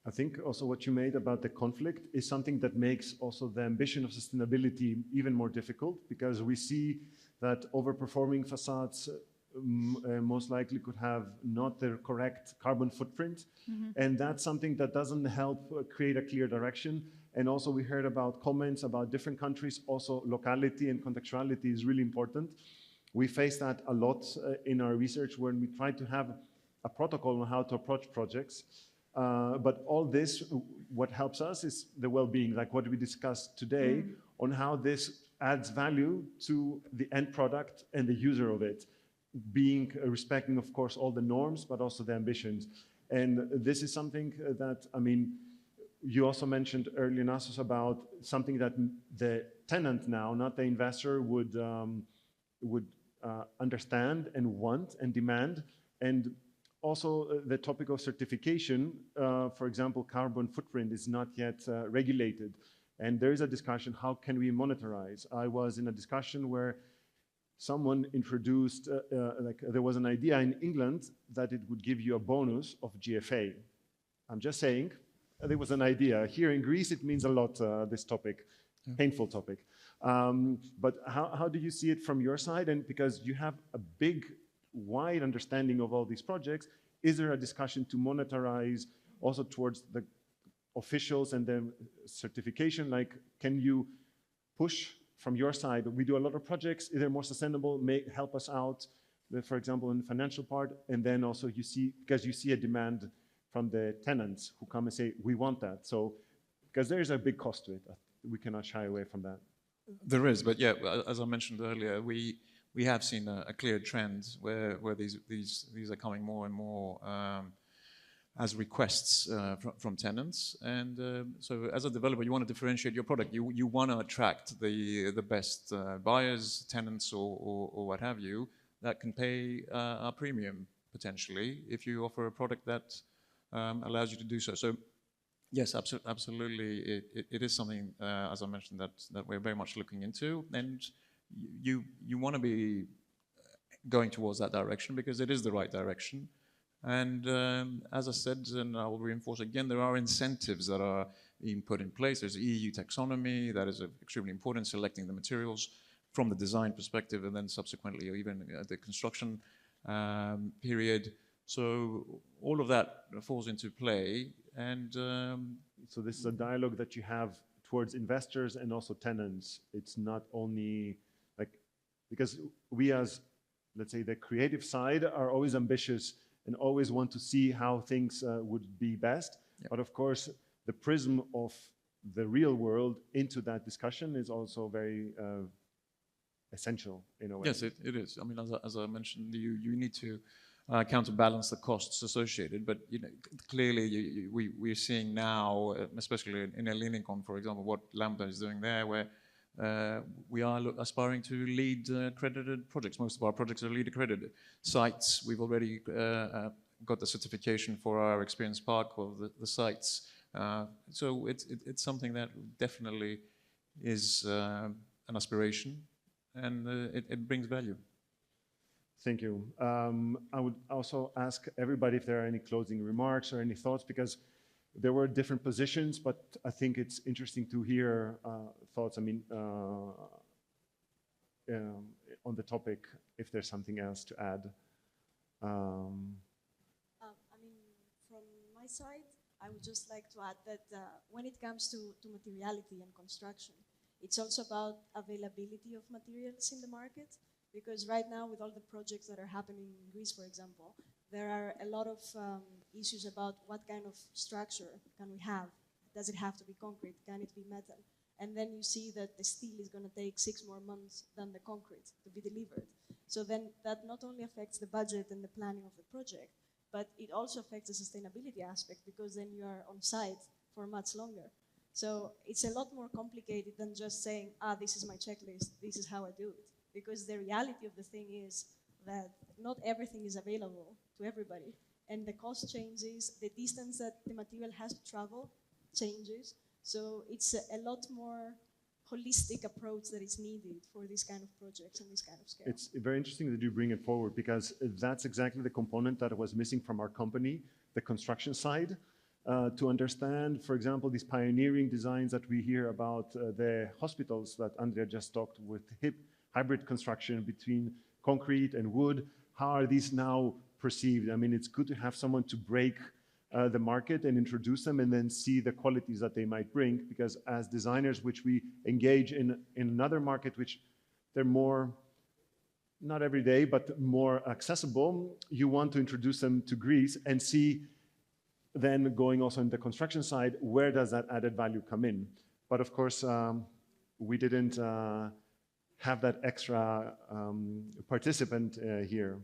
Speaker 13: I think also what you made about the conflict is something that makes also the ambition of sustainability even more difficult, because we see that overperforming facades most likely could have not the correct carbon footprint. And that's something that doesn't help create a clear direction. And also we heard about comments about different countries. Also locality and contextuality is really important. We face that a lot in our research when we try to have a protocol on how to approach projects. But all this, what helps us is the well-being, like what we discussed today, on how this adds value to the end product and the user of it, being respecting, of course, all the norms, but also the ambitions. And this is something that, I mean, you also mentioned earlier, Nasos, about something that the tenant now, not the investor, would understand and want and demand. And also the topic of certification, for example, carbon footprint is not yet regulated. And there is a discussion, how can we monitorize? I was in a discussion where someone introduced, there was an idea in England that it would give you a bonus of GFA. I'm just saying, there was an idea. Here in Greece, it means a lot, this topic, painful topic. But how do you see it from your side? And because you have a big, wide understanding of all these projects, is there a discussion to monetize also towards the officials and the certification? Like, can you push from your side? We do a lot of projects. Is there more sustainable? Help us out, for example, in the financial part. And then also you see, because you see a demand from the tenants who come and say, we want that. So, because there is a big cost to it. We cannot shy away from that.
Speaker 17: There is, but yeah, as I mentioned earlier, we have seen a clear trend where these are coming more and more as requests from tenants. And so as a developer, you want to differentiate your product. You want to attract the best buyers, tenants, or what have you, that can pay a premium, potentially, if you offer a product that allows you to do so. So yes, absolutely, it is something, as I mentioned, that we're very much looking into. And you want to be going towards that direction because it is the right direction. And as I said, and I will reinforce again, there are incentives that are being put in place. There's EU taxonomy that is extremely important, selecting the materials from the design perspective and then subsequently, or even the construction period. So all of that falls into play. And
Speaker 13: so this is a dialogue that you have towards investors and also tenants. It's not only like, because we as, let's say, the creative side are always ambitious and always want to see how things would be best. But of course, the prism of the real world into that discussion is also very essential in a way.
Speaker 17: Yes, it is. I mean, as I mentioned, you need to counterbalance the costs associated, but clearly we're seeing now, especially in Ellinikon, for example, what Lambda is doing there, where we are aspiring to lead accredited projects. Most of our projects are lead accredited. Sites, we've already got the certification for our experience park of the sites. So it's something that definitely is an aspiration, and it brings value.
Speaker 13: Thank you. I would also ask everybody if there are any closing remarks or any thoughts, because there were different positions, but I think it's interesting to hear thoughts. I mean, on the topic, if there's something else to add.
Speaker 14: I mean, from my side, I would just like to add that when it comes to materiality and construction, it's also about availability of materials in the market. Because right now, with all the projects that are happening in Greece, for example, there are a lot of issues about what kind of structure can we have. Does it have to be concrete? Can it be metal? And then you see that the steel is going to take 6 more months than the concrete to be delivered. So then that not only affects the budget and the planning of the project, but it also affects the sustainability aspect, because then you are on site for much longer. So it's a lot more complicated than just saying, this is my checklist, this is how I do it. Because the reality of the thing is that not everything is available to everybody. And the cost changes, the distance that the material has to travel changes. So it's a lot more holistic approach that is needed for this kind of projects and this kind of scale.
Speaker 13: It's very interesting that you bring it forward, because that's exactly the component that was missing from our company, the construction side. To understand, for example, these pioneering designs that we hear about the hospitals that Andrea just talked with, hybrid construction between concrete and wood. How are these now perceived? I mean, it's good to have someone to break the market and introduce them, and then see the qualities that they might bring, because as designers, which we engage in another market, which they're more, not every day, but more accessible, you want to introduce them to Greece and see then going also in the construction side, where does that added value come in? But of course, we didn't have that extra participant here.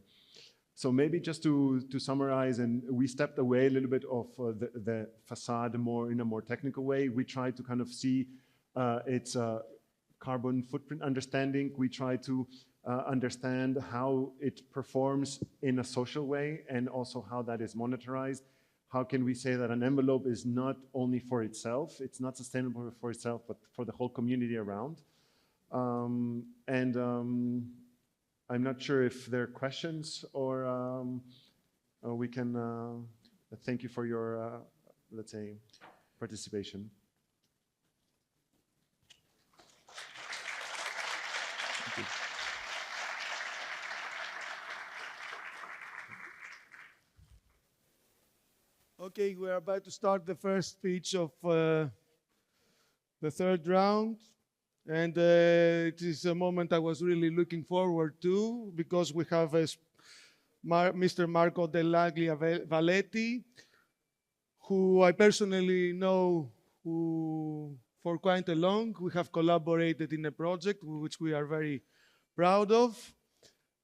Speaker 13: So maybe just to summarize, and we stepped away a little bit of the facade more in a more technical way. We tried to kind of see its carbon footprint understanding. We tried to understand how it performs in a social way, and also how that is monetized. How can we say that an envelope is not only for itself, it's not sustainable for itself, but for the whole community around? I'm not sure if there are questions, or we can thank you for your, let's say, participation. Thank you.
Speaker 3: Okay, we're about to start the first speech of the third round. And it is a moment I was really looking forward to, because we have Mr. Marco Dell'Aglia Valetti, who I personally know for quite a long. We have collaborated in a project which we are very proud of.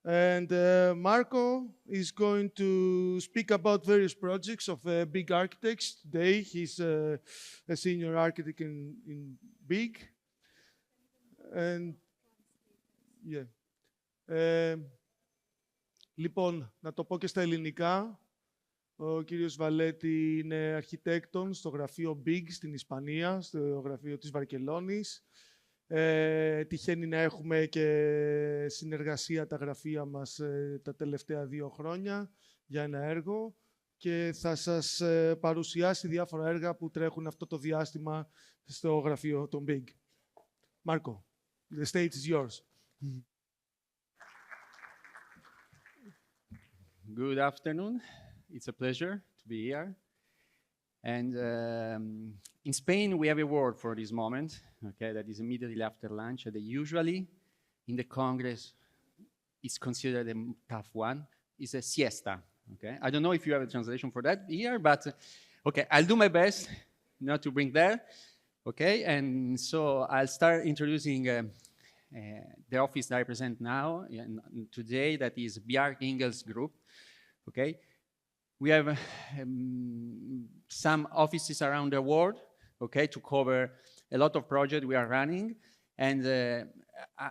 Speaker 3: And Marco is going to speak about various projects of Big Architects. Today he's a senior architect in Big. And yeah. Λοιπόν, να το πω και στα ελληνικά. Ο κύριος Βαλέτη είναι αρχιτέκτον στο γραφείο Big στην Ισπανία, στο γραφείο της Βαρκελόνης. Τυχαίνει να έχουμε και συνεργασία τα γραφεία μας τα τελευταία 2 χρόνια για ένα έργο, και θα σας παρουσιάσει διάφορα έργα που τρέχουν αυτό το διάστημα στο γραφείο των Big. Μάρκο, the stage is yours.
Speaker 18: Good afternoon. It's a pleasure to be here. And in Spain, we have a word for this moment, okay, that is immediately after lunch. That usually in the Congress, it's considered a tough one. It's a siesta, okay? I don't know if you have a translation for that here, but Okay, I'll do my best not to bring there. Okay, and so I'll start introducing the office that I present now and today, that is Bjarke Ingels Group. Okay, we have some offices around the world, okay, to cover a lot of projects we are running. And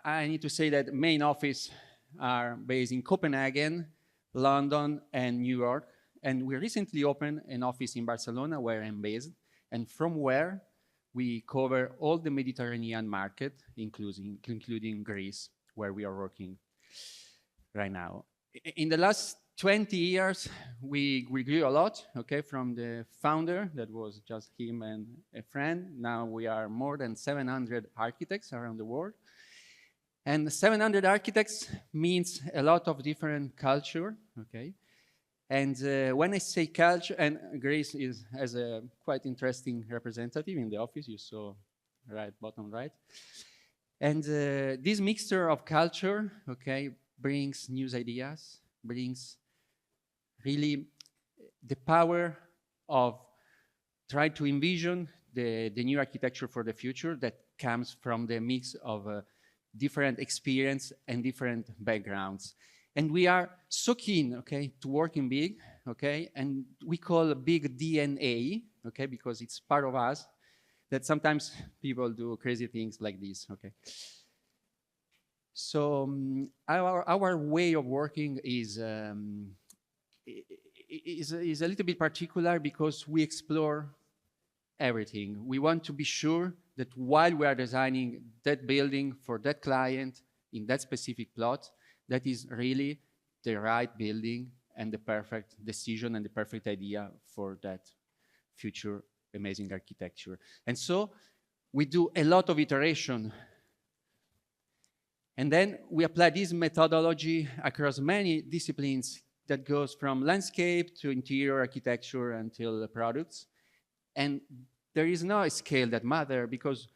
Speaker 18: I need to say that main office are based in Copenhagen, London, and New York. And we recently opened an office in Barcelona, where I'm based, and from where we cover all the Mediterranean market, including Greece, where we are working right now. In the last 20 years, we grew a lot, okay, from the founder, that was just him and a friend. Now we are more than 700 architects around the world. And 700 architects means a lot of different culture, okay? And when I say culture, and Grace has a quite interesting representative in the office, you saw right, bottom right. And this mixture of culture, okay, brings new ideas, brings really the power of trying to envision the new architecture for the future that comes from the mix of different experience and different backgrounds. And we are so keen, okay, to work in big, okay, and we call big DNA, okay, because it's part of us, that sometimes people do crazy things like this, okay. So our way of working is a little bit particular because we explore everything. We want to be sure that while we are designing that building for that client in that specific plot, that is really the right building and the perfect decision and the perfect idea for that future amazing architecture. And so we do a lot of iteration. And then we apply this methodology across many disciplines that goes from landscape to interior architecture until the products. And there is no scale that matters because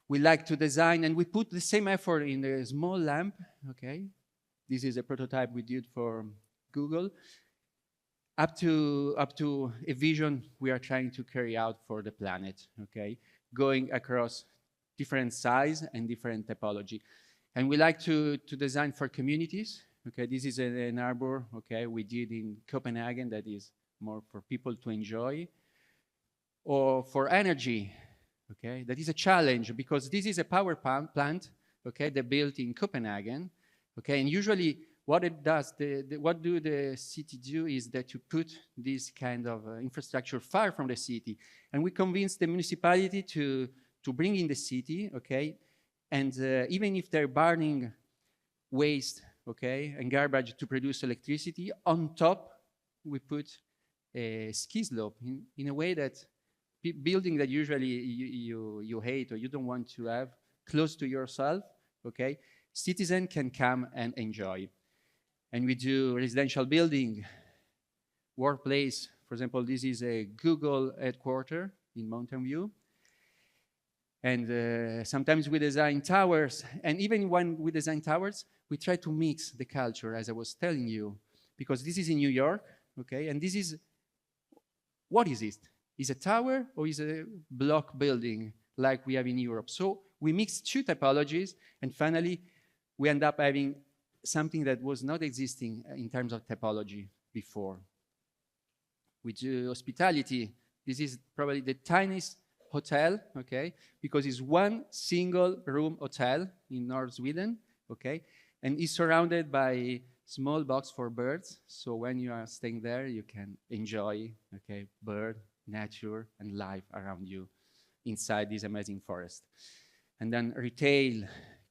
Speaker 18: we like to design and we put the same effort in a small lamp, okay? This is a prototype we did for Google, up to a vision we are trying to carry out for the planet, okay? Going across different size and different typology. And we like to design for communities, okay? This is an arbor, okay, we did in Copenhagen that is more for people to enjoy. Or for energy, okay? That is a challenge because this is a power plant, okay, that built in Copenhagen, okay? And usually what it does, what do the city do is that you put this kind of infrastructure far from the city. And we convince the municipality to bring in the city, okay? And even if they're burning waste, okay, and garbage to produce electricity, on top we put a ski slope in a way that building that usually you hate or you don't want to have close to yourself, okay, citizen can come and enjoy. And we do residential building, workplace. For example, this is a Google headquarters in Mountain View. And sometimes we design towers. And even when we design towers, we try to mix the culture, as I was telling you, because this is in New York, okay? And this is, what is it? Is a tower or is a block building like we have in Europe? So we mix two typologies, and finally, we end up having something that was not existing in terms of typology before. We do hospitality. This is probably the tiniest hotel, okay, because it's one single room hotel in North Sweden, okay, and it's surrounded by small box for birds. So when you are staying there, you can enjoy, okay, bird, nature, and life around you inside this amazing forest. And then retail,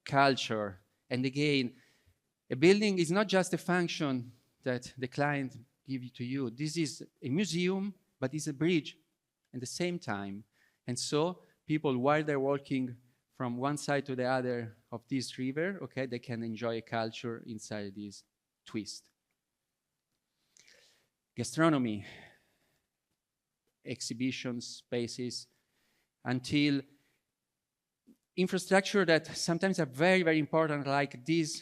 Speaker 18: culture, and again, a building is not just a function that the client gives to you. This is a museum, but it's a bridge at the same time. And so people, while they're walking from one side to the other of this river, okay, they can enjoy a culture inside this twist. Gastronomy, exhibition spaces, until infrastructure that sometimes are very, very important, like this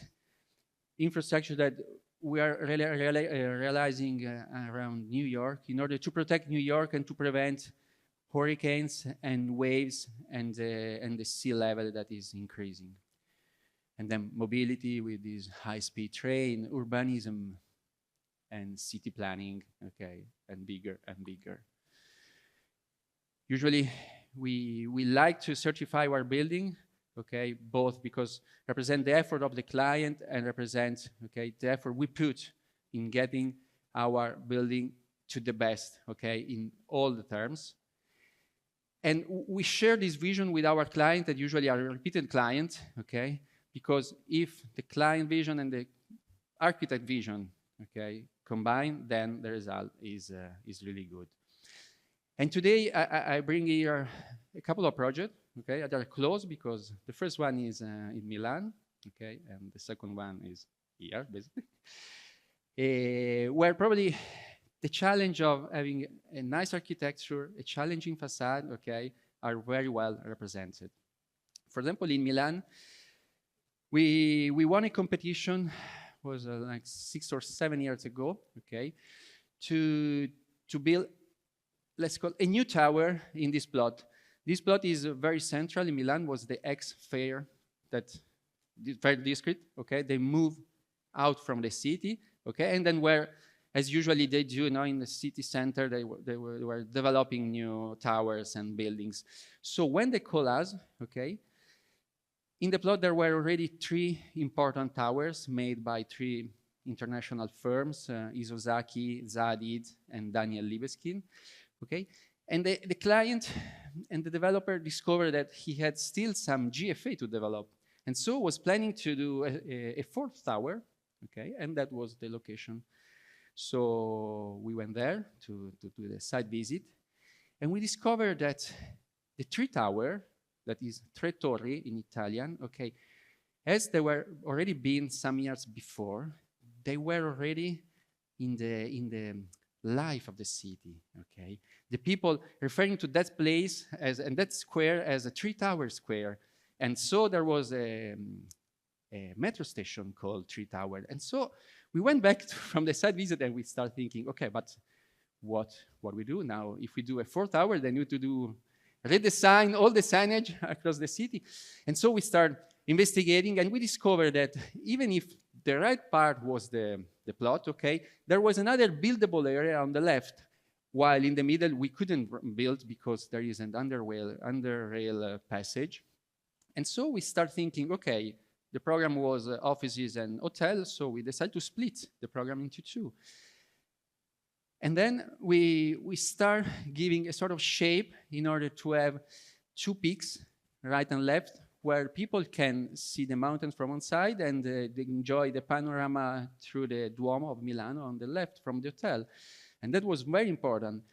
Speaker 18: infrastructure that we are realizing around New York in order to protect New York and to prevent hurricanes and waves and the sea level that is increasing. And then mobility with this high-speed train, urbanism, and city planning, okay, and bigger and bigger. Usually, we like to certify our building, okay, both because represent the effort of the client and represent, okay, the effort we put in getting our building to the best, okay, in all the terms. And we share this vision with our client, that usually are a repeated client, okay, because if the client vision and the architect vision, okay, combine, then the result is really good. And today I bring here a couple of projects, okay, that are close because the first one is in Milan, okay, and the second one is here, basically, where probably the challenge of having a nice architecture, a challenging facade, okay, are very well represented. For example, in Milan, we won a competition, was like 6 or 7 years ago, okay, to build, let's call a new tower in this plot. This plot is very central in Milan, was the ex-fair that is very discreet, okay? They moved out from the city, okay? And then where, as usually they do, you know, in the city center, they were developing new towers and buildings. So when they call us, okay, in the plot there were already 3 important towers made by 3 international firms, Isozaki, Zadid, and Daniel Libeskind, okay? And the client and the developer discovered that he had still some GFA to develop, and so was planning to do a 4th tower, okay? And that was the location. So we went there to do the site visit, and we discovered that the 3 tower, that is Tre Torri in Italian, okay, as they were already been some years before, they were already in the life of the city, okay? The people referring to that place as, and that square as a 3-tower square. And so there was a metro station called 3 Tower. And so we went back from the site visit and we started thinking, okay, but what we do now? If we do a 4th tower, then we need to do redesign all the signage across the city. And so we started investigating, and we discovered that even if the right part was the plot, okay, there was another buildable area on the left, while in the middle we couldn't build because there is an under-rail passage. And so we start thinking, okay, the program was offices and hotels, so we decided to split the program into 2. And then we start giving a sort of shape in order to have 2 peaks, right and left, where people can see the mountains from one side and they enjoy the panorama through the Duomo of Milano on the left from the hotel. And that was very important.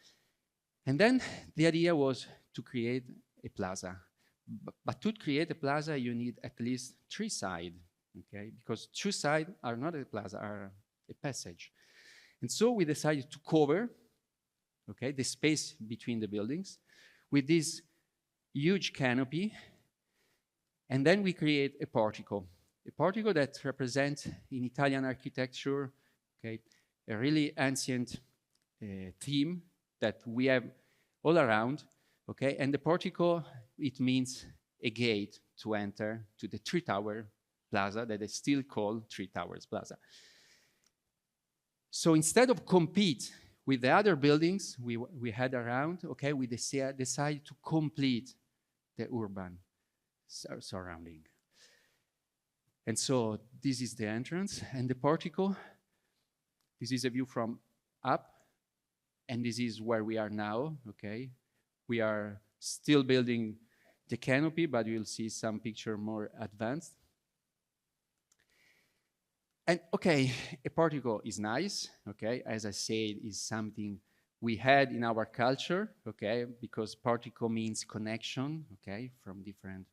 Speaker 18: And then the idea was to create a plaza. But to create a plaza, you need at least 3 sides, okay? Because 2 sides are not a plaza, are a passage. And so we decided to cover, okay, the space between the buildings with this huge canopy. And then we create a portico that represents in Italian architecture, okay, a really ancient theme that we have all around, okay? And the portico, it means a gate to enter to the 3-tower plaza that is still called 3 Towers Plaza. So instead of compete with the other buildings we had around, okay, we decided to complete the urban surrounding. And so this is the entrance and the portico. This is a view from up, and this is where we are now, okay? We are still building the canopy, but you'll see some picture more advanced. And okay, a portico is nice, okay? As I said, is something we had in our culture, okay? Because portico means connection, okay, from different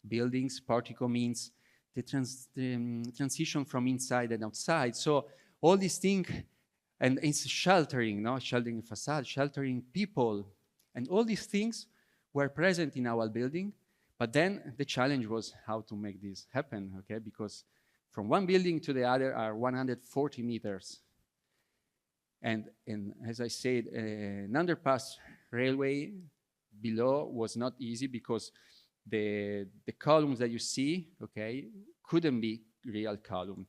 Speaker 18: buildings. Portico means the transition from inside and outside. So all these things, and it's sheltering, no? Sheltering facade, sheltering people, and all these things were present in our building. But then the challenge was how to make this happen, okay? Because from one building to the other are 140 meters. And as I said, an underpass railway below was not easy because the columns that you see, okay, couldn't be real column.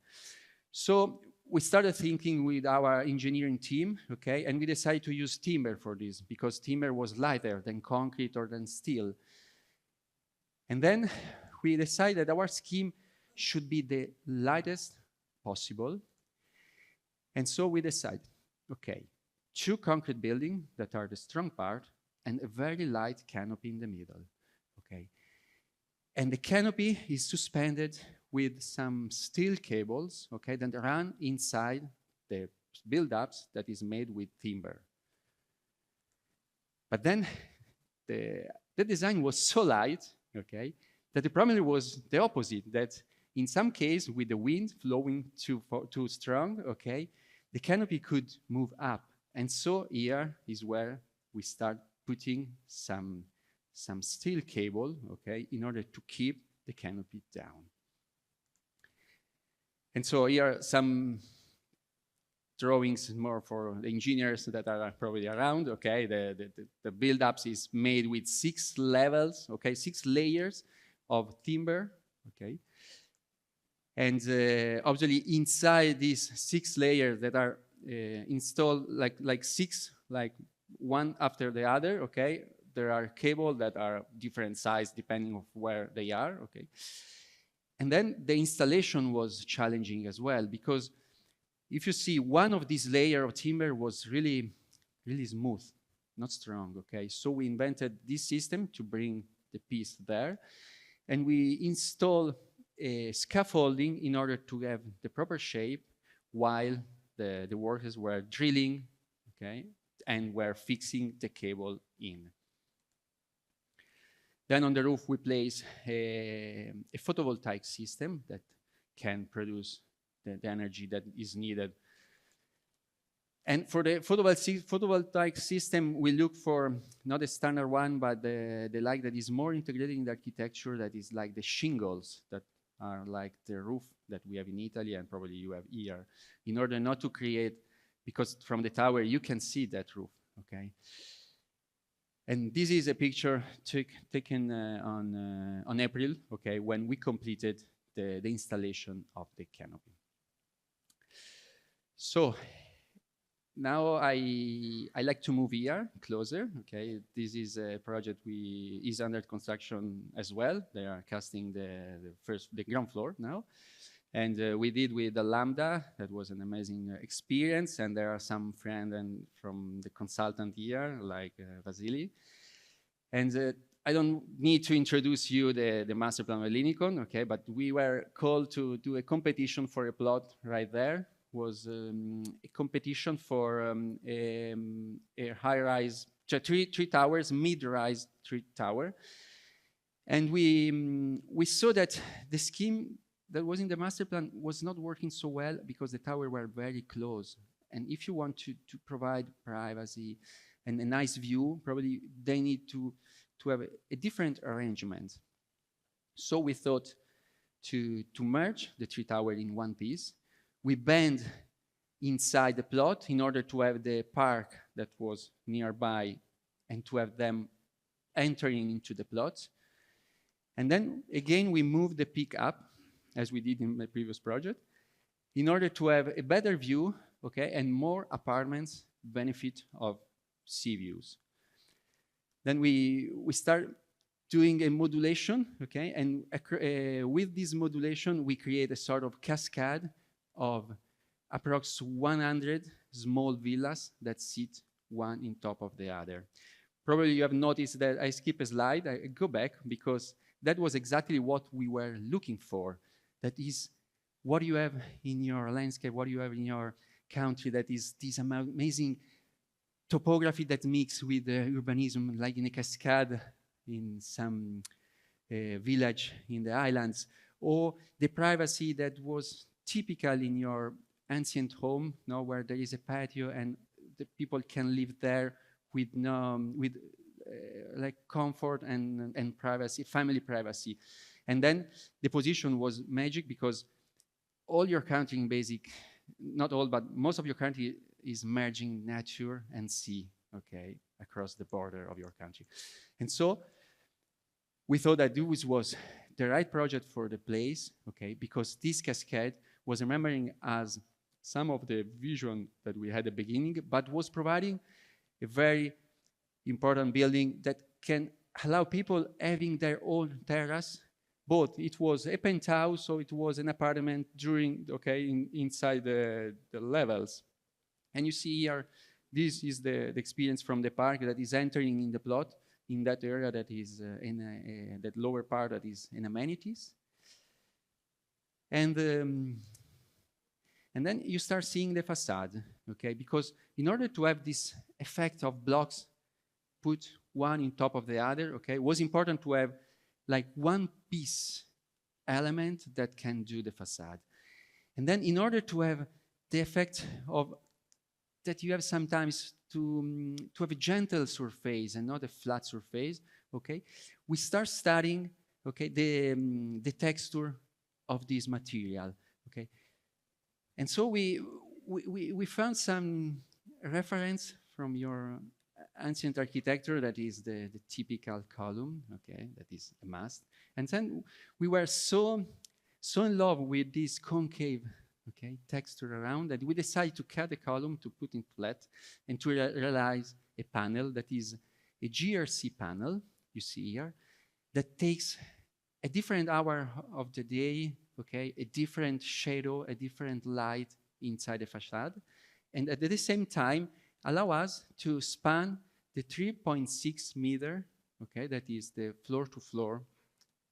Speaker 18: So we started thinking with our engineering team, okay, and we decided to use timber for this because timber was lighter than concrete or than steel. And then we decided our scheme should be the lightest possible. And so we decided, okay, 2 concrete buildings that are the strong part and a very light canopy in the middle, okay? And the canopy is suspended with some steel cables, okay, that run inside the build-ups that is made with timber. But then the design was so light, okay, that the problem was the opposite, that in some case, with the wind flowing too strong, okay, the canopy could move up. And so here is where we start putting some steel cable, okay, in order to keep the canopy down. And so here are some drawings more for the engineers that are probably around, okay. The build-ups is made with 6 levels, okay, 6 layers of timber, okay. And obviously inside these 6 layers that are installed like 6, like one after the other, okay, there are cables that are different size depending on where they are, okay. And then the installation was challenging as well because if you see one of these layers of timber was really smooth, not strong, okay. So we invented this system to bring the piece there, and we installed scaffolding in order to have the proper shape while the workers were drilling, okay, and were fixing the cable in. Then on the roof we place a photovoltaic system that can produce the energy that is needed. And for the photovoltaic system, we look for not a standard one, but the like that is more integrated in the architecture, that is like the shingles that are like the roof that we have in Italy and probably you have here, in order not to create, because from the tower you can see that roof, okay? And this is a picture taken on April, okay, when we completed the installation of the canopy. So now I like to move here closer, okay? This is a project is under construction as well. They are casting the ground floor now. And we did with the Lambda. That was an amazing experience. And there are some friends from the consultant here, like Vasily. And I don't need to introduce you the master plan of Ellinikon, okay? But we were called to do a competition for a plot right there. Was a competition for a high-rise, 3 towers, mid-rise 3 tower. And we saw that the scheme that was in the master plan was not working so well because the towers were very close. And if you want to provide privacy and a nice view, probably they need to have a different arrangement. So we thought to merge the 3 towers in one piece. We bend inside the plot in order to have the park that was nearby and to have them entering into the plot. And then again, we move the peak up, as we did in the previous project, in order to have a better view, okay, and more apartments benefit of sea views. Then we start doing a modulation, okay, and with this modulation, we create a sort of cascade of approx 100 small villas that sit one on top of the other. Probably you have noticed that I skip a slide. I go back because that was exactly what we were looking for. That is what you have in your landscape, what you have in your country, that is this amazing topography that mixes with urbanism, like in a cascade in some village in the islands, or the privacy that was typical in your ancient home, no, where there is a patio and the people can live there with like comfort and privacy, family privacy. And then the position was magic because all your country in basic, not all, but most of your country is merging nature and sea, okay, across the border of your country. And so we thought that this was the right project for the place, okay, because this cascade was remembering as some of the vision that we had at the beginning, but was providing a very important building that can allow people having their own terrace. Both, it was a penthouse, so it was an apartment during, okay, inside the levels. And you see here, this is the experience from the park that is entering in the plot, in that area that is that lower part that is in amenities. And then you start seeing the facade, okay? Because in order to have this effect of blocks put one on top of the other, okay, it was important to have like one piece element that can do the facade. And then in order to have the effect of that you have sometimes to have a gentle surface and not a flat surface, okay, we start studying, okay, the texture of this material, okay. And so we found some reference from your ancient architecture that is the typical column, okay, that is a mast. And then we were so in love with this concave, okay, texture around that we decided to cut the column to put it flat and to realize a panel that is a GRC panel, you see here, that takes a different hour of the day, okay, a different shadow, a different light inside the facade, and at the same time allow us to span the 3.6 meter, okay, that is the floor to floor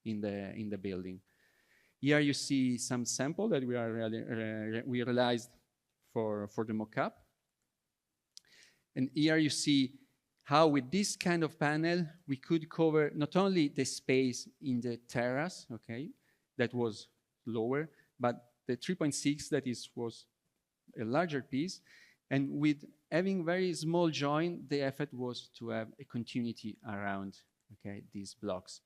Speaker 18: in the building. Here you see some sample that we realized for the mock-up. And here you see how with this kind of panel, we could cover not only the space in the terrace, okay, that was lower, but the 3.6 that was a larger piece. And with having very small joint, the effort was to have a continuity around, okay, these blocks.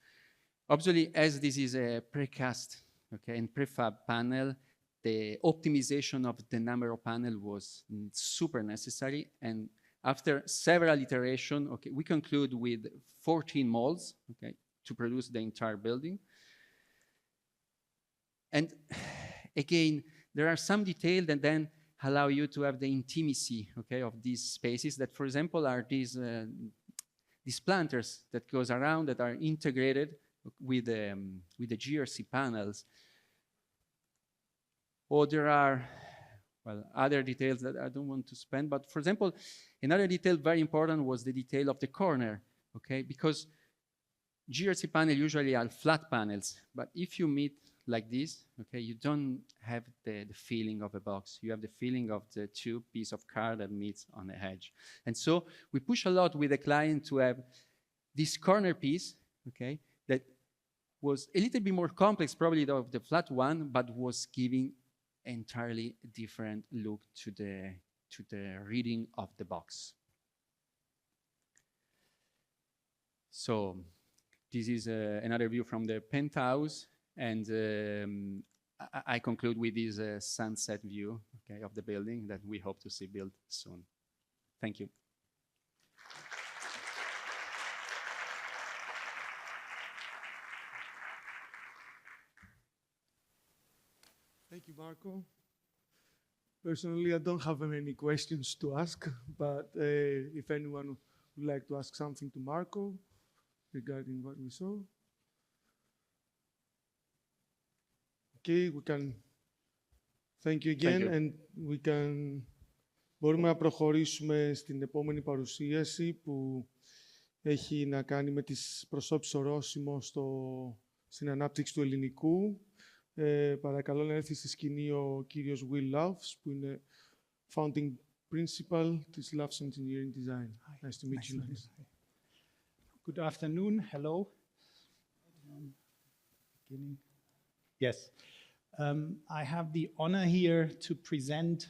Speaker 18: Obviously, as this is a precast, okay, and prefab panel, the optimization of the number of panels was super necessary. And after several iterations, okay, we conclude with 14 molds, okay, to produce the entire building. And again, there are some details that then allow you to have the intimacy, okay, of these spaces that, for example, are these planters that goes around that are integrated with the GRC panels. Or there are, well, other details that I don't want to spend, but for example, another detail very important was the detail of the corner, okay, because GRC panels usually are flat panels, but if you meet like this, okay, you don't have the feeling of a box. You have the feeling of the two pieces of card that meets on the edge. And so we push a lot with the client to have this corner piece, okay, that was a little bit more complex probably of the flat one, but was giving entirely different look to the reading of the box. So this is another view from the penthouse. And I conclude with this sunset view, okay, of the building that we hope to see built soon. Thank you.
Speaker 3: Thank you, Marco. Personally, I don't have any questions to ask, but if anyone would like to ask something to Marco regarding what we saw. Okay, we can thank you again, and we can μπορούμε να προχωρήσουμε στην επόμενη παρουσίαση που έχει να κάνει με τις προσώψεις ορόσημο στην ανάπτυξη του ελληνικού. Παρακαλώ να έρθει στη σκηνή ο κύριος Will Loves, που είναι founding principal της Loves Engineering Design. Nice to meet you.
Speaker 19: Good afternoon. Hello. Yes. I have the honor here to present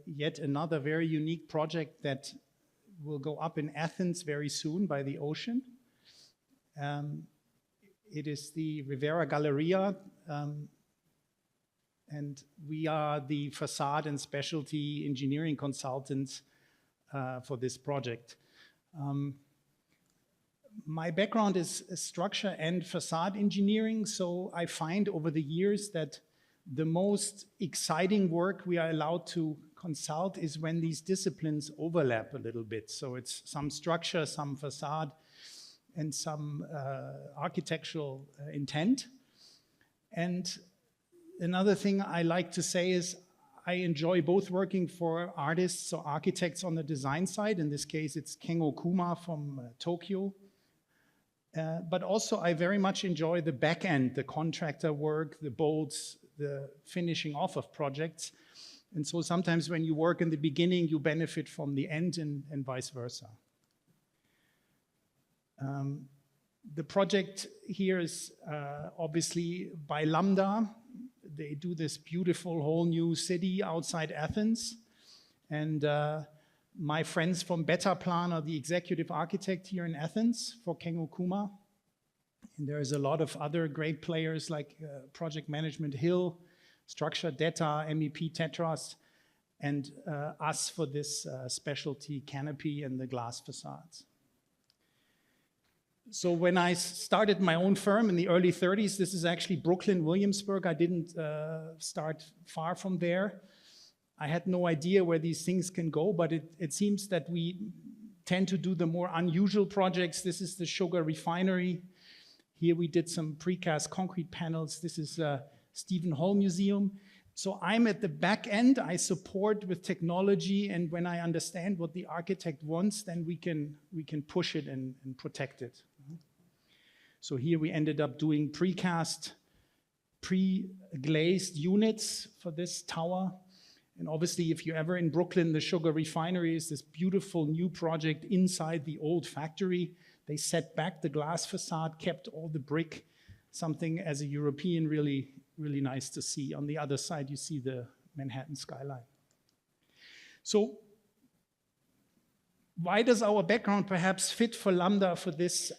Speaker 19: yet another very unique project that will go up in Athens very soon by the ocean. It is the Rivera Galleria. and we are the facade and specialty engineering consultants for this project. My background is structure and facade engineering, so I find over the years that the most exciting work we are allowed to consult is when these disciplines overlap a little bit. So it's some structure, some facade, and some architectural intent. And another thing I like to say is I enjoy both working for artists or architects on the design side. In this case, it's Kengo Kuma from Tokyo. But also I very much enjoy the back end, the contractor work, the bolts, the finishing off of projects. And so sometimes when you work in the beginning, you benefit from the end and vice versa. The project here is obviously by Lambda. They do this beautiful whole new city outside Athens. And my friends from Betaplan are the executive architect here in Athens for Kengo Kuma. And there's a lot of other great players like Project Management Hill, Structure Data, MEP Tetras, and us for this specialty canopy and the glass facades. So when I started my own firm in the early 30s, this is actually Brooklyn, Williamsburg. I didn't start far from there. I had no idea where these things can go, but it seems that we tend to do the more unusual projects. This is the sugar refinery. Here we did some precast concrete panels. This is Stephen Hall Museum. So I'm at the back end. I support with technology, and when I understand what the architect wants, then we can push it and protect it. So here we ended up doing precast, pre-glazed units for this tower. And obviously, if you're ever in Brooklyn, the sugar refinery is this beautiful new project inside the old factory. They set back the glass facade, kept all the brick, something as a European really, really nice to see. On the other side, you see the Manhattan skyline. So why does our background perhaps fit for Lambda for this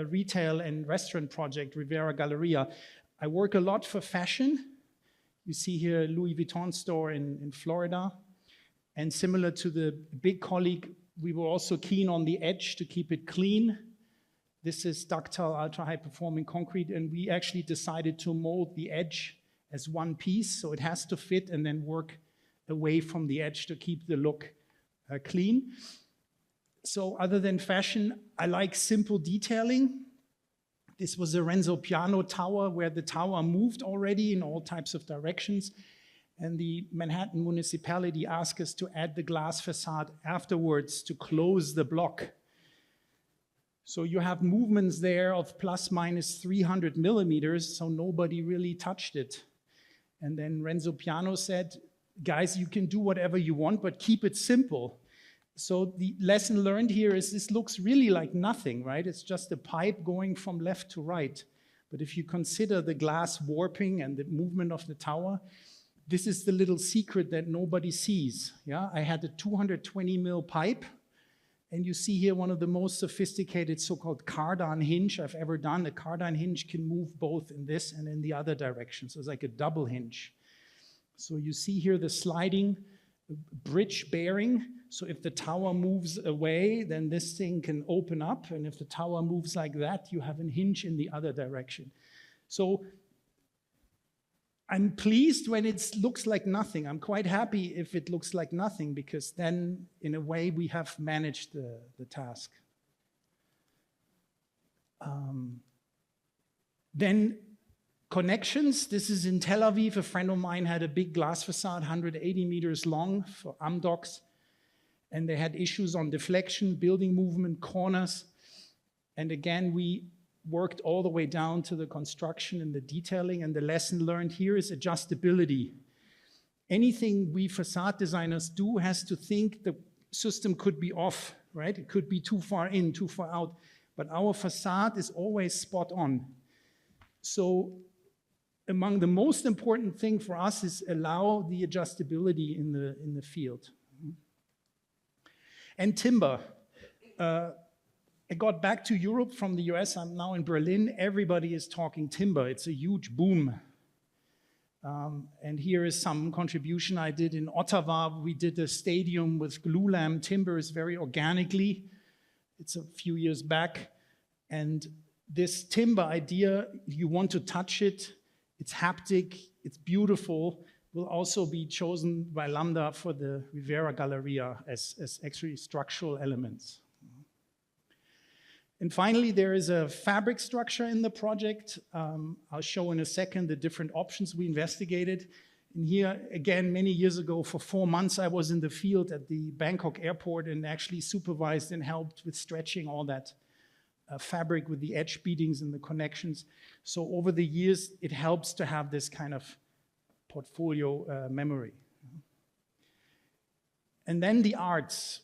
Speaker 19: retail and restaurant project, Rivera Galleria? I work a lot for fashion. You see here a Louis Vuitton store in Florida. And similar to the big colleague, we were also keen on the edge to keep it clean. This is ductile, ultra-high performing concrete, and we actually decided to mold the edge as one piece, so it has to fit and then work away from the edge to keep the look clean. So other than fashion, I like simple detailing. This was a Renzo Piano tower where the tower moved already in all types of directions. And the Manhattan municipality asked us to add the glass facade afterwards to close the block. So you have movements there of plus minus 300 millimeters, so nobody really touched it. And then Renzo Piano said, guys, you can do whatever you want, but keep it simple. So the lesson learned here is this looks really like nothing, right? It's just a pipe going from left to right. But if you consider the glass warping and the movement of the tower, this is the little secret that nobody sees. Yeah, I had a 220 mil pipe, and you see here one of the most sophisticated so-called cardan hinge I've ever done. A cardan hinge can move both in this and in the other direction, so it's like a double hinge. So you see here the sliding bridge bearing. So if the tower moves away, then this thing can open up, and if the tower moves like that, you have a hinge in the other direction. So I'm pleased when it looks like nothing. I'm quite happy if it looks like nothing, because then, in a way, we have managed the task. Then connections. This is in Tel Aviv. A friend of mine had a big glass facade, 180 meters long for Amdocs. And they had issues on deflection, building movement, corners. And again, we worked all the way down to the construction and the detailing. And the lesson learned here is adjustability. Anything we facade designers do has to think the system could be off, right? It could be too far in, too far out. But our facade is always spot on. So among the most important thing for us is allow the adjustability in the field. And timber. I got back to Europe from the US. I'm now in Berlin. Everybody is talking timber. It's a huge boom. And here is some contribution I did in Ottawa. We did a stadium with glulam timbers very organically. It's a few years back. And this timber idea, you want to touch it, it's haptic, it's beautiful, will also be chosen by Lambda for the Rivera Galleria as actually structural elements. And finally, there is a fabric structure in the project. I'll show in a second the different options we investigated. And here, again, many years ago, for 4 months, I was in the field at the Bangkok airport and actually supervised and helped with stretching all that fabric with the edge beatings and the connections. So over the years, it helps to have this kind of portfolio memory. And then the arts.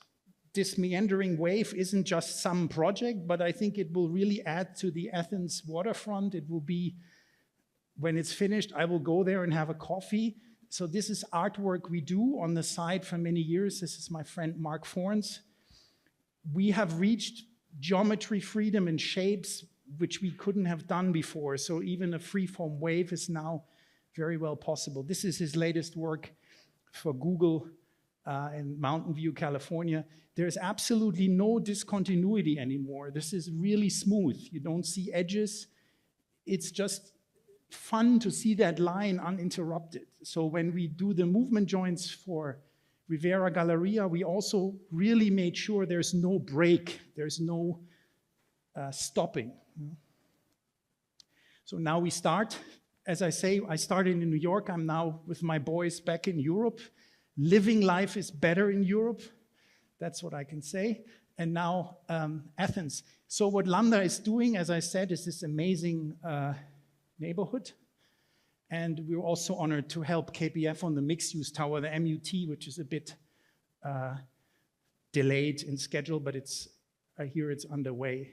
Speaker 19: This meandering wave isn't just some project, but I think it will really add to the Athens waterfront. It will be, when it's finished, I will go there and have a coffee. So this is artwork we do on the side for many years. This is my friend Mark Forns. We have reached geometry freedom and shapes which we couldn't have done before. So even a freeform wave is now very well possible. This is his latest work for Google in Mountain View, California. There's absolutely no discontinuity anymore. This is really smooth. You don't see edges. It's just fun to see that line uninterrupted. So when we do the movement joints for Rivera Galleria, we also really made sure there's no break, there's no stopping. So now we start. As I say, I started in New York. I'm now with my boys back in Europe. Living life is better in Europe. That's what I can say. And now Athens. So what Lambda is doing, as I said, is this amazing neighborhood. And we were also honored to help KPF on the mixed-use tower, the MUT, which is a bit delayed in schedule, but I hear it's underway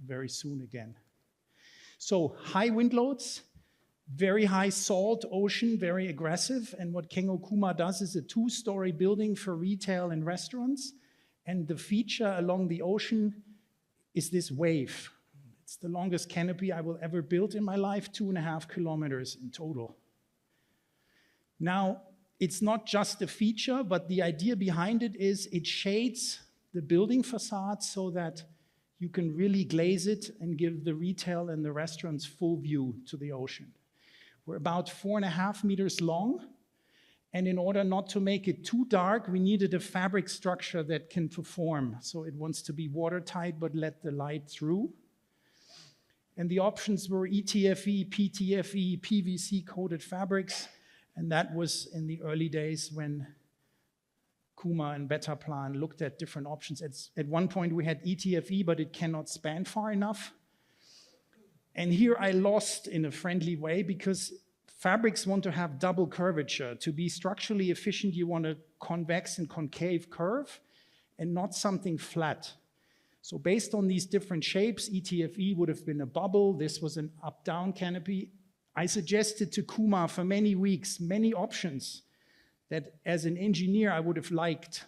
Speaker 19: very soon again. So high wind loads, very high salt ocean, very aggressive. And what Kengo Kuma does is a 2-story building for retail and restaurants. And the feature along the ocean is this wave. It's the longest canopy I will ever build in my life, 2.5 kilometers in total. Now, it's not just a feature, but the idea behind it is it shades the building facade so that you can really glaze it and give the retail and the restaurants full view to the ocean. We're about 4.5 meters long. And in order not to make it too dark, we needed a fabric structure that can perform. So it wants to be watertight, but let the light through. And the options were ETFE, PTFE, PVC-coated fabrics. And that was in the early days when Kuma and Betaplan looked at different options. At one point, we had ETFE, but it cannot span far enough. And here I lost in a friendly way because fabrics want to have double curvature. To be structurally efficient, you want a convex and concave curve and not something flat. So based on these different shapes, ETFE would have been a bubble. This was an up-down canopy. I suggested to Kuma for many weeks, many options that as an engineer I would have liked,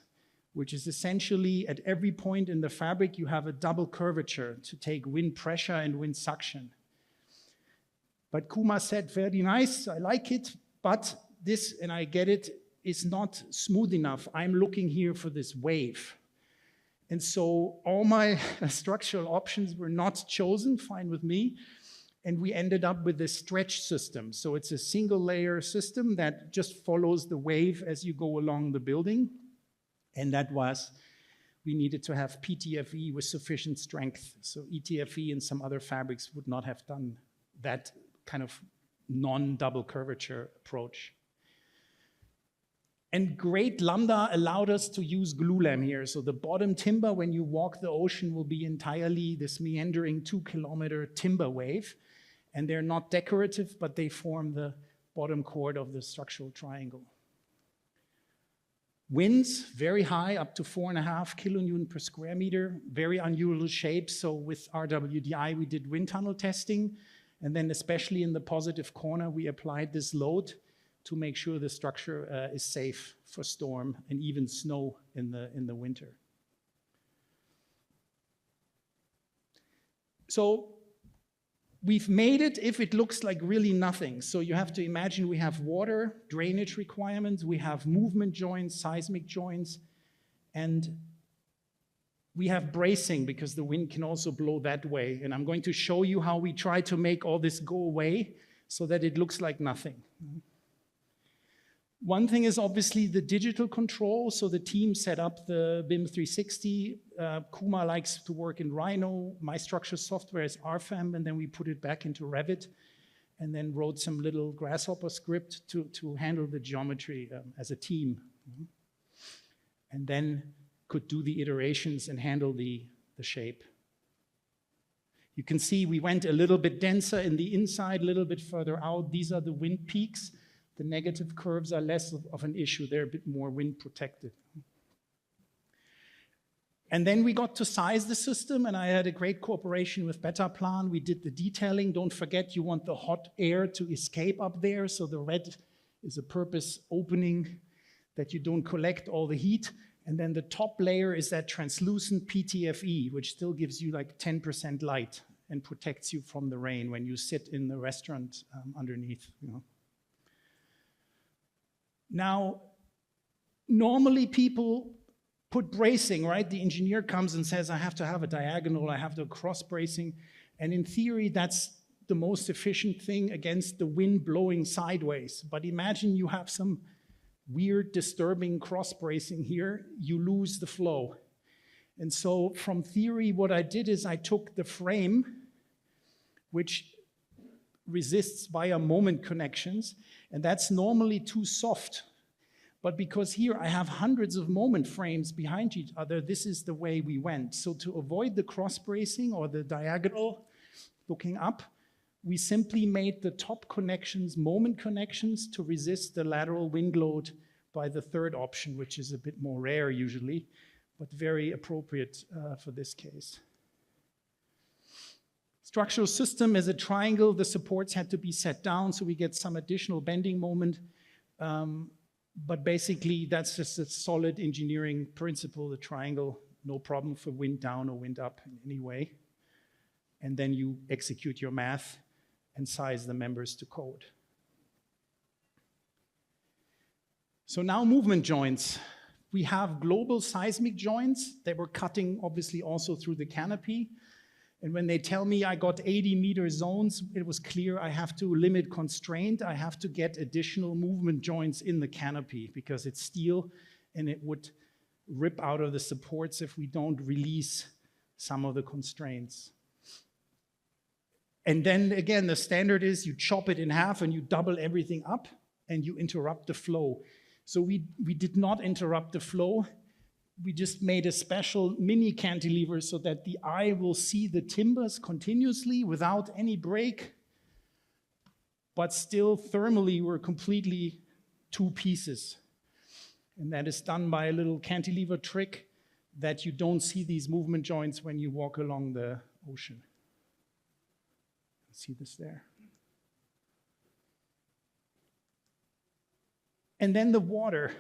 Speaker 19: which is essentially at every point in the fabric you have a double curvature to take wind pressure and wind suction. But Kuma said, very nice, I like it, but this, and I get it, is not smooth enough. I'm looking here for this wave. And so all my structural options were not chosen, fine with me, and we ended up with this stretch system. So it's a single layer system that just follows the wave as you go along the building. And that was, we needed to have PTFE with sufficient strength. So ETFE and some other fabrics would not have done that kind of non-double curvature approach. And great Lambda allowed us to use glulam here. So the bottom timber, when you walk the ocean, will be entirely this meandering 2-kilometer timber wave. And they're not decorative, but they form the bottom chord of the structural triangle. Winds, very high, up to 4.5 kilonewton per square meter, very unusual shapes. So with RWDI, we did wind tunnel testing. And then especially in the positive corner, we applied this load to make sure the structure is safe for storm and even snow in the winter. we've made it if it looks like really nothing. So you have to imagine we have water, drainage requirements, we have movement joints, seismic joints, and we have bracing because the wind can also blow that way. And I'm going to show you how we try to make all this go away so that it looks like nothing. One thing is obviously the digital control. So the team set up the BIM 360. Kuma likes to work in Rhino. My structure software is RFEM, and then we put it back into Revit and then wrote some little Grasshopper script to handle the geometry as a team. And then could do the iterations and handle the shape. You can see we went a little bit denser in the inside, a little bit further out. These are the wind peaks. The negative curves are less of an issue. They're a bit more wind protected. And then we got to size the system, and I had a great cooperation with Betaplan. We did the detailing. Don't forget, you want the hot air to escape up there, so the red is a purpose opening that you don't collect all the heat. And then the top layer is that translucent PTFE, which still gives you like 10% light and protects you from the rain when you sit in the restaurant underneath. Now, normally people put bracing, right? The engineer comes and says, I have to have a diagonal, I have to cross bracing. And in theory, that's the most efficient thing against the wind blowing sideways. But imagine you have some weird, disturbing cross bracing here, you lose the flow. And so from theory, what I did is I took the frame, which resists via moment connections, and that's normally too soft. But because here I have hundreds of moment frames behind each other, this is the way we went. So to avoid the cross bracing or the diagonal looking up, we simply made the top connections moment connections to resist the lateral wind load by the third option, which is a bit more rare usually, but very appropriate for this case. Structural system is a triangle. The supports had to be set down, so we get some additional bending moment. But basically, that's just a solid engineering principle, the triangle, no problem for wind down or wind up in any way. And then you execute your math and size the members to code. So now movement joints. We have global seismic joints. They were cutting obviously also through the canopy. And when they tell me I got 80-meter zones, it was clear I have to limit constraint. I have to get additional movement joints in the canopy because it's steel and it would rip out of the supports if we don't release some of the constraints. And then again, the standard is you chop it in half and you double everything up and you interrupt the flow. So we did not interrupt the flow. We just made a special mini cantilever so that the eye will see the timbers continuously without any break, but still thermally we're completely two pieces. And that is done by a little cantilever trick that you don't see these movement joints when you walk along the ocean. See this there. And then the water.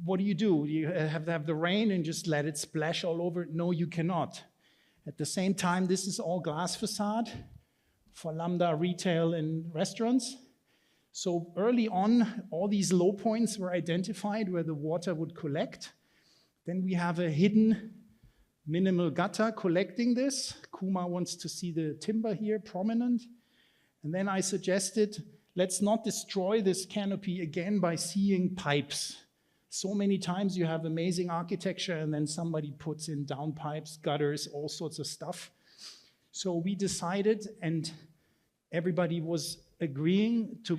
Speaker 19: What do? You have to have the rain and just let it splash all over it? No, you cannot. At the same time, this is all glass facade for Lambda retail and restaurants. So early on, all these low points were identified where the water would collect. Then we have a hidden minimal gutter collecting this. Kuma wants to see the timber here prominent. And then I suggested, let's not destroy this canopy again by seeing pipes. So many times you have amazing architecture and then somebody puts in downpipes, gutters, all sorts of stuff. So we decided, and everybody was agreeing, to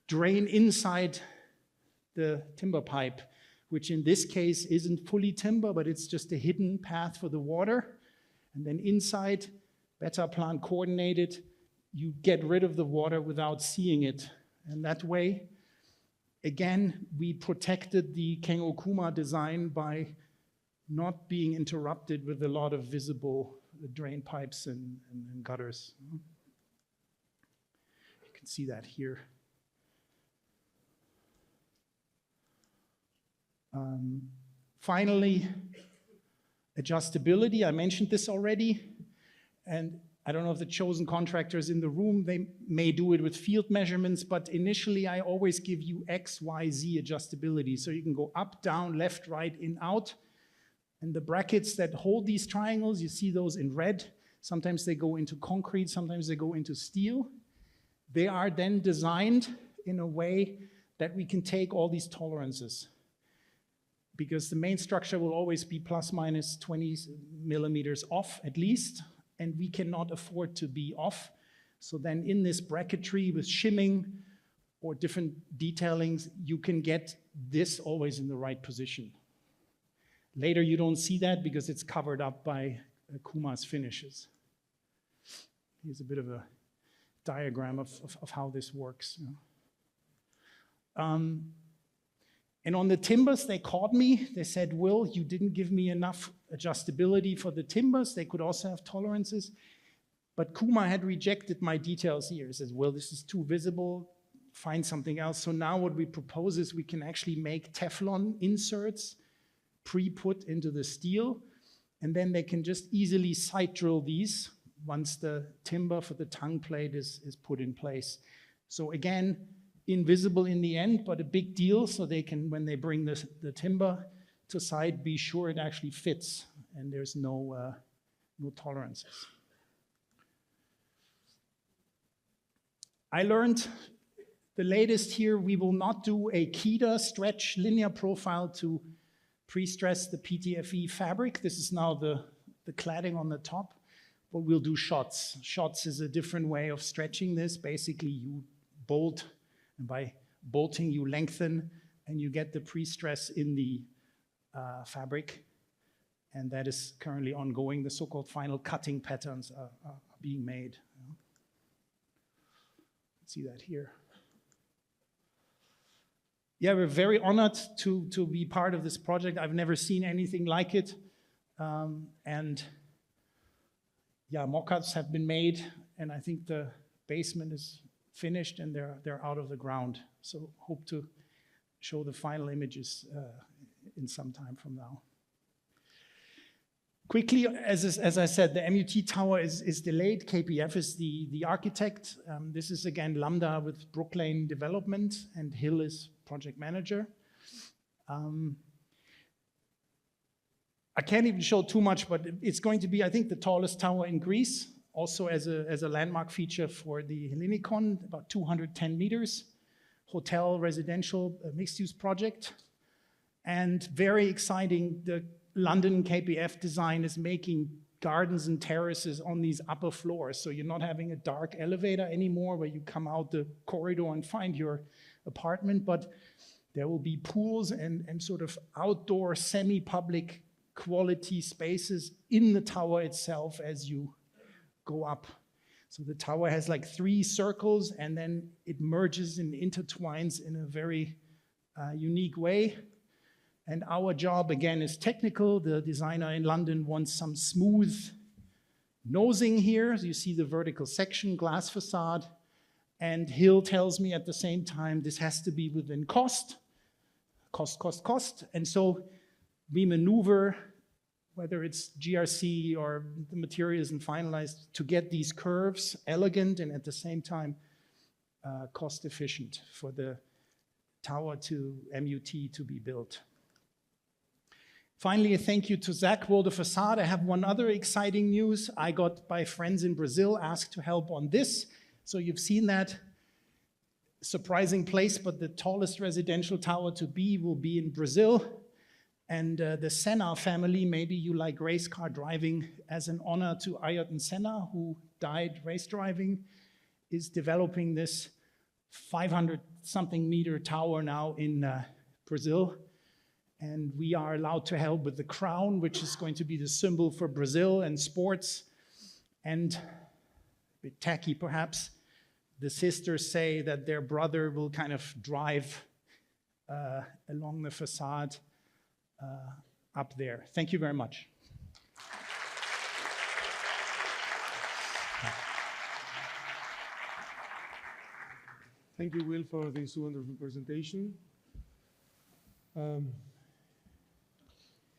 Speaker 19: drain inside the timber pipe, which in this case isn't fully timber, but it's just a hidden path for the water. And then inside, Betaplan coordinated, you get rid of the water without seeing it. And that way, again, we protected the Kengo Kuma design by not being interrupted with a lot of visible drain pipes and gutters. You can see that here. Finally, adjustability. I mentioned this already. And I don't know if the chosen contractor is in the room. They may do it with field measurements, but initially I always give you X, Y, Z adjustability. So you can go up, down, left, right, in, out. And the brackets that hold these triangles, you see those in red. Sometimes they go into concrete, sometimes they go into steel. They are then designed in a way that we can take all these tolerances, because the main structure will always be plus minus 20 millimeters off at least, and we cannot afford to be off. So then in this bracketry with shimming or different detailings, you can get this always in the right position. Later you don't see that because it's covered up by Kuma's finishes. Here's a bit of a diagram of how this works. And on the timbers, they called me. They said, Will, you didn't give me enough adjustability for the timbers. They could also have tolerances. But Kuma had rejected my details here. He says, Will, this is too visible. Find something else. So now what we propose is we can actually make Teflon inserts pre-put into the steel. And then they can just easily sight drill these once the timber for the tongue plate is put in place. So again, invisible in the end, but a big deal, so they can, when they bring the timber to site, be sure it actually fits and there's no tolerances. I learned the latest here, we will not do a Kida stretch linear profile to pre-stress the PTFE fabric. This is now the cladding on the top, but we'll do shots. Shots is a different way of stretching this. Basically, you bolt, and by bolting, you lengthen, and you get the pre-stress in the fabric. And that is currently ongoing. The so-called final cutting patterns are being made. See that here. Yeah, we're very honored to be part of this project. I've never seen anything like it. And yeah, mock-ups have been made, and I think the basement is finished and they're out of the ground. So hope to show the final images in some time from now. Quickly, as I said, the MUT tower is delayed. KPF is the architect. This is again Lambda with Brooklane Development, and Hill is project manager. I can't even show too much, but it's going to be, I think, the tallest tower in Greece, also as a landmark feature for the Hellinikon, about 210 meters, hotel, residential, mixed-use project. And very exciting, the London KPF design is making gardens and terraces on these upper floors. So you're not having a dark elevator anymore where you come out the corridor and find your apartment, but there will be pools and sort of outdoor semi-public quality spaces in the tower itself as you go up. So the tower has like 3 circles, and then it merges and intertwines in a very unique way. And our job, again, is technical. The designer in London wants some smooth nosing here. So you see the vertical section, glass facade. And Hill tells me at the same time, this has to be within cost. And so we maneuver, whether it's GRC or the material isn't finalized, to get these curves elegant and at the same time cost efficient for the tower to MUT to be built. Finally, a thank you to Zach World of Facade. I have one other exciting news. I got by friends in Brazil asked to help on this. So you've seen that surprising place, but the tallest residential tower to be will be in Brazil. And the Senna family, maybe you like race car driving, as an honor to Ayrton Senna, who died race driving, is developing this 500-something meter tower now in Brazil. And we are allowed to help with the crown, which is going to be the symbol for Brazil and sports. And a bit tacky perhaps, the sisters say that their brother will kind of drive along the facade up there. Thank you very much.
Speaker 3: Thank you, Will, for this wonderful presentation.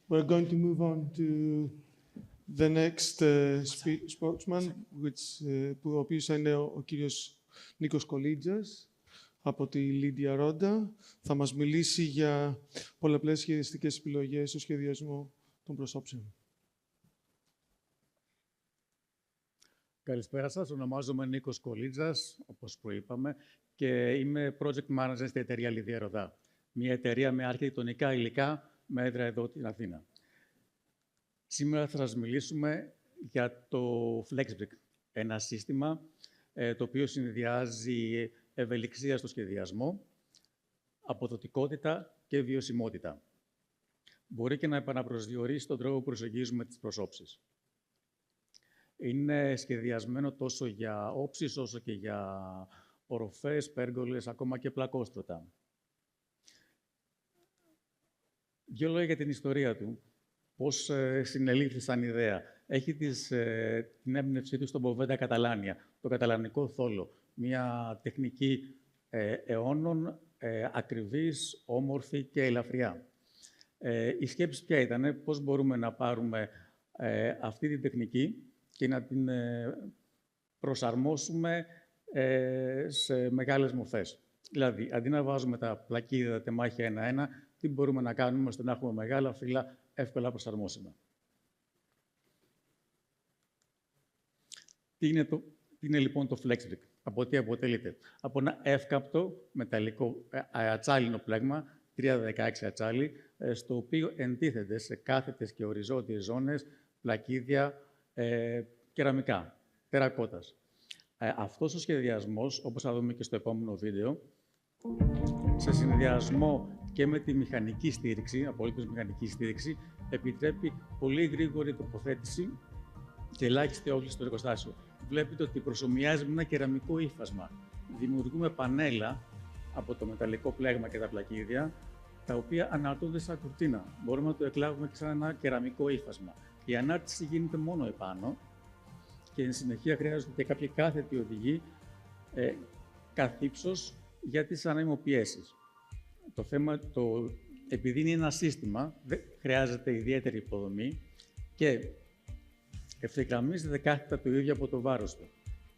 Speaker 3: We're going to move on to The next spokesman, ο οποίος θα είναι ο κύριος Νίκος Κολίτζας από τη Λίντια Ρόντα, θα μας μιλήσει για πολλαπλές σχεδιαστικές επιλογές στο σχεδιασμό των προσώψεων.
Speaker 20: Καλησπέρα σας. Ονομάζομαι Νίκος Κολίτζας, όπως προείπαμε, και είμαι project manager στην εταιρεία Λίντια Ρόντα. Μια εταιρεία με αρχιτεκτονικά υλικά με έδρα εδώ στην Αθήνα. Σήμερα θα σας μιλήσουμε για το FlexBrick, ένα σύστημα το οποίο συνδυάζει ευελιξία στο σχεδιασμό, αποδοτικότητα και βιωσιμότητα. Μπορεί και να επαναπροσδιορίσει τον τρόπο που προσεγγίζουμε τις προσώψεις. Είναι σχεδιασμένο τόσο για όψεις όσο και για οροφές, πέργολες, ακόμα και πλακόστρωτα. Δύο λόγια για την ιστορία του. Πώς συνελήφθη σαν ιδέα. Έχει την έμπνευσή του στον Ποβέντα Καταλάνια, το καταλανικό θόλο. Μια τεχνική αιώνων, ακριβής, όμορφη και ελαφριά. Η σκέψη ποια ήταν, πώς μπορούμε να πάρουμε αυτή την τεχνική και να την προσαρμόσουμε σε μεγάλες μορφές. Δηλαδή, αντί να βάζουμε τα πλακίδια, τα τεμάχια ένα-ένα, τι μπορούμε να κάνουμε ώστε να έχουμε μεγάλα φύλλα εύκολα προσαρμόσιμα. Τι είναι λοιπόν το FlexBrick, από τι αποτελείται? Από ένα εύκαπτο μεταλλικό ατσάλινο πλέγμα, 316 ατσάλι, στο οποίο εντίθενται σε κάθετες και οριζόντιες ζώνες πλακίδια κεραμικά, τερακότας. Αυτός ο σχεδιασμός, όπως θα δούμε και στο επόμενο βίντεο, σε συνδυασμό και με τη μηχανική στήριξη, απολύτως μηχανική στήριξη, επιτρέπει πολύ γρήγορη τοποθέτηση και ελάχιστη όχληση στο εργοστάσιο. Βλέπετε ότι προσομοιάζει με ένα κεραμικό ύφασμα. Δημιουργούμε πανέλα από το μεταλλικό πλέγμα και τα πλακίδια, τα οποία αναρτώνται σαν κουρτίνα. Μπορούμε να το εκλάβουμε και σαν ένα κεραμικό ύφασμα. Η ανάρτηση γίνεται μόνο επάνω και εν συνεχεία χρειάζονται και κάποιοι κάθετοι οδηγοί καθ' ύψος για τις ανεμοπιέσεις. Το θέμα, επειδή είναι ένα σύστημα, δεν χρειάζεται ιδιαίτερη υποδομή και ευθυγραμμίζεται κάθετα το ίδιο από το βάρος του.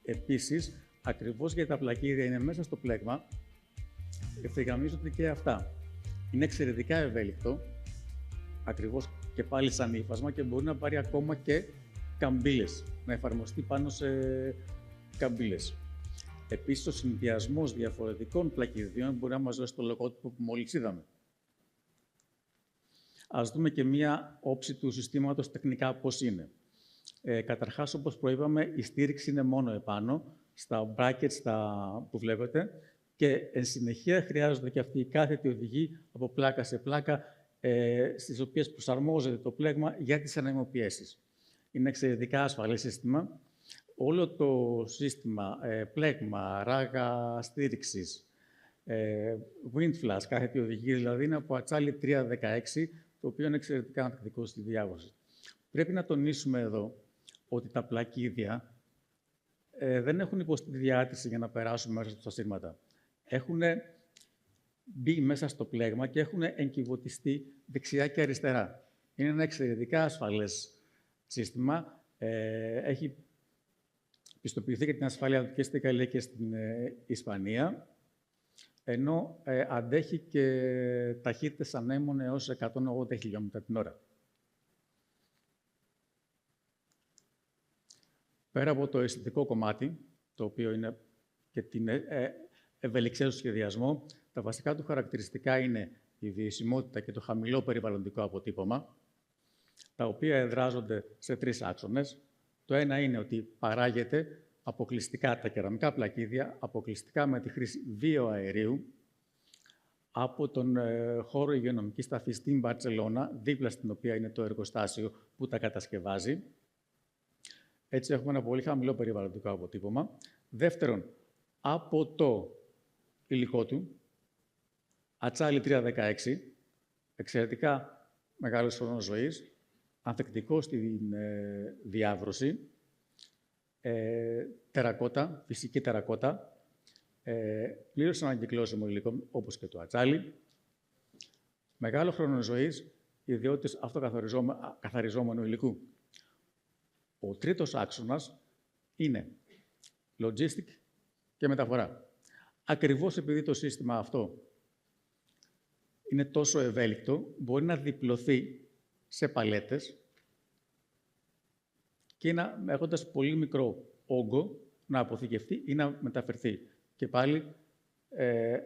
Speaker 20: Επίσης, ακριβώς γιατί τα πλακίδια είναι μέσα στο πλέγμα, ευθυγραμμίζονται και αυτά. Είναι εξαιρετικά ευέλικτο, ακριβώς και πάλι σαν ύφασμα, και μπορεί να πάρει ακόμα και καμπύλες, να εφαρμοστεί πάνω σε καμπύλες. Επίσης, ο συνδυασμός διαφορετικών πλακιδιών μπορεί να μας δώσει το λογότυπο που μόλις είδαμε. Ας δούμε και μία όψη του συστήματος τεχνικά πώς είναι. Καταρχάς, όπως προείπαμε, η στήριξη είναι μόνο επάνω, στα brackets που βλέπετε, και εν συνεχεία χρειάζονται και αυτοί οι κάθετοι οδηγοί από πλάκα σε πλάκα, στις οποίες προσαρμόζεται το πλέγμα για τις ανεμοπιέσεις. Είναι εξαιρετικά ασφαλές σύστημα. Όλο το σύστημα, πλέγμα, ράγα στήριξης, wind flash, κάθετη οδηγή, δηλαδή είναι από ατσάλι 316, το οποίο είναι εξαιρετικά ανθεκτικό στη διάβαση. Πρέπει να τονίσουμε εδώ ότι τα πλακίδια δεν έχουν υποστεί τη διάτηση για να περάσουν μέσα στα σύρματα. Έχουν μπει μέσα στο πλέγμα και έχουν εγκυβωτιστεί δεξιά και αριστερά. Είναι ένα εξαιρετικά ασφαλές σύστημα. Έχει πιστοποιηθεί για την ασφάλεια του και στην Ιταλία και στην Ισπανία, ενώ αντέχει και ταχύτητες ανέμων έως 180 χιλιόμετρα την ώρα. Πέρα από το αισθητικό κομμάτι, το οποίο είναι και την ευελιξία στο σχεδιασμό, τα βασικά του χαρακτηριστικά είναι η βιωσιμότητα και το χαμηλό περιβαλλοντικό αποτύπωμα, τα οποία εδράζονται σε 3 άξονες. Το ένα είναι ότι παράγεται αποκλειστικά τα κεραμικά πλακίδια, αποκλειστικά με τη χρήση βιοαερίου, από τον χώρο υγειονομικής ταφής στην Μπαρτσελώνα, δίπλα στην οποία είναι το εργοστάσιο που τα κατασκευάζει. Έτσι έχουμε ένα πολύ χαμηλό περιβαλλοντικό αποτύπωμα. Δεύτερον, από το υλικό του, ατσάλι 316, εξαιρετικά μεγάλος χρόνος ζωής, ανθεκτικό στην διάβρωση, τερακότα, φυσική τερακότα, πλήρως ανακυκλώσιμο υλικό, όπως και το ατσάλι, μεγάλο χρόνο ζωής, ιδιότητες αυτοκαθαριζόμενου υλικού. Ο τρίτος άξονας είναι logistic και μεταφορά. Ακριβώς επειδή το σύστημα αυτό είναι τόσο ευέλικτο, μπορεί να διπλωθεί σε παλέτες και έχοντας πολύ μικρό όγκο να αποθηκευτεί ή να μεταφερθεί. Και πάλι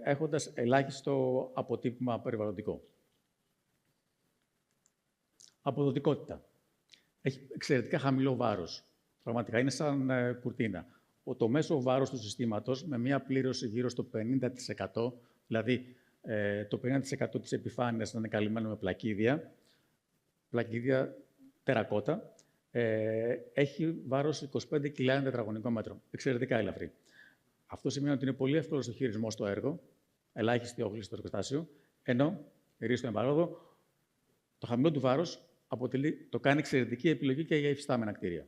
Speaker 20: έχοντας ελάχιστο αποτύπωμα περιβαλλοντικό. Αποδοτικότητα. Έχει εξαιρετικά χαμηλό βάρος. Πραγματικά είναι σαν κουρτίνα. Το μέσο βάρος του συστήματος, με μια πλήρωση γύρω στο 50%, δηλαδή το 50% της επιφάνειας να είναι καλυμμένο με πλακίδια τερακότα, έχει βάρος 25 κιλά τετραγωνικό μέτρο. Εξαιρετικά ελαφρύ. Αυτό σημαίνει ότι είναι πολύ εύκολο στο χειρισμό στο έργο, ελάχιστη όχληση στο εργοστάσιο, ενώ, ρίστο εμπαρόδο, το χαμηλό του βάρος το κάνει εξαιρετική επιλογή και για υφιστάμενα κτίρια.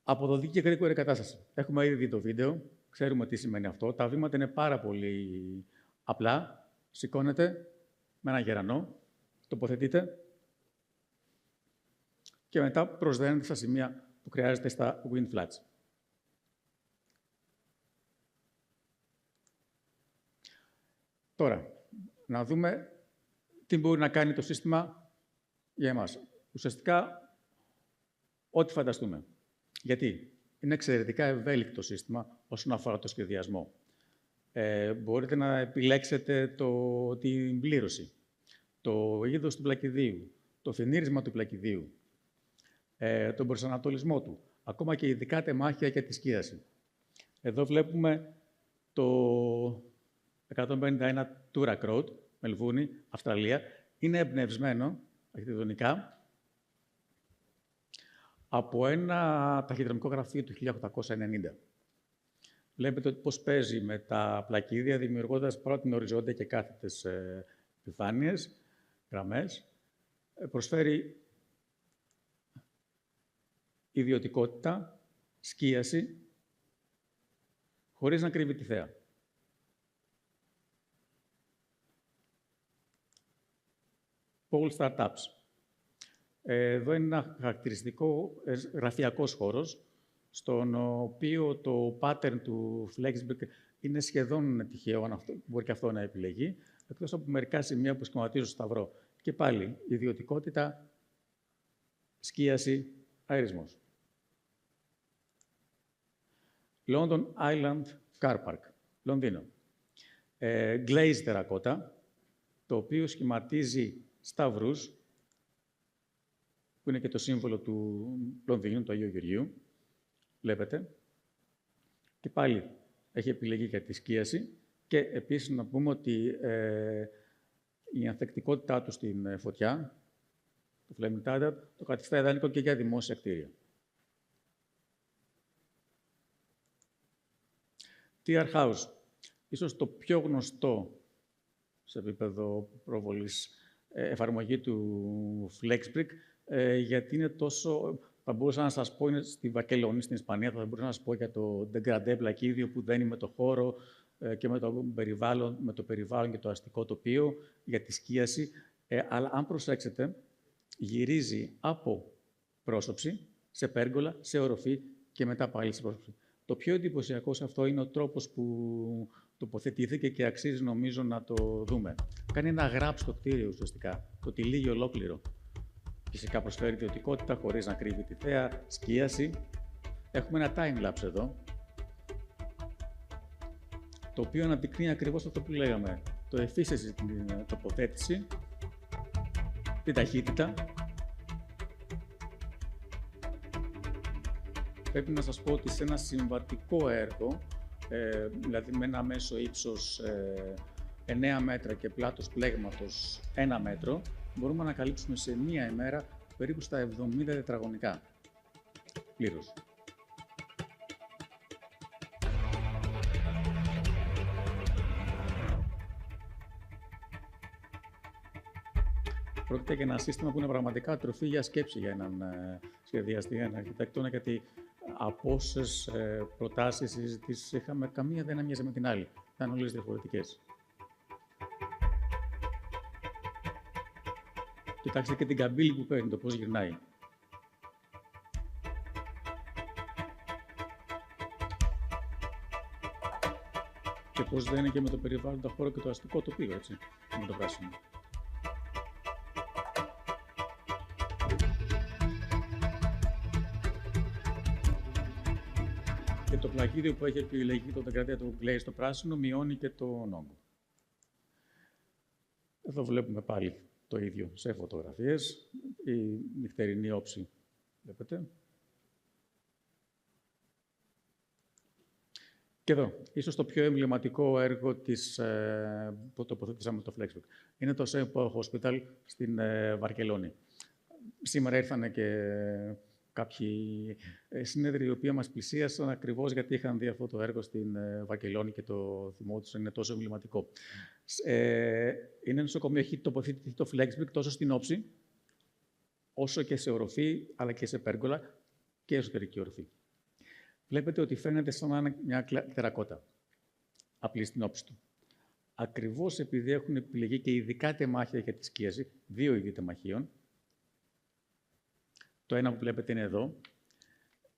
Speaker 20: Αποδοτική και γρήγορη κατάσταση. Έχουμε ήδη δει το βίντεο, ξέρουμε τι σημαίνει αυτό. Τα βήματα είναι πάρα πολύ απλά. Σηκώνετε με ένα γερανό, τοποθετείτε και μετά προσδένετε στα σημεία που χρειάζεται στα wind flats. Τώρα, να δούμε τι μπορεί να κάνει το σύστημα για εμάς. Ουσιαστικά, ό,τι φανταστούμε. Γιατί είναι εξαιρετικά ευέλικτο σύστημα όσον αφορά το σχεδιασμό. Μπορείτε να επιλέξετε την πλήρωση, το είδος του πλακιδίου, το φινίρισμα του πλακιδίου, τον προσανατολισμό του, ακόμα και ειδικά τεμάχια και τη σκίαση. Εδώ βλέπουμε το 151 Toorak Road, Μελβούρνη, Αυστραλία. Είναι εμπνευσμένο αρχιτεκτονικά από ένα ταχυδρομικό γραφείο του 1890. Βλέπετε πώς παίζει με τα πλακίδια, δημιουργώντας πρώτην οριζόντια και κάθετες επιφάνειες, γραμμές. Προσφέρει ιδιωτικότητα, σκίαση, χωρίς να κρύβει τη θέα. Pole Startups. Εδώ είναι ένα χαρακτηριστικό γραφειακός χώρος, στον οποίο το pattern του Flexbrick είναι σχεδόν τυχαίο, μπορεί και αυτό να επιλεγεί, εκτός από μερικά σημεία που σχηματίζουν στο σταυρό. Και πάλι, ιδιωτικότητα, σκίαση, αερισμός. London Island Car Park, Λονδίνο. Glazed τερακότα, το οποίο σχηματίζει σταυρούς, που είναι και το σύμβολο του Λονδίνου, του Αγίου Γεωργίου. Βλέπετε. Και πάλι έχει επιλεγεί για τη σκίαση και επίσης να πούμε ότι η ανθεκτικότητά του στην φωτιά, το Flaming Retardant, το καθιστά ιδανικό και για δημόσια κτίρια. TR House. Ίσως το πιο γνωστό σε επίπεδο προβολής εφαρμογή του Flexbrick, γιατί είναι τόσο... Θα μπορούσα να σας πω, είναι στη Βαρκελόνη, στην Ισπανία, θα μπορούσα να σας πω για το Degradé πλακίδιο που δένει με το χώρο και με το περιβάλλον και το αστικό τοπίο, για τη σκίαση. Αλλά αν προσέξετε, γυρίζει από πρόσωψη σε πέργολα, σε οροφή και μετά πάλι σε πρόσωψη. Το πιο εντυπωσιακό σε αυτό είναι ο τρόπος που τοποθετήθηκε και αξίζει νομίζω να το δούμε. Κάνει ένα γράψο κτίριο ουσιαστικά, το τυλίγει ολόκληρο. Φυσικά προσφέρει ιδιωτικότητα χωρίς να κρύβει τη θέα, σκίαση. Έχουμε ένα time-lapse εδώ, το οποίο αναδεικνύει ακριβώς αυτό που λέγαμε. Το efficiency, την τοποθέτηση, την ταχύτητα. Πρέπει να σας πω ότι σε ένα συμβατικό έργο, δηλαδή με ένα μέσο ύψος 9 μέτρα και πλάτος πλέγματος 1 μέτρο, μπορούμε να καλύψουμε σε μία ημέρα περίπου στα 70 τετραγωνικά πλήρως. Πρόκειται για ένα σύστημα που είναι πραγματικά τροφή για σκέψη για έναν σχεδιαστή, έναν αρχιτέκτονα, γιατί από όσες προτάσεις, συζητήσεις είχαμε, καμία δεν έμοιαζε με την άλλη. Ήταν όλες διαφορετικές. Κοιτάξτε και την καμπύλη που παίρνει, το πώς γυρνάει. Και πώς δεν είναι και με το περιβάλλοντα χώρο και το αστικό τοπίο, έτσι, με το πράσινο. Και το πλακίδιο που έχει επιλεγεί το δεκαετία του Glaze στο πράσινο μειώνει και τον όγκο. Εδώ βλέπουμε πάλι το ίδιο σε φωτογραφίες. Η νυχτερινή όψη, βλέπετε. Και εδώ, ίσως το πιο εμβληματικό έργο που τοποθετήσαμε το Flexbrick. Είναι το St. Paul Hospital στην Βαρκελόνη. Σήμερα ήρθαν και κάποιοι συνέδριοι οι οποίοι μας πλησίασαν ακριβώς γιατί είχαν δει αυτό το έργο στην Βαρκελόνη και το θυμόντουσαν, είναι τόσο εμβληματικό. Είναι νοσοκομείο, έχει τοποθετηθεί το Flexbrick τόσο στην όψη, όσο και σε οροφή, αλλά και σε πέργολα και εσωτερική οροφή. Βλέπετε ότι φαίνεται σαν να είναι μια τερακότα, απλή στην όψη του. Ακριβώς επειδή έχουν επιλεγεί και ειδικά τεμάχια για τη σκίαση, 2 είδη τεμαχίων. Το ένα που βλέπετε είναι εδώ.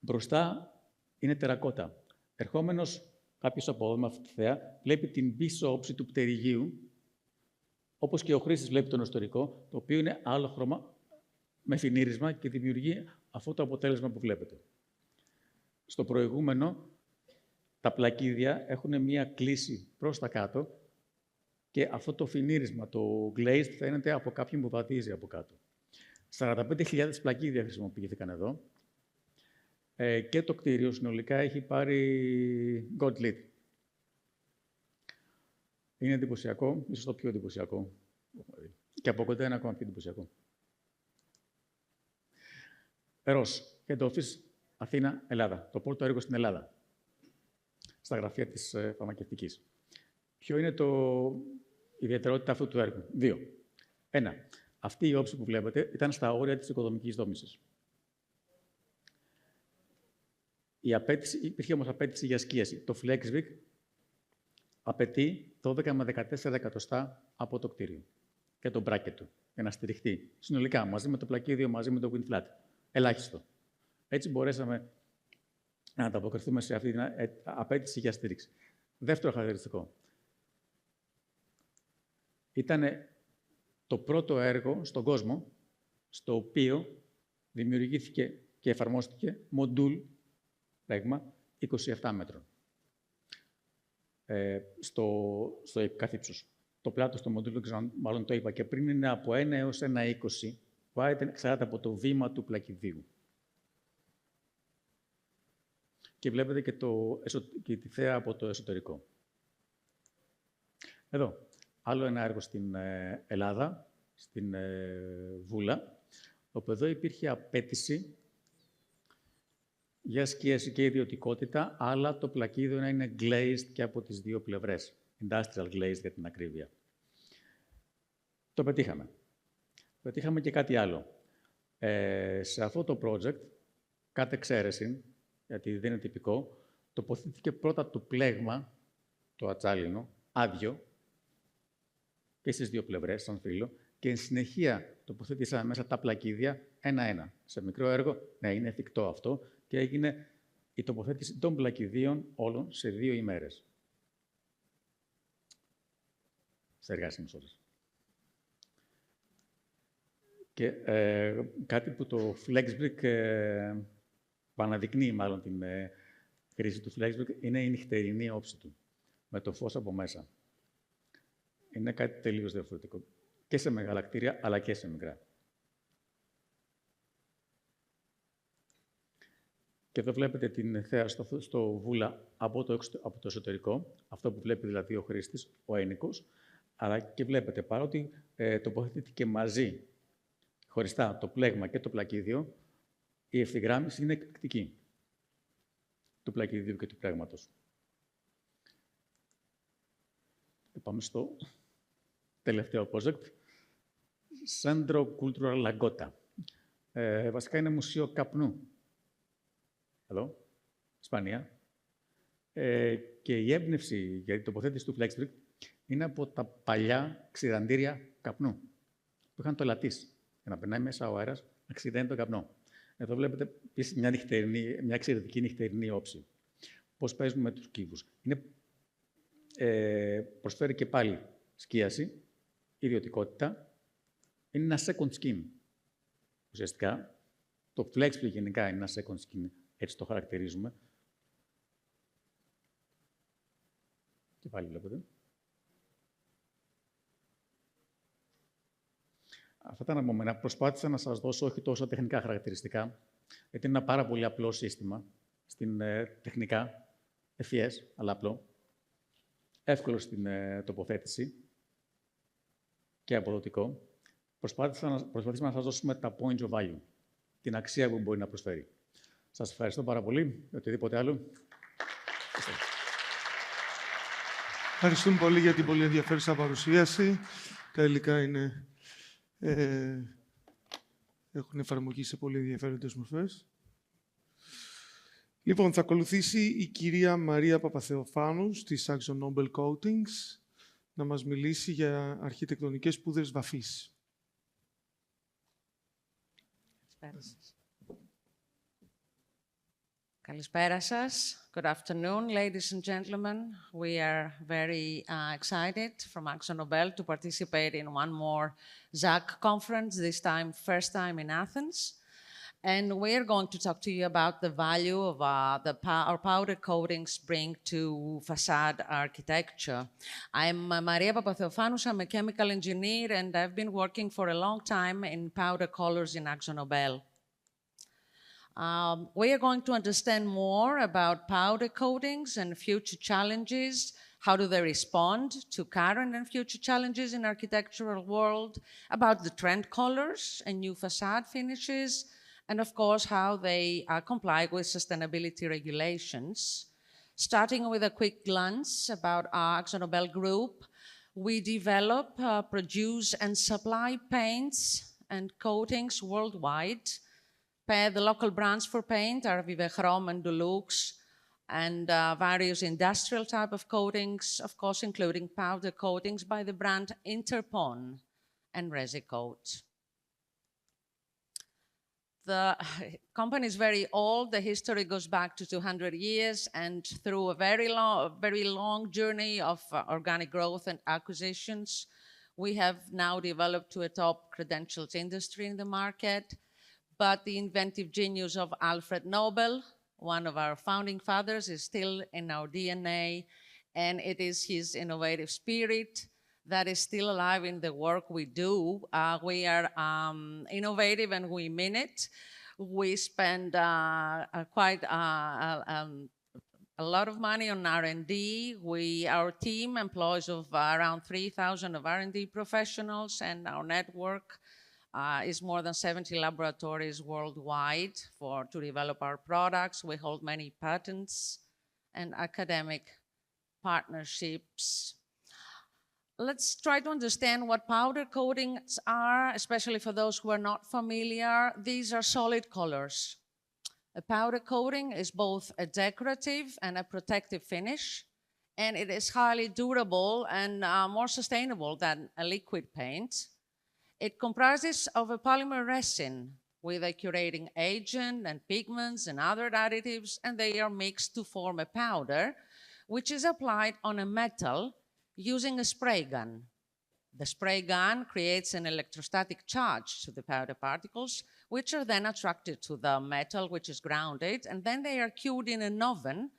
Speaker 20: Μπροστά είναι τερακότα. Ερχόμενος κάποιος από εδώ με αυτή τη θέα, βλέπει την πίσω όψη του πτερυγίου, όπως και ο χρήστης βλέπει τον ιστορικό, το οποίο είναι άλλο χρώμα με φινίρισμα και δημιουργεί αυτό το αποτέλεσμα που βλέπετε. Στο προηγούμενο, τα πλακίδια έχουν μία κλίση προς τα κάτω και αυτό το φινίρισμα, το glazed, φαίνεται από κάποιον που βαδίζει από κάτω. 45.000 πλακίδια χρησιμοποιήθηκαν εδώ και το κτίριο συνολικά έχει πάρει Gold LEED. Είναι εντυπωσιακό, ίσως το πιο εντυπωσιακό. Και από κοντά είναι ακόμα πιο εντυπωσιακό. Ερώς, Head Office, Αθήνα, Ελλάδα. Το πρώτο έργο στην Ελλάδα, στα γραφεία της φαρμακευτικής. Ποιο είναι η ιδιαιτερότητα αυτού του έργου? 2. 1. Αυτή η όψη που βλέπετε ήταν στα όρια της οικοδομικής δόμησης. Υπήρχε όμως απέτηση για σκίαση. Το Flexbrick απαιτεί 12 με 14 εκατοστά από το κτίριο και το bracket του για να στηριχτεί συνολικά μαζί με το πλακίδιο, μαζί με το wind flat. Ελάχιστο. Έτσι μπορέσαμε να ανταποκριθούμε σε αυτή την απέτηση για στήριξη. Δεύτερο χαρακτηριστικό. Ήταν το πρώτο έργο στον κόσμο στο οποίο δημιουργήθηκε και εφαρμόστηκε μοντούλ πλέγμα 27 μέτρων. Στο κάθε ύψος. Το πλάτος στο μοντούλ, μάλλον το είπα και πριν, είναι από 1 έως 1,20. Πάει εξαρτάται από το βήμα του πλακιδίου. Και βλέπετε και τη θέα από το εσωτερικό. Εδώ. Άλλο ένα έργο στην Ελλάδα, στην Βούλα, όπου εδώ υπήρχε απέτηση για σκίαση και ιδιωτικότητα, αλλά το πλακίδιο να είναι glazed και από τις δύο πλευρές. Industrial glazed για την ακρίβεια. Το πετύχαμε. Πετύχαμε και κάτι άλλο. Σε αυτό το project, κατ' εξαίρεση, γιατί δεν είναι τυπικό, τοποθετήθηκε πρώτα το πλέγμα, το ατσάλινο, άδειο, και στις δύο πλευρές, σαν φύλλο, και εν συνεχεία τοποθέτησαμε μέσα τα πλακίδια ένα-ένα. Σε μικρό έργο, ναι, είναι εφικτό αυτό, και έγινε η τοποθέτηση των πλακιδίων όλων σε 2 ημέρες. Σε εργάσιμες ώρες. Και κάτι που το Flexbrick παναδεικνύει μάλλον την χρήση του Flexbrick είναι η νυχτερινή όψη του, με το φως από μέσα. Είναι κάτι τελείως διαφορετικό. Και σε μεγάλα κτίρια, αλλά και σε μικρά. Και εδώ βλέπετε την θέα στο Βούλα από το εσωτερικό, αυτό που βλέπει δηλαδή ο χρήστης, ο ένοικος, αλλά και βλέπετε παρότι τοποθετήθηκε μαζί, χωριστά, το πλέγμα και το πλακίδιο, η ευθυγράμμιση είναι εκπληκτική του πλακιδίου και του πλέγματος. Και πάμε στο τελευταίο project. Centro Cultural Lagota. Βασικά είναι μουσείο καπνού. Εδώ, Ισπανία. Και η έμπνευση για την τοποθέτηση του Flexbrick είναι από τα παλιά ξηραντήρια καπνού, που είχαν το λατής, για να περνάει μέσα ο αέρας, να ξηραίνει τον καπνό. Εδώ βλέπετε επίσης μια εξαιρετική νυχτερινή όψη. Πώς παίζουμε με τους κύβους. Είναι προσφέρει και πάλι σκίαση, ιδιωτικότητα. Είναι ένα second skin. Ουσιαστικά, το Flexply γενικά είναι ένα second skin, έτσι το χαρακτηρίζουμε. Και πάλι βλέπετε. Αυτά ήταν από μένα. Προσπάθησα να σας δώσω όχι τόσο τεχνικά χαρακτηριστικά, γιατί είναι ένα πάρα πολύ απλό σύστημα, στην τεχνικά, FES, αλλά απλό, εύκολο στην τοποθέτηση και αποδοτικό. Προσπαθήσαμε να σας δώσουμε τα points of value, την αξία που μπορεί να προσφέρει. Σας ευχαριστώ πάρα πολύ. Οτιδήποτε άλλο.
Speaker 3: Ευχαριστούμε πολύ για την πολύ ενδιαφέρουσα παρουσίαση. Τα υλικά είναι, έχουν εφαρμογή σε πολύ ενδιαφέροντες μορφές. Λοιπόν, θα ακολουθήσει η κυρία Μαρία Παπαθεοφάνου της AkzoNobel Coatings να μας μιλήσει για αρχιτεκτονικές πούδρες βαφής.
Speaker 21: Καλησπέρα σας. Good afternoon, ladies and gentlemen. We are very excited from AkzoNobel to participate in one more ZAC conference, this time, first time in Athens. And we are going to talk to you about the value of our powder coatings bring to facade architecture. I'm Maria Papatheophanous. I'm a chemical engineer, and I've been working for a long time in powder colors in AkzoNobel. We are going to understand more about powder coatings and future challenges. How do they respond to current and future challenges in architectural world, about the trend colors and new facade finishes, and of course, how they comply with sustainability regulations. Starting with a quick glance about our AkzoNobel Group, we develop, produce, and supply paints and coatings worldwide. The local brands for paint are Vivechrom and Dulux, and various industrial type of coatings, of course, including powder coatings by the brand Interpon and Resicoat. The company is very old. The history goes back to 200 years, and through a very long journey of organic growth and acquisitions, we have now developed to a top credentials industry in the market. But the inventive genius of Alfred Nobel, one of our founding fathers, is still in our DNA, and it is his innovative spirit that is still alive in the work we do. We are innovative, and we mean it. We spend quite a lot of money on R&D. Our team employs of around 3,000 of R&D professionals, and our network is more than 70 laboratories worldwide to develop our products. We hold many patents and academic partnerships. Let's try to understand what powder coatings are, especially for those who are not familiar. These are solid colors. A powder coating is both a decorative and a protective finish, and it is highly durable and more sustainable than a liquid paint. It comprises of a polymer resin with a curating agent and pigments and other additives, and they are mixed to form a powder, which is applied on a metal using a spray gun. The spray gun creates an electrostatic charge to the powder particles, which are then attracted to the metal, which is grounded, and then they are cured in an oven,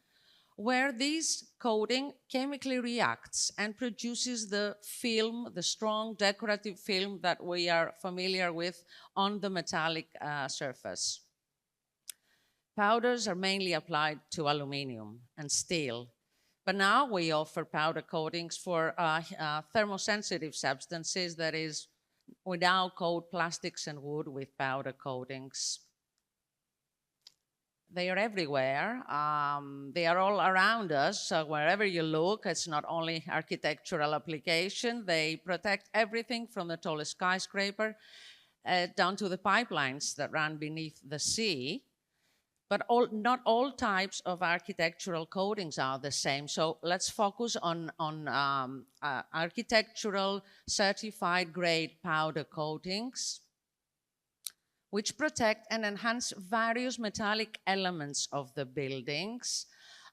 Speaker 21: where this coating chemically reacts and produces the film, the strong decorative film that we are familiar with on the metallic surface. Powders are mainly applied to aluminum and steel, but now we offer powder coatings for thermosensitive substances, that is, we now coat plastics and wood with powder coatings. They are everywhere. They are all around us. So wherever you look, it's not only architectural application. They protect everything from the tallest skyscraper down to the pipelines that run beneath the sea. But not all types of architectural coatings are the same. So let's focus on architectural certified grade powder coatings, which protect and enhance various metallic elements of the buildings.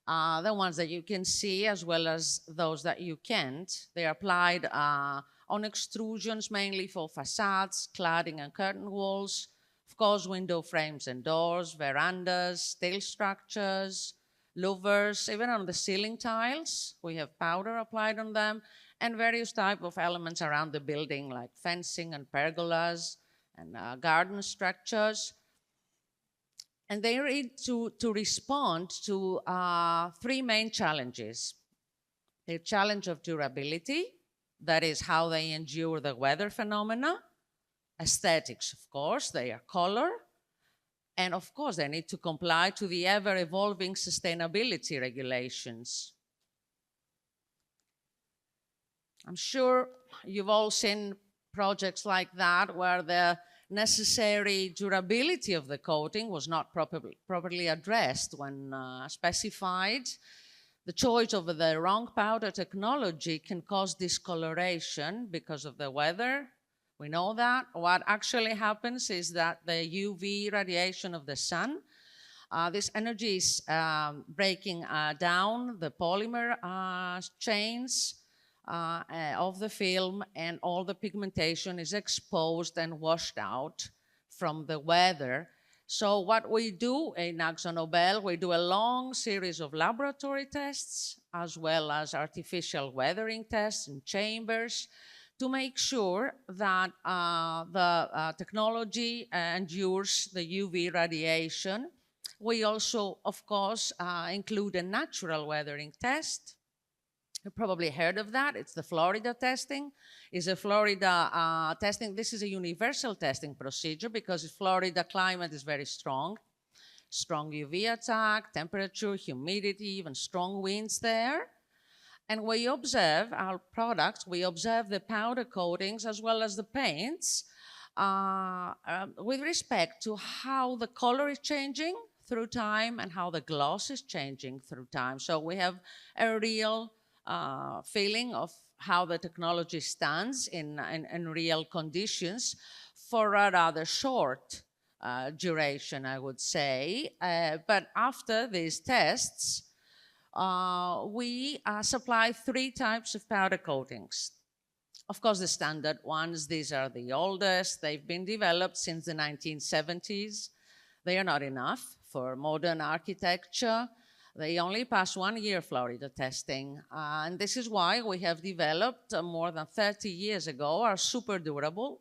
Speaker 21: the ones that you can see as well as those that you can't. They are applied on extrusions mainly for facades, cladding and curtain walls, of course window frames and doors, verandas, steel structures, louvers, even on the ceiling tiles, we have powder applied on them, and various type of elements around the building like fencing and pergolas and garden structures. And they need to respond to three main challenges. The challenge of durability, that is how they endure the weather phenomena. Aesthetics, of course, they are color. And of course, they need to comply to the ever-evolving sustainability regulations. I'm sure you've all seen projects like that where the necessary durability of the coating was not properly addressed when specified. The choice of the wrong powder technology can cause discoloration because of the weather. We know that. What actually happens is that the UV radiation of the sun, this energy is breaking down the polymer chains of the film, and all the pigmentation is exposed and washed out from the weather. So what we do in AkzoNobel, we do a long series of laboratory tests as well as artificial weathering tests in chambers to make sure that the technology endures the UV radiation. We also, of course, include a natural weathering test. You've probably heard of that. It's the Florida testing. It's a Florida testing. This is a universal testing procedure because Florida climate is very strong. Strong UV attack, temperature, humidity, even strong winds there. And we observe our products, we observe the powder coatings as well as the paints with respect to how the color is changing through time and how the gloss is changing through time. So we have a real feeling of how the technology stands in real conditions for a rather short duration, I would say. But after these tests, we supply three types of powder coatings. Of course, the standard ones, these are the oldest. They've been developed since the 1970s. They are not enough for modern architecture. They only pass 1 year Florida testing. And this is why we have developed more than 30 years ago our super durable,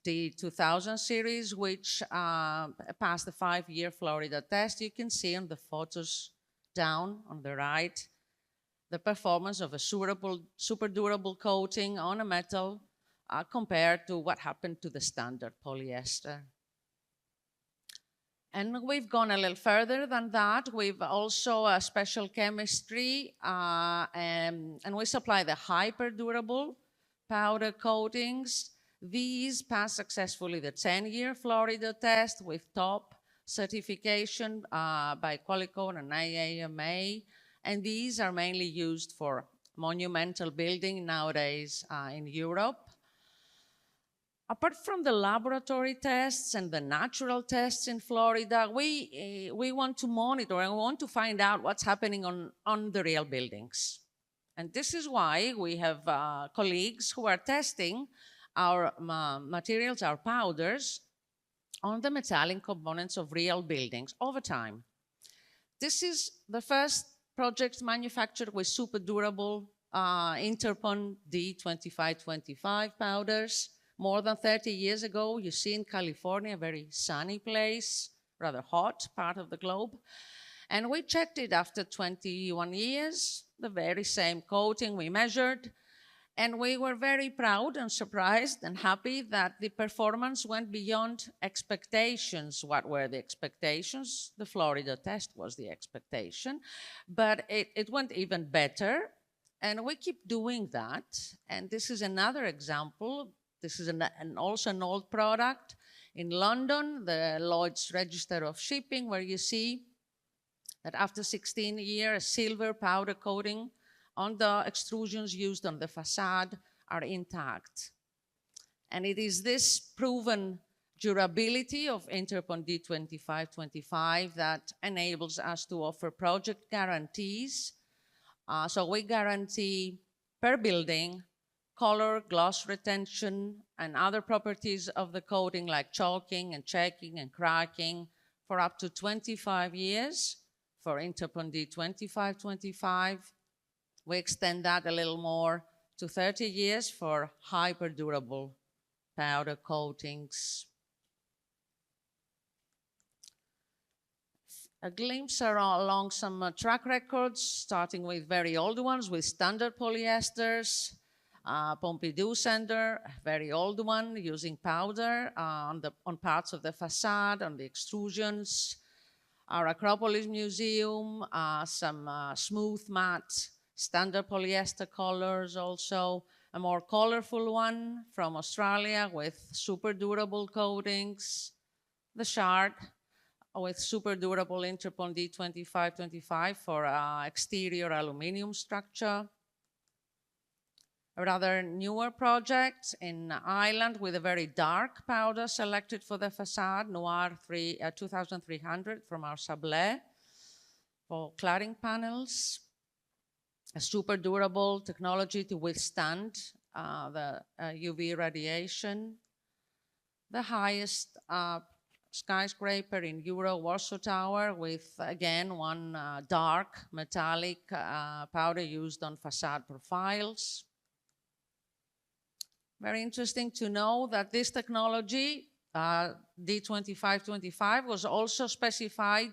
Speaker 21: the 2000 series, which passed the 5-year Florida test. You can see in the photos down on the right, the performance of a super durable coating on a metal compared to what happened to the standard polyester. And we've gone a little further than that. We've also a special chemistry, and we supply the hyper durable powder coatings. These pass successfully the 10-year Florida test with top certification by Qualicon and IAMA. And these are mainly used for monumental building nowadays in Europe. Apart from the laboratory tests and the natural tests in Florida, we want to monitor and we want to find out what's happening on the real buildings. And this is why we have colleagues who are testing our materials, our powders, on the metallic components of real buildings over time. This is the first project manufactured with super durable Interpon D2525 powders. More than 30 years ago, you see in California, a very sunny place, rather hot part of the globe. And we checked it after 21 years, the very same coating we measured. And we were very proud and surprised and happy that the performance went beyond expectations. What were the expectations? The Florida test was the expectation, but it went even better. And we keep doing that. And this is another example. This is also an old product in London, the Lloyd's Register of Shipping, where you see that after 16 years, silver powder coating on the extrusions used on the facade are intact. And it is this proven durability of Interpon D2525 that enables us to offer project guarantees. So we guarantee per building color, gloss retention, and other properties of the coating like chalking and checking and cracking for up to 25 years for Interpon D2525. We extend that a little more to 30 years for hyper-durable powder coatings. A glimpse along some track records, starting with very old ones, with standard polyesters. Pompidou Center, a very old one, using powder on parts of the facade, on the extrusions. Our Acropolis Museum, some smooth matte standard polyester colors also. A more colorful one from Australia with super durable coatings. The Shard with super durable Interpon D2525 for exterior aluminum structure. A rather newer project in Ireland with a very dark powder selected for the facade, Noir 2300 from our Sablé for cladding panels. A super durable technology to withstand the UV radiation. The highest skyscraper in Europe, Warsaw Tower, with again one dark metallic powder used on facade profiles. Very interesting to know that this technology, D2525, was also specified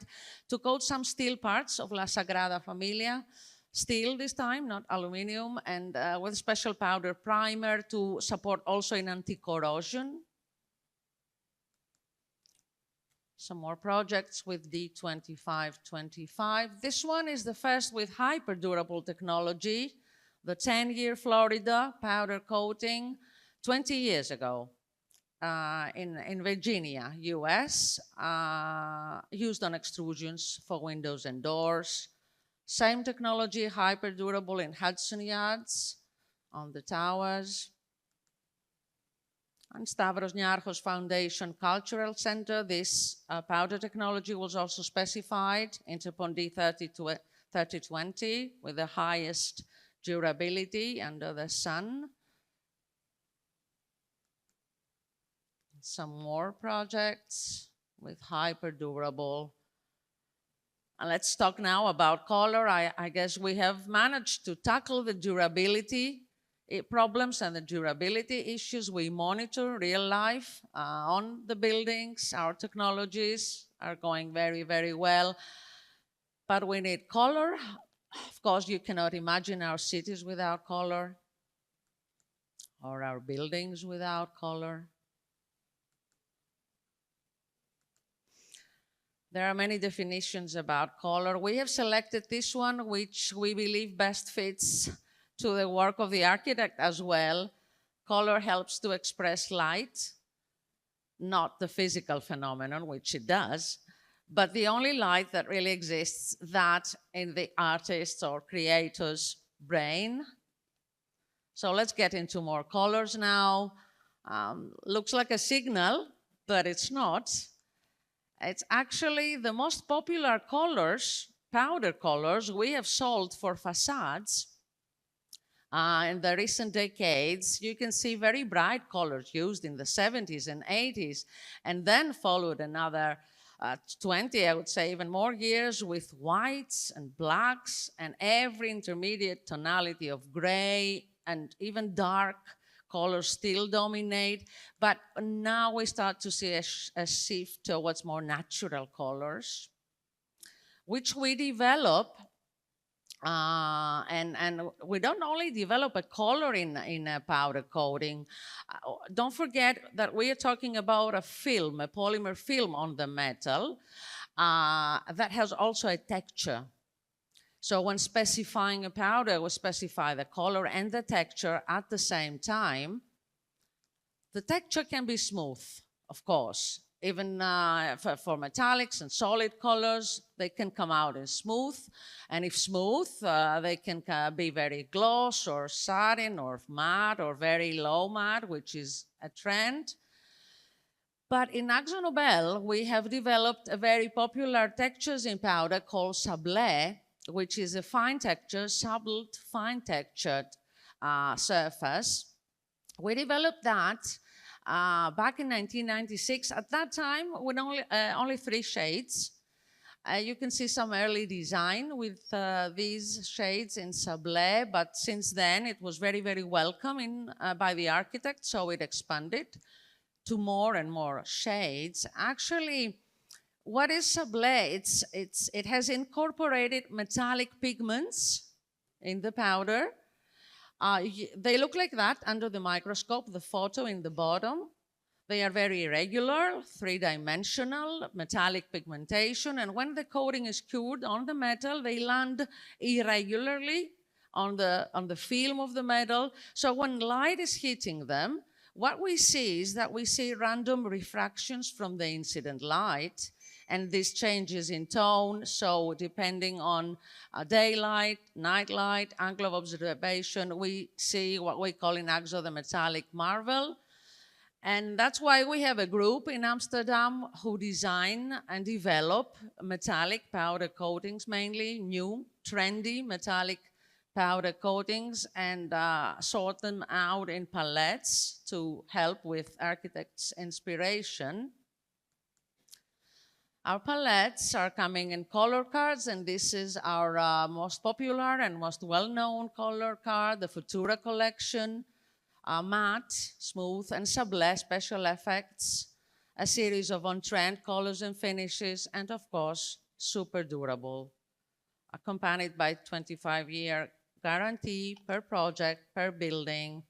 Speaker 21: to coat some steel parts of La Sagrada Familia, steel this time, not aluminum, and with special powder primer to support also in anti-corrosion. Some more projects with D2525. This one is the first with hyper-durable technology, the 10-year Florida powder coating, 20 years ago in Virginia, US, used on extrusions for windows and doors. Same technology, hyper-durable in Hudson Yards, on the towers. And Stavros Niarchos Foundation Cultural Center, this powder technology was also specified, Interpon D3020, with the highest durability under the sun. Some more projects with hyper-durable. And let's talk now about color. I guess we have managed to tackle the durability problems and the durability issues. We monitor real life on the buildings. Our technologies are going very, very well. But we need color. Of course, you cannot imagine our cities without color or our buildings without color. There are many definitions about color. We have selected this one, which we believe best fits to the work of the architect as well. Color helps to express light, not the physical phenomenon, which it does, but the only light that really exists, that in the artist's or creator's brain. So let's get into more colors now. Looks like a signal, but it's not. It's actually the most popular colors, powder colors, we have sold for facades in the recent decades. You can see very bright colors used in the 70s and 80s, and then followed another 20, I would say, even more years with whites and blacks and every intermediate tonality of gray and even dark colors still dominate, but now we start to see a shift towards more natural colors, which we develop, and we don't only develop a color in a powder coating. Don't forget that we are talking about a film, a polymer film on the metal that has also a texture. So when specifying a powder, we specify the color and the texture at the same time. The texture can be smooth, of course. Even for metallics and solid colors, they can come out as smooth. And if smooth, they can be very gloss or satin or matte or very low matte, which is a trend. But in AkzoNobel, we have developed a very popular textures in powder called sablé, which is a fine texture, subtle, fine textured surface. We developed that back in 1996. At that time, with only 3 shades. You can see some early design with these shades in sablé, but since then it was very, very welcome by the architect, so it expanded to more and more shades. Actually, what is sablé? It has incorporated metallic pigments in the powder. They look like that under the microscope, the photo in the bottom. They are very irregular, 3-dimensional, metallic pigmentation, and when the coating is cured on the metal, they land irregularly on the film of the metal. So when light is hitting them, what we see is that we see random refractions from the incident light, and this changes in tone. So depending on daylight, night light, angle of observation, we see what we call in Akzo the metallic marvel. And that's why we have a group in Amsterdam who design and develop metallic powder coatings, mainly new, trendy metallic powder coatings, and sort them out in palettes to help with architects' inspiration. Our palettes are coming in color cards, and this is our most popular and most well-known color card, the Futura collection. Matte, smooth, and sablé special effects, a series of on-trend colors and finishes, and of course, super durable, accompanied by 25-year guarantee per project, per building,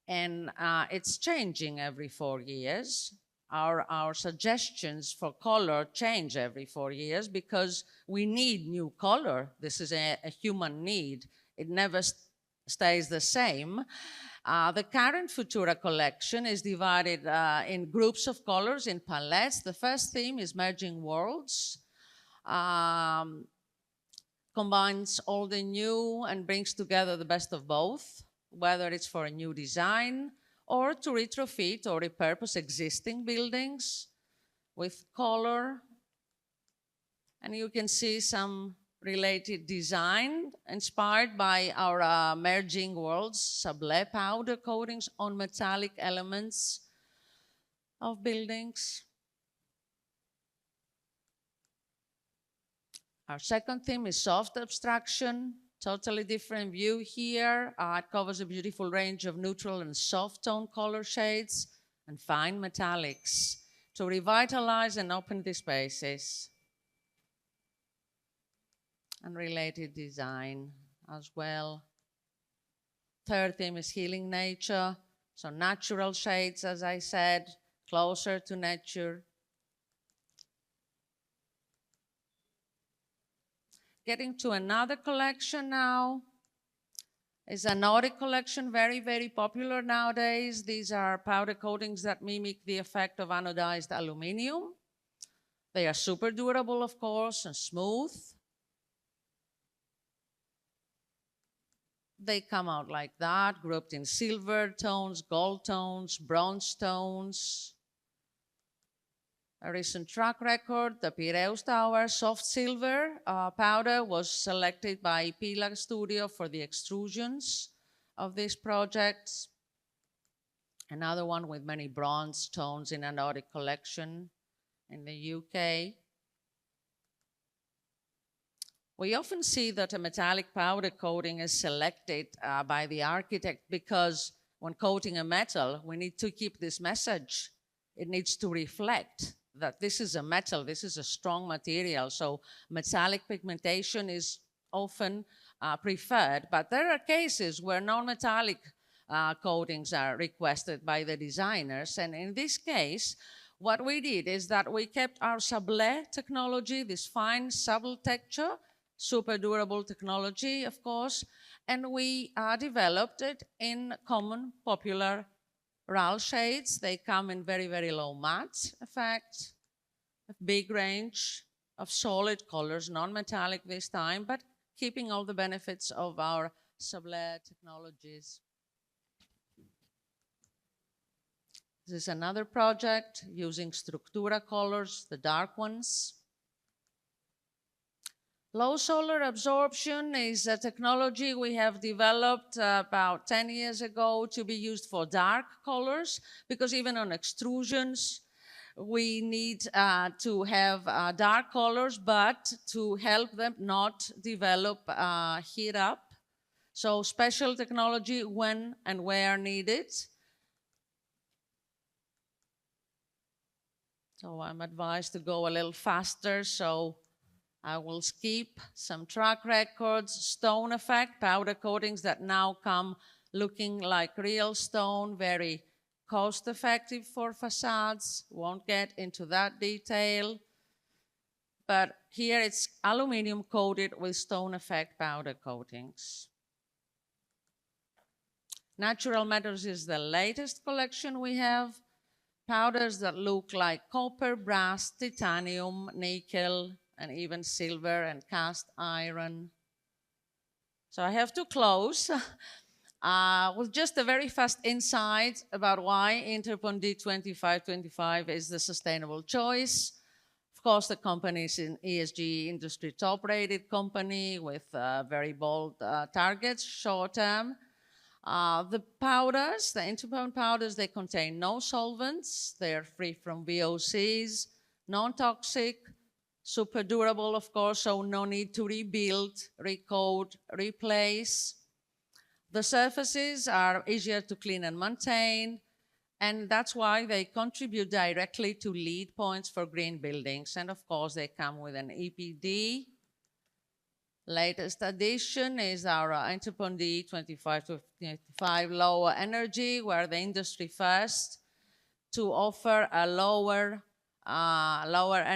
Speaker 21: and it's changing every 4 years. Our suggestions for color change every 4 years because we need new color. This is a human need. It never stays the same. The current Futura collection is divided in groups of colors, in palettes. The first theme is Merging Worlds. Combines all the new and brings together the best of both, whether it's for a new design or to retrofit or repurpose existing buildings with color. And you can see some related design inspired by our Merging Worlds sablé powder coatings on metallic elements of buildings. Our second theme is soft abstraction, totally different view here. It covers a beautiful range of neutral and soft tone color shades and fine metallics to revitalize and open the spaces. And related design as well. Third theme is healing nature. So natural shades, as I said, closer to nature. Getting to another collection now is a Nordic collection, very, very popular nowadays. These are powder coatings that mimic the effect of anodized aluminum. They are super durable, of course, and smooth. They come out like that, grouped in silver tones, gold tones, bronze tones. A recent track record, the Piraeus Tower soft silver powder was selected by Pilar Studio for the extrusions of this project. Another one with many bronze tones in a Nordic collection in the UK. We often see that a metallic powder coating is selected by the architect because when coating a metal, we need to keep this message. It needs to reflect that this is a metal, this is a strong material. So metallic pigmentation is often preferred, but there are cases where non-metallic coatings are requested by the designers. And in this case, what we did is that we kept our sablé technology, this fine subtle texture, super durable technology, of course, and we developed it in common popular RAL shades. They come in very, very low matte effect, a big range of solid colors, non-metallic this time, but keeping all the benefits of our sablé technologies. This is another project using Structura colors, the dark ones. Low solar absorption is a technology we have developed about 10 years ago to be used for dark colors, because even on extrusions, we need to have dark colors, but to help them not develop heat up. So special technology when and where needed. So I'm advised to go a little faster, so I will skip some track records, stone effect, powder coatings that now come looking like real stone, very cost-effective for facades. Won't get into that detail. But here it's aluminum coated with stone effect powder coatings. Natural Metals is the latest collection we have. Powders that look like copper, brass, titanium, nickel, and even silver and cast iron. So I have to close with just a very fast insight about why Interpon D2525 is the sustainable choice. Of course, the company is an ESG industry top-rated company with very bold targets, short-term. The powders, the Interpon powders, they contain no solvents. They're free from VOCs, non-toxic, super durable, of course, so no need to rebuild, recoat, replace. The surfaces are easier to clean and maintain, and that's why they contribute directly to LEED points for green buildings. And of course, they come with an EPD. Latest addition is our Interpon D2525 lower energy, where the industry first to offer a lower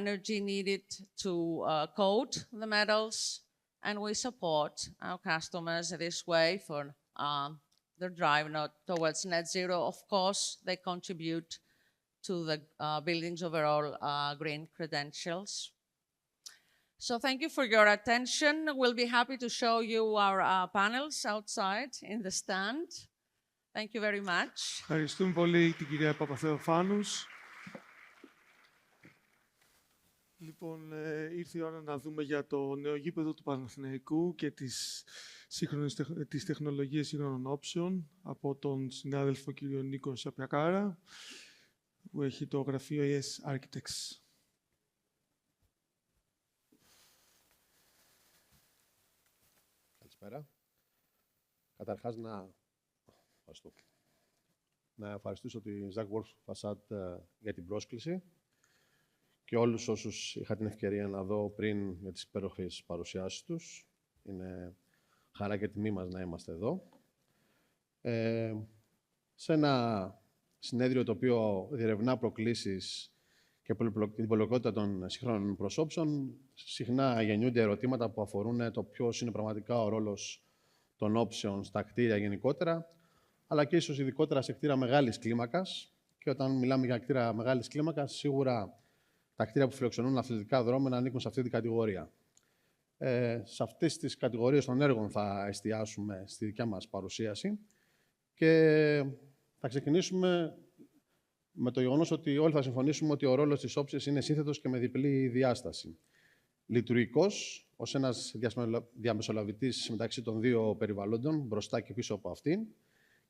Speaker 21: energy needed to coat the metals, and we support our customers this way for their drive towards net zero. Of course, they contribute to the building's overall green credentials. So thank you for your attention. We'll be happy to show you our panels outside in the stand. Thank you very much.
Speaker 3: Ευχαριστούμε πολύ την κυρία Παπαθεοφάνους. Λοιπόν, ήρθε η ώρα να δούμε για το νέο γήπεδο του Παναθηναϊκού και τις τεχνολογίες σύγχρονων όψεων από τον συνάδελφο κύριο Νίκο Σαπιακάρα, που έχει το γραφείο ES Architects.
Speaker 2: Καλησπέρα. Καταρχάς να ευχαριστήσω τη Zach Wolf Facade για την πρόσκληση και όλους όσους είχα την ευκαιρία να δω πριν για τις υπέροχες παρουσιάσεις τους. Είναι χαρά και τιμή μας να είμαστε εδώ. Σε ένα συνέδριο το οποίο διερευνά προκλήσεις και την πολυπλοκότητα των σύγχρονων προσώψεων, συχνά γεννιούνται ερωτήματα που αφορούν το ποιος είναι πραγματικά ο ρόλος των όψεων στα κτίρια γενικότερα, αλλά και ίσως ειδικότερα σε κτίρια μεγάλης κλίμακας. Και όταν μιλάμε για κτίρια μεγάλης κλίμακας, σίγουρα τα κτίρια που φιλοξενούν αθλητικά δρόμενα ανήκουν σε αυτή την κατηγορία. Σε αυτές τις κατηγορίες των έργων θα εστιάσουμε στη δικιά μας παρουσίαση και θα ξεκινήσουμε με το γεγονός ότι όλοι θα συμφωνήσουμε ότι ο ρόλος της όψης είναι σύνθετος και με διπλή διάσταση. Λειτουργικός, ως ένας διαμεσολαβητής μεταξύ των δύο περιβαλλόντων, μπροστά και πίσω από αυτήν,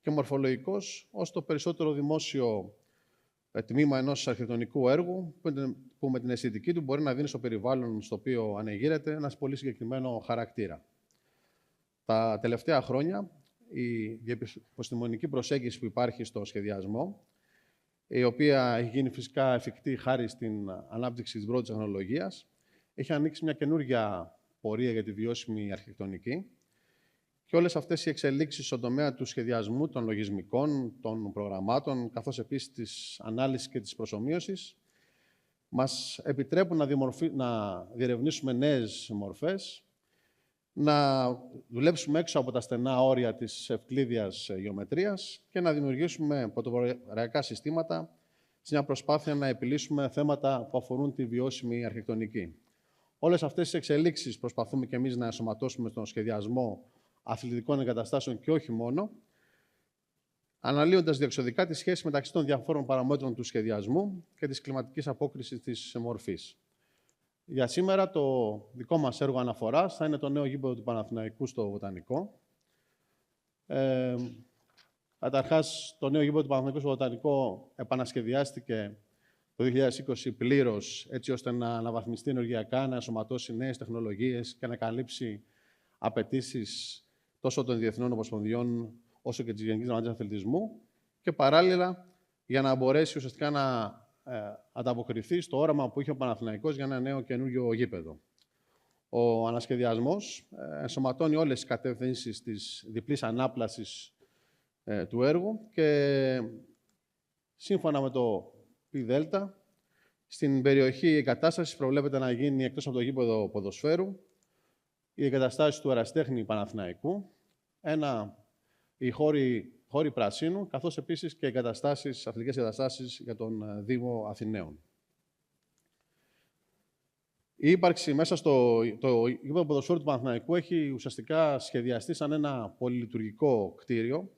Speaker 2: και μορφολογικός, ως το περισσότερο δημόσιο τμήμα ενός αρχιτεκτονικού έργου, που με την αισθητική του μπορεί να δίνει στο περιβάλλον στο οποίο ανεγείρεται ένας πολύ συγκεκριμένο χαρακτήρα. Τα τελευταία χρόνια, η επιστημονική προσέγγιση που υπάρχει στο σχεδιασμό, η οποία έχει γίνει φυσικά εφικτή χάρη στην ανάπτυξη της πρώτης τεχνολογίας, έχει ανοίξει μια καινούργια πορεία για τη βιώσιμη αρχιτεκτονική και όλες αυτές οι εξελίξεις στον τομέα του σχεδιασμού, των λογισμικών, των προγραμμάτων, καθώς επίσης της ανάλυσης και της προσομοίωσης, μας επιτρέπουν να διερευνήσουμε νέες μορφές, να δουλέψουμε έξω από τα στενά όρια της ευκλείδιας γεωμετρίας και να δημιουργήσουμε πρωτοποριακά συστήματα σε μια προσπάθεια να επιλύσουμε θέματα που αφορούν τη βιώσιμη αρχιτεκτονική. Όλες αυτές τις εξελίξεις προσπαθούμε και εμείς να ενσωματώσουμε στον σχεδιασμό αθλητικών εγκαταστάσεων και όχι μόνο, αναλύοντας διεξοδικά τη σχέση μεταξύ των διαφόρων παραμέτρων του σχεδιασμού και της κλιματικής απόκρισης της μορφής. Για σήμερα, το δικό μας έργο αναφοράς θα είναι το νέο γήπεδο του Παναθηναϊκού στο Βοτανικό. Καταρχάς, το νέο γήπεδο του Παναθηναϊκού στο Βοτανικό επανασχεδιάστηκε το 2020 πλήρως, έτσι ώστε να αναβαθμιστεί ενεργειακά, να ενσωματώσει νέες τεχνολογίες και να καλύψει απαιτήσεις τόσο των διεθνών ομοσπονδιών όσο και της Γενικής Γραμματείας Αθλητισμού και παράλληλα για να μπορέσει ουσιαστικά να ανταποκριθεί στο όραμα που είχε ο Παναθηναϊκός για ένα νέο καινούργιο γήπεδο. Ο ανασχεδιασμός ενσωματώνει όλες τις κατευθύνσεις της διπλής ανάπλασης του έργου και σύμφωνα με το ΠΔ, στην περιοχή η εγκατάσταση προβλέπεται να γίνει εκτός από το γήπεδο ποδοσφαίρου, οι εγκαταστάσεις του Ερασιτέχνη Παναθηναϊκού, οι χώροι πρασίνου, καθώς επίσης και αθλητικές εγκαταστάσεις για τον Δήμο Αθηναίων. Η ύπαρξη μέσα στο γήπεδο ποδοσφαίρου του Παναθηναϊκού έχει ουσιαστικά σχεδιαστεί σαν ένα πολυλειτουργικό κτίριο,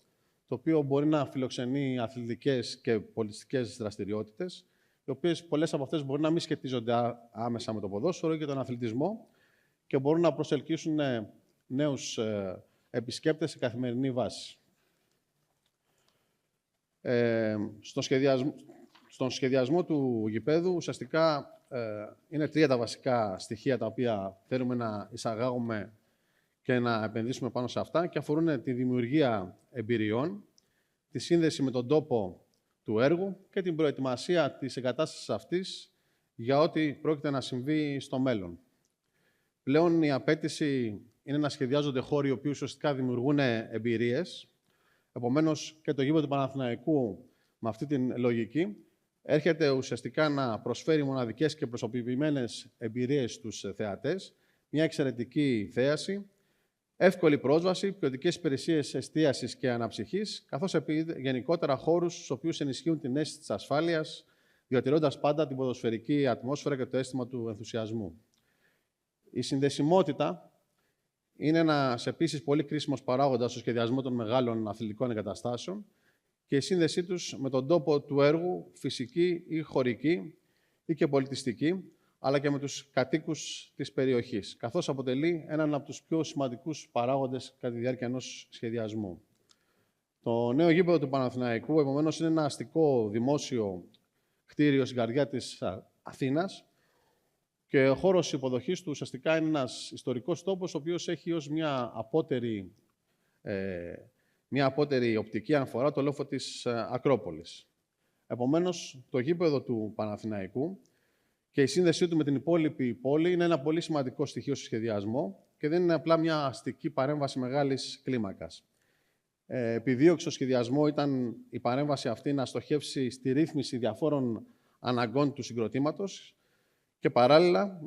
Speaker 2: το οποίο μπορεί να φιλοξενεί αθλητικές και πολιτιστικές δραστηριότητες, οι οποίες πολλές από αυτές μπορεί να μην σχετίζονται άμεσα με το ποδόσφαιρο ή και τον αθλητισμό και μπορούν να προσελκύσουν νέους επισκέπτες σε καθημερινή βάση. Στον σχεδιασμό του γηπέδου, ουσιαστικά, είναι τρία τα βασικά στοιχεία τα οποία θέλουμε να εισαγάγουμε και να επενδύσουμε πάνω σε αυτά και αφορούν τη δημιουργία εμπειριών, τη σύνδεση με τον τόπο του έργου και την προετοιμασία της εγκατάστασης αυτής για ό,τι πρόκειται να συμβεί στο μέλλον. Πλέον η απέτηση είναι να σχεδιάζονται χώροι οι οποίοι ουσιαστικά δημιουργούν εμπειρίες. Επομένως, και το γήπεδο του Παναθηναϊκού με αυτή την λογική έρχεται ουσιαστικά να προσφέρει μοναδικές και προσωποποιημένες εμπειρίες στους θεατές, μια εξαιρετική θέαση, εύκολη πρόσβαση, ποιοτικές υπηρεσίες εστίασης και αναψυχής, καθώς γενικότερα χώρους στους οποίους ενισχύουν την αίσθηση της ασφάλειας, διατηρώντας πάντα την ποδοσφαιρική ατμόσφαιρα και το αίσθημα του ενθουσιασμού. Η συνδεσιμότητα είναι ένας επίσης πολύ κρίσιμος παράγοντας στο σχεδιασμό των μεγάλων αθλητικών εγκαταστάσεων και η σύνδεσή τους με τον τόπο του έργου, φυσική ή χωρική ή και πολιτιστική, αλλά και με τους κατοίκους της περιοχής, καθώς αποτελεί έναν από τους πιο σημαντικούς παράγοντες κατά τη διάρκεια ενός σχεδιασμού. Το νέο γήπεδο του Παναθηναϊκού, επομένως, είναι ένα αστικό δημόσιο κτίριο στην καρδιά της Αθήνας και ο χώρος υποδοχής του ουσιαστικά είναι ένας ιστορικός τόπος, ο οποίος έχει ως μια απότερη οπτική αναφορά το λόφο της Ακρόπολης. Επομένως, το γήπεδο του Παναθηναϊκού και η σύνδεσή του με την υπόλοιπη πόλη είναι ένα πολύ σημαντικό στοιχείο στο σχεδιασμό και δεν είναι απλά μια αστική παρέμβαση μεγάλης κλίμακας. Επιδίωξη στο σχεδιασμό ήταν η παρέμβαση αυτή να στοχεύσει στη ρύθμιση διαφόρων αναγκών του συγκροτήματος και παράλληλα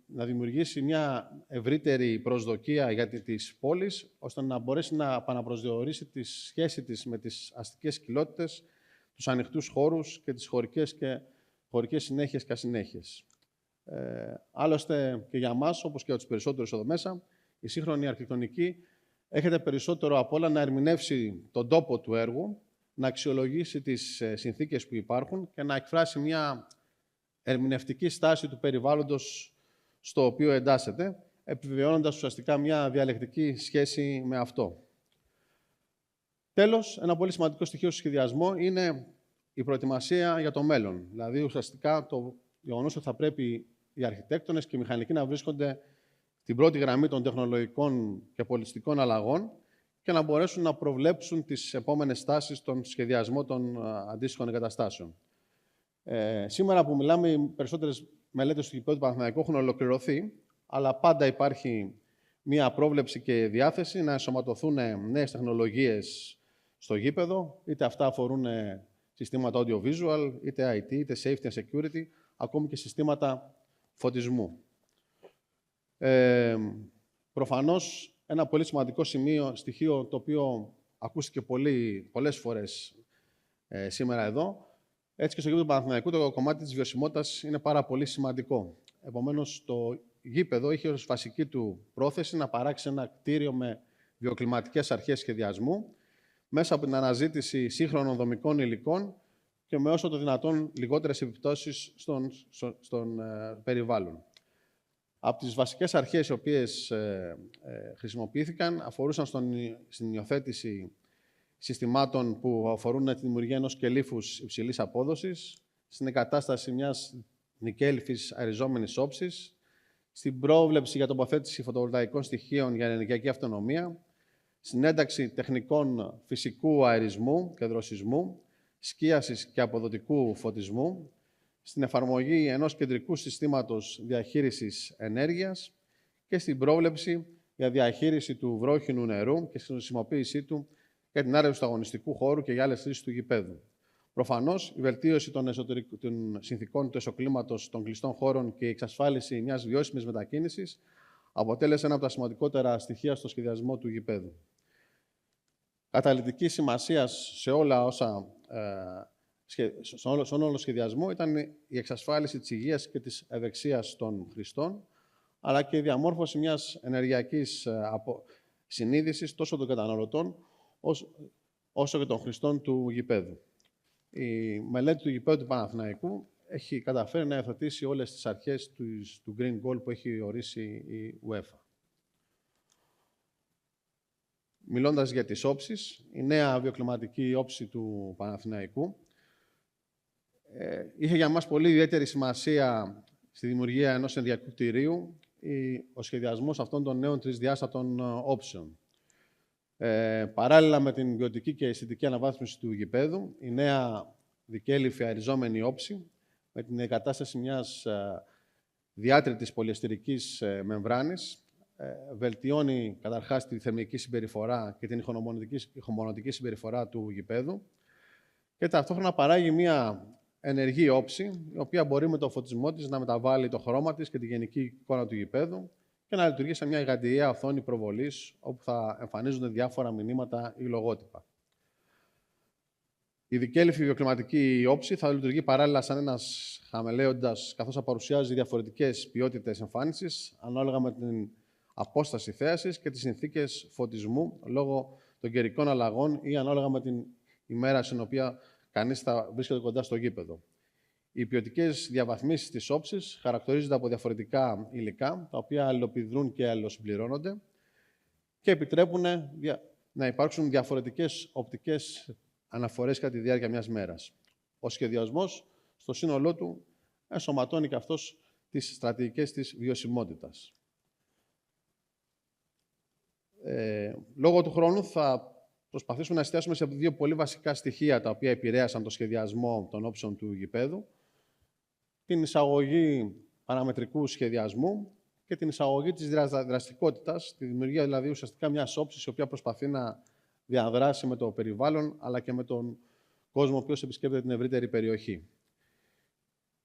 Speaker 2: να δημιουργήσει μια ευρύτερη προσδοκία για τις πόλεις, ώστε να μπορέσει να επαναπροσδιορίσει τη σχέση της με τις αστικές κοιλότητες, τους ανοιχτούς χώρους και τις χωρικές συνέχειες και ασυνέχειες. Άλλωστε και για μας, όπως και για τους περισσότερους εδώ μέσα, η σύγχρονη αρχιτεκτονική έχετε περισσότερο απ' όλα να ερμηνεύσει τον τόπο του έργου, να αξιολογήσει τις συνθήκες που υπάρχουν και να εκφράσει μια ερμηνευτική στάση του περιβάλλοντος στο οποίο εντάσσεται, επιβεβαιώνοντας ουσιαστικά μια διαλεκτική σχέση με αυτό. Τέλος, ένα πολύ σημαντικό στοιχείο στο σχεδιασμό είναι η προετοιμασία για το μέλλον. Δηλαδή, ουσιαστικά, το γεγονός ότι θα πρέπει οι αρχιτέκτονες και οι μηχανικοί να βρίσκονται στην πρώτη γραμμή των τεχνολογικών και πολιτιστικών αλλαγών και να μπορέσουν να προβλέψουν τις επόμενες στάσεις στον σχεδιασμό των αντίστοιχων εγκαταστάσεων. Σήμερα που μιλάμε, οι περισσότερες μελέτες του γηπέδου του Παναθηναϊκού έχουν ολοκληρωθεί, αλλά πάντα υπάρχει μία πρόβλεψη και διάθεση να ενσωματωθούν νέες τεχνολογίες στο γήπεδο, είτε αυτά αφορούν συστήματα audio-visual, είτε IT, είτε safety and security, ακόμη και συστήματα φωτισμού. Προφανώς, ένα πολύ σημαντικό στοιχείο, το οποίο ακούστηκε πολλές φορές σήμερα εδώ, έτσι και στο γήπεδο του Παναθηναϊκού, το κομμάτι της βιωσιμότητας είναι πάρα πολύ σημαντικό. Επομένως, το γήπεδο είχε ως βασική του πρόθεση να παράξει ένα κτίριο με βιοκλιματικές αρχές σχεδιασμού, μέσα από την αναζήτηση σύγχρονων δομικών υλικών και με όσο το δυνατόν λιγότερες επιπτώσεις στον περιβάλλον. Από τις βασικές αρχές οι οποίες χρησιμοποιήθηκαν αφορούσαν στην υιοθέτηση συστημάτων που αφορούν τη δημιουργία ενός κελύφους υψηλής απόδοσης, στην εγκατάσταση μιας νικέλυφης αεριζόμενης όψης, στην πρόβλεψη για τοποθέτηση φωτοβολταϊκών στοιχείων για ενεργειακή αυτονομία, στην ένταξη τεχνικών φυσικού αερισμού και δροσισμού, σκίασης και αποδοτικού φωτισμού, στην εφαρμογή ενός κεντρικού συστήματος διαχείρισης ενέργειας και στην πρόβλεψη για διαχείριση του βρόχινου νερού και στην χρησιμοποίησή του για την άρεξη του αγωνιστικού χώρου και για άλλες χρήσεις του γηπέδου. Προφανώς, η βελτίωση των συνθηκών του εσωκλίματος των κλειστών χώρων και η εξασφάλιση μιας βιώσιμης μετακίνησης αποτέλεσε ένα από τα σημαντικότερα στοιχεία στο σχεδιασμό του γηπέδου. Καταλυτική σημασία σε όλα όσα στον όλο σχεδιασμό ήταν η εξασφάλιση της υγείας και της ευεξίας των χρηστών, αλλά και η διαμόρφωση μιας ενεργειακής συνείδησης τόσο των καταναλωτών όσο και των χρηστών του γηπέδου. Η μελέτη του γηπέδου του Παναθηναϊκού έχει καταφέρει να υιοθετήσει όλες τις αρχές του Green Goal που έχει ορίσει η UEFA. Μιλώντας για τις όψεις, η νέα βιοκλιματική όψη του Παναθηναϊκού είχε για μας πολύ ιδιαίτερη σημασία στη δημιουργία ενός ενδιακού κτηρίου ο σχεδιασμός αυτών των νέων τρισδιάστατων όψεων. Παράλληλα με την ποιοτική και αισθητική αναβάθμιση του γηπέδου, η νέα δικέλυφη αεριζόμενη όψη, με την εγκατάσταση μιας διάτριτης πολυεστηρικής μεμβράνης, βελτιώνει καταρχάς τη θερμική συμπεριφορά και την ηχομονωτική συμπεριφορά του γηπέδου και ταυτόχρονα παράγει μια ενεργή όψη, η οποία μπορεί με το φωτισμό της να μεταβάλει το χρώμα της και τη γενική εικόνα του γηπέδου και να λειτουργεί σε μια γιγαντιαία οθόνη προβολής, όπου θα εμφανίζονται διάφορα μηνύματα ή λογότυπα. Η δικέλυφη βιοκλιματική όψη θα λειτουργεί παράλληλα σαν ένας χαμελέοντας, καθώς θα παρουσιάζει διαφορετικές ποιότητες εμφάνισης, ανάλογα με την απόσταση θέασης και τις συνθήκες φωτισμού, λόγω των καιρικών αλλαγών ή ανάλογα με την ημέρα στην οποία κανείς θα βρίσκεται κοντά στο γήπεδο. Οι ποιοτικές διαβαθμίσεις της όψης χαρακτηρίζονται από διαφορετικά υλικά, τα οποία αλληλοπιδρούν και αλληλοσυμπληρώνονται και επιτρέπουν να υπάρξουν διαφορετικές οπτικές αναφορές κατά τη διάρκεια μιας μέρας. Ο σχεδιασμός, στο σύνολό του, ενσωματώνει και αυτός τις στρατηγικές της βιωσιμότητας. Λόγω του χρόνου θα προσπαθήσουμε να εστιάσουμε σε δύο πολύ βασικά στοιχεία τα οποία επηρέασαν το σχεδιασμό των όψεων του γηπέδου. Την εισαγωγή παραμετρικού σχεδιασμού και την εισαγωγή της δραστικότητας, τη δημιουργία δηλαδή ουσιαστικά μιας όψης η οποία προσπαθεί να διαδράσει με το περιβάλλον αλλά και με τον κόσμο ο οποίος επισκέπτεται την ευρύτερη περιοχή.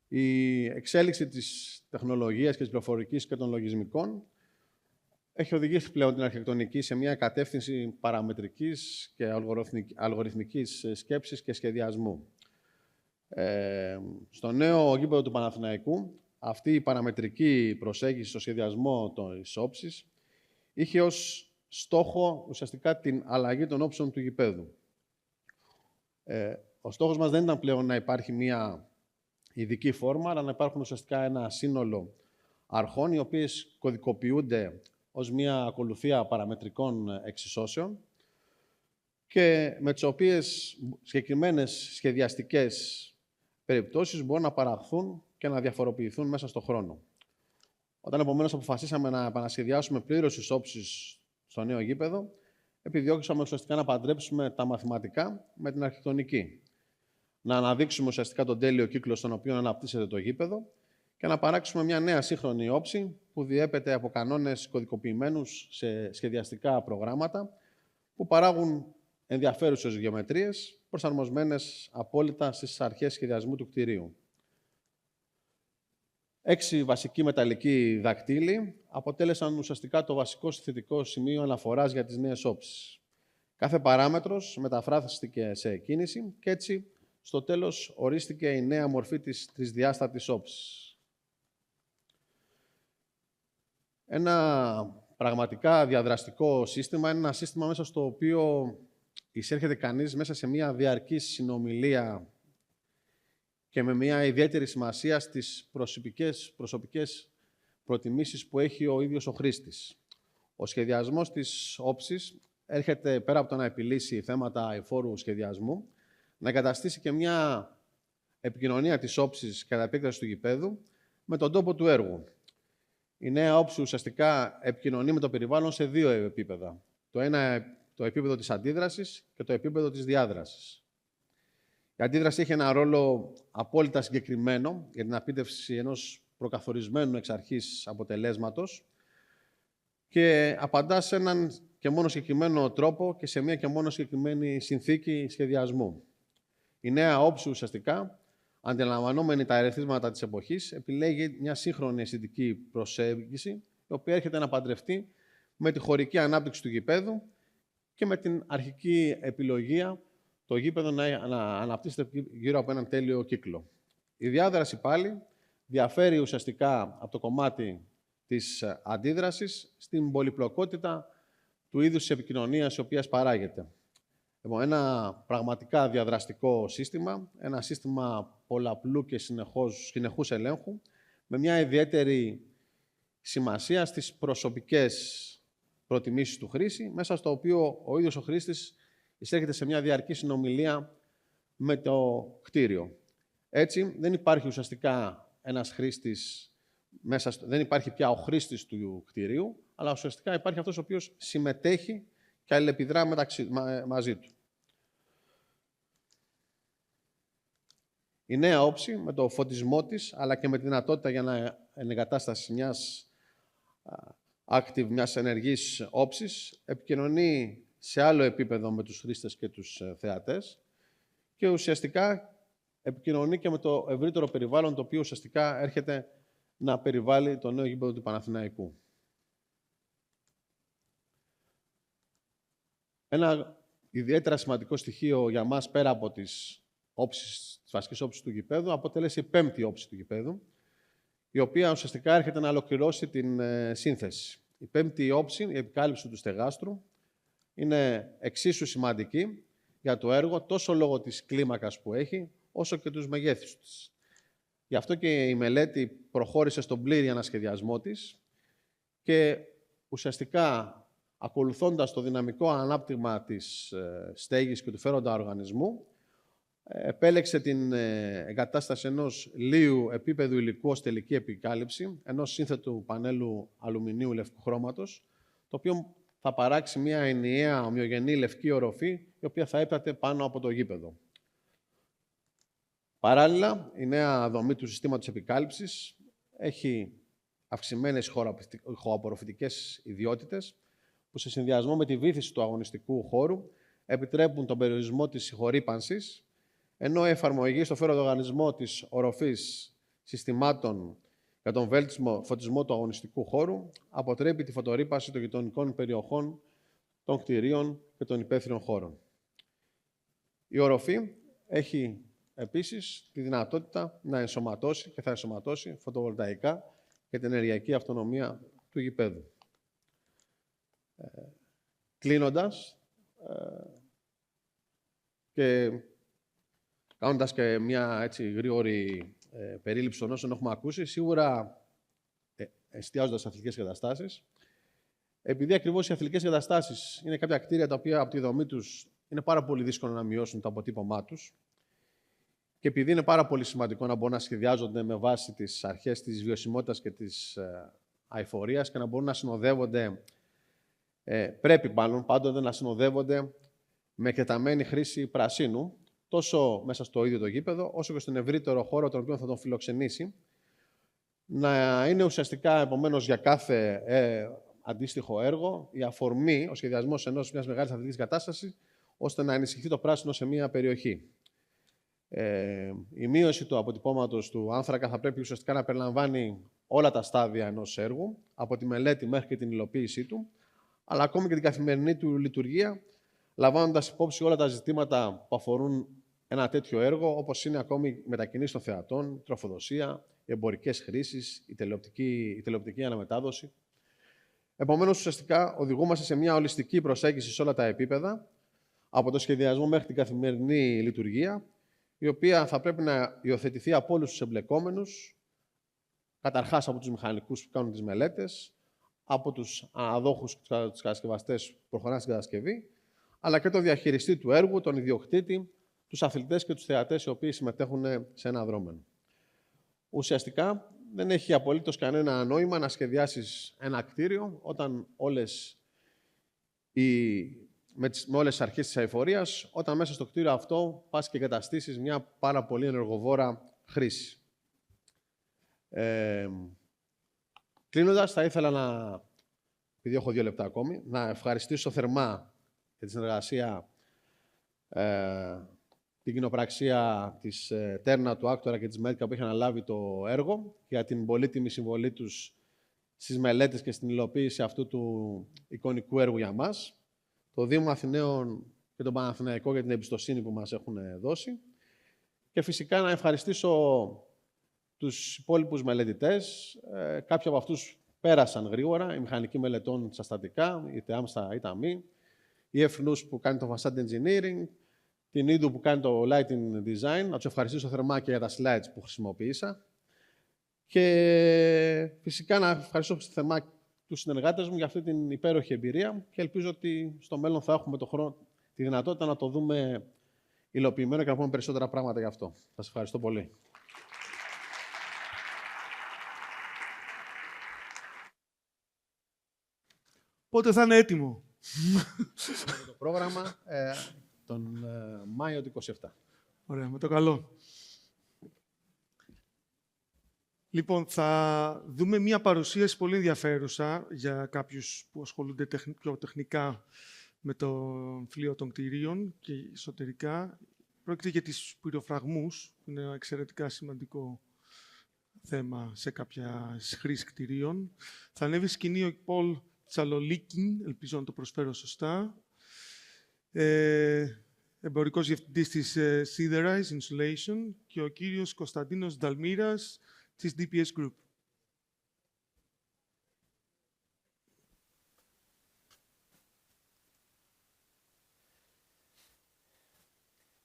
Speaker 2: Η εξέλιξη της τεχνολογίας και της πληροφορικής και των λογισμικών έχει οδηγήσει πλέον την αρχιτεκτονική σε μια κατεύθυνση παραμετρικής και αλγοριθμικής σκέψης και σχεδιασμού. Στο νέο γήπεδο του Παναθηναϊκού, αυτή η παραμετρική προσέγγιση στο σχεδιασμό της όψης είχε ως στόχο ουσιαστικά την αλλαγή των όψεων του γηπέδου. Ο στόχος μας δεν ήταν πλέον να υπάρχει μια ειδική φόρμα, αλλά να υπάρχουν ουσιαστικά ένα σύνολο αρχών, οι οποίες κωδικοποιούνται ως μια ακολουθία παραμετρικών εξισώσεων και με τις οποίες συγκεκριμένες σχεδιαστικές περιπτώσεις μπορούν να παραχθούν και να διαφοροποιηθούν μέσα στον χρόνο. Όταν επομένως αποφασίσαμε να επανασχεδιάσουμε πλήρως τις όψεις στο νέο γήπεδο, επιδιώξαμε ουσιαστικά να παντρέψουμε τα μαθηματικά με την αρχιτεκτονική. Να αναδείξουμε ουσιαστικά τον τέλειο κύκλο στον οποίο αναπτύσσεται το γήπεδο και να παράξουμε μια νέα σύγχρονη όψη που διέπεται από κανόνες κωδικοποιημένους σε σχεδιαστικά προγράμματα που παράγουν ενδιαφέρουσες γεωμετρίες προσαρμοσμένες απόλυτα στις αρχές σχεδιασμού του κτηρίου. 6 βασικοί μεταλλικοί δακτύλοι αποτέλεσαν ουσιαστικά το βασικό συνθετικό σημείο αναφοράς για τις νέες όψεις. Κάθε παράμετρος μεταφράστηκε σε κίνηση και έτσι στο τέλος ορίστηκε η νέα μορφή της τρισδιάστατης όψης. Ένα πραγματικά διαδραστικό σύστημα είναι ένα σύστημα μέσα στο οποίο εισέρχεται κανείς μέσα σε μια διαρκή συνομιλία και με μια ιδιαίτερη σημασία στις προσωπικές προτιμήσεις που έχει ο ίδιος ο χρήστης. Ο σχεδιασμός της όψης έρχεται πέρα από το να επιλύσει θέματα αειφόρου σχεδιασμού, να εγκαταστήσει και μια επικοινωνία της όψης κατά επέκταση του γηπέδου με τον τόπο του έργου. Η νέα όψη ουσιαστικά επικοινωνεί με το περιβάλλον σε δύο επίπεδα. Το ένα, το επίπεδο της αντίδρασης και το επίπεδο της διάδρασης. Η αντίδραση έχει ένα ρόλο απόλυτα συγκεκριμένο για την επίτευξη ενός προκαθορισμένου εξ αρχής αποτελέσματος και απαντά σε έναν και μόνο συγκεκριμένο τρόπο και σε μία και μόνο συγκεκριμένη συνθήκη σχεδιασμού. Η νέα όψη ουσιαστικά, αντιλαμβανόμενη τα ερεθίσματα της εποχής, επιλέγει μια σύγχρονη αισθητική προσέγγιση, η οποία έρχεται να παντρευτεί με τη χωρική ανάπτυξη του γηπέδου και με την αρχική επιλογή το γήπεδο να αναπτύσσεται γύρω από έναν τέλειο κύκλο. Η διάδραση πάλι διαφέρει ουσιαστικά από το κομμάτι της αντίδρασης στην πολυπλοκότητα του είδους της επικοινωνίας η οποία παράγεται. Λοιπόν, ένα πραγματικά διαδραστικό σύστημα, ένα σύστημα πολλαπλού και συνεχούς ελέγχου, με μια ιδιαίτερη σημασία στις προσωπικές προτιμήσεις του χρήστη, μέσα στο οποίο ο ίδιος ο χρήστης εισέρχεται σε μια διαρκή συνομιλία με το κτίριο. Έτσι, δεν υπάρχει ουσιαστικά ένας χρήστης δεν υπάρχει πια ο χρήστης του κτηρίου, αλλά ουσιαστικά υπάρχει αυτός ο οποίος συμμετέχει και αλληλεπιδρά μαζί του. Η νέα όψη, με το φωτισμό της, αλλά και με τη δυνατότητα για να εγκατάσταση μιας ενεργής όψης, επικοινωνεί σε άλλο επίπεδο με τους χρήστες και τους θεατές και ουσιαστικά επικοινωνεί και με το ευρύτερο περιβάλλον, το οποίο ουσιαστικά έρχεται να περιβάλλει το νέο γήπεδο του Παναθηναϊκού. Ένα ιδιαίτερα σημαντικό στοιχείο για μας, πέρα από τις βασικές όψεις του γηπέδου, αποτέλεσε η πέμπτη όψη του γηπέδου, η οποία ουσιαστικά έρχεται να ολοκληρώσει την σύνθεση. Η πέμπτη όψη, η επικάλυψη του στεγάστρου, είναι εξίσου σημαντική για το έργο, τόσο λόγω της κλίμακας που έχει, όσο και τους μεγέθους της. Γι' αυτό και η μελέτη προχώρησε στον πλήρη ανασχεδιασμό της και ουσιαστικά, ακολουθώντας το δυναμικό ανάπτυγμα της στέγης και του φέροντα οργανισμού, επέλεξε την εγκατάσταση ενός λίου επίπεδου υλικού ως τελική επικάλυψη, ενός σύνθετου πανέλου αλουμινίου λευκού χρώματος, το οποίο θα παράξει μια ενιαία ομοιογενή λευκή οροφή, η οποία θα έπιατε πάνω από το γήπεδο. Παράλληλα, η νέα δομή του συστήματος επικάλυψης έχει αυξημένες ηχοαπορροφητικές ιδιότητες, που σε συνδυασμό με τη βύθιση του αγωνιστικού χώρου επιτρέπουν τον περιορισμό της συγχωρήπανσης, ενώ η εφαρμογή στο φέροντο οργανισμό της οροφής συστημάτων για τον βέλτιστο φωτισμό του αγωνιστικού χώρου αποτρέπει τη φωτορύπανση των γειτονικών περιοχών, των κτηρίων και των υπαίθριων χώρων. Η οροφή έχει επίσης τη δυνατότητα να ενσωματώσει και θα ενσωματώσει φωτοβολταϊκά και την ενεργειακή αυτονομία του γηπέδου. Κλείνοντας και κάνοντας και μια έτσι γρήγορη περίληψη των όσων έχουμε ακούσει, σίγουρα εστιάζοντας σε αθλητικές εγκαταστάσεις, επειδή ακριβώς οι αθλητικές εγκαταστάσεις είναι κάποια κτίρια τα οποία από τη δομή τους είναι πάρα πολύ δύσκολο να μειώσουν το αποτύπωμά τους και επειδή είναι πάρα πολύ σημαντικό να μπορούν να σχεδιάζονται με βάση τις αρχές της βιωσιμότητας και της αειφορίας και να μπορούν να συνοδεύονται, πρέπει πάντοτε να συνοδεύονται με εκτεταμένη χρήση πρασίνου, τόσο μέσα στο ίδιο το γήπεδο, όσο και στον ευρύτερο χώρο τον οποίο θα τον φιλοξενήσει, να είναι ουσιαστικά, επομένως, για κάθε αντίστοιχο έργο, η αφορμή, ο σχεδιασμός μιας μεγάλης αθλητικής κατάστασης, ώστε να ενισχυθεί το πράσινο σε μια περιοχή. Η μείωση του αποτυπώματος του άνθρακα θα πρέπει ουσιαστικά να περιλαμβάνει όλα τα στάδια ενός έργου, από τη μελέτη μέχρι και την υλοποίησή του, αλλά ακόμη και την καθημερινή του λειτουργία, λαμβάνοντας υπόψη όλα τα ζητήματα που αφορούν ένα τέτοιο έργο, όπως είναι ακόμη η μετακίνηση των θεατών, η τροφοδοσία, οι εμπορικές χρήσεις, η τηλεοπτική αναμετάδοση. Επομένως, ουσιαστικά οδηγούμαστε σε μια ολιστική προσέγγιση σε όλα τα επίπεδα, από το σχεδιασμό μέχρι την καθημερινή λειτουργία, η οποία θα πρέπει να υιοθετηθεί από όλους τους εμπλεκόμενους, καταρχάς από τους μηχανικούς που κάνουν τις μελέτες, από τους αναδόχους και τους κατασκευαστές που προχωράνε στην κατασκευή, αλλά και τον διαχειριστή του έργου, τον ιδιοκτήτη, τους αθλητές και τους θεατές οι οποίοι συμμετέχουν σε ένα δρόμενο. Ουσιαστικά δεν έχει απολύτως κανένα νόημα να σχεδιάσεις ένα κτίριο όταν με όλες τις αρχές της αειφορίας, όταν μέσα στο κτίριο αυτό πας και εγκαταστήσεις μια πάρα πολύ ενεργοβόρα χρήση. Κλείνοντας, θα ήθελα επειδή έχω 2 λεπτά ακόμη, να ευχαριστήσω θερμά για τη συνεργασία την κοινοπραξία της Τέρνα, του Άκτορα και της Μέτκα που είχαν αναλάβει το έργο, για την πολύτιμη συμβολή τους στις μελέτες και στην υλοποίηση αυτού του εικονικού έργου για μας, το Δήμο Αθηναίων και τον Παναθηναϊκό για την εμπιστοσύνη που μας έχουν δώσει και φυσικά να ευχαριστήσω τους υπόλοιπους μελετητές. Κάποιοι από αυτούς πέρασαν γρήγορα, οι μηχανικοί μελετών στα στατικά, η ΤΕΑΜΣΤΑ ή ΤΑΜΗ, η ΕΦΝΟΥΣ που κάνει το Facade Engineering, την Ίντου που κάνει το Lighting Design. Να τους ευχαριστήσω θερμά και για τα slides που χρησιμοποίησα. Και φυσικά να ευχαριστήσω θερμά τους συνεργάτες μου για αυτή την υπέροχη εμπειρία και ελπίζω ότι στο μέλλον θα έχουμε τη δυνατότητα να το δούμε υλοποιημένο και να πούμε περισσότερα πράγματα γι' αυτό. Σας ευχαριστώ πολύ.
Speaker 3: Πότε θα είναι έτοιμο?
Speaker 2: Το πρόγραμμα τον Μάιο του 27.
Speaker 3: Ωραία, με το καλό. Λοιπόν, θα δούμε μία παρουσίαση πολύ ενδιαφέρουσα για κάποιους που ασχολούνται πιο τεχνικά με το φλοιό των κτηρίων και εσωτερικά. Πρόκειται για τις πυροφραγμούς, που είναι ένα εξαιρετικά σημαντικό θέμα σε κάποια χρήση κτηρίων. Θα ανέβει σκηνή ο Πολ Τσαλολίκιν, ελπίζω να το προσφέρω σωστά, εμπορικός διευθυντής της Siderise Insulation και ο κύριος Κωνσταντίνος Νταλμύρας της DPS Group.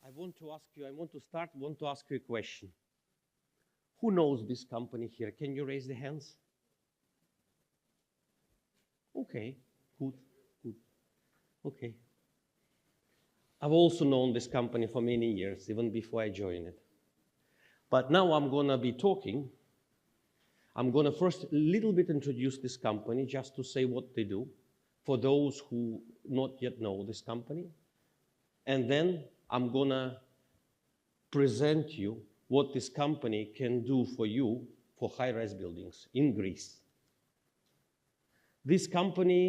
Speaker 4: I want to ask you a question. Who knows this company here? Can you raise the hands? Okay, good. Okay. I've also known this company for many years, even before I joined it. But now I'm going to be talking. I'm going to first a little bit introduce this company just to say what they do for those who not yet know this company. And then I'm going to present you what this company can do for you for high-rise buildings in Greece. This company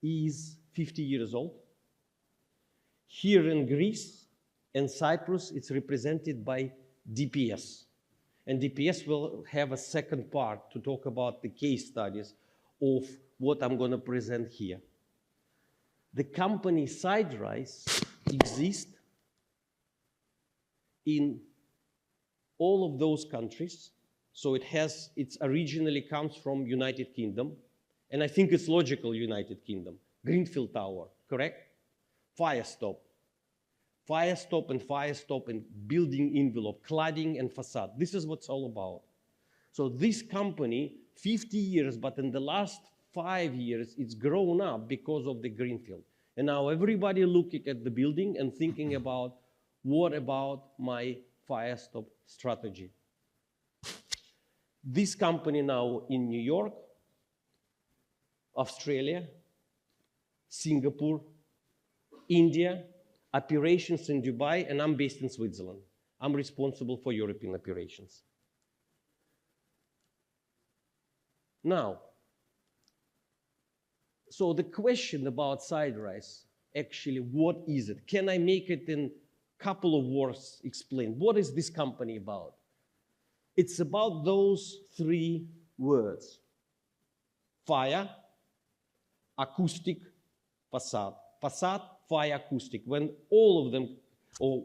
Speaker 4: is 50 years old. Here in Greece and Cyprus, it's represented by DPS. And DPS will have a second part to talk about the case studies of what I'm going to present here. The company Siderise exists in all of those countries. So it originally comes from United Kingdom. And I think it's logical, United Kingdom. Greenfield Tower, correct? Firestop. Firestop and building envelope, cladding and facade. This is what it's all about. So this company, 50 years, but in the last 5 years, it's grown up because of the greenfield. And now everybody looking at the building and thinking about, what about my Firestop strategy? This company now in New York, Australia, Singapore, India, operations in Dubai, and I'm based in Switzerland. I'm responsible for European operations. Now, so the question about Siderise, actually, what is it? Can I make it in a couple of words explain? What is this company about? It's about those 3 words: fire, acoustic, facade. Facade, fire, acoustic. When all of them, or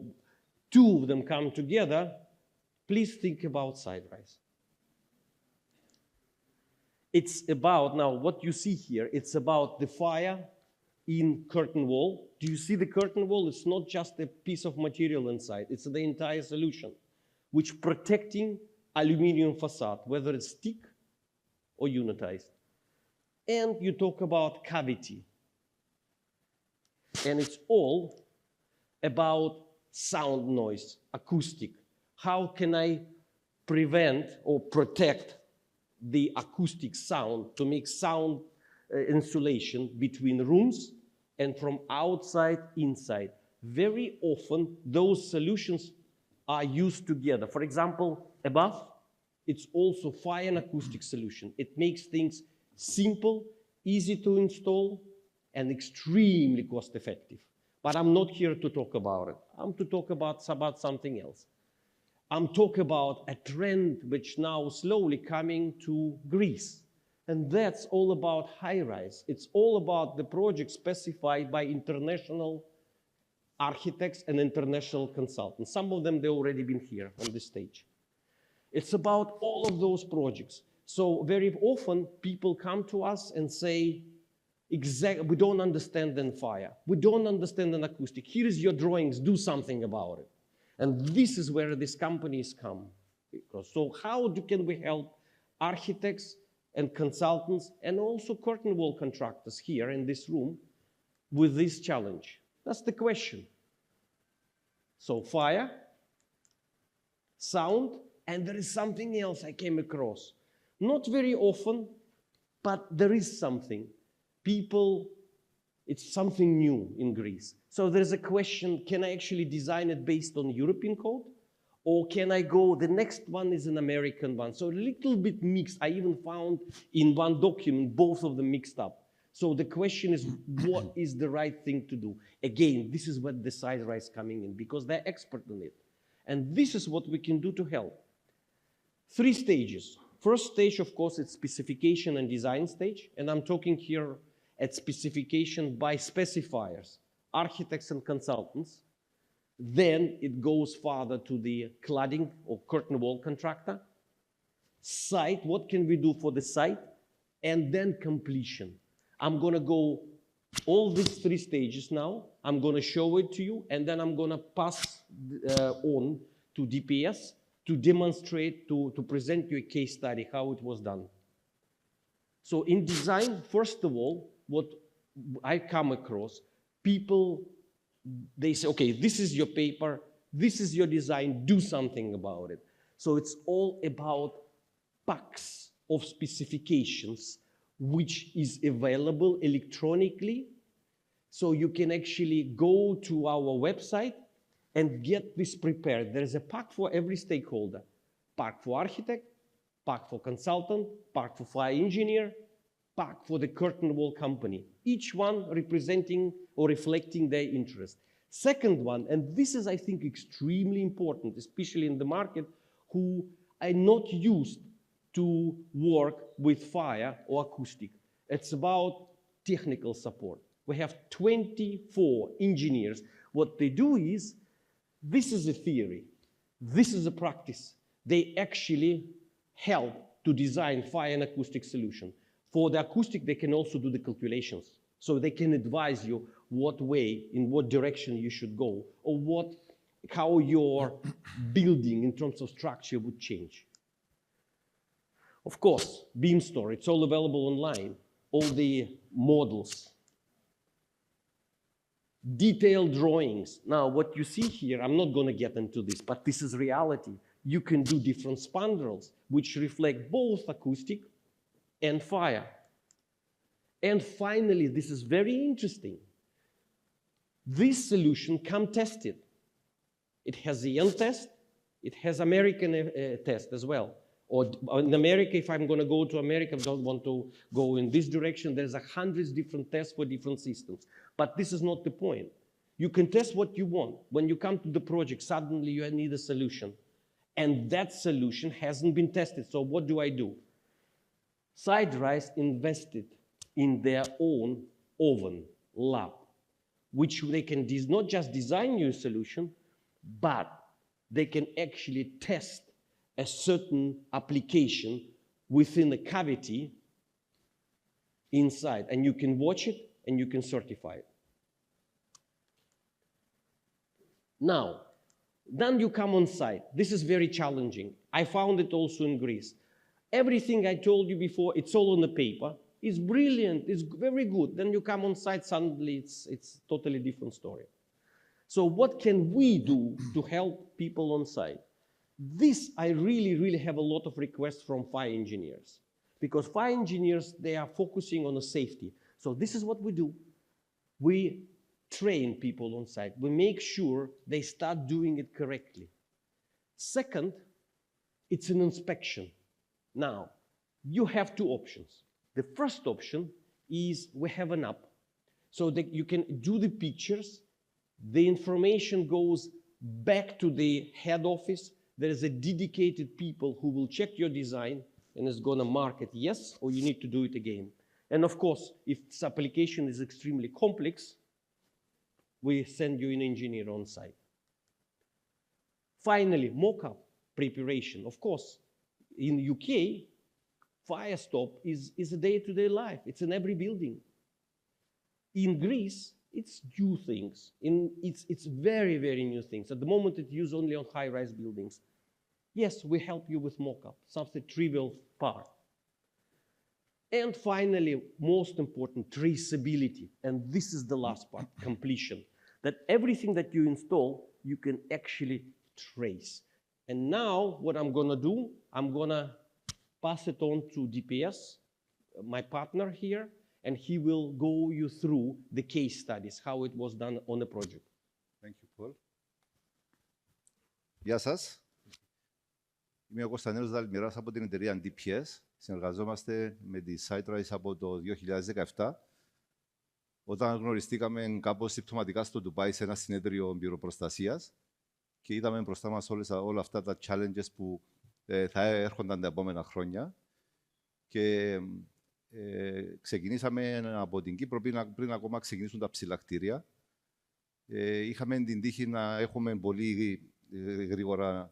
Speaker 4: 2 of them come together, please think about Siderise. It's about, now what you see here, it's about the fire in curtain wall. Do you see the curtain wall? It's not just a piece of material inside. It's the entire solution, which protecting aluminum facade, whether it's thick or unitized. And you talk about cavity. And it's all about sound noise, acoustic. How can I prevent or protect the acoustic sound to make sound insulation between rooms and from outside inside? Very often those solutions are used together. For example, above, it's also fire and acoustic solution. It makes things simple, easy to install, and extremely cost effective. But I'm not here to talk about it. I'm to talk about something else. I'm talking about a trend which now slowly coming to Greece. And that's all about high-rise. It's all about the project specified by international architects and international consultants. Some of them, they've already been here on this stage. It's about all of those projects. So very often people come to us and say, we don't understand the fire. We don't understand an acoustic. Here is your drawings, do something about it. And this is where these companies come. So how can we help architects and consultants and also curtain wall contractors here in this room with this challenge? That's the question. So fire, sound, and there is something else I came across. Not very often, but there is something. People, it's something new in Greece. So there's a question, can I actually design it based on European code? Or can I go, the next one is an American one. So a little bit mixed. I even found in one document, both of them mixed up. So the question is, what is the right thing to do? Again, this is what the SideRise is coming in, because they're expert in it. And this is what we can do to help. 3 stages. First stage, of course, it's specification and design stage. And I'm talking here at specification by specifiers, architects and consultants. Then it goes further to the cladding or curtain wall contractor. Site, what can we do for the site? And then completion. I'm gonna go all these 3 stages now. I'm gonna show it to you, and then I'm gonna pass on to DPS to demonstrate, to present you a case study, how it was done. So in design, first of all, what I come across, people, they say, okay, this is your paper, this is your design, do something about it. So it's all about packs of specifications, which is available electronically. So you can actually go to our website and get this prepared. There's a pack for every stakeholder. Pack for architect, pack for consultant, pack for fire engineer, pack for the curtain wall company, each one representing or reflecting their interest. Second one, and this is, I think, extremely important, especially in the market, who are not used to work with fire or acoustic. It's about technical support. We have 24 engineers. What they do is, this is a theory, this is a practice. They actually help to design fire and acoustic solution. For the acoustic, they can also do the calculations. So they can advise you what way, in what direction you should go, or how your building in terms of structure would change. Of course, Beamstore, it's all available online, all the models. Detailed drawings. Now, what you see here, I'm not going to get into this, but this is reality. You can do different spandrels, which reflect both acoustic and fire. And finally, this is very interesting. This solution come tested. It has the EN test, it has American test as well. Or in America, if I'm going to go to America, I don't want to go in this direction. There's 100 different tests for different systems. But this is not the point. You can test what you want. When you come to the project, suddenly you need a solution. And that solution hasn't been tested. So what do? SideRise invested in their own oven lab, which they can not just design you a solution, but they can actually test a certain application within a cavity inside. And you can watch it and you can certify it. Now, then you come on site. This is very challenging. I found it also in Greece. Everything I told you before, it's all on the paper. It's brilliant, it's very good. Then you come on site, suddenly it's totally different story. So what can we do to help people on site? This, I really have a lot of requests from fire engineers. Because fire engineers, they are focusing on the safety. So this is what we do. We train people on site. We make sure they start doing it correctly. Second, it's an inspection. Now, you have two options. The first option is we have an app so that you can do the pictures. The information goes back to the head office. There is a dedicated people who will check your design and is going to mark it yes, or you need to do it again. And of course, if this application is extremely complex, we send you an engineer on site. Finally, mock-up preparation. Of course, in the UK, fire stop is a day-to-day life. It's in every building. In Greece, it's new things. It's very new things. At the moment, it's used only on high-rise buildings. Yes, we help you with mock-up, something trivial part. And finally, most important, traceability. And this is the last part, completion. That everything that you install, you can actually trace. And now, what I'm going to do, I'm going to pass it on to DPS, my partner here, and he will go you through the case studies, how it was done on the project.
Speaker 5: Thank you, Paul. Γεια σας. Είμαι ο Κωνσταντίνος Δαλμυράς από την εταιρεία DPS. Συνεργαζόμαστε με τη SiteRise από το 2017. Όταν γνωριστήκαμε κάπως συμπτωματικά στο Ντουμπάι σε ένα συνέδριο πυροπροστασίας και είδαμε μπροστά μας όλα αυτά τα challenges που θα έρχονταν τα επόμενα χρόνια. Και ξεκινήσαμε από την Κύπρο πριν ακόμα ξεκινήσουν τα ψηλά κτίρια. Είχαμε την τύχη να έχουμε πολύ γρήγορα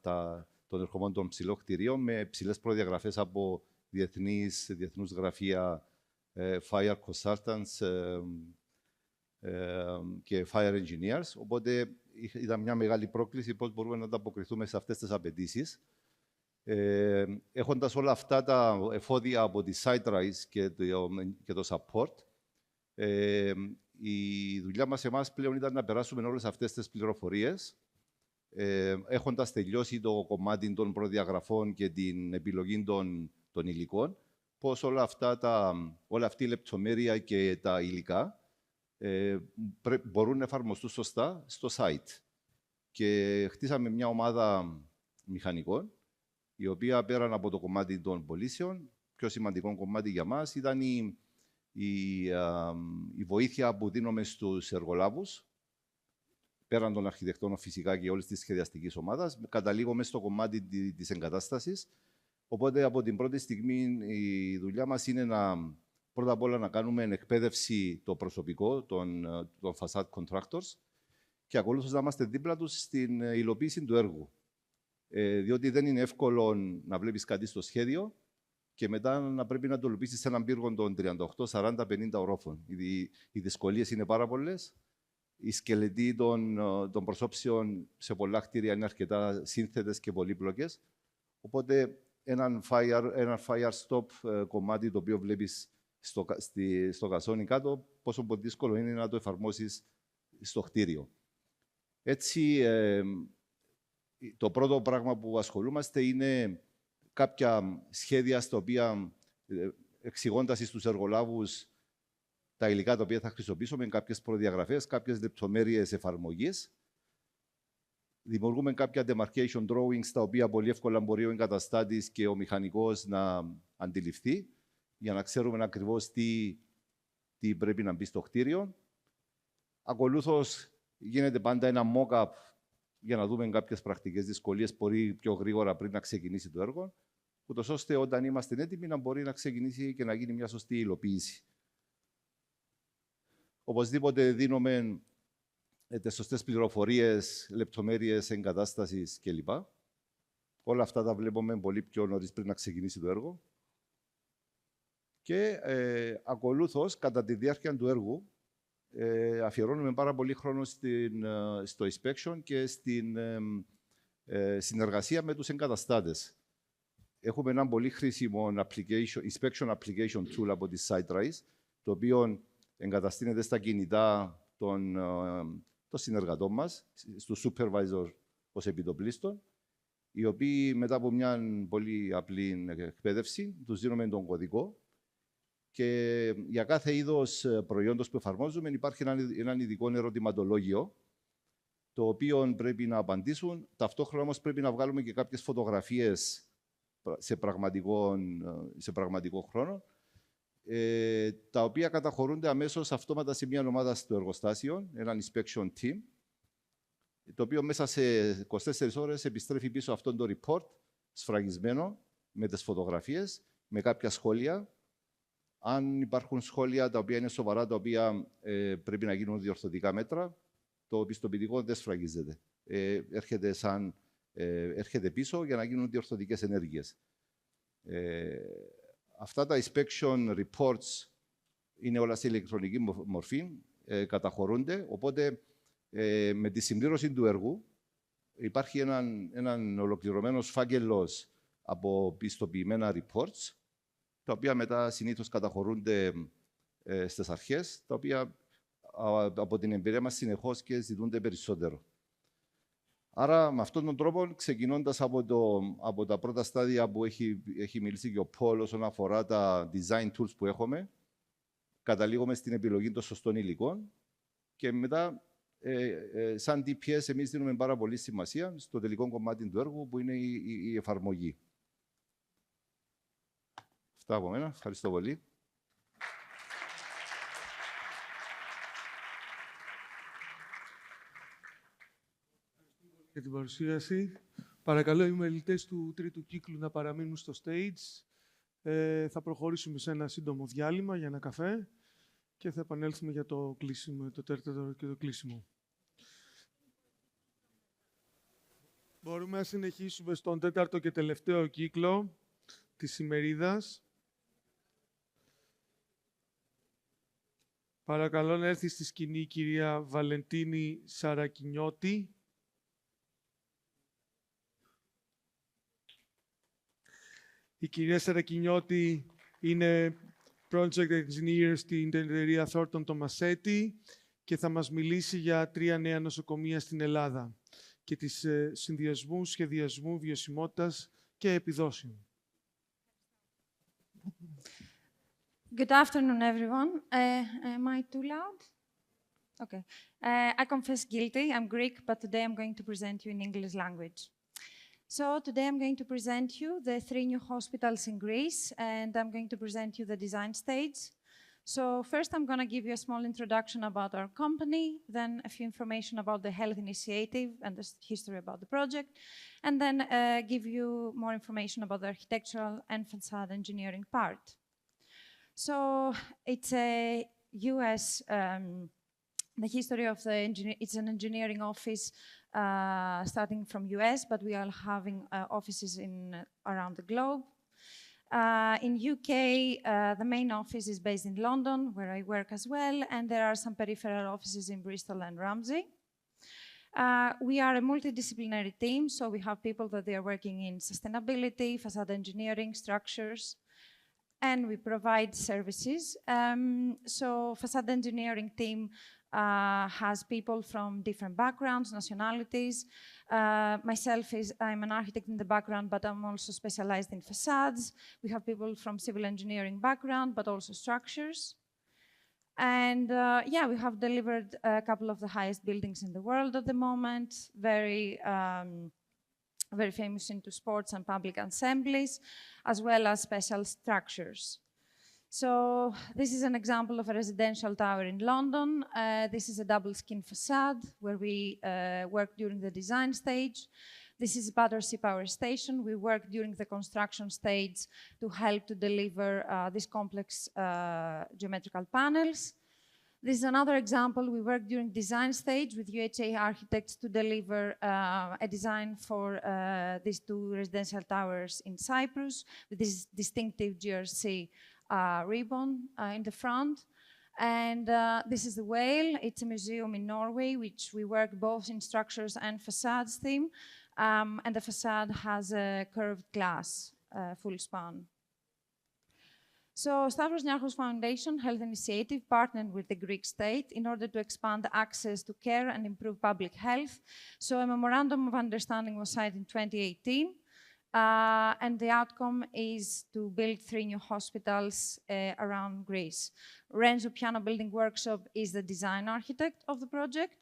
Speaker 5: τον ερχομό των ψηλών κτιρίων με ψηλές προδιαγραφές από διεθνούς γραφεία fire consultants και fire engineers. Οπότε ήταν μια μεγάλη πρόκληση πώς μπορούμε να ανταποκριθούμε σε αυτές τις απαιτήσεις. Έχοντας όλα αυτά τα εφόδια από τη SiteRise και το support, η δουλειά μας πλέον ήταν να περάσουμε όλες αυτές τις πληροφορίες, έχοντας τελειώσει το κομμάτι των προδιαγραφών και την επιλογή των υλικών, πώς όλα αυτή η λεπτομέρεια και τα υλικά μπορούν να εφαρμοστούν σωστά στο site. Και χτίσαμε μια ομάδα μηχανικών, η οποία πέραν από το κομμάτι των πωλήσεων, πιο σημαντικό κομμάτι για μας ήταν η βοήθεια που δίνουμε στους εργολάβους, πέραν των αρχιτεκτών φυσικά και όλης της σχεδιαστικής ομάδας, καταλήγουμε στο κομμάτι της εγκατάστασης. Οπότε από την πρώτη στιγμή η δουλειά μας είναι πρώτα απ' όλα να κάνουμε εκπαίδευση το προσωπικό των facade contractors και ακολούθως να είμαστε δίπλα τους στην υλοποίηση του έργου. Διότι δεν είναι εύκολο να βλέπεις κάτι στο σχέδιο και μετά να πρέπει να το υλοποιήσεις σε έναν πύργο των 38, 40, 50 ορόφων. Οι δυσκολίες είναι πάρα πολλές. Οι σκελετοί των προσώψεων σε πολλά κτίρια είναι αρκετά σύνθετες και πολύπλοκες. Οπότε ένα fire stop κομμάτι το οποίο βλέπεις στο κασόνι κάτω, πόσο δύσκολο είναι να το εφαρμόσεις στο κτίριο. Έτσι, το πρώτο πράγμα που ασχολούμαστε είναι κάποια σχέδια στα οποία, εξηγώντας στους εργολάβους τα υλικά τα οποία θα χρησιμοποιήσουμε, κάποιες προδιαγραφές, κάποιες λεπτομέρειες εφαρμογής. Δημιουργούμε κάποια demarcation drawings, τα οποία πολύ εύκολα μπορεί ο εγκαταστάτης και ο μηχανικός να αντιληφθεί, για να ξέρουμε ακριβώς τι πρέπει να μπει στο κτίριο. Ακολούθως γίνεται πάντα ένα mock-up για να δούμε κάποιες πρακτικές δυσκολίες πολύ πιο γρήγορα πριν να ξεκινήσει το έργο, ούτως ώστε όταν είμαστε έτοιμοι να μπορεί να ξεκινήσει και να γίνει μια σωστή υλοποίηση. Οπωσδήποτε δίνουμε τις σωστές πληροφορίες, λεπτομέρειες εγκατάστασης κλπ. Όλα αυτά τα βλέπουμε πολύ πιο νωρίς πριν να ξεκινήσει το έργο. Και ακολούθως, κατά τη διάρκεια του έργου, αφιερώνουμε πάρα πολύ χρόνο στο inspection και στην συνεργασία με τους εγκαταστάτες. Έχουμε ένα πολύ χρήσιμο inspection application tool από τη SiteRise, το οποίο εγκαταστήνεται στα κινητά των συνεργατών μας, στους supervisor ως επιτοπλίστων, οι οποίοι μετά από μια πολύ απλή εκπαίδευση τους δίνουμε τον κωδικό και για κάθε είδος προϊόντος που εφαρμόζουμε υπάρχει ένα ειδικό ερωτηματολόγιο το οποίο πρέπει να απαντήσουν. Ταυτόχρονα όμως πρέπει να βγάλουμε και κάποιες φωτογραφίες σε πραγματικό χρόνο, τα οποία καταχωρούνται αμέσως αυτόματα σε μια ομάδα στο εργοστάσιο, ένα inspection team, το οποίο μέσα σε 24 ώρες επιστρέφει πίσω αυτόν το report, σφραγισμένο, με τις φωτογραφίες, με κάποια σχόλια. Αν υπάρχουν σχόλια τα οποία είναι σοβαρά, τα οποία πρέπει να γίνουν διορθωτικά μέτρα, το πιστοποιητικό δεν σφραγίζεται. Έρχεται πίσω για να γίνουν διορθωτικές ενέργειες. Αυτά τα inspection reports είναι όλα σε ηλεκτρονική μορφή, καταχωρούνται, οπότε με τη συμπλήρωση του έργου υπάρχει έναν ολοκληρωμένος φάκελος από πιστοποιημένα reports, τα οποία μετά συνήθως καταχωρούνται στις αρχές, τα οποία από την εμπειρία μας συνεχώς και ζητούνται περισσότερο. Άρα, με αυτόν τον τρόπο, ξεκινώντας από τα πρώτα στάδια που έχει μιλήσει και ο Πολ όσον αφορά τα design tools που έχουμε, καταλήγουμε στην επιλογή των σωστών υλικών και μετά, σαν DPS, εμείς δίνουμε πάρα πολύ σημασία στο τελικό κομμάτι του έργου, που είναι η εφαρμογή. Αυτά από μένα. Ευχαριστώ πολύ.
Speaker 3: Για την παρουσίαση. Παρακαλώ οι μελητές του τρίτου κύκλου να παραμείνουν στο stage. Θα προχωρήσουμε σε ένα σύντομο διάλειμμα για ένα καφέ και θα επανέλθουμε για το κλείσιμο, το τέταρτο και το κλείσιμο. Μπορούμε να συνεχίσουμε στον τέταρτο και τελευταίο κύκλο της ημερίδας. Παρακαλώ να έρθει στη σκηνή η κυρία Βαλεντίνη Σαρακινιώτη. Η κυρία Σαρακινιώτη είναι project engineer στην εταιρεία Thornton Tomasetti και θα μας μιλήσει για 3 νέα νοσοκομεία στην Ελλάδα και τις συνδυασμού, σχεδιασμού, βιωσιμότητας και επιδόσεων.
Speaker 6: Good afternoon, everyone. Am I too loud? Okay. I confess guilty. I'm Greek, but today I'm going to present you in English language. So today I'm going to present you the 3 new hospitals in Greece, and I'm going to present you the design stage. So first I'm going to give you a small introduction about our company, then a few information about the health initiative and the history about the project, and then give you more information about the architectural and facade engineering part. So it's a US, the history of the it's an engineering office starting from US, but we are having offices around the globe. In UK, the main office is based in London, where I work as well, and there are some peripheral offices in Bristol and Ramsey. We are a multidisciplinary team, so we have people that they are working in sustainability, facade engineering, structures, and we provide services. So facade engineering team has people from different backgrounds, nationalities. Myself, I'm an architect in the background, but I'm also specialized in facades. We have people from civil engineering background, but also structures. And yeah, we have delivered a couple of the highest buildings in the world at the moment, very famous into sports and public assemblies, as well as special structures. So this is an example of a residential tower in London. This is a double skin facade where we work during the design stage. This is Battersea Power Station. We work during the construction stage to help to deliver these complex geometrical panels. This is another example. We work during design stage with UHA architects to deliver a design for these 2 residential towers in Cyprus with this distinctive GRC ribbon in the front. And this is the Whale. It's a museum in Norway, which we work both in structures and facades theme. And the facade has a curved glass, full span. So Stavros Niarchos Foundation Health Initiative partnered with the Greek state in order to expand access to care and improve public health. So a memorandum of understanding was signed in 2018. And the outcome is to build 3 new hospitals around Greece. Renzo Piano Building Workshop is the design architect of the project.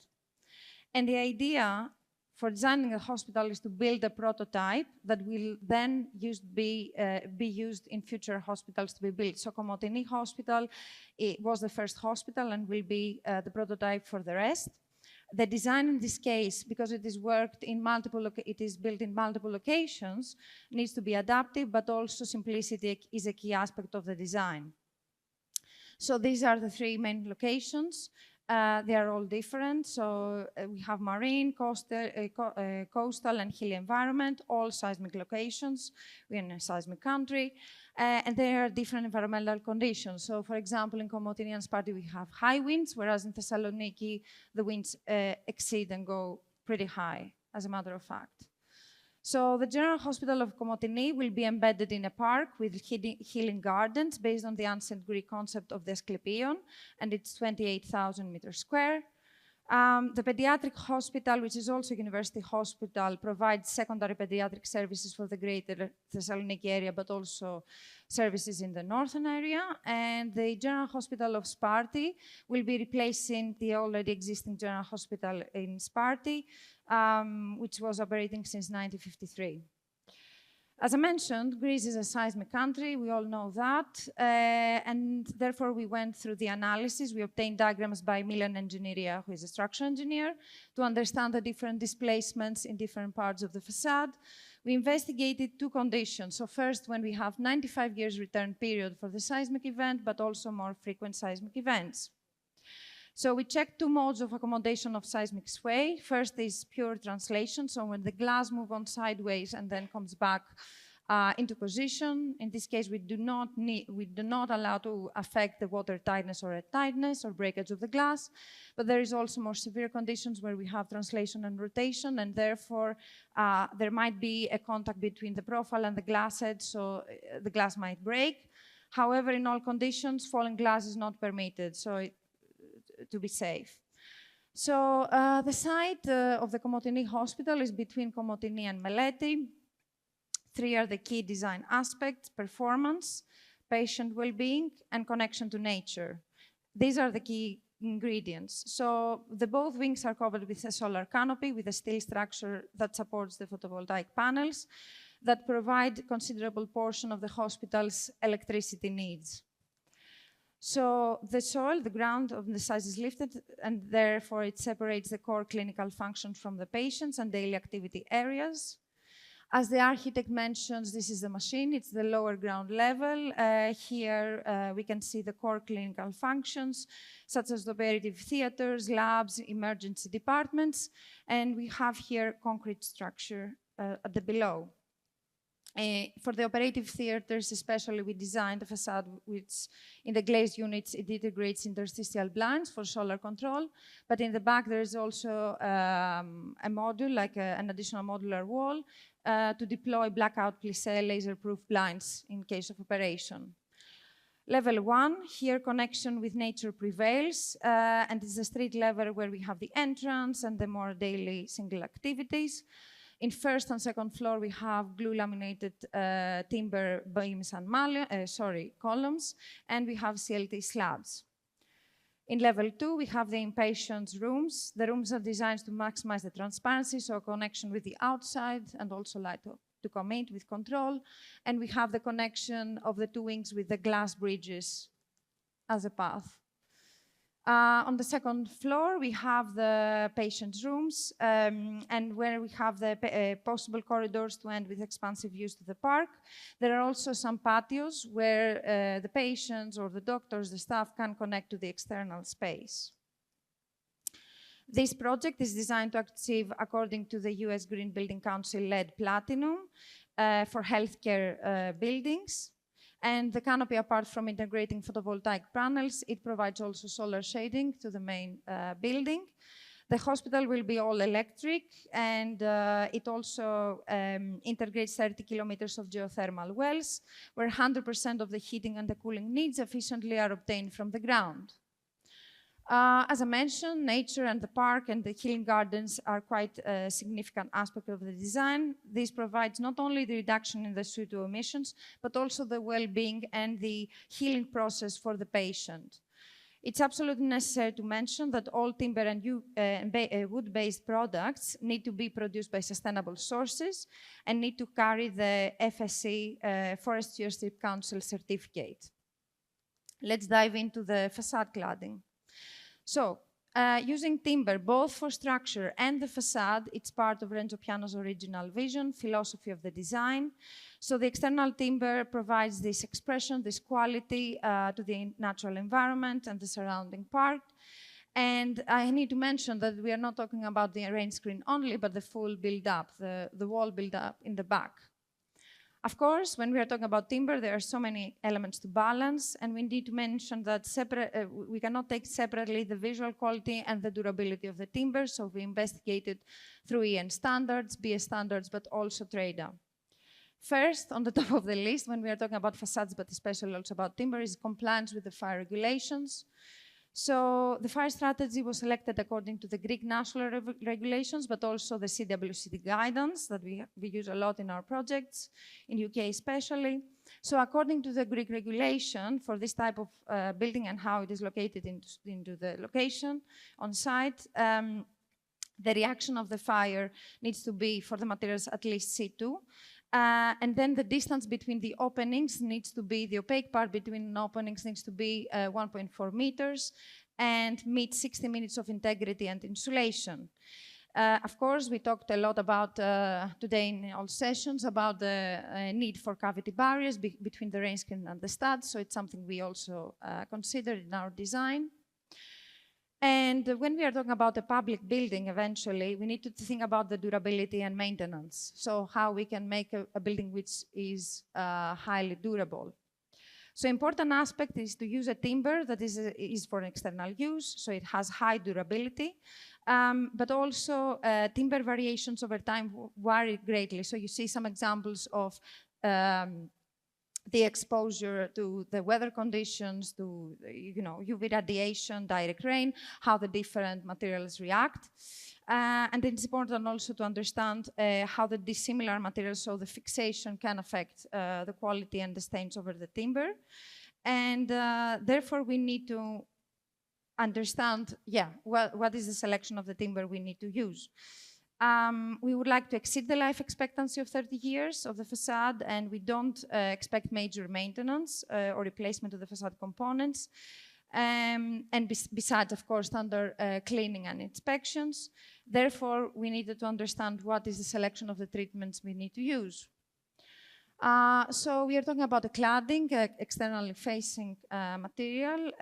Speaker 6: And the idea for designing a hospital is to build a prototype that will then be used in future hospitals to be built. So Komotini Hospital was the first hospital and will be the prototype for the rest. The design in this case, because it is built in multiple locations, needs to be adaptive, but also simplicity is a key aspect of the design. So these are the 3 main locations. They are all different. So we have marine, coastal and hilly environment, all seismic locations. We're in a seismic country. And there are different environmental conditions. So for example, in Komotini and Sparti, we have high winds, whereas in Thessaloniki, the winds exceed and go pretty high, as a matter of fact. So the General Hospital of Komotini will be embedded in a park with healing gardens based on the ancient Greek concept of the Asclepion, and it's 28,000 meters square. The pediatric hospital, which is also a university hospital, provides secondary pediatric services for the greater Thessaloniki area, but also services in the northern area. And the General Hospital of Sparti will be replacing the already existing General Hospital in Sparti, which was operating since 1953. As I mentioned, Greece is a seismic country, we all know that, and therefore we went through the analysis. We obtained diagrams by Milan Engineeria, who is a structural engineer, to understand the different displacements in different parts of the facade. We investigated 2 conditions. So first, when we have 95 years return period for the seismic event, but also more frequent seismic events. So we checked 2 modes of accommodation of seismic sway. First is pure translation, so when the glass moves on sideways and then comes back into position. In this case, we do not allow to affect the water tightness or tightness or breakage of the glass, but there is also more severe conditions where we have translation and rotation, and therefore there might be a contact between the profile and the glass edge, so the glass might break. However, in all conditions, falling glass is not permitted, so to be safe. So the site of the Komotini Hospital is between Komotini and Meleti. 3 are the key design aspects: performance, patient well-being, and connection to nature. These are the key ingredients. So both wings are covered with a solar canopy with a steel structure that supports the photovoltaic panels that provide considerable portion of the hospital's electricity needs. So the soil, the ground of the site is lifted, and therefore it separates the core clinical functions from the patients and daily activity areas. As the architect mentions, this is the machine, it's the lower ground level. Here we can see the core clinical functions, such as the operative theaters, labs, emergency departments, and we have here concrete structure at the below. For the operative theaters especially, we designed a facade which in the glazed units it integrates interstitial blinds for solar control, but in the back there is also a module, like an additional modular wall to deploy blackout plissé laser-proof blinds in case of operation. Level 1, here connection with nature prevails, and it's the street level where we have the entrance and the more daily single activities. In first and second floor, we have glue laminated timber beams and columns, and we have CLT slabs. In level 2, we have the inpatients rooms. The rooms are designed to maximize the transparency, so connection with the outside and also light to come in with control. And we have the connection of the 2 wings with the glass bridges as a path. On the second floor, we have the patients' rooms, and where we have the possible corridors to end with expansive views to the park. There are also some patios where the patients or the doctors, the staff, can connect to the external space. This project is designed to achieve, according to the US Green Building Council, LEED Platinum for healthcare buildings. And the canopy, apart from integrating photovoltaic panels, it provides also solar shading to the main building. The hospital will be all electric, and it also integrates 30 kilometers of geothermal wells, where 100% of the heating and the cooling needs efficiently are obtained from the ground. As I mentioned, nature and the park and the healing gardens are quite a significant aspect of the design. This provides not only the reduction in the CO2 emissions, but also the well-being and the healing process for the patient. It's absolutely necessary to mention that all timber and wood-based products need to be produced by sustainable sources and need to carry the FSC Forest Stewardship Council certificate. Let's dive into the facade cladding. So, using timber both for structure and the facade, it's part of Renzo Piano's original vision, philosophy of the design. So the external timber provides this expression, this quality to the natural environment and the surrounding park. And I need to mention that we are not talking about the rain screen only, but the full build-up, the wall build-up in the back. Of course, when we are talking about timber, there are so many elements to balance, and we need to mention that we cannot take separately the visual quality and the durability of the timber, so we investigated through EN standards, BS standards, but also TRADA. First, on the top of the list, when we are talking about facades, but especially also about timber, is compliance with the fire regulations. So the fire strategy was selected according to the Greek national regulations, but also the CWCD guidance that we use a lot in our projects, in UK especially. So according to the Greek regulation for this type of building and how it is located into the location on site, the reaction of the fire needs to be, for the materials, at least C2. And then the distance between the openings needs to be, the opaque part between openings needs to be 1.4 meters and meet 60 minutes of integrity and insulation. Of course, we talked a lot about, today in all sessions, about the need for cavity barriers between the rain screen and the studs, so it's something we also considered in our design. And when we are talking about a public building, eventually, we need to think about the durability and maintenance. So how we can make a building which is highly durable. So important aspect is to use a timber that is for external use, so it has high durability. But also timber variations over time vary greatly. So you see some examples of the exposure to the weather conditions, to UV radiation, direct rain, how the different materials react. And it's important also to understand how the dissimilar materials, so the fixation, can affect the quality and the stains over the timber. And therefore, we need to understand, what is the selection of the timber we need to use. We would like to exceed the life expectancy of 30 years of the facade, and we don't expect major maintenance or replacement of the facade components. And besides, of course, standard cleaning and inspections. Therefore, we needed to understand what is the selection of the treatments we need to use. So we are talking about the cladding, externally facing material.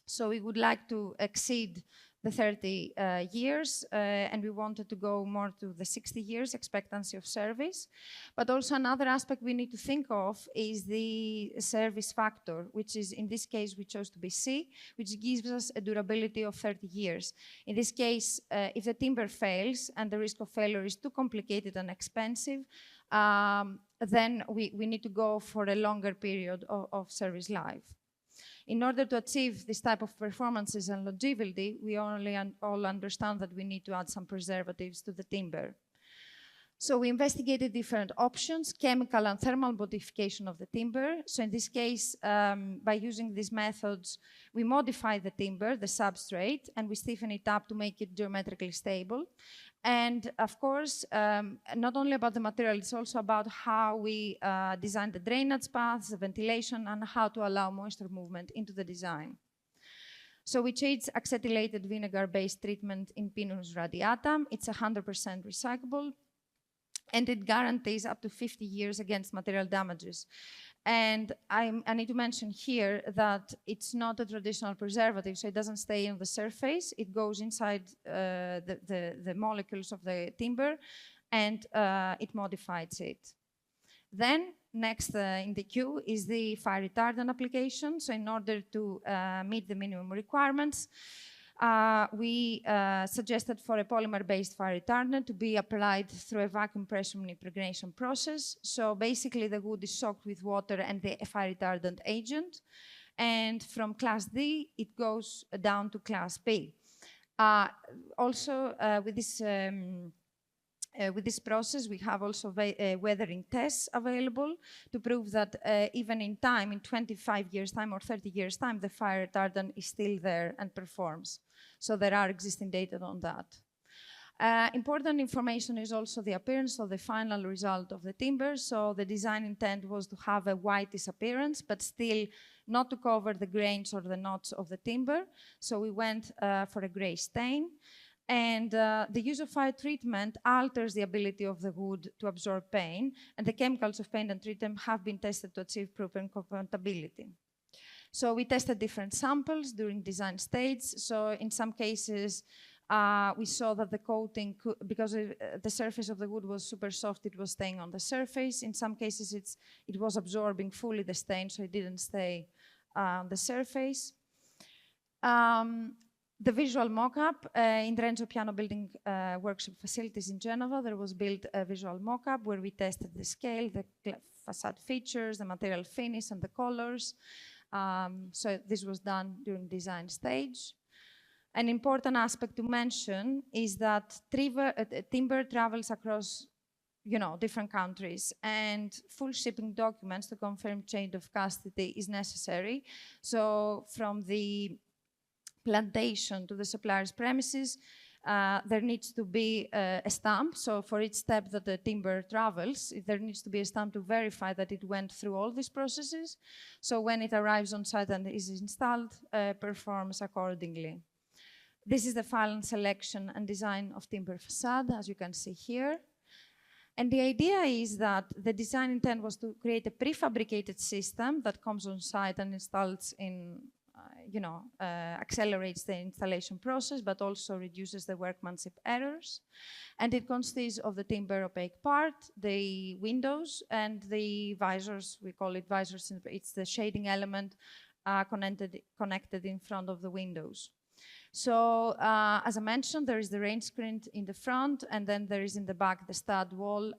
Speaker 6: So we would like to exceed the 30 years, and we wanted to go more to the 60 years expectancy of service. But also another aspect we need to think of is the service factor, which is, in this case, we chose to be C, which gives us a durability of 30 years. In this case, if the timber fails and the risk of failure is too complicated and expensive, then we need to go for a longer period of service life. In order to achieve this type of performances and longevity, we all understand that we need to add some preservatives to the timber. So we investigated different options, chemical and thermal modification of the timber. So in this case, by using these methods, we modify the timber, the substrate, and we stiffen it up to make it geometrically stable. And of course, not only about the material, it's also about how we design the drainage paths, the ventilation, and how to allow moisture movement into the design. So we chose acetylated vinegar-based treatment in Pinus radiata. It's 100% recyclable, and it guarantees up to 50 years against material damages. And I need to mention here that it's not a traditional preservative, so it doesn't stay on the surface. It goes inside the molecules of the timber, and it modifies it. Then, next in the queue is the fire retardant application. So in order to meet the minimum requirements, we suggested for a polymer-based fire retardant to be applied through a vacuum pressure impregnation process. So basically, the wood is soaked with water and the fire retardant agent. And from class D, it goes down to class B. Also, with this process, we have also weathering tests available to prove that even in time, in 25 years' time or 30 years' time, the fire retardant is still there and performs. So there are existing data on that. Important information is also the appearance of the final result of the timber. So the design intent was to have a whitish appearance, but still not to cover the grains or the knots of the timber. So we went for a gray stain. And the use of fire treatment alters the ability of the wood to absorb paint, and the chemicals of paint and treatment have been tested to achieve proven compatibility. So we tested different samples during design stage. So in some cases, we saw that the coating, because the surface of the wood was super soft, it was staying on the surface. In some cases, it was absorbing fully the stain, so it didn't stay on the surface. The visual mock-up in the Renzo Piano Building Workshop facilities in Genova, there was built a visual mock-up where we tested the scale, the facade features, the material finish, and the colors. So this was done during design stage. An important aspect to mention is that timber travels across, different countries, and full shipping documents to confirm chain of custody is necessary. So from the plantation to the supplier's premises, there needs to be a stamp. So for each step that the timber travels, there needs to be a stamp to verify that it went through all these processes. So when it arrives on site and is installed, performs accordingly. This is the final selection and design of timber facade, as you can see here. And the idea is that the design intent was to create a prefabricated system that comes on site and installs in accelerates the installation process, but also reduces the workmanship errors. And it consists of the timber opaque part, the windows, and the visors. We call it visors. It's the shading element connected in front of the windows. So, as I mentioned, there is the rain screen in the front, and then there is in the back the stud wall,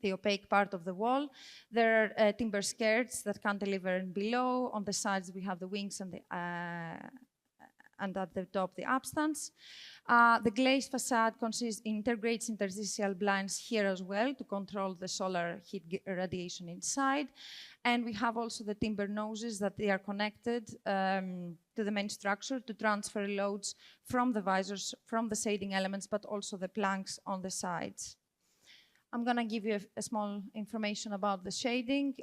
Speaker 6: the opaque part of the wall. There are timber skirts that cantilever and below. On the sides, we have the wings and at the top, the upstands. The glazed facade integrates interstitial blinds here as well to control the solar heat radiation inside. And we have also the timber noses that they are connected to the main structure to transfer loads from the visors, from the shading elements, but also the planks on the sides. I'm going to give you a small information about the shading.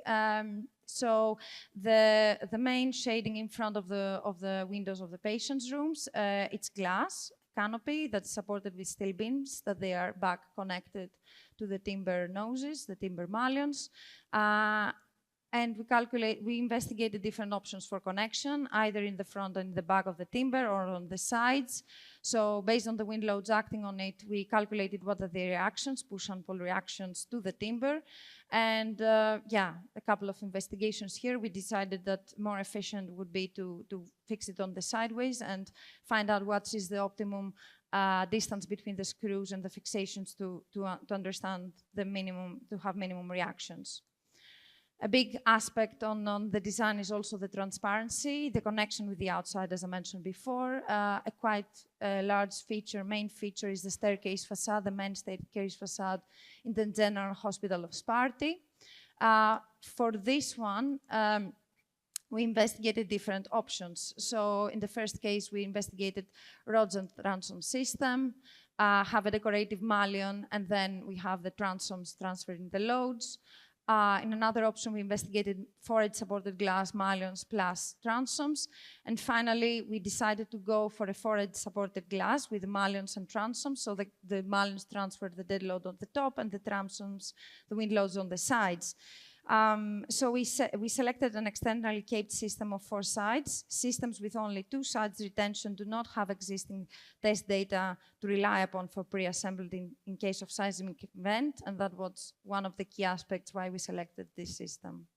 Speaker 6: So the main shading in front of the windows of the patient's rooms, it's glass canopy that's supported with steel beams that they are back connected to the timber noses, the timber mullions. And we investigated different options for connection, either in the front and the back of the timber or on the sides. So based on the wind loads acting on it, we calculated what are the reactions, push and pull reactions to the timber. And a couple of investigations here, we decided that more efficient would be to fix it on the sideways and find out what is the optimum distance between the screws and the fixations to understand the minimum, to have minimum reactions. A big aspect on the design is also the transparency, the connection with the outside, as I mentioned before. A quite large feature, main feature, is the staircase facade, the main staircase facade in the General Hospital of Sparti. For this one, we investigated different options. So in the first case, we investigated rods and transom system, have a decorative mullion, and then we have the transoms transferring the loads. In another option, we investigated forehead-supported glass mullions plus transoms. And finally, we decided to go for a forehead-supported glass with mullions and transoms. So the mullions transfer the dead load on the top and the transoms, the wind loads on the sides. So we selected an externally caped system of 4 sites. Systems with only 2 sites retention do not have existing test data to rely upon for pre-assembled in case of seismic event, and that was one of the key aspects why we selected this system.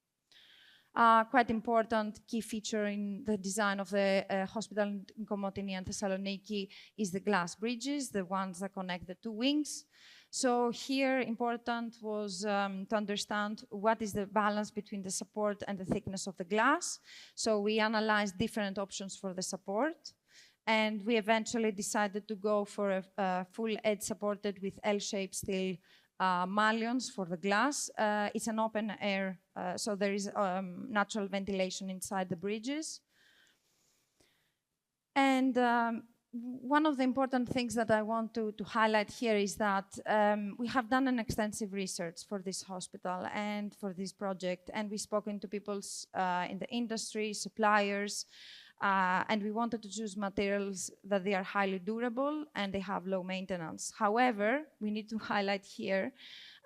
Speaker 6: Quite important key feature in the design of the hospital in Komotini and Thessaloniki is the glass bridges, the ones that connect the 2 wings. So here, important was to understand what is the balance between the support and the thickness of the glass. So we analyzed different options for the support, and we eventually decided to go for a full edge supported with L-shaped steel mullions for the glass. It's an open air, so there is natural ventilation inside the bridges. And one of the important things that I want to highlight here is that we have done an extensive research for this hospital and for this project, and we've spoken to people in the industry, suppliers, and we wanted to choose materials that they are highly durable and they have low maintenance. However, we need to highlight here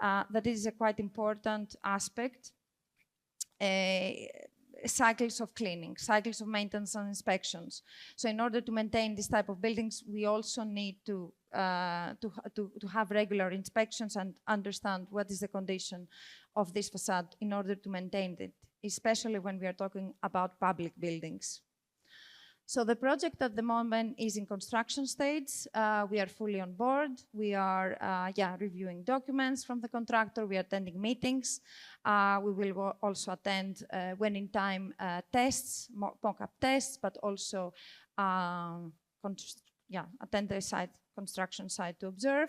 Speaker 6: that it is a quite important aspect, cycles of cleaning, cycles of maintenance and inspections. So in order to maintain this type of buildings, we also need to have regular inspections and understand what is the condition of this facade in order to maintain it, especially when we are talking about public buildings. So the project at the moment is in construction stage. We are fully on board. We are reviewing documents from the contractor. We are attending meetings. We will also attend, when in time, tests, mock-up tests, but also attend the construction site to observe.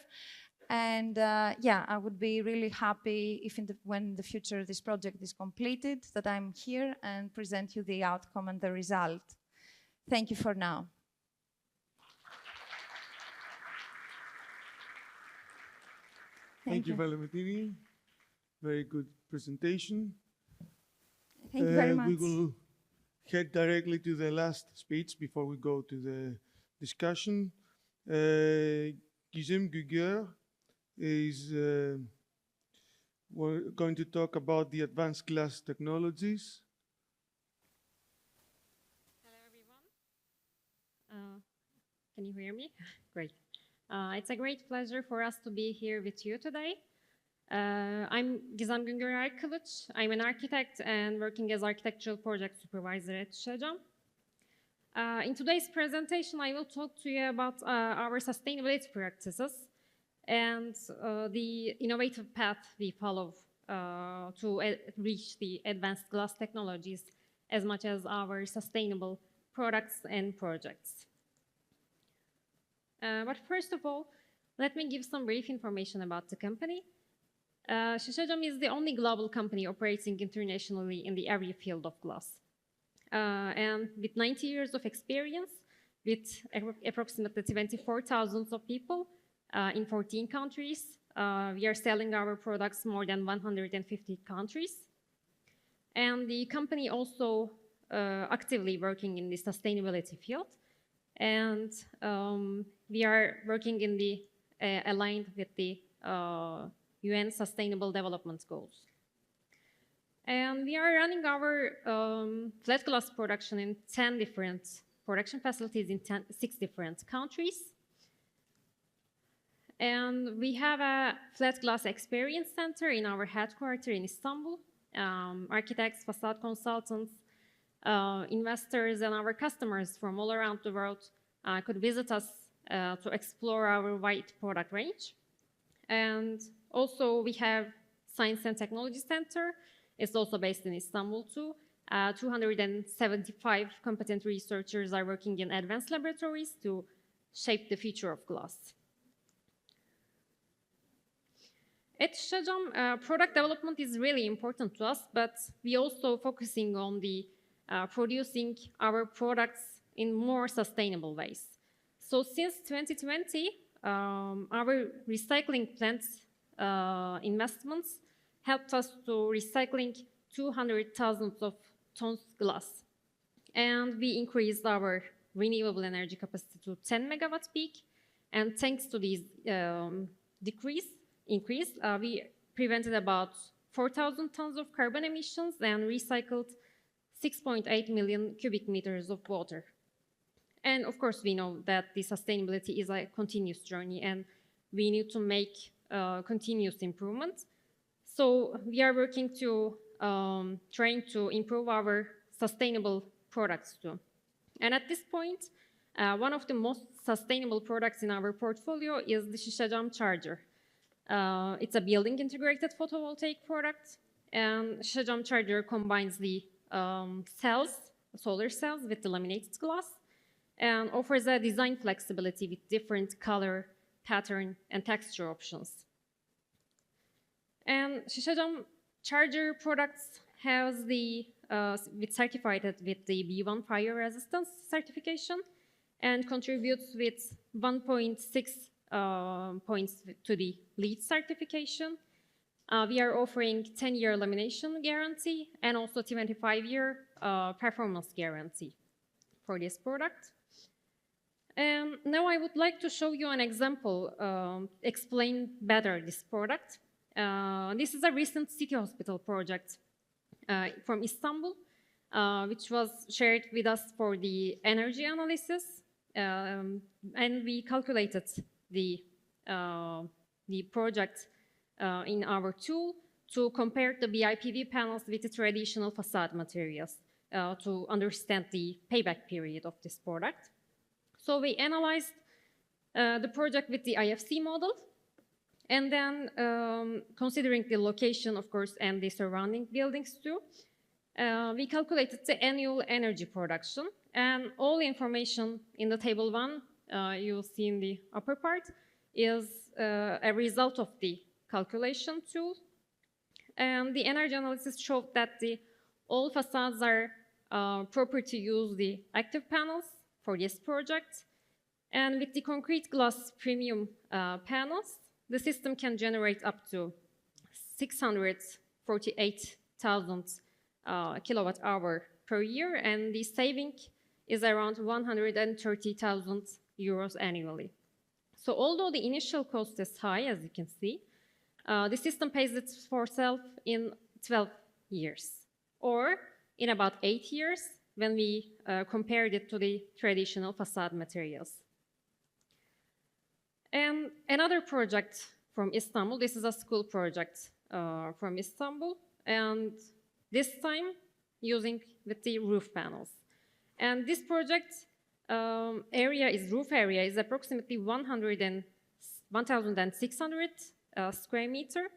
Speaker 6: And I would be really happy if when in the future this project is completed, that I'm here and present you the outcome and the result. Thank you for now.
Speaker 3: Thank you, Valentini. Very good presentation.
Speaker 6: Thank you very much.
Speaker 3: We will head directly to the last speech before we go to the discussion. Guillaume Guguer is we're going to talk about the advanced glass technologies.
Speaker 1: Can you hear me? Great. It's a great pleasure for us to be here with you today. I'm Gizem Güngör Erkılıç. I'm an architect and working as architectural project supervisor at Şişecam. In today's presentation, I will talk to you about our sustainability practices and the innovative path we follow to reach the advanced glass technologies, as much as our sustainable products and projects. But first of all, let me give some brief information about the company. Şişecam is the only global company operating internationally in the area field of glass. And with 90 years of experience, with approximately 24,000 of people in 14 countries, we are selling our products more than 150 countries. And the company also actively working in the sustainability field. And we are working in the aligned with the UN Sustainable Development Goals. And we are running our flat glass production in 10 different production facilities in 6 different countries. And we have a flat glass experience center in our headquarters in Istanbul. Architects, facade consultants, investors, and our customers from all around the world could visit us to explore our wide product range. And also we have Science and Technology Center. It's also based in Istanbul too. 275 competent researchers are working in advanced laboratories to shape the future of glass. At Şişecam, product development is really important to us, but we also focusing on the producing our products in more sustainable ways. So since 2020, our recycling plants investments helped us to recycling 200,000 of tons glass. And we increased our renewable energy capacity to 10 megawatt peak. And thanks to these increase, we prevented about 4,000 tons of carbon emissions and recycled 6.8 million cubic meters of water. And of course, we know that the sustainability is a continuous journey and we need to make continuous improvements. So we are working to trying to improve our sustainable products too. And at this point, one of the most sustainable products in our portfolio is the Şişecam Charger. It's a building integrated photovoltaic product, and Şişecam Charger combines the solar cells with the laminated glass, and offers a design flexibility with different color, pattern, and texture options. And Şişecam Charger products has the certified with the B1 fire resistance certification and contributes with 1.6 points to the LEED certification. We are offering 10-year lamination guarantee and also 25-year performance guarantee for this product. And now I would like to show you an example, explain better this product. This is a recent city hospital project from Istanbul, which was shared with us for the energy analysis. And we calculated the project in our tool to compare the BIPV panels with the traditional facade materials to understand the payback period of this product. So we analyzed the project with the IFC model, and then considering the location, of course, and the surrounding buildings too, we calculated the annual energy production, and all the information in the table 1, you'll see in the upper part, is a result of the calculation tool. And the energy analysis showed that all facades are proper to use the active panels for this project. And with the concrete glass premium panels, the system can generate up to 648,000 kilowatt hour per year, and the saving is around 130,000 euros annually. So although the initial cost is high, as you can see, the system pays it for itself in 12 years, or in about 8 years when we compared it to the traditional facade materials. And another project from Istanbul, this is a school project from Istanbul, and this time using with the roof panels. And this project roof area is approximately 1,600 square meter,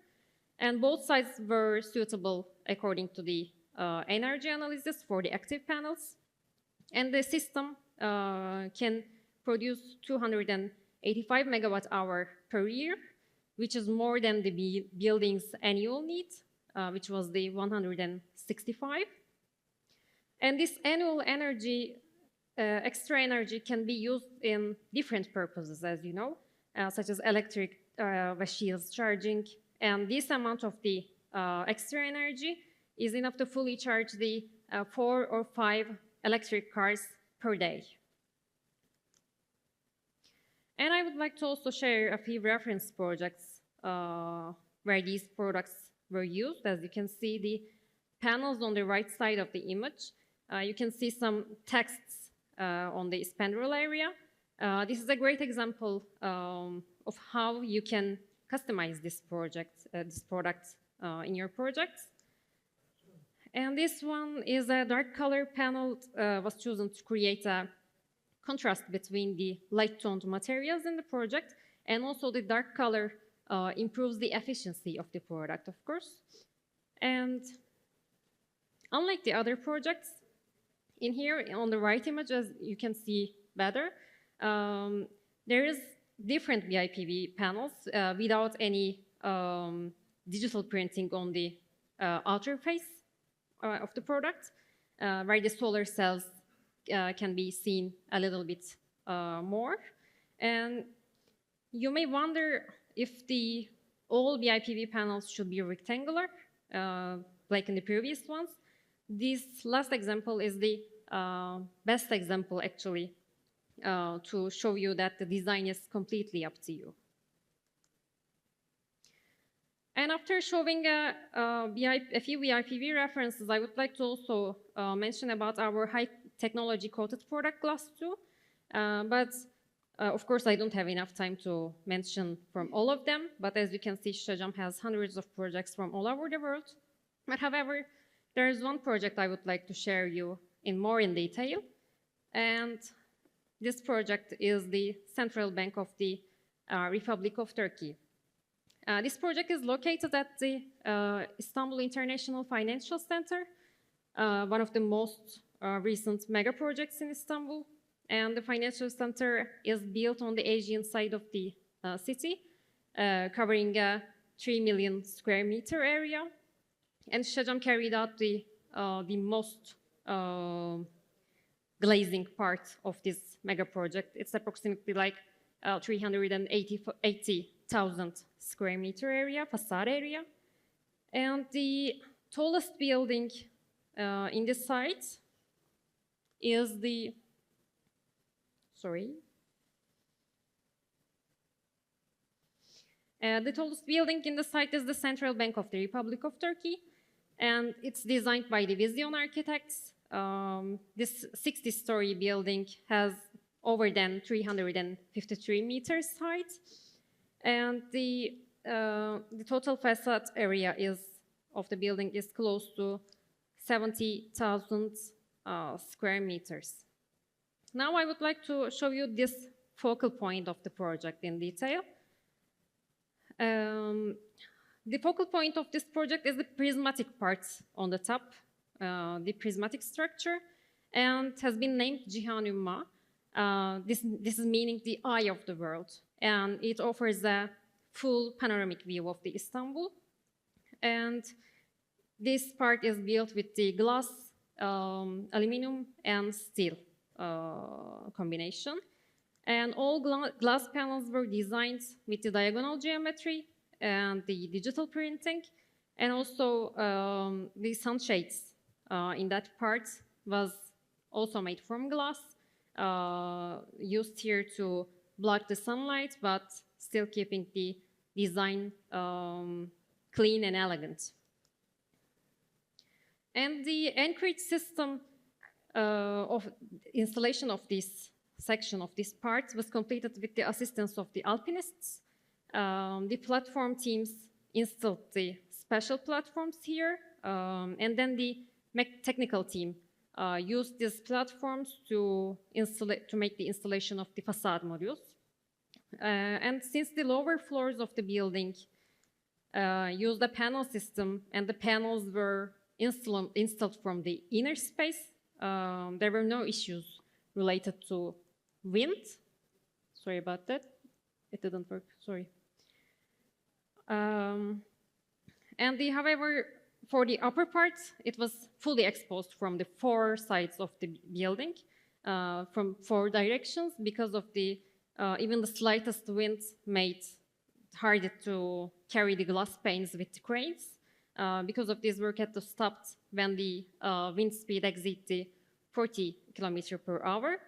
Speaker 1: and both sides were suitable according to the energy analysis for the active panels. And the system can produce 285 megawatt hour per year, which is more than the building's annual need, which was the 165. And this annual energy, extra energy, can be used in different purposes, as you know, such as electric vehicles charging. And this amount of the extra energy is enough to fully charge the 4 or 5 electric cars per day. And I would like to also share a few reference projects where these products were used. As you can see, the panels on the right side of the image, you can see some texts on the spandrel area. This is a great example of how you can customize this product in your projects. And this one is a dark color panel was chosen to create a contrast between the light-toned materials in the project, and also the dark color improves the efficiency of the product, of course. And unlike the other projects, in here on the right image, as you can see better, there is different BIPV panels without any digital printing on the outer face of the product, where the solar cells can be seen a little bit more. And you may wonder if all BIPV panels should be rectangular, like in the previous ones. This last example is the best example, actually, to show you that the design is completely up to you. And after showing a few BIPV references, I would like to also mention about our high technology coated product glass too. But of course, I don't have enough time to mention from all of them. But as you can see, Şişecam has hundreds of projects from all over the world. But however, there is one project I would like to share you more in detail. And this project is the Central Bank of the Republic of Turkey. This project is located at the Istanbul International Financial Center, one of the most recent mega projects in Istanbul. And the financial center is built on the Asian side of the city, covering a 3 million square meter area. And Şişecam carried out the most glazing part of this mega project. It's approximately like 380,000 square meter area, facade area. And the tallest building in this site is the, the tallest building in the site is the Central Bank of the Republic of Turkey, and it's designed by the Vision architects. This 60-story building has over than 353 meters height, and the total facade area of the building is close to 70,000 square meters. Now I would like to show you this focal point of the project in detail. The focal point of this project is the prismatic part on the top, the prismatic structure, and has been named Cihan Ümma. This is meaning the eye of the world, and it offers a full panoramic view of the Istanbul. And this part is built with the glass, aluminum, and steel combination. And all glass panels were designed with the diagonal geometry and the digital printing. And also the sunshades in that part was also made from glass, used here to block the sunlight, but still keeping the design clean and elegant. And the anchorage system of installation of this section of this part was completed with the assistance of the alpinists. The platform teams installed the special platforms here, and then the technical team used these platforms to make the installation of the facade modules. And since the lower floors of the building used a panel system and the panels were installed from the inner space, there were no issues related to wind. Sorry about that. It didn't work, sorry. However, for the upper part, it was fully exposed from the four sides of the building, from four directions, because of the even the slightest wind made it harder to carry the glass panes with the cranes. Because of this, work had to stop when the wind speed exceeded the 40 kilometers per hour.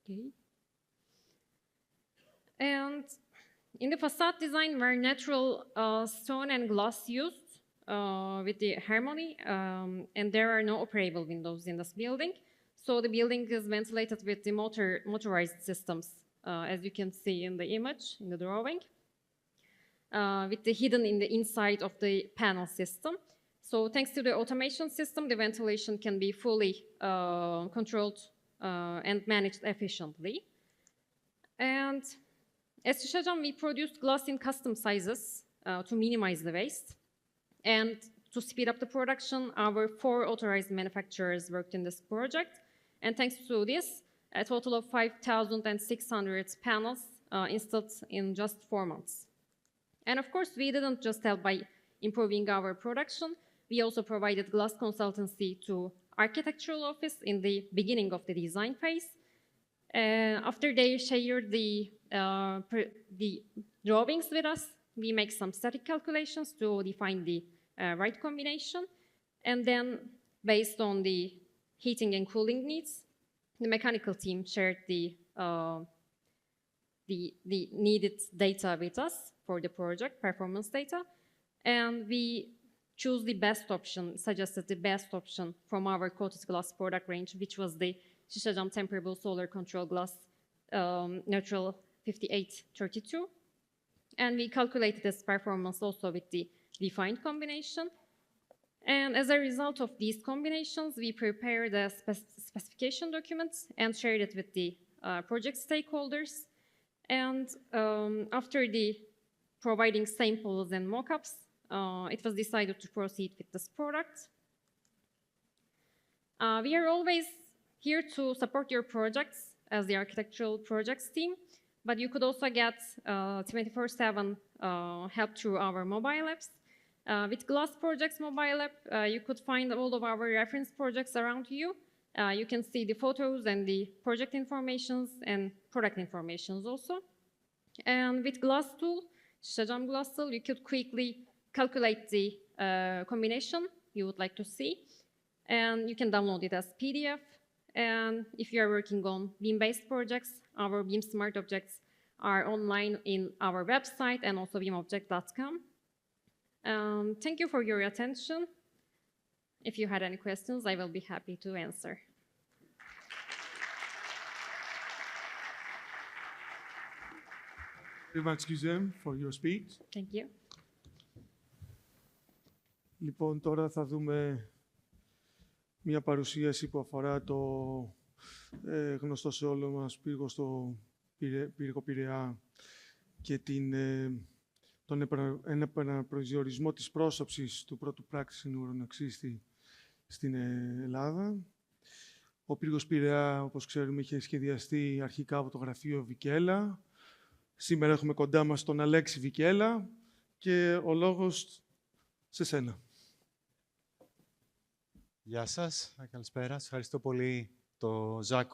Speaker 1: Okay. And in the facade design were natural stone and glass used with the harmony, and there are no operable windows in this building. So the building is ventilated with the motorized systems, as you can see in the image, in the drawing, with the hidden in the inside of the panel system. So thanks to the automation system, the ventilation can be fully controlled and managed efficiently. And as Şişecam, we produced glass in custom sizes to minimize the waste. And to speed up the production, our 4 authorized manufacturers worked in this project. And thanks to this, a total of 5,600 panels installed in just 4 months. And of course, we didn't just help by improving our production. We also provided glass consultancy to architectural office in the beginning of the design phase. After they shared the drawings with us, we make some static calculations to define the right combination. And then, based on the heating and cooling needs, the mechanical team shared the the needed data with us for the project, performance data, and we choose the best option, suggested the best option from our coated glass product range, which was the Şişecam temperable solar control glass neutral 5832. And we calculated this performance also with the defined combination. And as a result of these combinations, we prepared the specification documents and shared it with the project stakeholders. And after providing samples and mock-ups, it was decided to proceed with this product. We are always here to support your projects as the architectural projects team, but you could also get 24/7 help through our mobile apps. With Glass Projects mobile app, you could find all of our reference projects around you. You can see the photos and the project informations and product informations also. And with Glass Tool, Şişecam Glass Tool, you could quickly calculate the combination you would like to see. And you can download it as PDF. And if you are working on BIM-based projects, our BIM Smart Objects are online in our website and also bimobject.com. Thank you for your attention. If you had any questions, I will be happy to answer.
Speaker 3: Very much, Gizem, for your speech.
Speaker 1: Thank you.
Speaker 3: Λοιπόν, τώρα θα δούμε μια παρουσίαση που αφορά το γνωστό σε όλο μας πύργο Πειραιά και τον επαναπροσδιορισμό της πρόσωψης του πρώτου πράξης ουρανοξύστη στην Ελλάδα. Ο πύργος Πειραιά, όπως ξέρουμε, είχε σχεδιαστεί αρχικά από το γραφείο Βικέλα. Σήμερα έχουμε κοντά μας τον Αλέξη Βικέλα και ο λόγος σε σένα.
Speaker 7: Γεια σας, καλησπέρα. Σας ευχαριστώ πολύ το Ζακ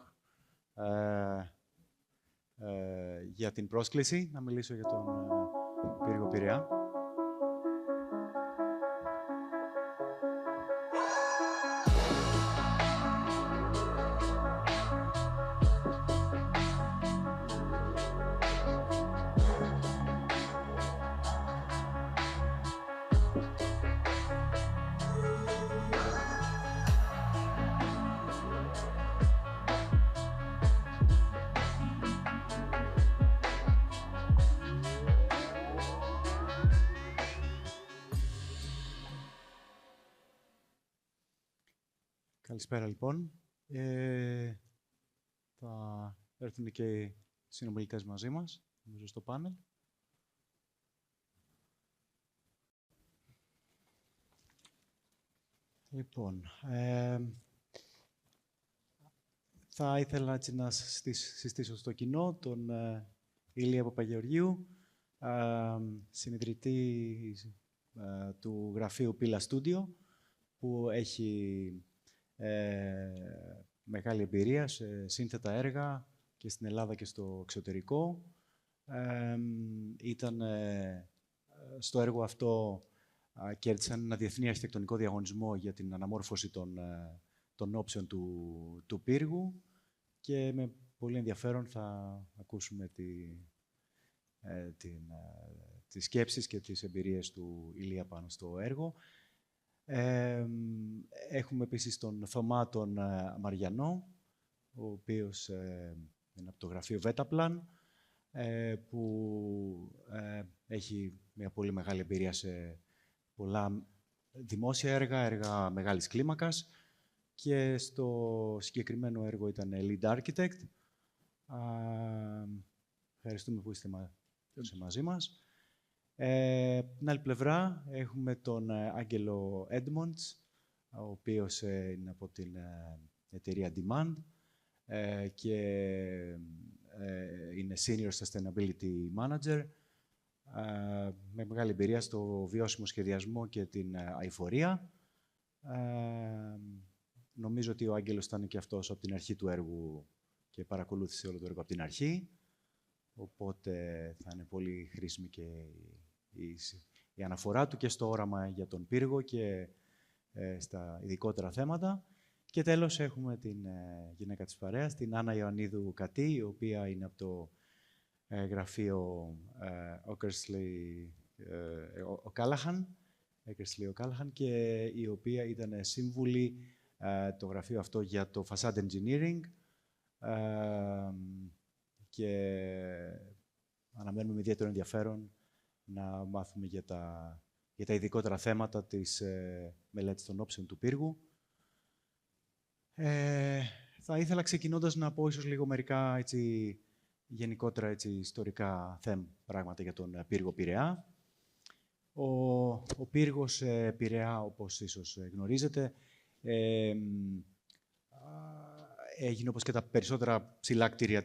Speaker 7: για την πρόσκληση να μιλήσω για τον πύργο Πειραιά. Καλησπέρα, λοιπόν. Θα έρθουν και οι συνομιλητές μαζί μας, νομίζω, στο πάνελ. Λοιπόν, θα ήθελα έτσι να συστήσω στο κοινό τον Ηλία Παπαγεωργίου, συνιδρυτή του γραφείου Pila Studio, που έχει μεγάλη εμπειρία σε σύνθετα έργα και στην Ελλάδα και στο εξωτερικό. Ήταν στο έργο αυτό κέρδισαν ένα διεθνή αρχιτεκτονικό διαγωνισμό για την αναμόρφωση των όψεων του πύργου και με πολύ ενδιαφέρον θα ακούσουμε τις σκέψεις και τις εμπειρίες του Ηλία πάνω στο έργο. Έχουμε επίσης τον Θωμά τον Μαριανό, ο οποίος είναι από το γραφείο Vetaplan, που έχει μια πολύ μεγάλη εμπειρία σε πολλά δημόσια έργα μεγάλης κλίμακας και στο συγκεκριμένο έργο ήταν lead architect. Ευχαριστούμε που είστε μαζί μας. Την άλλη πλευρά έχουμε τον Άγγελο Edmonds, ο οποίος είναι από την εταιρεία Demand και είναι Senior Sustainability Manager με μεγάλη εμπειρία στο βιώσιμο σχεδιασμό και την αειφορία. Νομίζω ότι ο Άγγελος ήταν και αυτός από την αρχή του έργου και παρακολούθησε όλο το έργο από την αρχή, οπότε θα είναι πολύ χρήσιμη και η αναφορά του και στο όραμα για τον πύργο και στα ειδικότερα θέματα. Και τέλος έχουμε την γυναίκα της παρέας, την Άννα Ιωαννίδου Κατή, η οποία είναι από το γραφείο Ockersley O'Callaghan και η οποία ήταν σύμβουλη το γραφείο αυτό για το Facade Engineering και αναμένουμε με ιδιαίτερο ενδιαφέρον να μάθουμε για τα ειδικότερα θέματα της μελέτης των όψεων του πύργου. Θα ήθελα ξεκινώντας να πω ίσως λίγο μερικά γενικότερα ιστορικά πράγματα για τον πύργο Πειραιά. Ο πύργος Πειραιά, όπως ίσως γνωρίζετε, έγινε όπως και τα περισσότερα ψηλά κτίρια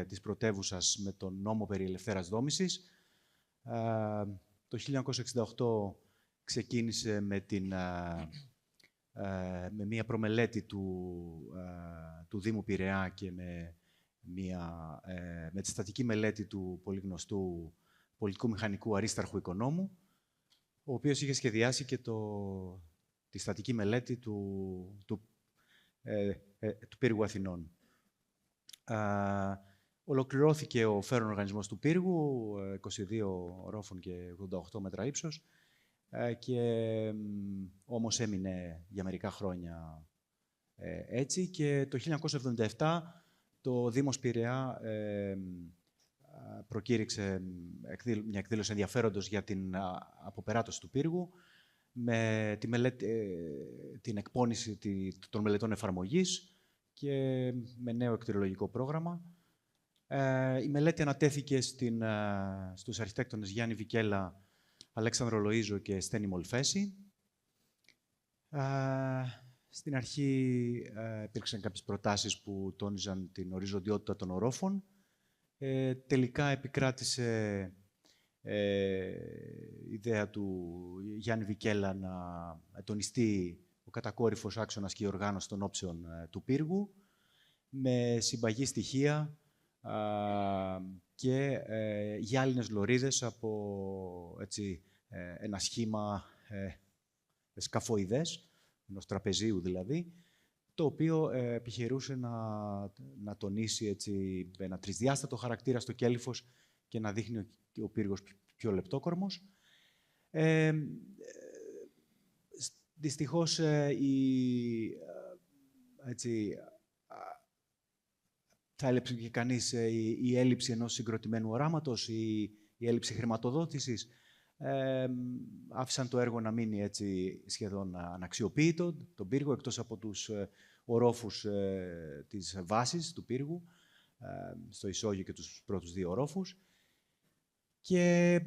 Speaker 7: της πρωτεύουσας με τον νόμο περί ελευθέρας δόμησης. Το 1968 ξεκίνησε με μία προμελέτη του Δήμου Πειραιά και με τη στατική μελέτη του πολύ γνωστού πολιτικού μηχανικού Αρίσταρχου Οικονόμου, ο οποίος είχε σχεδιάσει και τη στατική μελέτη του πύργου Αθηνών. Ολοκληρώθηκε ο φέρον οργανισμός του πύργου, 22 ορόφων και 88 μέτρα ύψος, και όμως έμεινε για μερικά χρόνια έτσι και το 1977 το Δήμος Πειραιά προκήρυξε μια εκδήλωση ενδιαφέροντος για την αποπεράτωση του πύργου με την εκπόνηση των μελετών εφαρμογής και με νέο εκτηρολογικό πρόγραμμα. Η μελέτη ανατέθηκε στους αρχιτέκτονες Γιάννη Βικέλα, Αλέξανδρο Λοΐζο και Στένη Μολφέση. Στην αρχή υπήρξαν κάποιες προτάσεις που τόνιζαν την οριζοντιότητα των ορόφων. Τελικά επικράτησε η ιδέα του Γιάννη Βικέλα να τονιστεί ο κατακόρυφος άξονας και η οργάνωση των όψεων του πύργου με συμπαγή στοιχεία και γυάλινες λωρίδες από ένα σχήμα σκαφοειδές, ενός τραπεζίου δηλαδή, το οποίο επιχειρούσε να τονίσει ένα τρισδιάστατο χαρακτήρα στο κέλυφος και να δείχνει ο πύργος πιο λεπτόκορμος. Δυστυχώς θα έλεγε και κανείς η έλλειψη ενός συγκροτημένου οράματος, η έλλειψη χρηματοδότησης άφησαν το έργο να μείνει έτσι σχεδόν αναξιοποίητο, τον πύργο, εκτός από τους ορόφους της βάσης του πύργου, στο ισόγειο και τους πρώτους δύο ορόφους. Και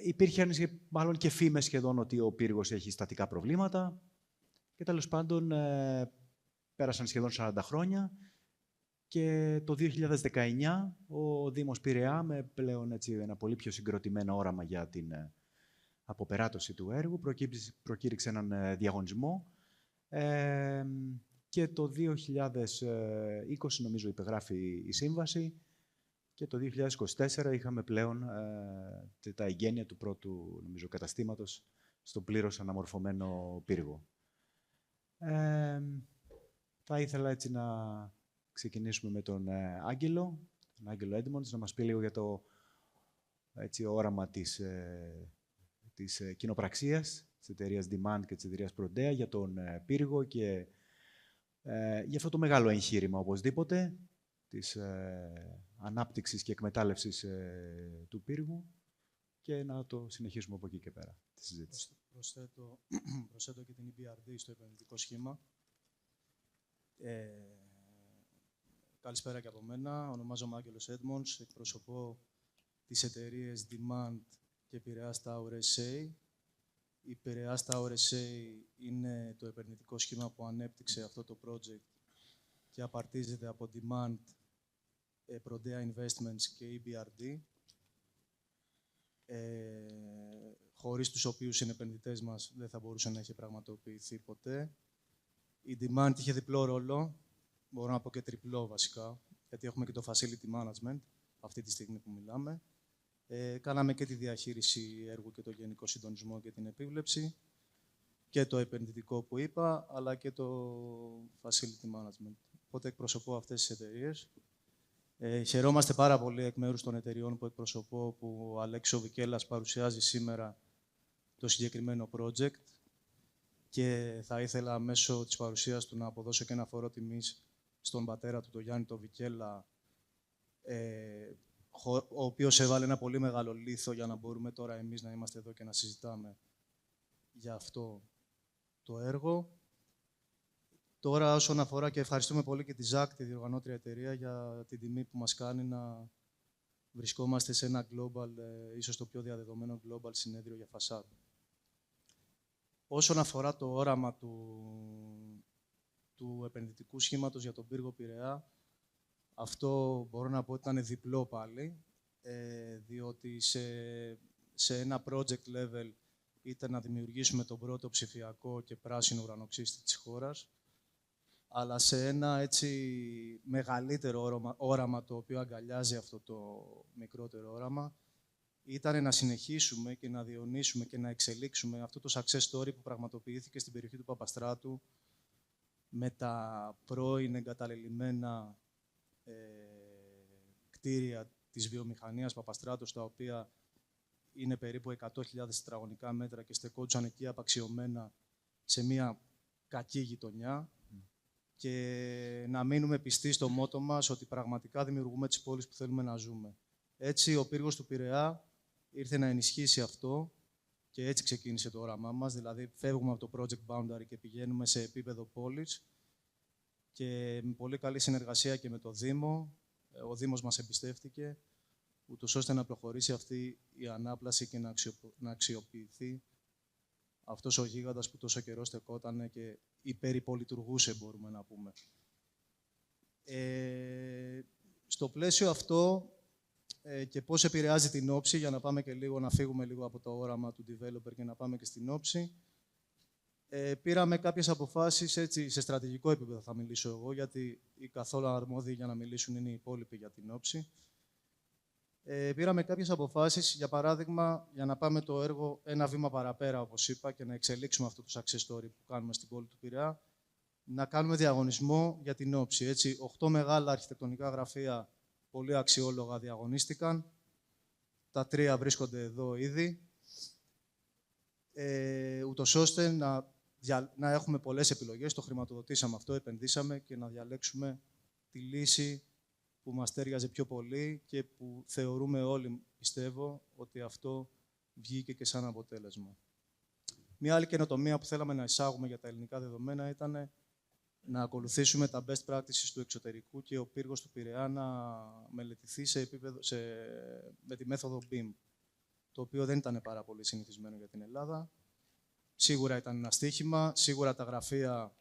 Speaker 7: υπήρχαν μάλλον και φήμες σχεδόν ότι ο πύργος έχει στατικά προβλήματα και τέλος πάντων πέρασαν σχεδόν 40 χρόνια και το 2019 ο Δήμος Πειραιά με πλέον ένα πολύ πιο συγκροτημένο όραμα για την αποπεράτωση του έργου προκήρυξε έναν διαγωνισμό και το 2020 νομίζω υπεγράφει η σύμβαση και το 2024 είχαμε πλέον τα εγγένεια του πρώτου νομίζω καταστήματος στο πλήρως αναμορφωμένο πύργο. Θα ήθελα έτσι να ξεκινήσουμε με τον Άγγελο Έντμοντς, να μας πει λίγο για το όραμα της κοινοπραξίας, της εταιρείας Demand και της εταιρείας Prodea για τον πύργο και για αυτό το μεγάλο εγχείρημα οπωσδήποτε της ανάπτυξης και εκμετάλλευσης του πύργου και να το συνεχίσουμε από εκεί και πέρα τη συζήτηση.
Speaker 8: Προσθέτω και την EBRD στο επενδυτικό σχήμα. Καλησπέρα και από μένα. Ονομάζομαι Άγγελος Έντμοντς. Εκπροσωπώ τις εταιρείες Demand και Πειραιάς Tower SA. Η Πειραιάς Tower SA είναι το επενδυτικό σχήμα που ανέπτυξε αυτό το project και απαρτίζεται από Demand, Prodea Investments και EBRD, χωρίς τους οποίους οι συνεπενδυτές μας δεν θα μπορούσε να έχει πραγματοποιηθεί ποτέ. Η Demand είχε διπλό ρόλο, μπορώ να πω και τριπλό βασικά, γιατί έχουμε και το Facility Management αυτή τη στιγμή που μιλάμε. Κάναμε και τη διαχείριση έργου και το γενικό συντονισμό και την επίβλεψη. και το επενδυτικό που είπα, αλλά και το facility management. Οπότε εκπροσωπώ αυτές τις εταιρείες. Χαιρόμαστε πάρα πολύ εκ μέρους των εταιρειών που εκπροσωπώ, που ο Αλέξης Βικέλας παρουσιάζει σήμερα το συγκεκριμένο project, και θα ήθελα μέσω της παρουσίας του να αποδώσω και ένα φόρο τιμής στον πατέρα του, τον Γιάννη τον Βικέλα, ο οποίος έβαλε ένα πολύ μεγάλο λίθο για να μπορούμε τώρα εμείς να είμαστε εδώ και να συζητάμε για αυτό το έργο. Τώρα, όσον αφορά, και ευχαριστούμε πολύ και τη ΖΑΚ, τη διοργανώτρια εταιρεία, για την τιμή που μας κάνει να βρισκόμαστε σε ένα global, ίσως το πιο διαδεδομένο global συνέδριο για φασάδ. Όσον αφορά το όραμα του επενδυτικού σχήματος για τον πύργο Πειραιά, αυτό μπορώ να πω ότι ήταν διπλό πάλι, διότι σε ένα project level ήταν να δημιουργήσουμε τον πρώτο ψηφιακό και πράσινο ουρανοξύστη της χώρας, αλλά σε ένα έτσι μεγαλύτερο όραμα, το οποίο αγκαλιάζει αυτό το μικρότερο όραμα, ήταν να συνεχίσουμε και να διονύσουμε και να εξελίξουμε αυτό το success story που πραγματοποιήθηκε στην περιοχή του Παπαστράτου, με τα πρώην εγκαταλελειμμένα κτίρια της βιομηχανίας Παπαστράτου, τα οποία είναι περίπου 100.000 τετραγωνικά μέτρα και στεκόντουσαν εκεί απαξιωμένα σε μια κακή γειτονιά, και να μείνουμε πιστοί στο μότο μας ότι πραγματικά δημιουργούμε τις πόλεις που θέλουμε να ζούμε. Έτσι, ο πύργος του Πειραιά ήρθε να ενισχύσει αυτό, και έτσι ξεκίνησε το όραμά μας. Δηλαδή, φεύγουμε από το project boundary και πηγαίνουμε σε επίπεδο πόλης, και με πολύ καλή συνεργασία και με το Δήμο. Ο Δήμος μας εμπιστεύτηκε, ούτως ώστε να προχωρήσει αυτή η ανάπλαση και να αξιοποιηθεί αυτός ο γίγαντας που τόσο καιρό στεκότανε και υπερυπολειτουργούσε, μπορούμε να πούμε. Στο πλαίσιο αυτό, και πώς επηρεάζει την όψη, για να πάμε και λίγο, να φύγουμε λίγο από το όραμα του developer και να πάμε και στην όψη, πήραμε κάποιες αποφάσεις, έτσι, σε στρατηγικό επίπεδο θα μιλήσω εγώ, γιατί οι καθόλου αρμόδιοι για να μιλήσουν είναι οι υπόλοιποι για την όψη. Πήραμε κάποιες αποφάσεις, για παράδειγμα, για να πάμε το έργο ένα βήμα παραπέρα, όπως είπα, και να εξελίξουμε αυτό το success story που κάνουμε στην πόλη του Πειραιά, να κάνουμε διαγωνισμό για την όψη. Έτσι, 8 μεγάλα αρχιτεκτονικά γραφεία, πολύ αξιόλογα, διαγωνίστηκαν. Τα 3 βρίσκονται εδώ ήδη, ούτως ώστε να έχουμε πολλές επιλογές. Το χρηματοδοτήσαμε αυτό, επενδύσαμε, και να διαλέξουμε τη λύση που μας τέριαζε πιο πολύ και που θεωρούμε όλοι, πιστεύω, ότι αυτό βγήκε και σαν αποτέλεσμα. Μια άλλη καινοτομία που θέλαμε να εισάγουμε για τα ελληνικά δεδομένα ήταν να ακολουθήσουμε τα best practices του εξωτερικού και ο πύργος του Πειραιά να μελετηθεί με τη μέθοδο BIM, το οποίο δεν ήταν πάρα πολύ συνηθισμένο για την Ελλάδα. Σίγουρα ήταν ένα στοίχημα, σίγουρα τα γραφεία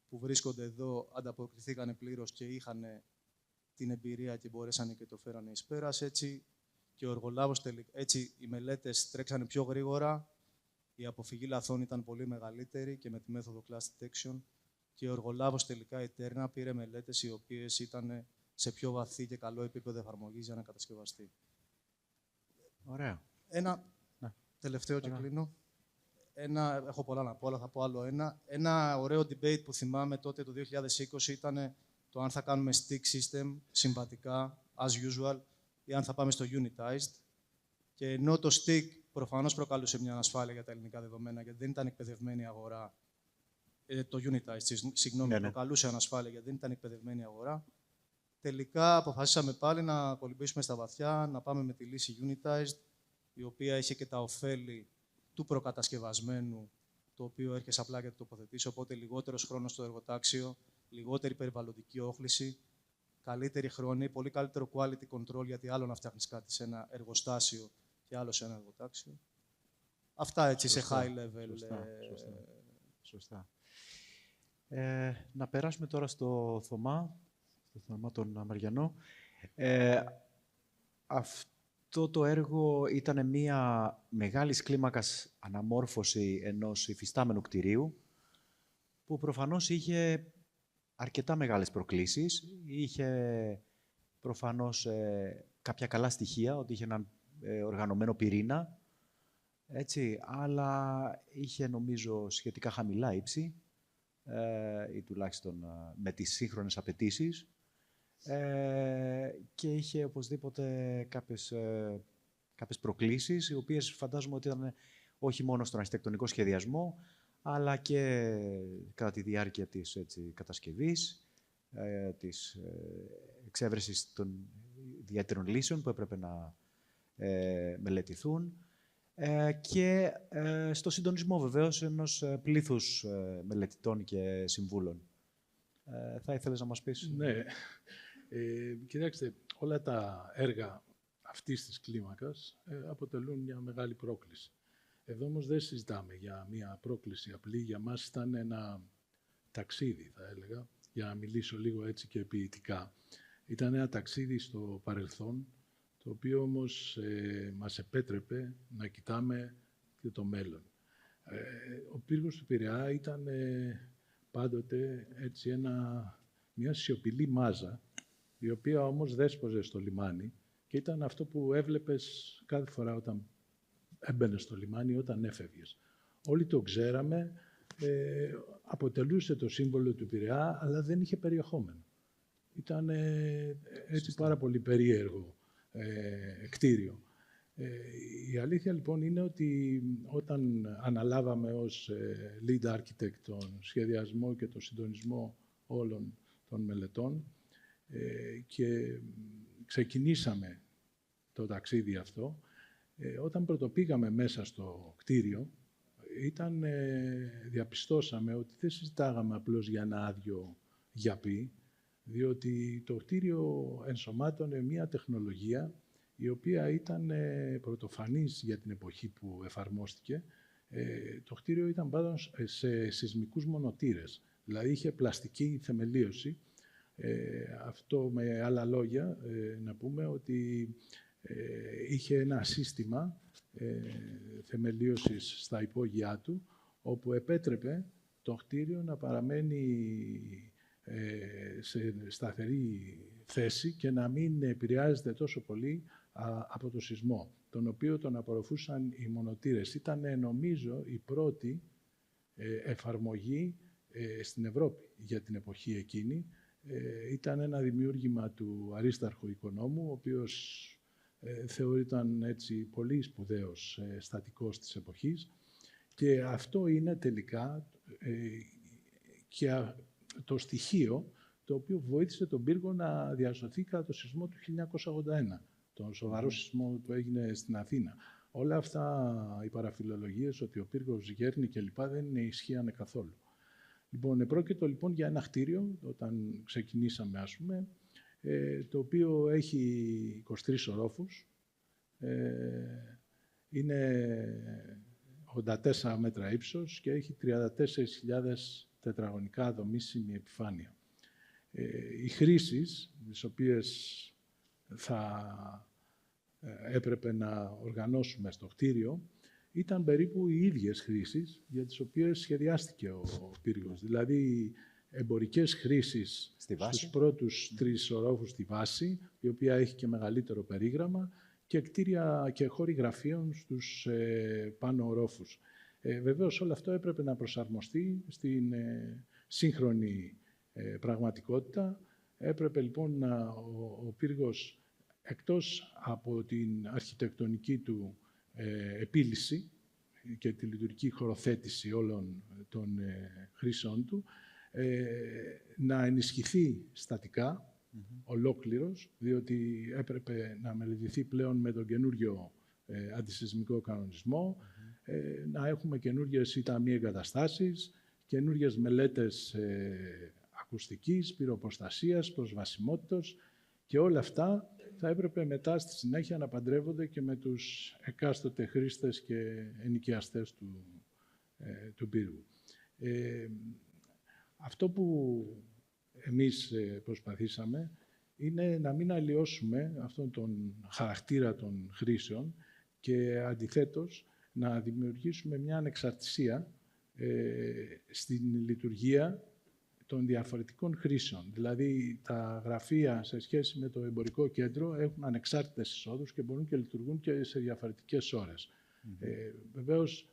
Speaker 8: που βρίσκονται εδώ ανταποκριθήκανε πλήρως και είχαν την εμπειρία και μπορέσανε και το φέρανε εις πέρας. Έτσι, και ο εργολάβος έτσι οι μελέτες τρέξανε πιο γρήγορα, η αποφυγή λαθών ήταν πολύ μεγαλύτερη και με τη μέθοδο class detection, και ο εργολάβος τελικά η Τέρνα πήρε μελέτες οι οποίες ήταν σε πιο βαθύ και καλό επίπεδο εφαρμογής για να κατασκευαστεί.
Speaker 7: Ωραία.
Speaker 8: Ένα τελευταίο και κλείνω. Έχω πολλά να πω, αλλά θα πω άλλο ένα. Ένα ωραίο debate που θυμάμαι τότε το 2020 ήταν το αν θα κάνουμε stick system συμβατικά, as usual, ή αν θα πάμε στο unitized. Και ενώ το stick προφανώς προκαλούσε μια ανασφάλεια για τα ελληνικά δεδομένα, γιατί δεν ήταν εκπαιδευμένη η αγορά. Το unitized, συγγνώμη, προκαλούσε ανασφάλεια γιατί δεν ήταν εκπαιδευμένη η αγορά. Τελικά αποφασίσαμε πάλι να κολυμπήσουμε στα βαθιά, να πάμε με τη λύση unitized, η οποία είχε και τα ωφέλη του προκατασκευασμένου, το οποίο έρχεσαι απλά για να το τοποθετήσει, οπότε λιγότερος χρόνος στο εργοτάξιο, λιγότερη περιβαλλοντική όχληση, καλύτερη χρόνη, πολύ καλύτερο quality control, γιατί άλλο να φτιάχνεις κάτι σε ένα εργοστάσιο και άλλο σε ένα εργοτάξιο. Αυτά έτσι
Speaker 7: Σωστά,
Speaker 8: σε high level.
Speaker 7: Σωστά. Να περάσουμε τώρα στο Θωμά τον Μαριανό. Αυτό το έργο ήταν μια μεγάλης κλίμακας αναμόρφωση ενός υφιστάμενου κτηρίου, που προφανώς είχε αρκετά μεγάλες προκλήσεις. Είχε προφανώς κάποια καλά στοιχεία, ότι είχε έναν οργανωμένο πυρήνα, έτσι, αλλά είχε νομίζω σχετικά χαμηλά ύψη ή τουλάχιστον με τις σύγχρονες απαιτήσεις και είχε οπωσδήποτε κάποιες προκλήσεις, οι οποίες φαντάζομαι ότι ήταν όχι μόνο στον αρχιτεκτονικό σχεδιασμό, αλλά και κατά τη διάρκεια της κατασκευής, της εξέβρεσης των ιδιαίτερων λύσεων που έπρεπε να μελετηθούν και στο συντονισμό βεβαίως ενός πλήθους μελετητών και συμβούλων. Θα ήθελες να μας πεις?
Speaker 9: Ναι. Κοιτάξτε, όλα τα έργα αυτής της κλίμακας αποτελούν μια μεγάλη πρόκληση. Εδώ όμως δεν συζητάμε για μια πρόκληση απλή. Για μας ήταν ένα ταξίδι, θα έλεγα, για να μιλήσω λίγο έτσι και ποιητικά. Ήταν ένα ταξίδι στο παρελθόν, το οποίο όμως μας επέτρεπε να κοιτάμε και το μέλλον. Ο πύργος του Πειραιά ήταν πάντοτε έτσι μια σιωπηλή μάζα, η οποία όμως δέσποζε στο λιμάνι και ήταν αυτό που έβλεπες κάθε φορά όταν έμπαινες στο λιμάνι, όταν έφευγες. Όλοι το ξέραμε, αποτελούσε το σύμβολο του Πειραιά, αλλά δεν είχε περιεχόμενο. Ήταν έτσι πάρα πολύ περίεργο κτίριο. Η αλήθεια λοιπόν είναι ότι όταν αναλάβαμε ως lead architect τον σχεδιασμό και τον συντονισμό όλων των μελετών και ξεκινήσαμε το ταξίδι αυτό, όταν πρωτοπήγαμε μέσα στο κτίριο, διαπιστώσαμε ότι δεν συζητάγαμε απλώς για ένα άδειο γιαπί, διότι το κτίριο ενσωμάτωνε μια τεχνολογία η οποία ήταν πρωτοφανής για την εποχή που εφαρμόστηκε. Το κτίριο ήταν πάνω σε σεισμικούς μονοτήρες, δηλαδή είχε πλαστική θεμελίωση. Αυτό με άλλα λόγια να πούμε ότι είχε ένα σύστημα θεμελίωσης στα υπόγειά του, όπου επέτρεπε το κτίριο να παραμένει σε σταθερή θέση και να μην επηρεάζεται τόσο πολύ από το σεισμό, τον οποίο τον απορροφούσαν οι μονοτήρες. Ήταν, νομίζω, η πρώτη εφαρμογή στην Ευρώπη για την εποχή εκείνη. Ήταν ένα δημιούργημα του αρίσταρχου οικονόμου, ο οποίος θεωρείται έτσι πολύ σπουδαίος στατικός της εποχής, και αυτό είναι τελικά και το στοιχείο το οποίο βοήθησε τον πύργο να διασωθεί κατά το σεισμό του 1981, τον σοβαρό σεισμό που έγινε στην Αθήνα. Όλα αυτά οι παραφιλολογίες ότι ο πύργος γέρνει κλπ. Δεν ισχύανε καθόλου. Λοιπόν, πρόκειται λοιπόν για ένα κτίριο, όταν ξεκινήσαμε ας πούμε, το οποίο έχει 23 ορόφους, είναι 84 μέτρα ύψος και έχει 34.000 τετραγωνικά δομήσιμη επιφάνεια. Οι χρήσεις, τις οποίες θα έπρεπε να οργανώσουμε στο κτίριο, ήταν περίπου οι ίδιες χρήσεις για τις οποίες σχεδιάστηκε ο πύργος. Δηλαδή, εμπορικές χρήσεις στους πρώτους 3 ορόφους στη βάση, η οποία έχει και μεγαλύτερο περίγραμμα, και κτίρια και χώροι γραφείων στους πάνω ορόφους. Βεβαίως, όλο αυτό έπρεπε να προσαρμοστεί στην σύγχρονη πραγματικότητα. Έπρεπε λοιπόν ο πύργος, εκτός από την αρχιτεκτονική του επίλυση και τη λειτουργική χωροθέτηση όλων των χρήσεων του, να ενισχυθεί στατικά, ολόκληρος, διότι έπρεπε να μελετηθεί πλέον με τον καινούριο αντισεισμικό κανονισμό, να έχουμε καινούριες ΙΤΑΜΗ εγκαταστάσεις, καινούριες μελέτες ακουστικής, πυροποστασίας, προσβασιμότητας, και όλα αυτά θα έπρεπε μετά στη συνέχεια να παντρεύονται και με τους εκάστοτε χρήστες και ενοικιαστές του πύργου. Αυτό που εμείς προσπαθήσαμε είναι να μην αλλοιώσουμε αυτόν τον χαρακτήρα των χρήσεων και αντιθέτως να δημιουργήσουμε μια ανεξαρτησία στην λειτουργία των διαφορετικών χρήσεων. Δηλαδή, τα γραφεία σε σχέση με το εμπορικό κέντρο έχουν ανεξάρτητες εισόδους και μπορούν και λειτουργούν και σε διαφορετικές ώρες. Βεβαίως,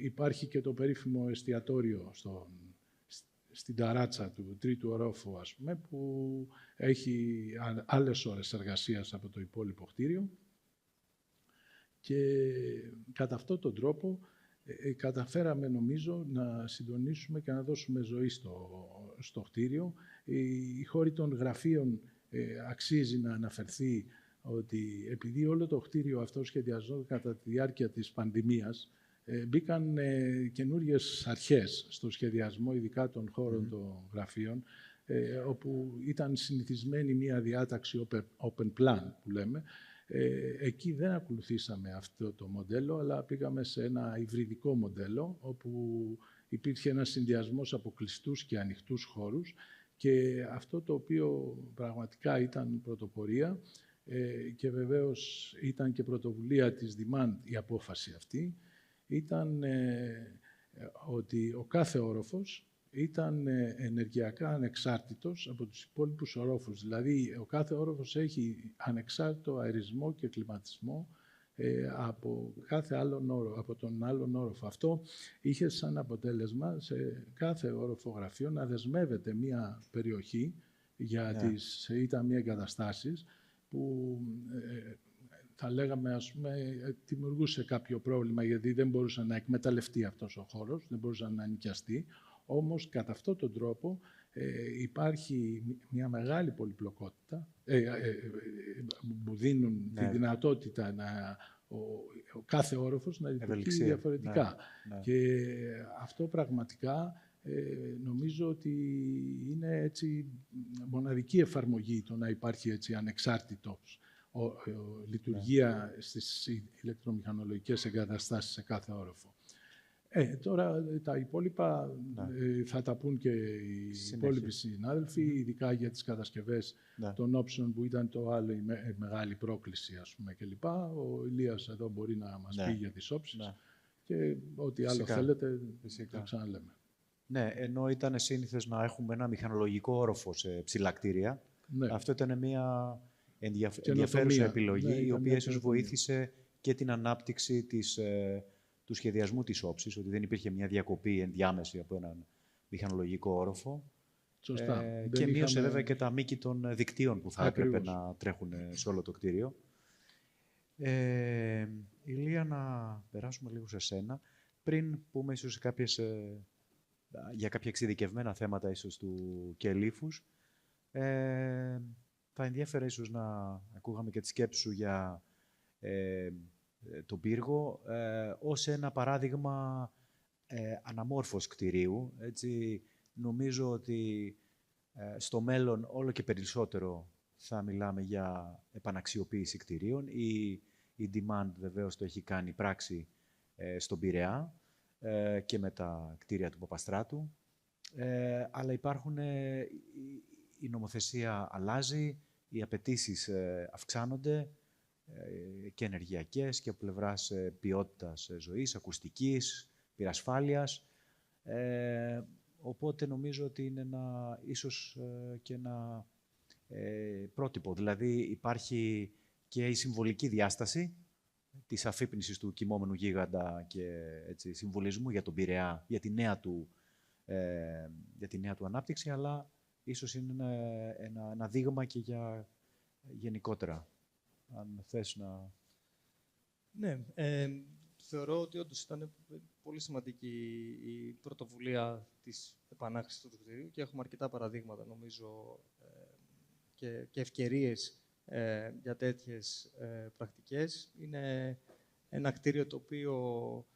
Speaker 9: υπάρχει και το περίφημο εστιατόριο στην ταράτσα του τρίτου ορόφου, ας πούμε, που έχει άλλες ώρες εργασίας από το υπόλοιπο κτίριο. Και κατά αυτόν τον τρόπο καταφέραμε, νομίζω, να συντονίσουμε και να δώσουμε ζωή στο κτίριο. Οι χώροι των γραφείων αξίζει να αναφερθεί ότι επειδή όλο το κτίριο αυτό σχεδιαζόταν κατά τη διάρκεια της πανδημίας, μπήκαν καινούριες αρχές στο σχεδιασμό, ειδικά των χώρων των γραφείων, όπου ήταν συνηθισμένη μία διάταξη open plan, που λέμε. Εκεί δεν ακολουθήσαμε αυτό το μοντέλο, αλλά πήγαμε σε ένα υβριδικό μοντέλο, όπου υπήρχε ένας συνδυασμός από κλειστούς και ανοιχτούς χώρους, και αυτό το οποίο πραγματικά ήταν πρωτοπορία, και βεβαίως ήταν και πρωτοβουλία της Demand η απόφαση αυτή, ήταν ότι ο κάθε όροφος ήταν ενεργειακά ανεξάρτητος από τους υπόλοιπους ορόφους. Δηλαδή, ο κάθε όροφος έχει ανεξάρτητο αερισμό και κλιματισμό από από τον άλλον όροφο. Αυτό είχε σαν αποτέλεσμα σε κάθε όροφο γραφείο να δεσμεύεται μία περιοχή για τις ήττα εγκαταστάσεις, που θα λέγαμε, ας πούμε, δημιουργούσε κάποιο πρόβλημα, γιατί δεν μπορούσε να εκμεταλλευτεί αυτός ο χώρος, δεν μπορούσε να νοικιαστεί. Όμως, κατά αυτόν τον τρόπο, υπάρχει μια μεγάλη πολυπλοκότητα που δίνουν τη δυνατότητα ο κάθε όροφος να λειτουργεί διαφορετικά. Και αυτό πραγματικά νομίζω ότι είναι έτσι μοναδική εφαρμογή το να υπάρχει έτσι ανεξάρτητος λειτουργία στις ηλεκτρομηχανολογικές εγκαταστάσεις σε κάθε όροφο. Τώρα τα υπόλοιπα θα τα πούν και οι υπόλοιποι συνάδελφοι, ειδικά για τις κατασκευές των όψεων, που ήταν το άλλο η μεγάλη πρόκληση, ας πούμε, κλπ. Ο Ηλίας εδώ μπορεί να μας πει για τις όψεις και ό,τι άλλο θέλετε θα ξαναλέμε.
Speaker 7: Ναι, ενώ ήταν σύνηθες να έχουμε ένα μηχανολογικό όροφο σε ψηλά κτίρια, αυτό ήταν μια ενδιαφέρουσα επιλογή, η οποία ίσως βοήθησε και την ανάπτυξη του σχεδιασμού της όψης, ότι δεν υπήρχε μια διακοπή ενδιάμεση από έναν μηχανολογικό όροφο.
Speaker 9: Σωστά.
Speaker 7: Και μείωσε βέβαια και τα μήκη των δικτύων που θα έπρεπε να τρέχουν σε όλο το κτίριο. Ηλία, να περάσουμε λίγο σε σένα. Πριν πούμε ίσως για κάποια εξειδικευμένα θέματα ίσως του Κελίφους, θα ενδιαφέρε ίσως να ακούγαμε και τη σκέψη σου για τον πύργο ως ένα παράδειγμα αναμόρφως κτηρίου. Έτσι, νομίζω ότι στο μέλλον όλο και περισσότερο θα μιλάμε για επαναξιοποίηση κτηρίων. Η Demand βεβαίως το έχει κάνει πράξη στον Πειραιά και με τα κτίρια του Παπαστράτου. Αλλά η νομοθεσία αλλάζει, οι απαιτήσεις αυξάνονται, και ενεργειακές και από πλευράς ποιότητας ζωής, ακουστικής, πυρασφάλειας. Οπότε νομίζω ότι είναι ίσως και ένα πρότυπο. Δηλαδή υπάρχει και η συμβολική διάσταση της αφύπνισης του κυμόμενου γίγαντα και έτσι, συμβολισμού για τον Πειραιά, για τη νέα του ανάπτυξη, αλλά ίσως είναι ένα δείγμα και για γενικότερα. Αν θες να...
Speaker 10: Ναι, θεωρώ ότι όντως ήταν πολύ σημαντική η πρωτοβουλία της επανάκτησης του κτηρίου και έχουμε αρκετά παραδείγματα, νομίζω, και ευκαιρίες για τέτοιες πρακτικές. Είναι ένα κτίριο το οποίο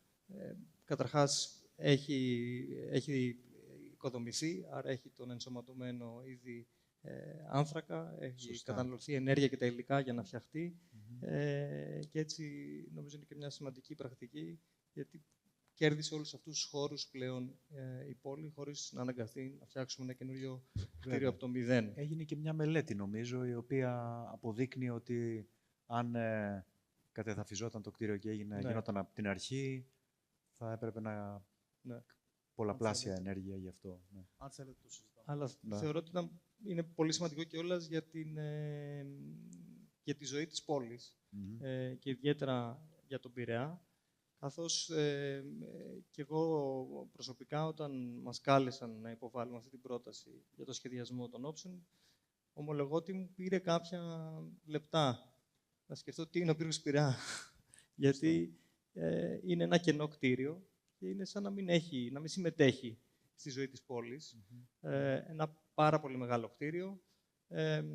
Speaker 10: καταρχάς έχει οικοδομηθεί, άρα έχει τον ενσωματωμένο ήδη άνθρακα, έχει καταναλωθεί ενέργεια και τα υλικά για να φτιαχτεί και έτσι νομίζω είναι και μια σημαντική πρακτική, γιατί κέρδισε όλους αυτούς τους χώρους πλέον η πόλη, χωρίς να αναγκαστεί να φτιάξουμε ένα καινούριο κτίριο από το μηδέν.
Speaker 7: Έγινε και μια μελέτη, νομίζω, η οποία αποδείκνει ότι αν κατεδαφιζόταν το κτίριο και γινόταν από την αρχή, θα έπρεπε να πολλαπλάσια ενέργεια γι' αυτό.
Speaker 10: Αν θέλετε το συζητάμε. Αλλά θεωρώ ότι είναι πολύ σημαντικό κιόλας για τη ζωή της πόλης και ιδιαίτερα για τον Πειραιά. Καθώς και εγώ προσωπικά, όταν μας κάλεσαν να υποβάλουμε αυτή την πρόταση για το σχεδιασμό των όψεων, ομολογώ ότι μου πήρε κάποια λεπτά να σκεφτώ τι είναι ο πύργος Πειραιά. Γιατί είναι ένα κενό κτίριο και είναι σαν να μην συμμετέχει στη ζωή της πόλης. Ένα πάρα πολύ μεγάλο κτίριο.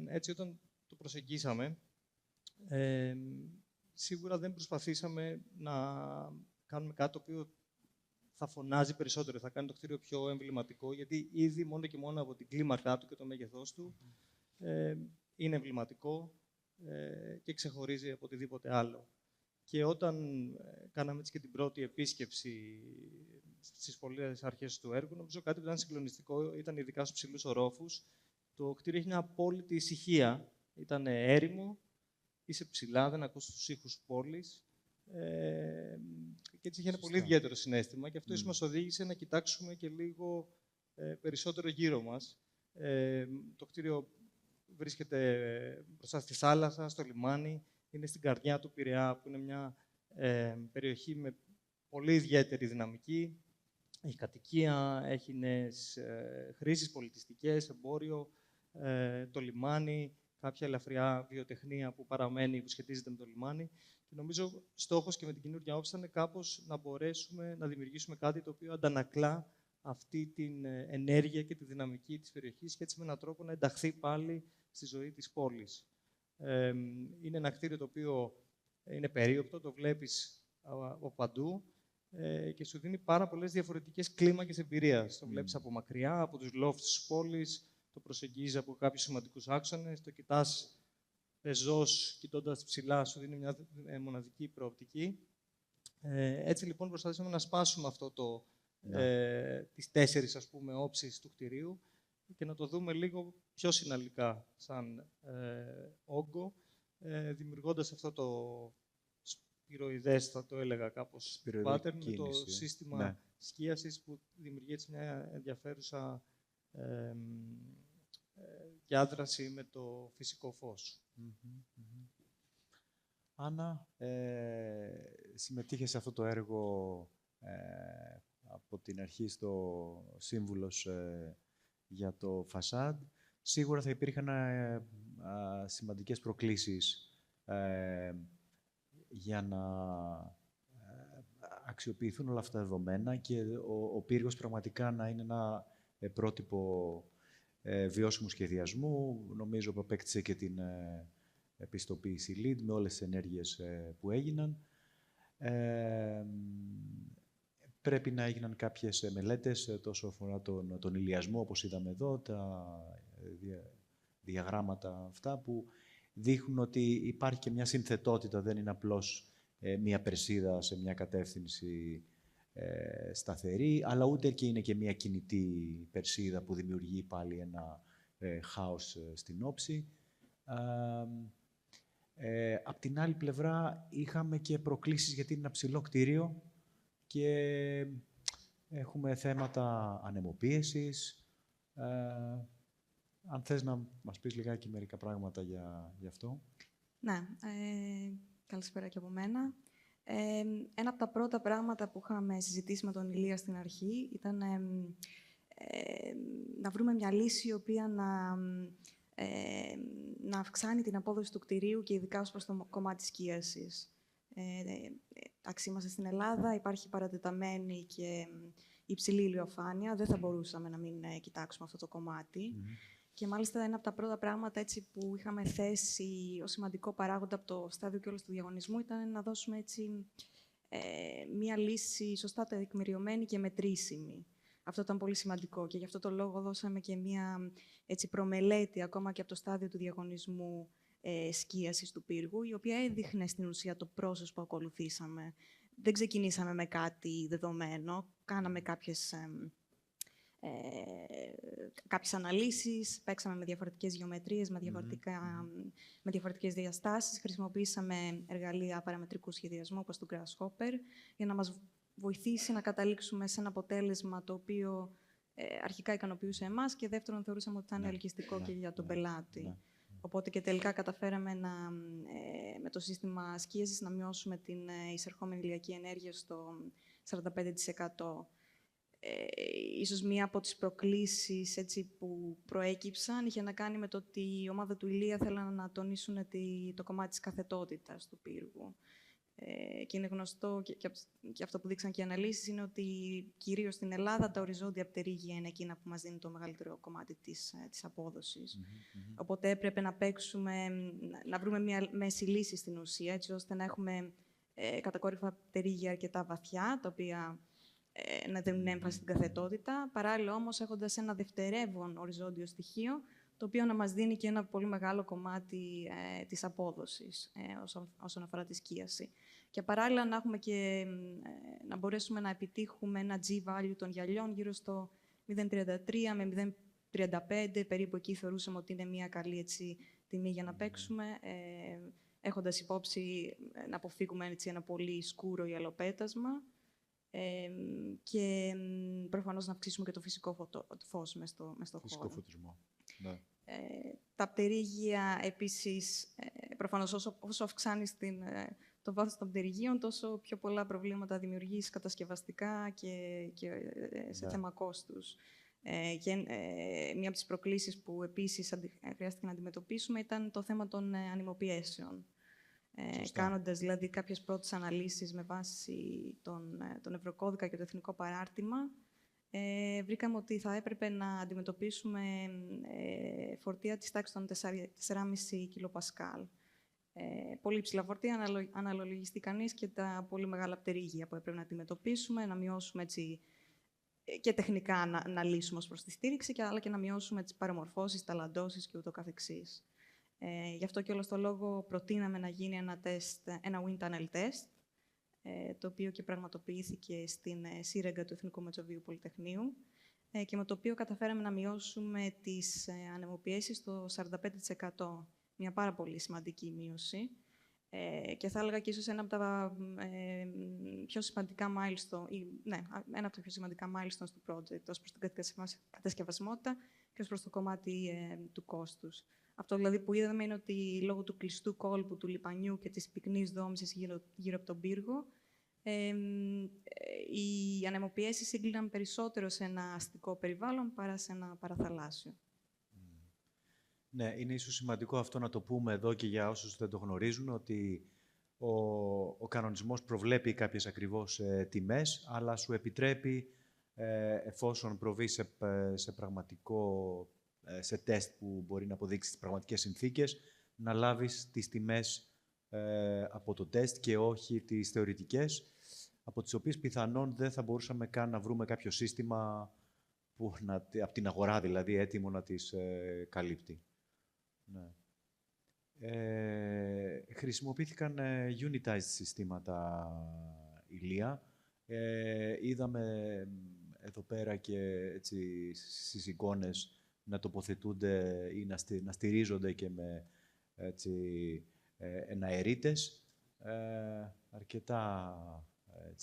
Speaker 10: Έτσι, όταν το προσεγγίσαμε, σίγουρα δεν προσπαθήσαμε να κάνουμε κάτι το οποίο θα φωνάζει περισσότερο, θα κάνει το κτίριο πιο εμβληματικό, γιατί ήδη μόνο και μόνο από την κλίμακά του και το μέγεθός του είναι εμβληματικό και ξεχωρίζει από οτιδήποτε άλλο. Και όταν κάναμε έτσι και την πρώτη επίσκεψη στις πολλές αρχές του έργου, νομίζω κάτι που ήταν συγκλονιστικό ήταν ειδικά στους ψηλούς ορόφους. Το κτίριο έχει μια απόλυτη ησυχία. Ήταν έρημο, είσαι ψηλά, δεν ακούς τους ήχους πόλης. Και έτσι είχε ένα πολύ ιδιαίτερο συναίσθημα. Και αυτό ίσως μας οδήγησε να κοιτάξουμε και λίγο περισσότερο γύρω μας. Το κτίριο βρίσκεται μπροστά στη θάλασσα, στο λιμάνι. Είναι στην καρδιά του Πειραιά, που είναι μια περιοχή με πολύ ιδιαίτερη δυναμική. Έχει κατοικία, έχει νέες χρήσεις πολιτιστικές, εμπόριο, το λιμάνι, κάποια ελαφριά βιοτεχνία που παραμένει, που σχετίζεται με το λιμάνι. Και νομίζω στόχος και με την καινούργια όψη ήταν κάπως να μπορέσουμε να δημιουργήσουμε κάτι το οποίο αντανακλά αυτή την ενέργεια και τη δυναμική της περιοχής και έτσι με έναν τρόπο να ενταχθεί πάλι στη ζωή της πόλης. Είναι ένα κτίριο το οποίο είναι περίοπτο, το βλέπεις από παντού και σου δίνει πάρα πολλές διαφορετικές κλίμακες εμπειρίας. Το βλέπεις από μακριά, από τους λόφους της πόλης, το προσεγγίζεις από κάποιους σημαντικούς άξονες, το κοιτάς πεζός, κοιτώντας ψηλά, σου δίνει μια μοναδική προοπτική. Έτσι λοιπόν προσπαθήσαμε να σπάσουμε αυτό τις 4 ας πούμε όψεις του κτηρίου και να το δούμε λίγο πιο συναλλικά σαν όγκο, δημιουργώντας αυτό το σπυροειδές, θα το έλεγα κάπως, pattern, με το σύστημα σκίασης που δημιουργεί έτσι μια ενδιαφέρουσα διάδραση με το φυσικό φως.
Speaker 7: Άννα, συμμετείχες σε αυτό το έργο από την αρχή στο σύμβουλος για το φασάντ. Σίγουρα θα υπήρχαν σημαντικές προκλήσεις για να αξιοποιηθούν όλα αυτά τα δεδομένα και ο πύργος πραγματικά να είναι ένα πρότυπο βιώσιμου σχεδιασμού. Νομίζω που απέκτησε και την επιστοποίηση LEED με όλες τις ενέργειες που έγιναν. Πρέπει να έγιναν κάποιες μελέτες τόσο αφορά τον ηλιασμό, όπως είδαμε εδώ, τα διαγράμματα αυτά που δείχνουν ότι υπάρχει και μια συνθετότητα, δεν είναι απλώς μια περσίδα σε μια κατεύθυνση σταθερή, αλλά ούτε και είναι και μια κινητή περσίδα που δημιουργεί πάλι ένα χάος στην όψη. Απ' την άλλη πλευρά είχαμε και προκλήσεις γιατί είναι ένα ψηλό κτίριο και έχουμε θέματα ανεμοπίεσης. Αν θες να μας πεις λιγάκι μερικά πράγματα για αυτό.
Speaker 11: Ναι, καλησπέρα και από μένα. Ένα από τα πρώτα πράγματα που είχαμε συζητήσει με τον Ηλία στην αρχή ήταν να βρούμε μια λύση η οποία να αυξάνει την απόδοση του κτηρίου και ειδικά ως προς το κομμάτι σκίασης. Είμαστε στην Ελλάδα, υπάρχει παρατεταμένη και υψηλή ηλιοφάνεια. Δεν θα μπορούσαμε να μην κοιτάξουμε αυτό το κομμάτι. Και μάλιστα ένα από τα πρώτα πράγματα έτσι, που είχαμε θέσει ως σημαντικό παράγοντα από το στάδιο και όλος του διαγωνισμού ήταν να δώσουμε έτσι, μία λύση σωστά τεκμηριωμένη και μετρήσιμη. Αυτό ήταν πολύ σημαντικό και γι' αυτό το λόγο δώσαμε και μία έτσι, προμελέτη ακόμα και από το στάδιο του διαγωνισμού σκίασης του πύργου, η οποία έδειχνε στην ουσία το process που ακολουθήσαμε. Δεν ξεκινήσαμε με κάτι δεδομένο, κάναμε κάποιες αναλύσεις, παίξαμε με διαφορετικές γεωμετρίες, με διαφορετικές διαστάσεις, χρησιμοποίησαμε εργαλεία παραμετρικού σχεδιασμού, όπως το Grasshopper, για να μας βοηθήσει να καταλήξουμε σε ένα αποτέλεσμα το οποίο αρχικά ικανοποιούσε εμάς και δεύτερον θεωρούσαμε ότι θα είναι ελκυστικό και για τον πελάτη. Οπότε και τελικά καταφέραμε με το σύστημα σκίασης να μειώσουμε την εισερχόμενη ηλιακή ενέργεια στο 45%. Ίσως μία από τις προκλήσεις που προέκυψαν είχε να κάνει με το ότι η ομάδα του Ηλία θέλανε να τονίσουν το κομμάτι της καθετότητας του πύργου. Και είναι γνωστό, και αυτό που δείξαν και οι αναλύσεις, είναι ότι κυρίως στην Ελλάδα τα οριζόντια πτερίγια είναι εκείνα που μας δίνουν το μεγαλύτερο κομμάτι της απόδοσης. Οπότε έπρεπε να βρούμε μια μέση λύση στην ουσία, έτσι ώστε να έχουμε κατακόρυφα πτερίγια αρκετά βαθιά, τα οποία να δίνουν έμφαση στην καθετότητα, παράλληλα όμως έχοντας ένα δευτερεύον οριζόντιο στοιχείο, το οποίο να μας δίνει και ένα πολύ μεγάλο κομμάτι της απόδοσης όσον αφορά τη σκίαση. Και παράλληλα να μπορέσουμε να επιτύχουμε ένα G-value των γυαλιών γύρω στο 0,33 με 0,35, περίπου εκεί θεωρούσαμε ότι είναι μια καλή τιμή για να παίξουμε, έχοντας υπόψη να αποφύγουμε ένα πολύ σκούρο γυαλοπέτασμα και προφανώς να αυξήσουμε και το φυσικό φως μες στο χώρο.
Speaker 7: Φυσικό φωτισμό. Ναι.
Speaker 11: Τα πτερίγια επίσης, προφανώς όσο αυξάνεις το βάθος των πτερυγίων, τόσο πιο πολλά προβλήματα δημιουργείς κατασκευαστικά και σε θέμα κόστους. Και μία από τις προκλήσεις που επίσης χρειάστηκε να αντιμετωπίσουμε ήταν το θέμα των ανεμοποιήσεων. Κάνοντας δηλαδή κάποιες πρώτες αναλύσεις με βάση τον Ευρωκώδικα και το Εθνικό Παράρτημα, βρήκαμε ότι θα έπρεπε να αντιμετωπίσουμε φορτία της τάξης των 4,5 κιλοπασκάλ. Πολύ υψηλά φορτία, αναλογιστεί κανείς και τα πολύ μεγάλα πτερίγια που έπρεπε να αντιμετωπίσουμε, να μειώσουμε έτσι και τεχνικά να λύσουμε ως προς τη στήριξη, αλλά και να μειώσουμε τις παραμορφώσεις, ταλαντώσεις και ούτω καθεξής. Γι' αυτό και όλο στο λόγο προτείναμε να γίνει ένα wind tunnel test, το οποίο και πραγματοποιήθηκε στην Σύρεγγα του Εθνικού Μετσοβίου Πολυτεχνείου και με το οποίο καταφέραμε να μειώσουμε τις ανεμοποιήσεις στο 45%. Μια πάρα πολύ σημαντική μείωση. Και θα έλεγα και ίσως ένα από τα πιο σημαντικά milestones του project, ως προς την κατασκευασιμότητα και ως προς το κομμάτι του κόστους. Αυτό δηλαδή που είδαμε είναι ότι λόγω του κλειστού κόλπου του λιπανιού και της πυκνής δόμησης γύρω από τον πύργο, οι ανεμοποιήσεις σύγκλιναν περισσότερο σε ένα αστικό περιβάλλον παρά σε ένα παραθαλάσσιο.
Speaker 7: Ναι, είναι ίσως σημαντικό αυτό να το πούμε εδώ και για όσους δεν το γνωρίζουν, ότι ο κανονισμός προβλέπει κάποιες ακριβώς τιμές, αλλά σου επιτρέπει, εφόσον προβεί σε τεστ που μπορεί να αποδείξει τις πραγματικές συνθήκες, να λάβεις τις τιμές από το τεστ και όχι τις θεωρητικές, από τις οποίες πιθανόν δεν θα μπορούσαμε καν να βρούμε κάποιο σύστημα που από την αγορά δηλαδή έτοιμο να τις καλύπτει. Ναι. Χρησιμοποιήθηκαν unitized συστήματα ηλία. Είδαμε εδώ πέρα και έτσι, στις εικόνες να τοποθετούνται ή να στηρίζονται και με εναερίτες. Αρκετά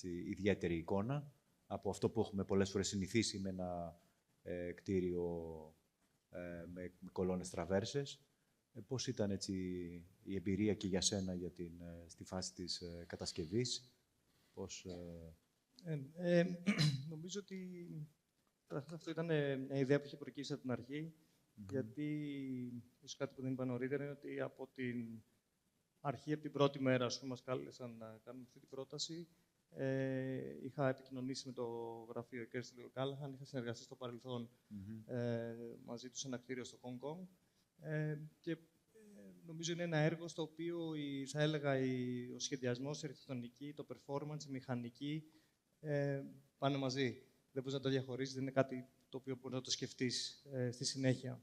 Speaker 7: ιδιαίτερη εικόνα από αυτό που έχουμε πολλές φορές συνηθίσει με ένα κτίριο με κολόνες τραβέρσες. Πώς ήταν η εμπειρία και για σένα στη φάση της κατασκευής?
Speaker 10: Νομίζω ότι αυτό ήταν μια ιδέα που είχε προκύψει από την αρχή, γιατί ίσως κάτι που δεν είπα νωρίτερα είναι ότι από την αρχή, από την πρώτη μέρα που μας κάλεσαν να κάνουμε αυτή την πρόταση, είχα επικοινωνήσει με το γραφείο Κέρστιλ Κάλαχαν, είχα συνεργαστεί στο παρελθόν μαζί τους σε ένα κτίριο στο Hong Kong και νομίζω είναι ένα έργο στο οποίο θα έλεγα ο σχεδιασμός, η αρχιτεκτονική, το performance, η μηχανική πάνε μαζί. Δεν μπορείς να το διαχωρίσεις, δεν είναι κάτι το οποίο μπορείς να το σκεφτείς στη συνέχεια.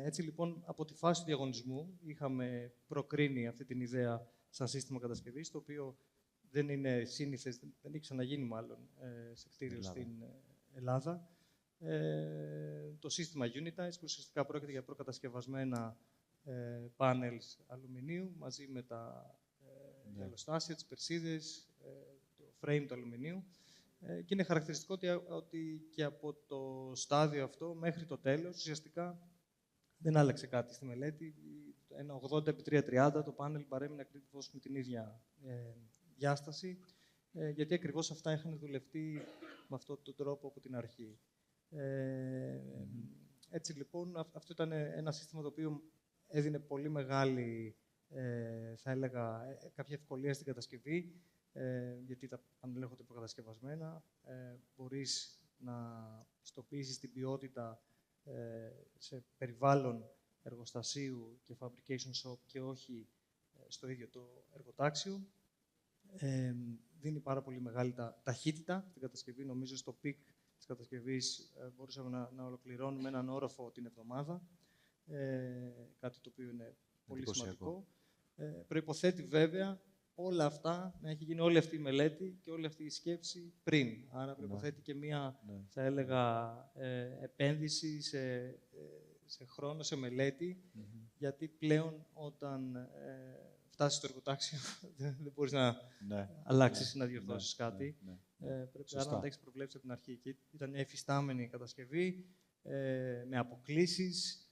Speaker 10: Έτσι λοιπόν, από τη φάση του διαγωνισμού είχαμε προκρίνει αυτή την ιδέα σαν σύστημα κατασκευής, το οποίο δεν είναι σύνηθες, δεν έχει ξαναγίνει μάλλον σε κτίριο στην Ελλάδα. Το σύστημα Unitize, που ουσιαστικά πρόκειται για προκατασκευασμένα πάνελς αλουμινίου μαζί με τα γυαλοστάσια, τις περσίδες, το frame του αλουμινίου. Και είναι χαρακτηριστικό ότι και από το στάδιο αυτό μέχρι το τέλος ουσιαστικά δεν άλλαξε κάτι στη μελέτη. ένα 80x330, το πάνελ παρέμεινε ακριβώς με την ίδια διάσταση, γιατί ακριβώς αυτά είχαν δουλευτεί με αυτόν τον τρόπο από την αρχή. Έτσι λοιπόν, αυτό ήταν ένα σύστημα το οποίο έδινε πολύ μεγάλη, θα έλεγα, κάποια ευκολία στην κατασκευή, γιατί τα πάνελ έρχονται προκατασκευασμένα. Μπορείς να πιστοποιήσεις την ποιότητα σε περιβάλλον εργοστασίου και fabrication shop και όχι στο ίδιο το εργοτάξιο. Δίνει πάρα πολύ μεγάλη ταχύτητα στην κατασκευή. Νομίζω στο πικ της κατασκευής μπορούσαμε να ολοκληρώνουμε έναν όροφο την εβδομάδα, κάτι το οποίο είναι πολύ σημαντικό. Προϋποθέτει βέβαια όλα αυτά, να έχει γίνει όλη αυτή η μελέτη και όλη αυτή η σκέψη πριν. Άρα προϋποθέτει και μία, θα έλεγα, επένδυση σε χρόνο, σε μελέτη, γιατί πλέον όταν φτάσεις στο εργοτάξιο δεν μπορείς να αλλάξεις ή να διορθώσεις κάτι. Πρέπει άρα να τα έχεις προβλέψει από την αρχή. Και ήταν μια εφιστάμενη κατασκευή με αποκλίσεις.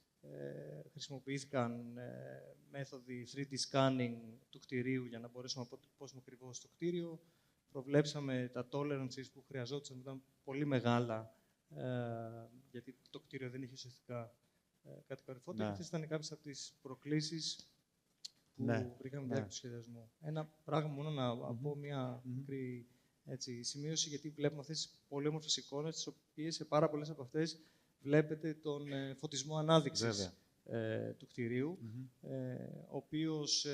Speaker 10: Χρησιμοποιήθηκαν μέθοδοι 3D scanning του κτηρίου για να μπορέσουμε να αποτυπώσουμε ακριβώς το κτίριο. Προβλέψαμε τα tolerances που χρειαζόντουσαν, ήταν πολύ μεγάλα, γιατί το κτίριο δεν είχε ουσιαστικά κάτι κορυφότερο. Αυτές ήταν κάποιες από τις προκλήσεις που βρήκαμε διάρκεια του σχεδιασμού. Ένα πράγμα μόνο να πω μια μικρή σημείωση, γιατί βλέπουμε αυτές τις πολύ όμορφες εικόνες, τις οποίες σε πάρα πολλές από αυτές βλέπετε τον φωτισμό ανάδειξης του κτηρίου, ο οποίος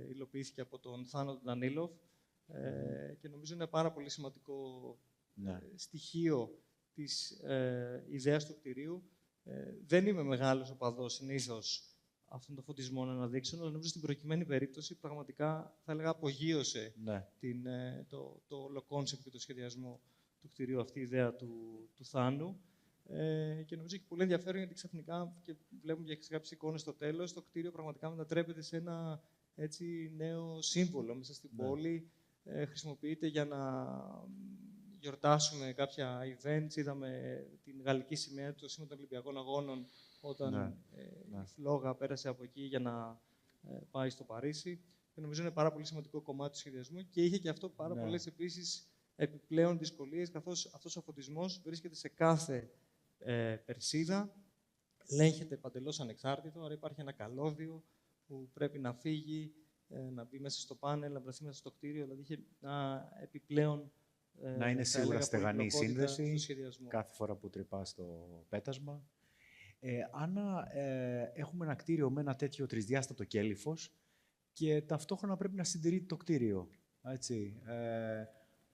Speaker 10: υλοποιήθηκε από τον Θάνο Ντανίλοφ και νομίζω είναι πάρα πολύ σημαντικό στοιχείο της ιδέας του κτηρίου. Δεν είμαι μεγάλος οπαδός συνήθως αυτών των φωτισμών αναδείξεων, αλλά νομίζω στην προκειμένη περίπτωση πραγματικά θα έλεγα απογείωσε το όλο κόνσεπτ και το σχεδιασμό του κτηρίου αυτή η ιδέα του Θάνου. Και νομίζω έχει πολύ ενδιαφέρον γιατί ξαφνικά, και βλέπουμε και κάποιες εικόνες στο τέλος, το κτίριο πραγματικά μετατρέπεται σε ένα νέο σύμβολο μέσα στην πόλη. Χρησιμοποιείται για να γιορτάσουμε κάποια events. Είδαμε την γαλλική σημαία, το σήμα των Ολυμπιακών Αγώνων, όταν η φλόγα πέρασε από εκεί για να πάει στο Παρίσι. Και νομίζω είναι πάρα πολύ σημαντικό κομμάτι του σχεδιασμού και είχε και αυτό πάρα πολλές επίσης επιπλέον δυσκολίες, καθώς αυτός ο φωτισμός βρίσκεται σε κάθε περσίδα, ελέγχεται παντελώς ανεξάρτητο, άρα υπάρχει ένα καλώδιο που πρέπει να φύγει, να μπει μέσα στο πάνελ, να βρεθεί μέσα στο κτίριο, δηλαδή είχε ένα επιπλέον
Speaker 7: να είναι σίγουρα στεγανή η σύνδεση κάθε φορά που τρυπάς το πέτασμα. Άννα, έχουμε ένα κτίριο με ένα τέτοιο τρισδιάστατο κέλυφος και ταυτόχρονα πρέπει να συντηρεί το κτίριο. Έτσι.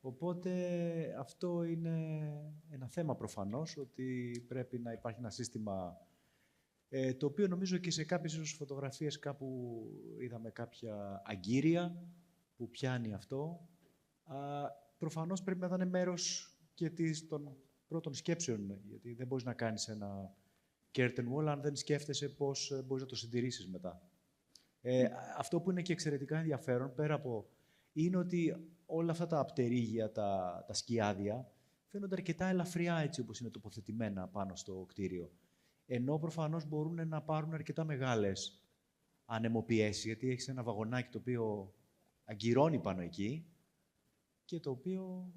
Speaker 7: Οπότε αυτό είναι ένα θέμα προφανώς, ότι πρέπει να υπάρχει ένα σύστημα το οποίο νομίζω και σε κάποιες φωτογραφίες κάπου είδαμε κάποια αγκύρια που πιάνει αυτό. Προφανώς πρέπει να ήταν μέρος και των πρώτων σκέψεων, γιατί δεν μπορείς να κάνεις ένα curtain wall αν δεν σκέφτεσαι πώς μπορείς να το συντηρήσεις μετά. Αυτό που είναι και εξαιρετικά ενδιαφέρον, πέρα από, είναι ότι όλα αυτά τα απτερίγια, τα σκιάδια, φαίνονται αρκετά ελαφριά έτσι όπως είναι τοποθετημένα πάνω στο κτίριο. Ενώ προφανώς μπορούν να πάρουν αρκετά μεγάλες ανεμοπιέσεις, γιατί έχεις ένα βαγονάκι το οποίο αγκυρώνει πάνω εκεί και το οποίο,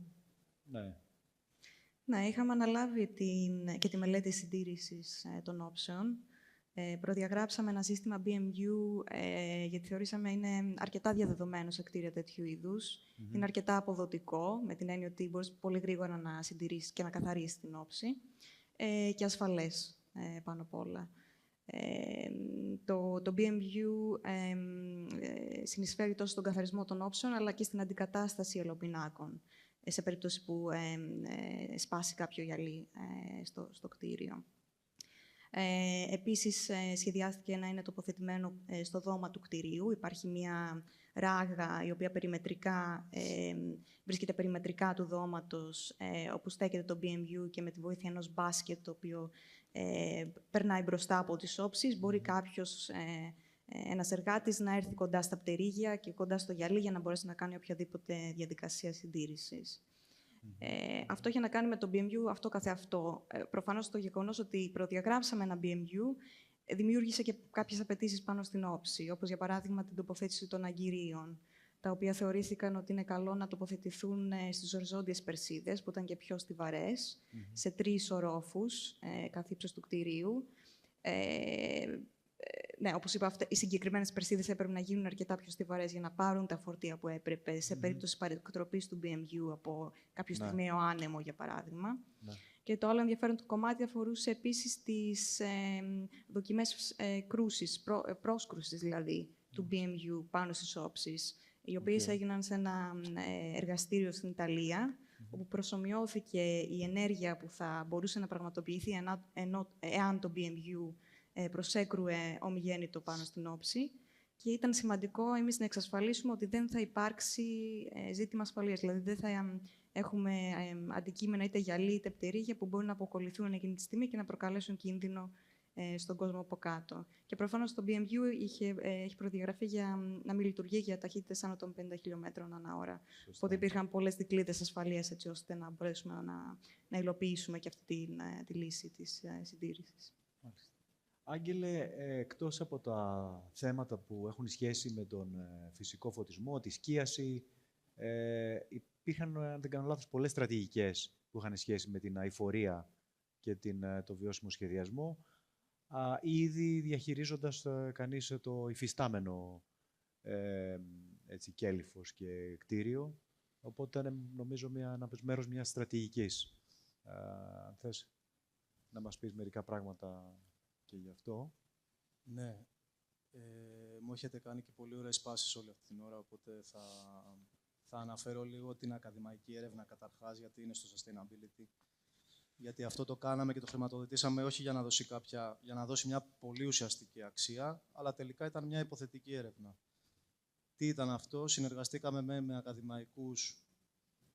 Speaker 11: Ναι, είχαμε αναλάβει και τη μελέτη συντήρησης των όψεων. Προδιαγράψαμε ένα σύστημα BMU, γιατί θεωρήσαμε είναι αρκετά διαδεδομένο σε κτίρια τέτοιου είδους. Είναι αρκετά αποδοτικό, με την έννοια ότι μπορείς πολύ γρήγορα να συντηρήσεις και να καθαρίσεις την όψη. Και ασφαλές, πάνω απ' όλα. Το BMU συνεισφέρει τόσο στον καθαρισμό των όψεων, αλλά και στην αντικατάσταση ελαιοπινάκων, σε περίπτωση που σπάσει κάποιο γυαλί στο κτίριο. Επίσης, σχεδιάστηκε να είναι τοποθετημένο στο δώμα του κτηρίου. Υπάρχει μια ράγα η οποία βρίσκεται περιμετρικά του δώματος, όπου στέκεται το BMU και με τη βοήθεια ενός μπάσκετ, το οποίο περνάει μπροστά από τις όψεις. Μπορεί κάποιος, ένας εργάτης, να έρθει κοντά στα πτερίγια και κοντά στο γυαλί για να μπορέσει να κάνει οποιαδήποτε διαδικασία συντήρησης. Αυτό έχει να κάνει με το BMU αυτό καθεαυτό. Προφανώς το γεγονός ότι προδιαγράψαμε ένα BMU δημιούργησε και κάποιες απαιτήσεις πάνω στην όψη, όπως για παράδειγμα την τοποθέτηση των αγκυρίων, τα οποία θεωρήθηκαν ότι είναι καλό να τοποθετηθούν στις οριζόντιες περσίδες, που ήταν και πιο στιβαρές, σε 3 ορόφους καθ' ύψος του κτηρίου. Ναι, όπως είπα, οι συγκεκριμένες περσίδες έπρεπε να γίνουν αρκετά πιο στιβαρές για να πάρουν τα φορτία που έπρεπε, σε περίπτωση παρεκτροπής του BMU από κάποιο στιγμιαίο άνεμο, για παράδειγμα. Και το άλλο ενδιαφέρον του κομμάτι αφορούσε επίσης τις δοκιμές κρούσης, πρόσκρουσης δηλαδή, του BMU πάνω στις όψεις, οι οποίες έγιναν σε ένα εργαστήριο στην Ιταλία, όπου προσομοιώθηκε η ενέργεια που θα μπορούσε να πραγματοποιηθεί εάν το BMU προσέκρουε ομιγέννητο πάνω στην όψη. Και ήταν σημαντικό εμείς να εξασφαλίσουμε ότι δεν θα υπάρξει ζήτημα ασφαλείας. Δηλαδή δεν θα έχουμε αντικείμενα είτε γυαλί είτε πτερίγια που μπορούν να αποκολληθούν εκείνη τη στιγμή και να προκαλέσουν κίνδυνο στον κόσμο από κάτω. Και προφανώς το BMU έχει προδιαγραφεί για να μην λειτουργεί για ταχύτητες άνω των 50 χιλιόμετρων ανά ώρα. Οπότε υπήρχαν πολλές δικλείδες ασφαλείας έτσι ώστε να μπορέσουμε να υλοποιήσουμε και αυτή τη λύση της συντήρησης.
Speaker 7: Άγγελε, εκτός από τα θέματα που έχουν σχέση με τον φυσικό φωτισμό, τη σκίαση, υπήρχαν, αν δεν κάνω λάθος, πολλές στρατηγικές που είχαν σχέση με την αειφορία και το βιώσιμο σχεδιασμό, ήδη διαχειρίζοντας κανείς το υφιστάμενο κέλυφος και κτίριο. Οπότε ήταν, νομίζω, μέρος μιας στρατηγικής. Αν θες να μας πεις μερικά πράγματα και γι' αυτό.
Speaker 8: Ναι. Μου έχετε κάνει και πολύ ωραίες πάσεις όλη αυτή την ώρα, οπότε θα αναφέρω λίγο την ακαδημαϊκή έρευνα καταρχάς, γιατί είναι στο sustainability. Γιατί αυτό το κάναμε και το χρηματοδοτήσαμε όχι για να δώσει μια πολύ ουσιαστική αξία, αλλά τελικά ήταν μια υποθετική έρευνα. Τι ήταν αυτό? Συνεργαστήκαμε με ακαδημαϊκούς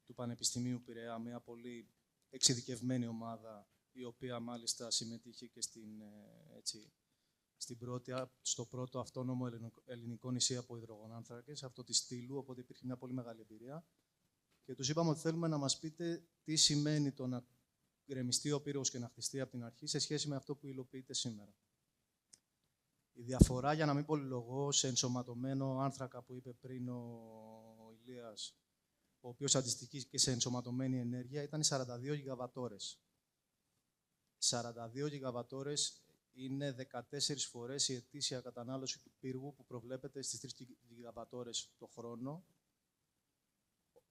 Speaker 8: του Πανεπιστημίου Πειραιά, μια πολύ εξειδικευμένη ομάδα, η οποία μάλιστα συμμετείχε και στο πρώτο αυτόνομο ελληνικό νησί από υδρογονάνθρακες, αυτό της Στήλου, οπότε υπήρχε μια πολύ μεγάλη εμπειρία. Και τους είπαμε ότι θέλουμε να μας πείτε τι σημαίνει το να γκρεμιστεί ο πύργος και να χτιστεί από την αρχή σε σχέση με αυτό που υλοποιείται σήμερα. Η διαφορά, για να μην πολυλογώ, σε ενσωματωμένο άνθρακα που είπε πριν ο Ηλίας, ο οποίος αντιστοιχεί και σε ενσωματωμένη ενέργεια, ήταν οι 42 γιγαβατόρες. 42 γιγαβατόρες είναι 14 φορές η ετήσια κατανάλωση του πύργου που προβλέπεται στις 3 γιγαβατόρες το χρόνο.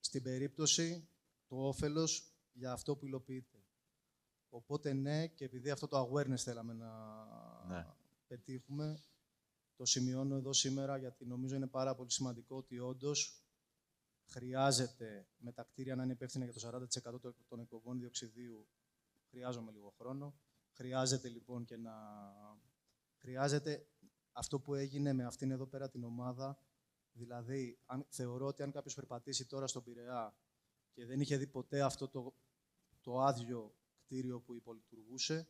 Speaker 8: Στην περίπτωση, το όφελος για αυτό που υλοποιείται. Οπότε ναι, και επειδή αυτό το awareness θέλαμε να πετύχουμε, το σημειώνω εδώ σήμερα, γιατί νομίζω είναι πάρα πολύ σημαντικό ότι όντως χρειάζεται με τα κτίρια να είναι υπεύθυνα για το 40% των εκπομπών διοξιδίου. Χρειάζομαι λίγο χρόνο. Χρειάζεται λοιπόν χρειάζεται αυτό που έγινε με αυτήν εδώ πέρα την ομάδα. Δηλαδή, θεωρώ ότι αν κάποιος περπατήσει τώρα στον Πειραιά και δεν είχε δει ποτέ αυτό το άδειο κτίριο που υπολειτουργούσε,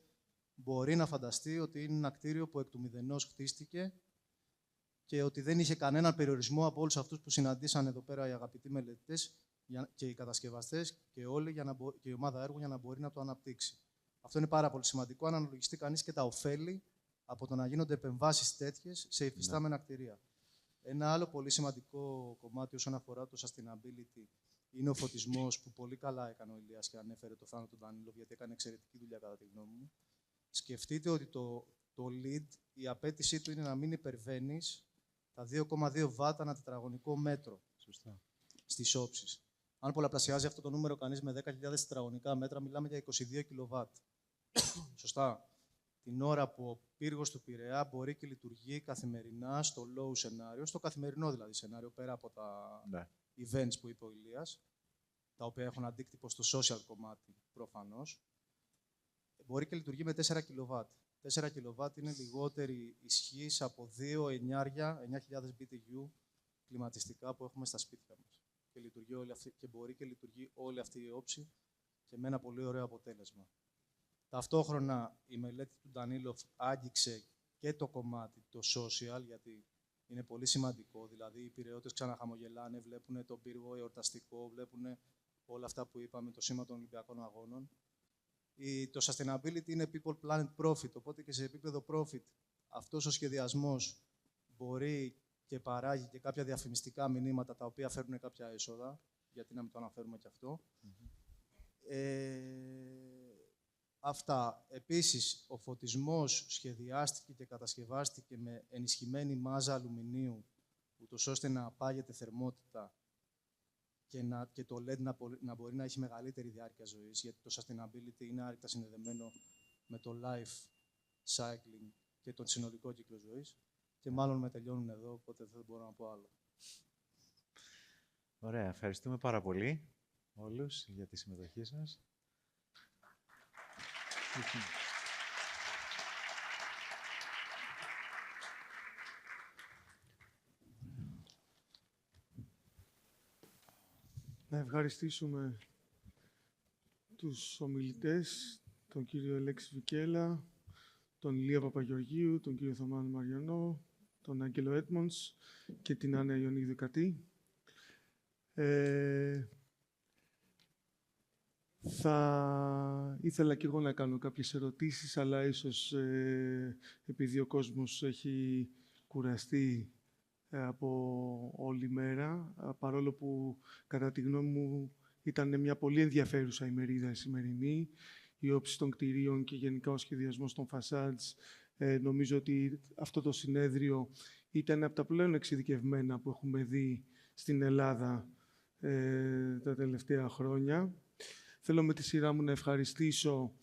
Speaker 8: μπορεί να φανταστεί ότι είναι ένα κτίριο που εκ του μηδενός χτίστηκε και ότι δεν είχε κανέναν περιορισμό από όλους αυτούς που συναντήσαν εδώ πέρα οι αγαπητοί μελετητές και οι κατασκευαστές και όλοι και η ομάδα έργου για να μπορεί να το αναπτύξει. Αυτό είναι πάρα πολύ σημαντικό, αν αναλογιστεί κανείς και τα ωφέλη από το να γίνονται επεμβάσεις τέτοιες σε υφιστάμενα κτηρία. Ένα άλλο πολύ σημαντικό κομμάτι όσον αφορά το sustainability είναι ο φωτισμός, που πολύ καλά έκανε ο Ηλίας και ανέφερε το Θάνο τον Ντανίλοφ, γιατί έκανε εξαιρετική δουλειά κατά τη γνώμη μου. Σκεφτείτε ότι το lead, η απέτησή του είναι να μην υπερβαίνεις τα 2,2 βάτα ανά τετραγωνικό μέτρο στις όψεις. Αν πολλαπλασιάζει αυτό το νούμερο κανείς με 10.000 τετραγωνικά μέτρα, μιλάμε για 22 κιλοβάτ. Σωστά. Την ώρα που ο πύργος του Πειραιά μπορεί και λειτουργεί καθημερινά στο low σενάριο, στο καθημερινό δηλαδή σενάριο, πέρα από τα events που είπε ο Ηλίας, τα οποία έχουν αντίκτυπο στο social κομμάτι προφανώς, μπορεί και λειτουργεί με 4 κιλοβάτ. 4 κιλοβάτ είναι λιγότερη ισχύς από 9.000 BTU κλιματιστικά που έχουμε στα σπίτια μας. Και μπορεί και λειτουργεί όλη αυτή η όψη και με ένα πολύ ωραίο αποτέλεσμα. Ταυτόχρονα η μελέτη του Ντανίλοφ άγγιξε και το κομμάτι το social, γιατί είναι πολύ σημαντικό. Δηλαδή οι Πειραιώτες ξαναχαμογελάνε, βλέπουν τον πύργο εορταστικό, βλέπουν όλα αυτά που είπαμε, το σήμα των Ολυμπιακών Αγώνων. Το sustainability είναι people, planet, profit, οπότε και σε επίπεδο profit αυτός ο σχεδιασμός μπορεί και παράγει και κάποια διαφημιστικά μηνύματα τα οποία φέρνουν κάποια έσοδα, γιατί να μην το αναφέρουμε και αυτό. Αυτά. Επίσης, ο φωτισμός σχεδιάστηκε και κατασκευάστηκε με ενισχυμένη μάζα αλουμινίου, ούτως ώστε να πάγεται θερμότητα και το LED να μπορεί να έχει μεγαλύτερη διάρκεια ζωής, γιατί το sustainability είναι άρρηκτα συνδεδεμένο με το life cycling και τον συνολικό κύκλο ζωής. Και μάλλον με τελειώνουν εδώ, οπότε δεν μπορώ να πω άλλο.
Speaker 7: Ωραία. Ευχαριστούμε πάρα πολύ όλους για τη συμμετοχή σας.
Speaker 3: Να ευχαριστήσουμε τους ομιλητές, τον κύριο Αλέξη Βικέλα, τον Ηλία Παπαγεωργίου, τον κύριο Θωμάνο Μαριανό, τον Άγγελο Έντμοντς και την Άννα Ιωνίδη Κατή. Θα ήθελα και εγώ να κάνω κάποιες ερωτήσεις, αλλά ίσως επειδή ο κόσμος έχει κουραστεί από όλη μέρα, παρόλο που κατά τη γνώμη μου ήταν μια πολύ ενδιαφέρουσα ημερίδα η σημερινή, η όψη των κτηρίων και γενικά ο σχεδιασμός των φασάντς. Νομίζω ότι αυτό το συνέδριο ήταν από τα πλέον εξειδικευμένα που έχουμε δει στην Ελλάδα τα τελευταία χρόνια. Θέλω με τη σειρά μου να ευχαριστήσω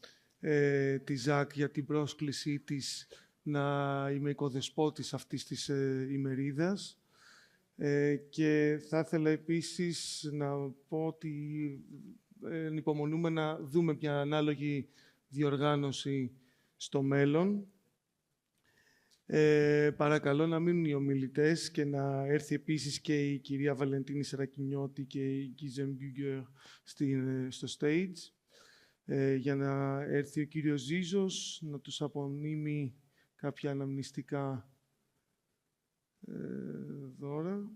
Speaker 3: τη ΖΑΚ για την πρόσκλησή της να είμαι οικοδεσπότης αυτής της ημερίδας. Και θα ήθελα επίσης να πω ότι υπομονούμε να δούμε μια ανάλογη διοργάνωση στο μέλλον. Παρακαλώ να μείνουν οι ομιλητές και να έρθει επίσης και η κυρία Βαλεντίνη Σερακινιώτη και η Γκίζεμ Γκιουγκέρ στο stage, για να έρθει ο κύριος Ζίζος να τους απονείμει κάποια αναμνηστικά δώρα.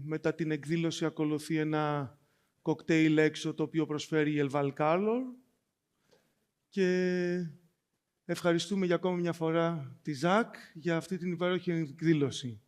Speaker 3: Μετά την εκδήλωση ακολουθεί ένα κοκτέιλ έξω, το οποίο προσφέρει η Ελβάλ Κάρλορ. Και ευχαριστούμε για ακόμη μια φορά τη ΖΑΚ για αυτή την υπέροχη εκδήλωση.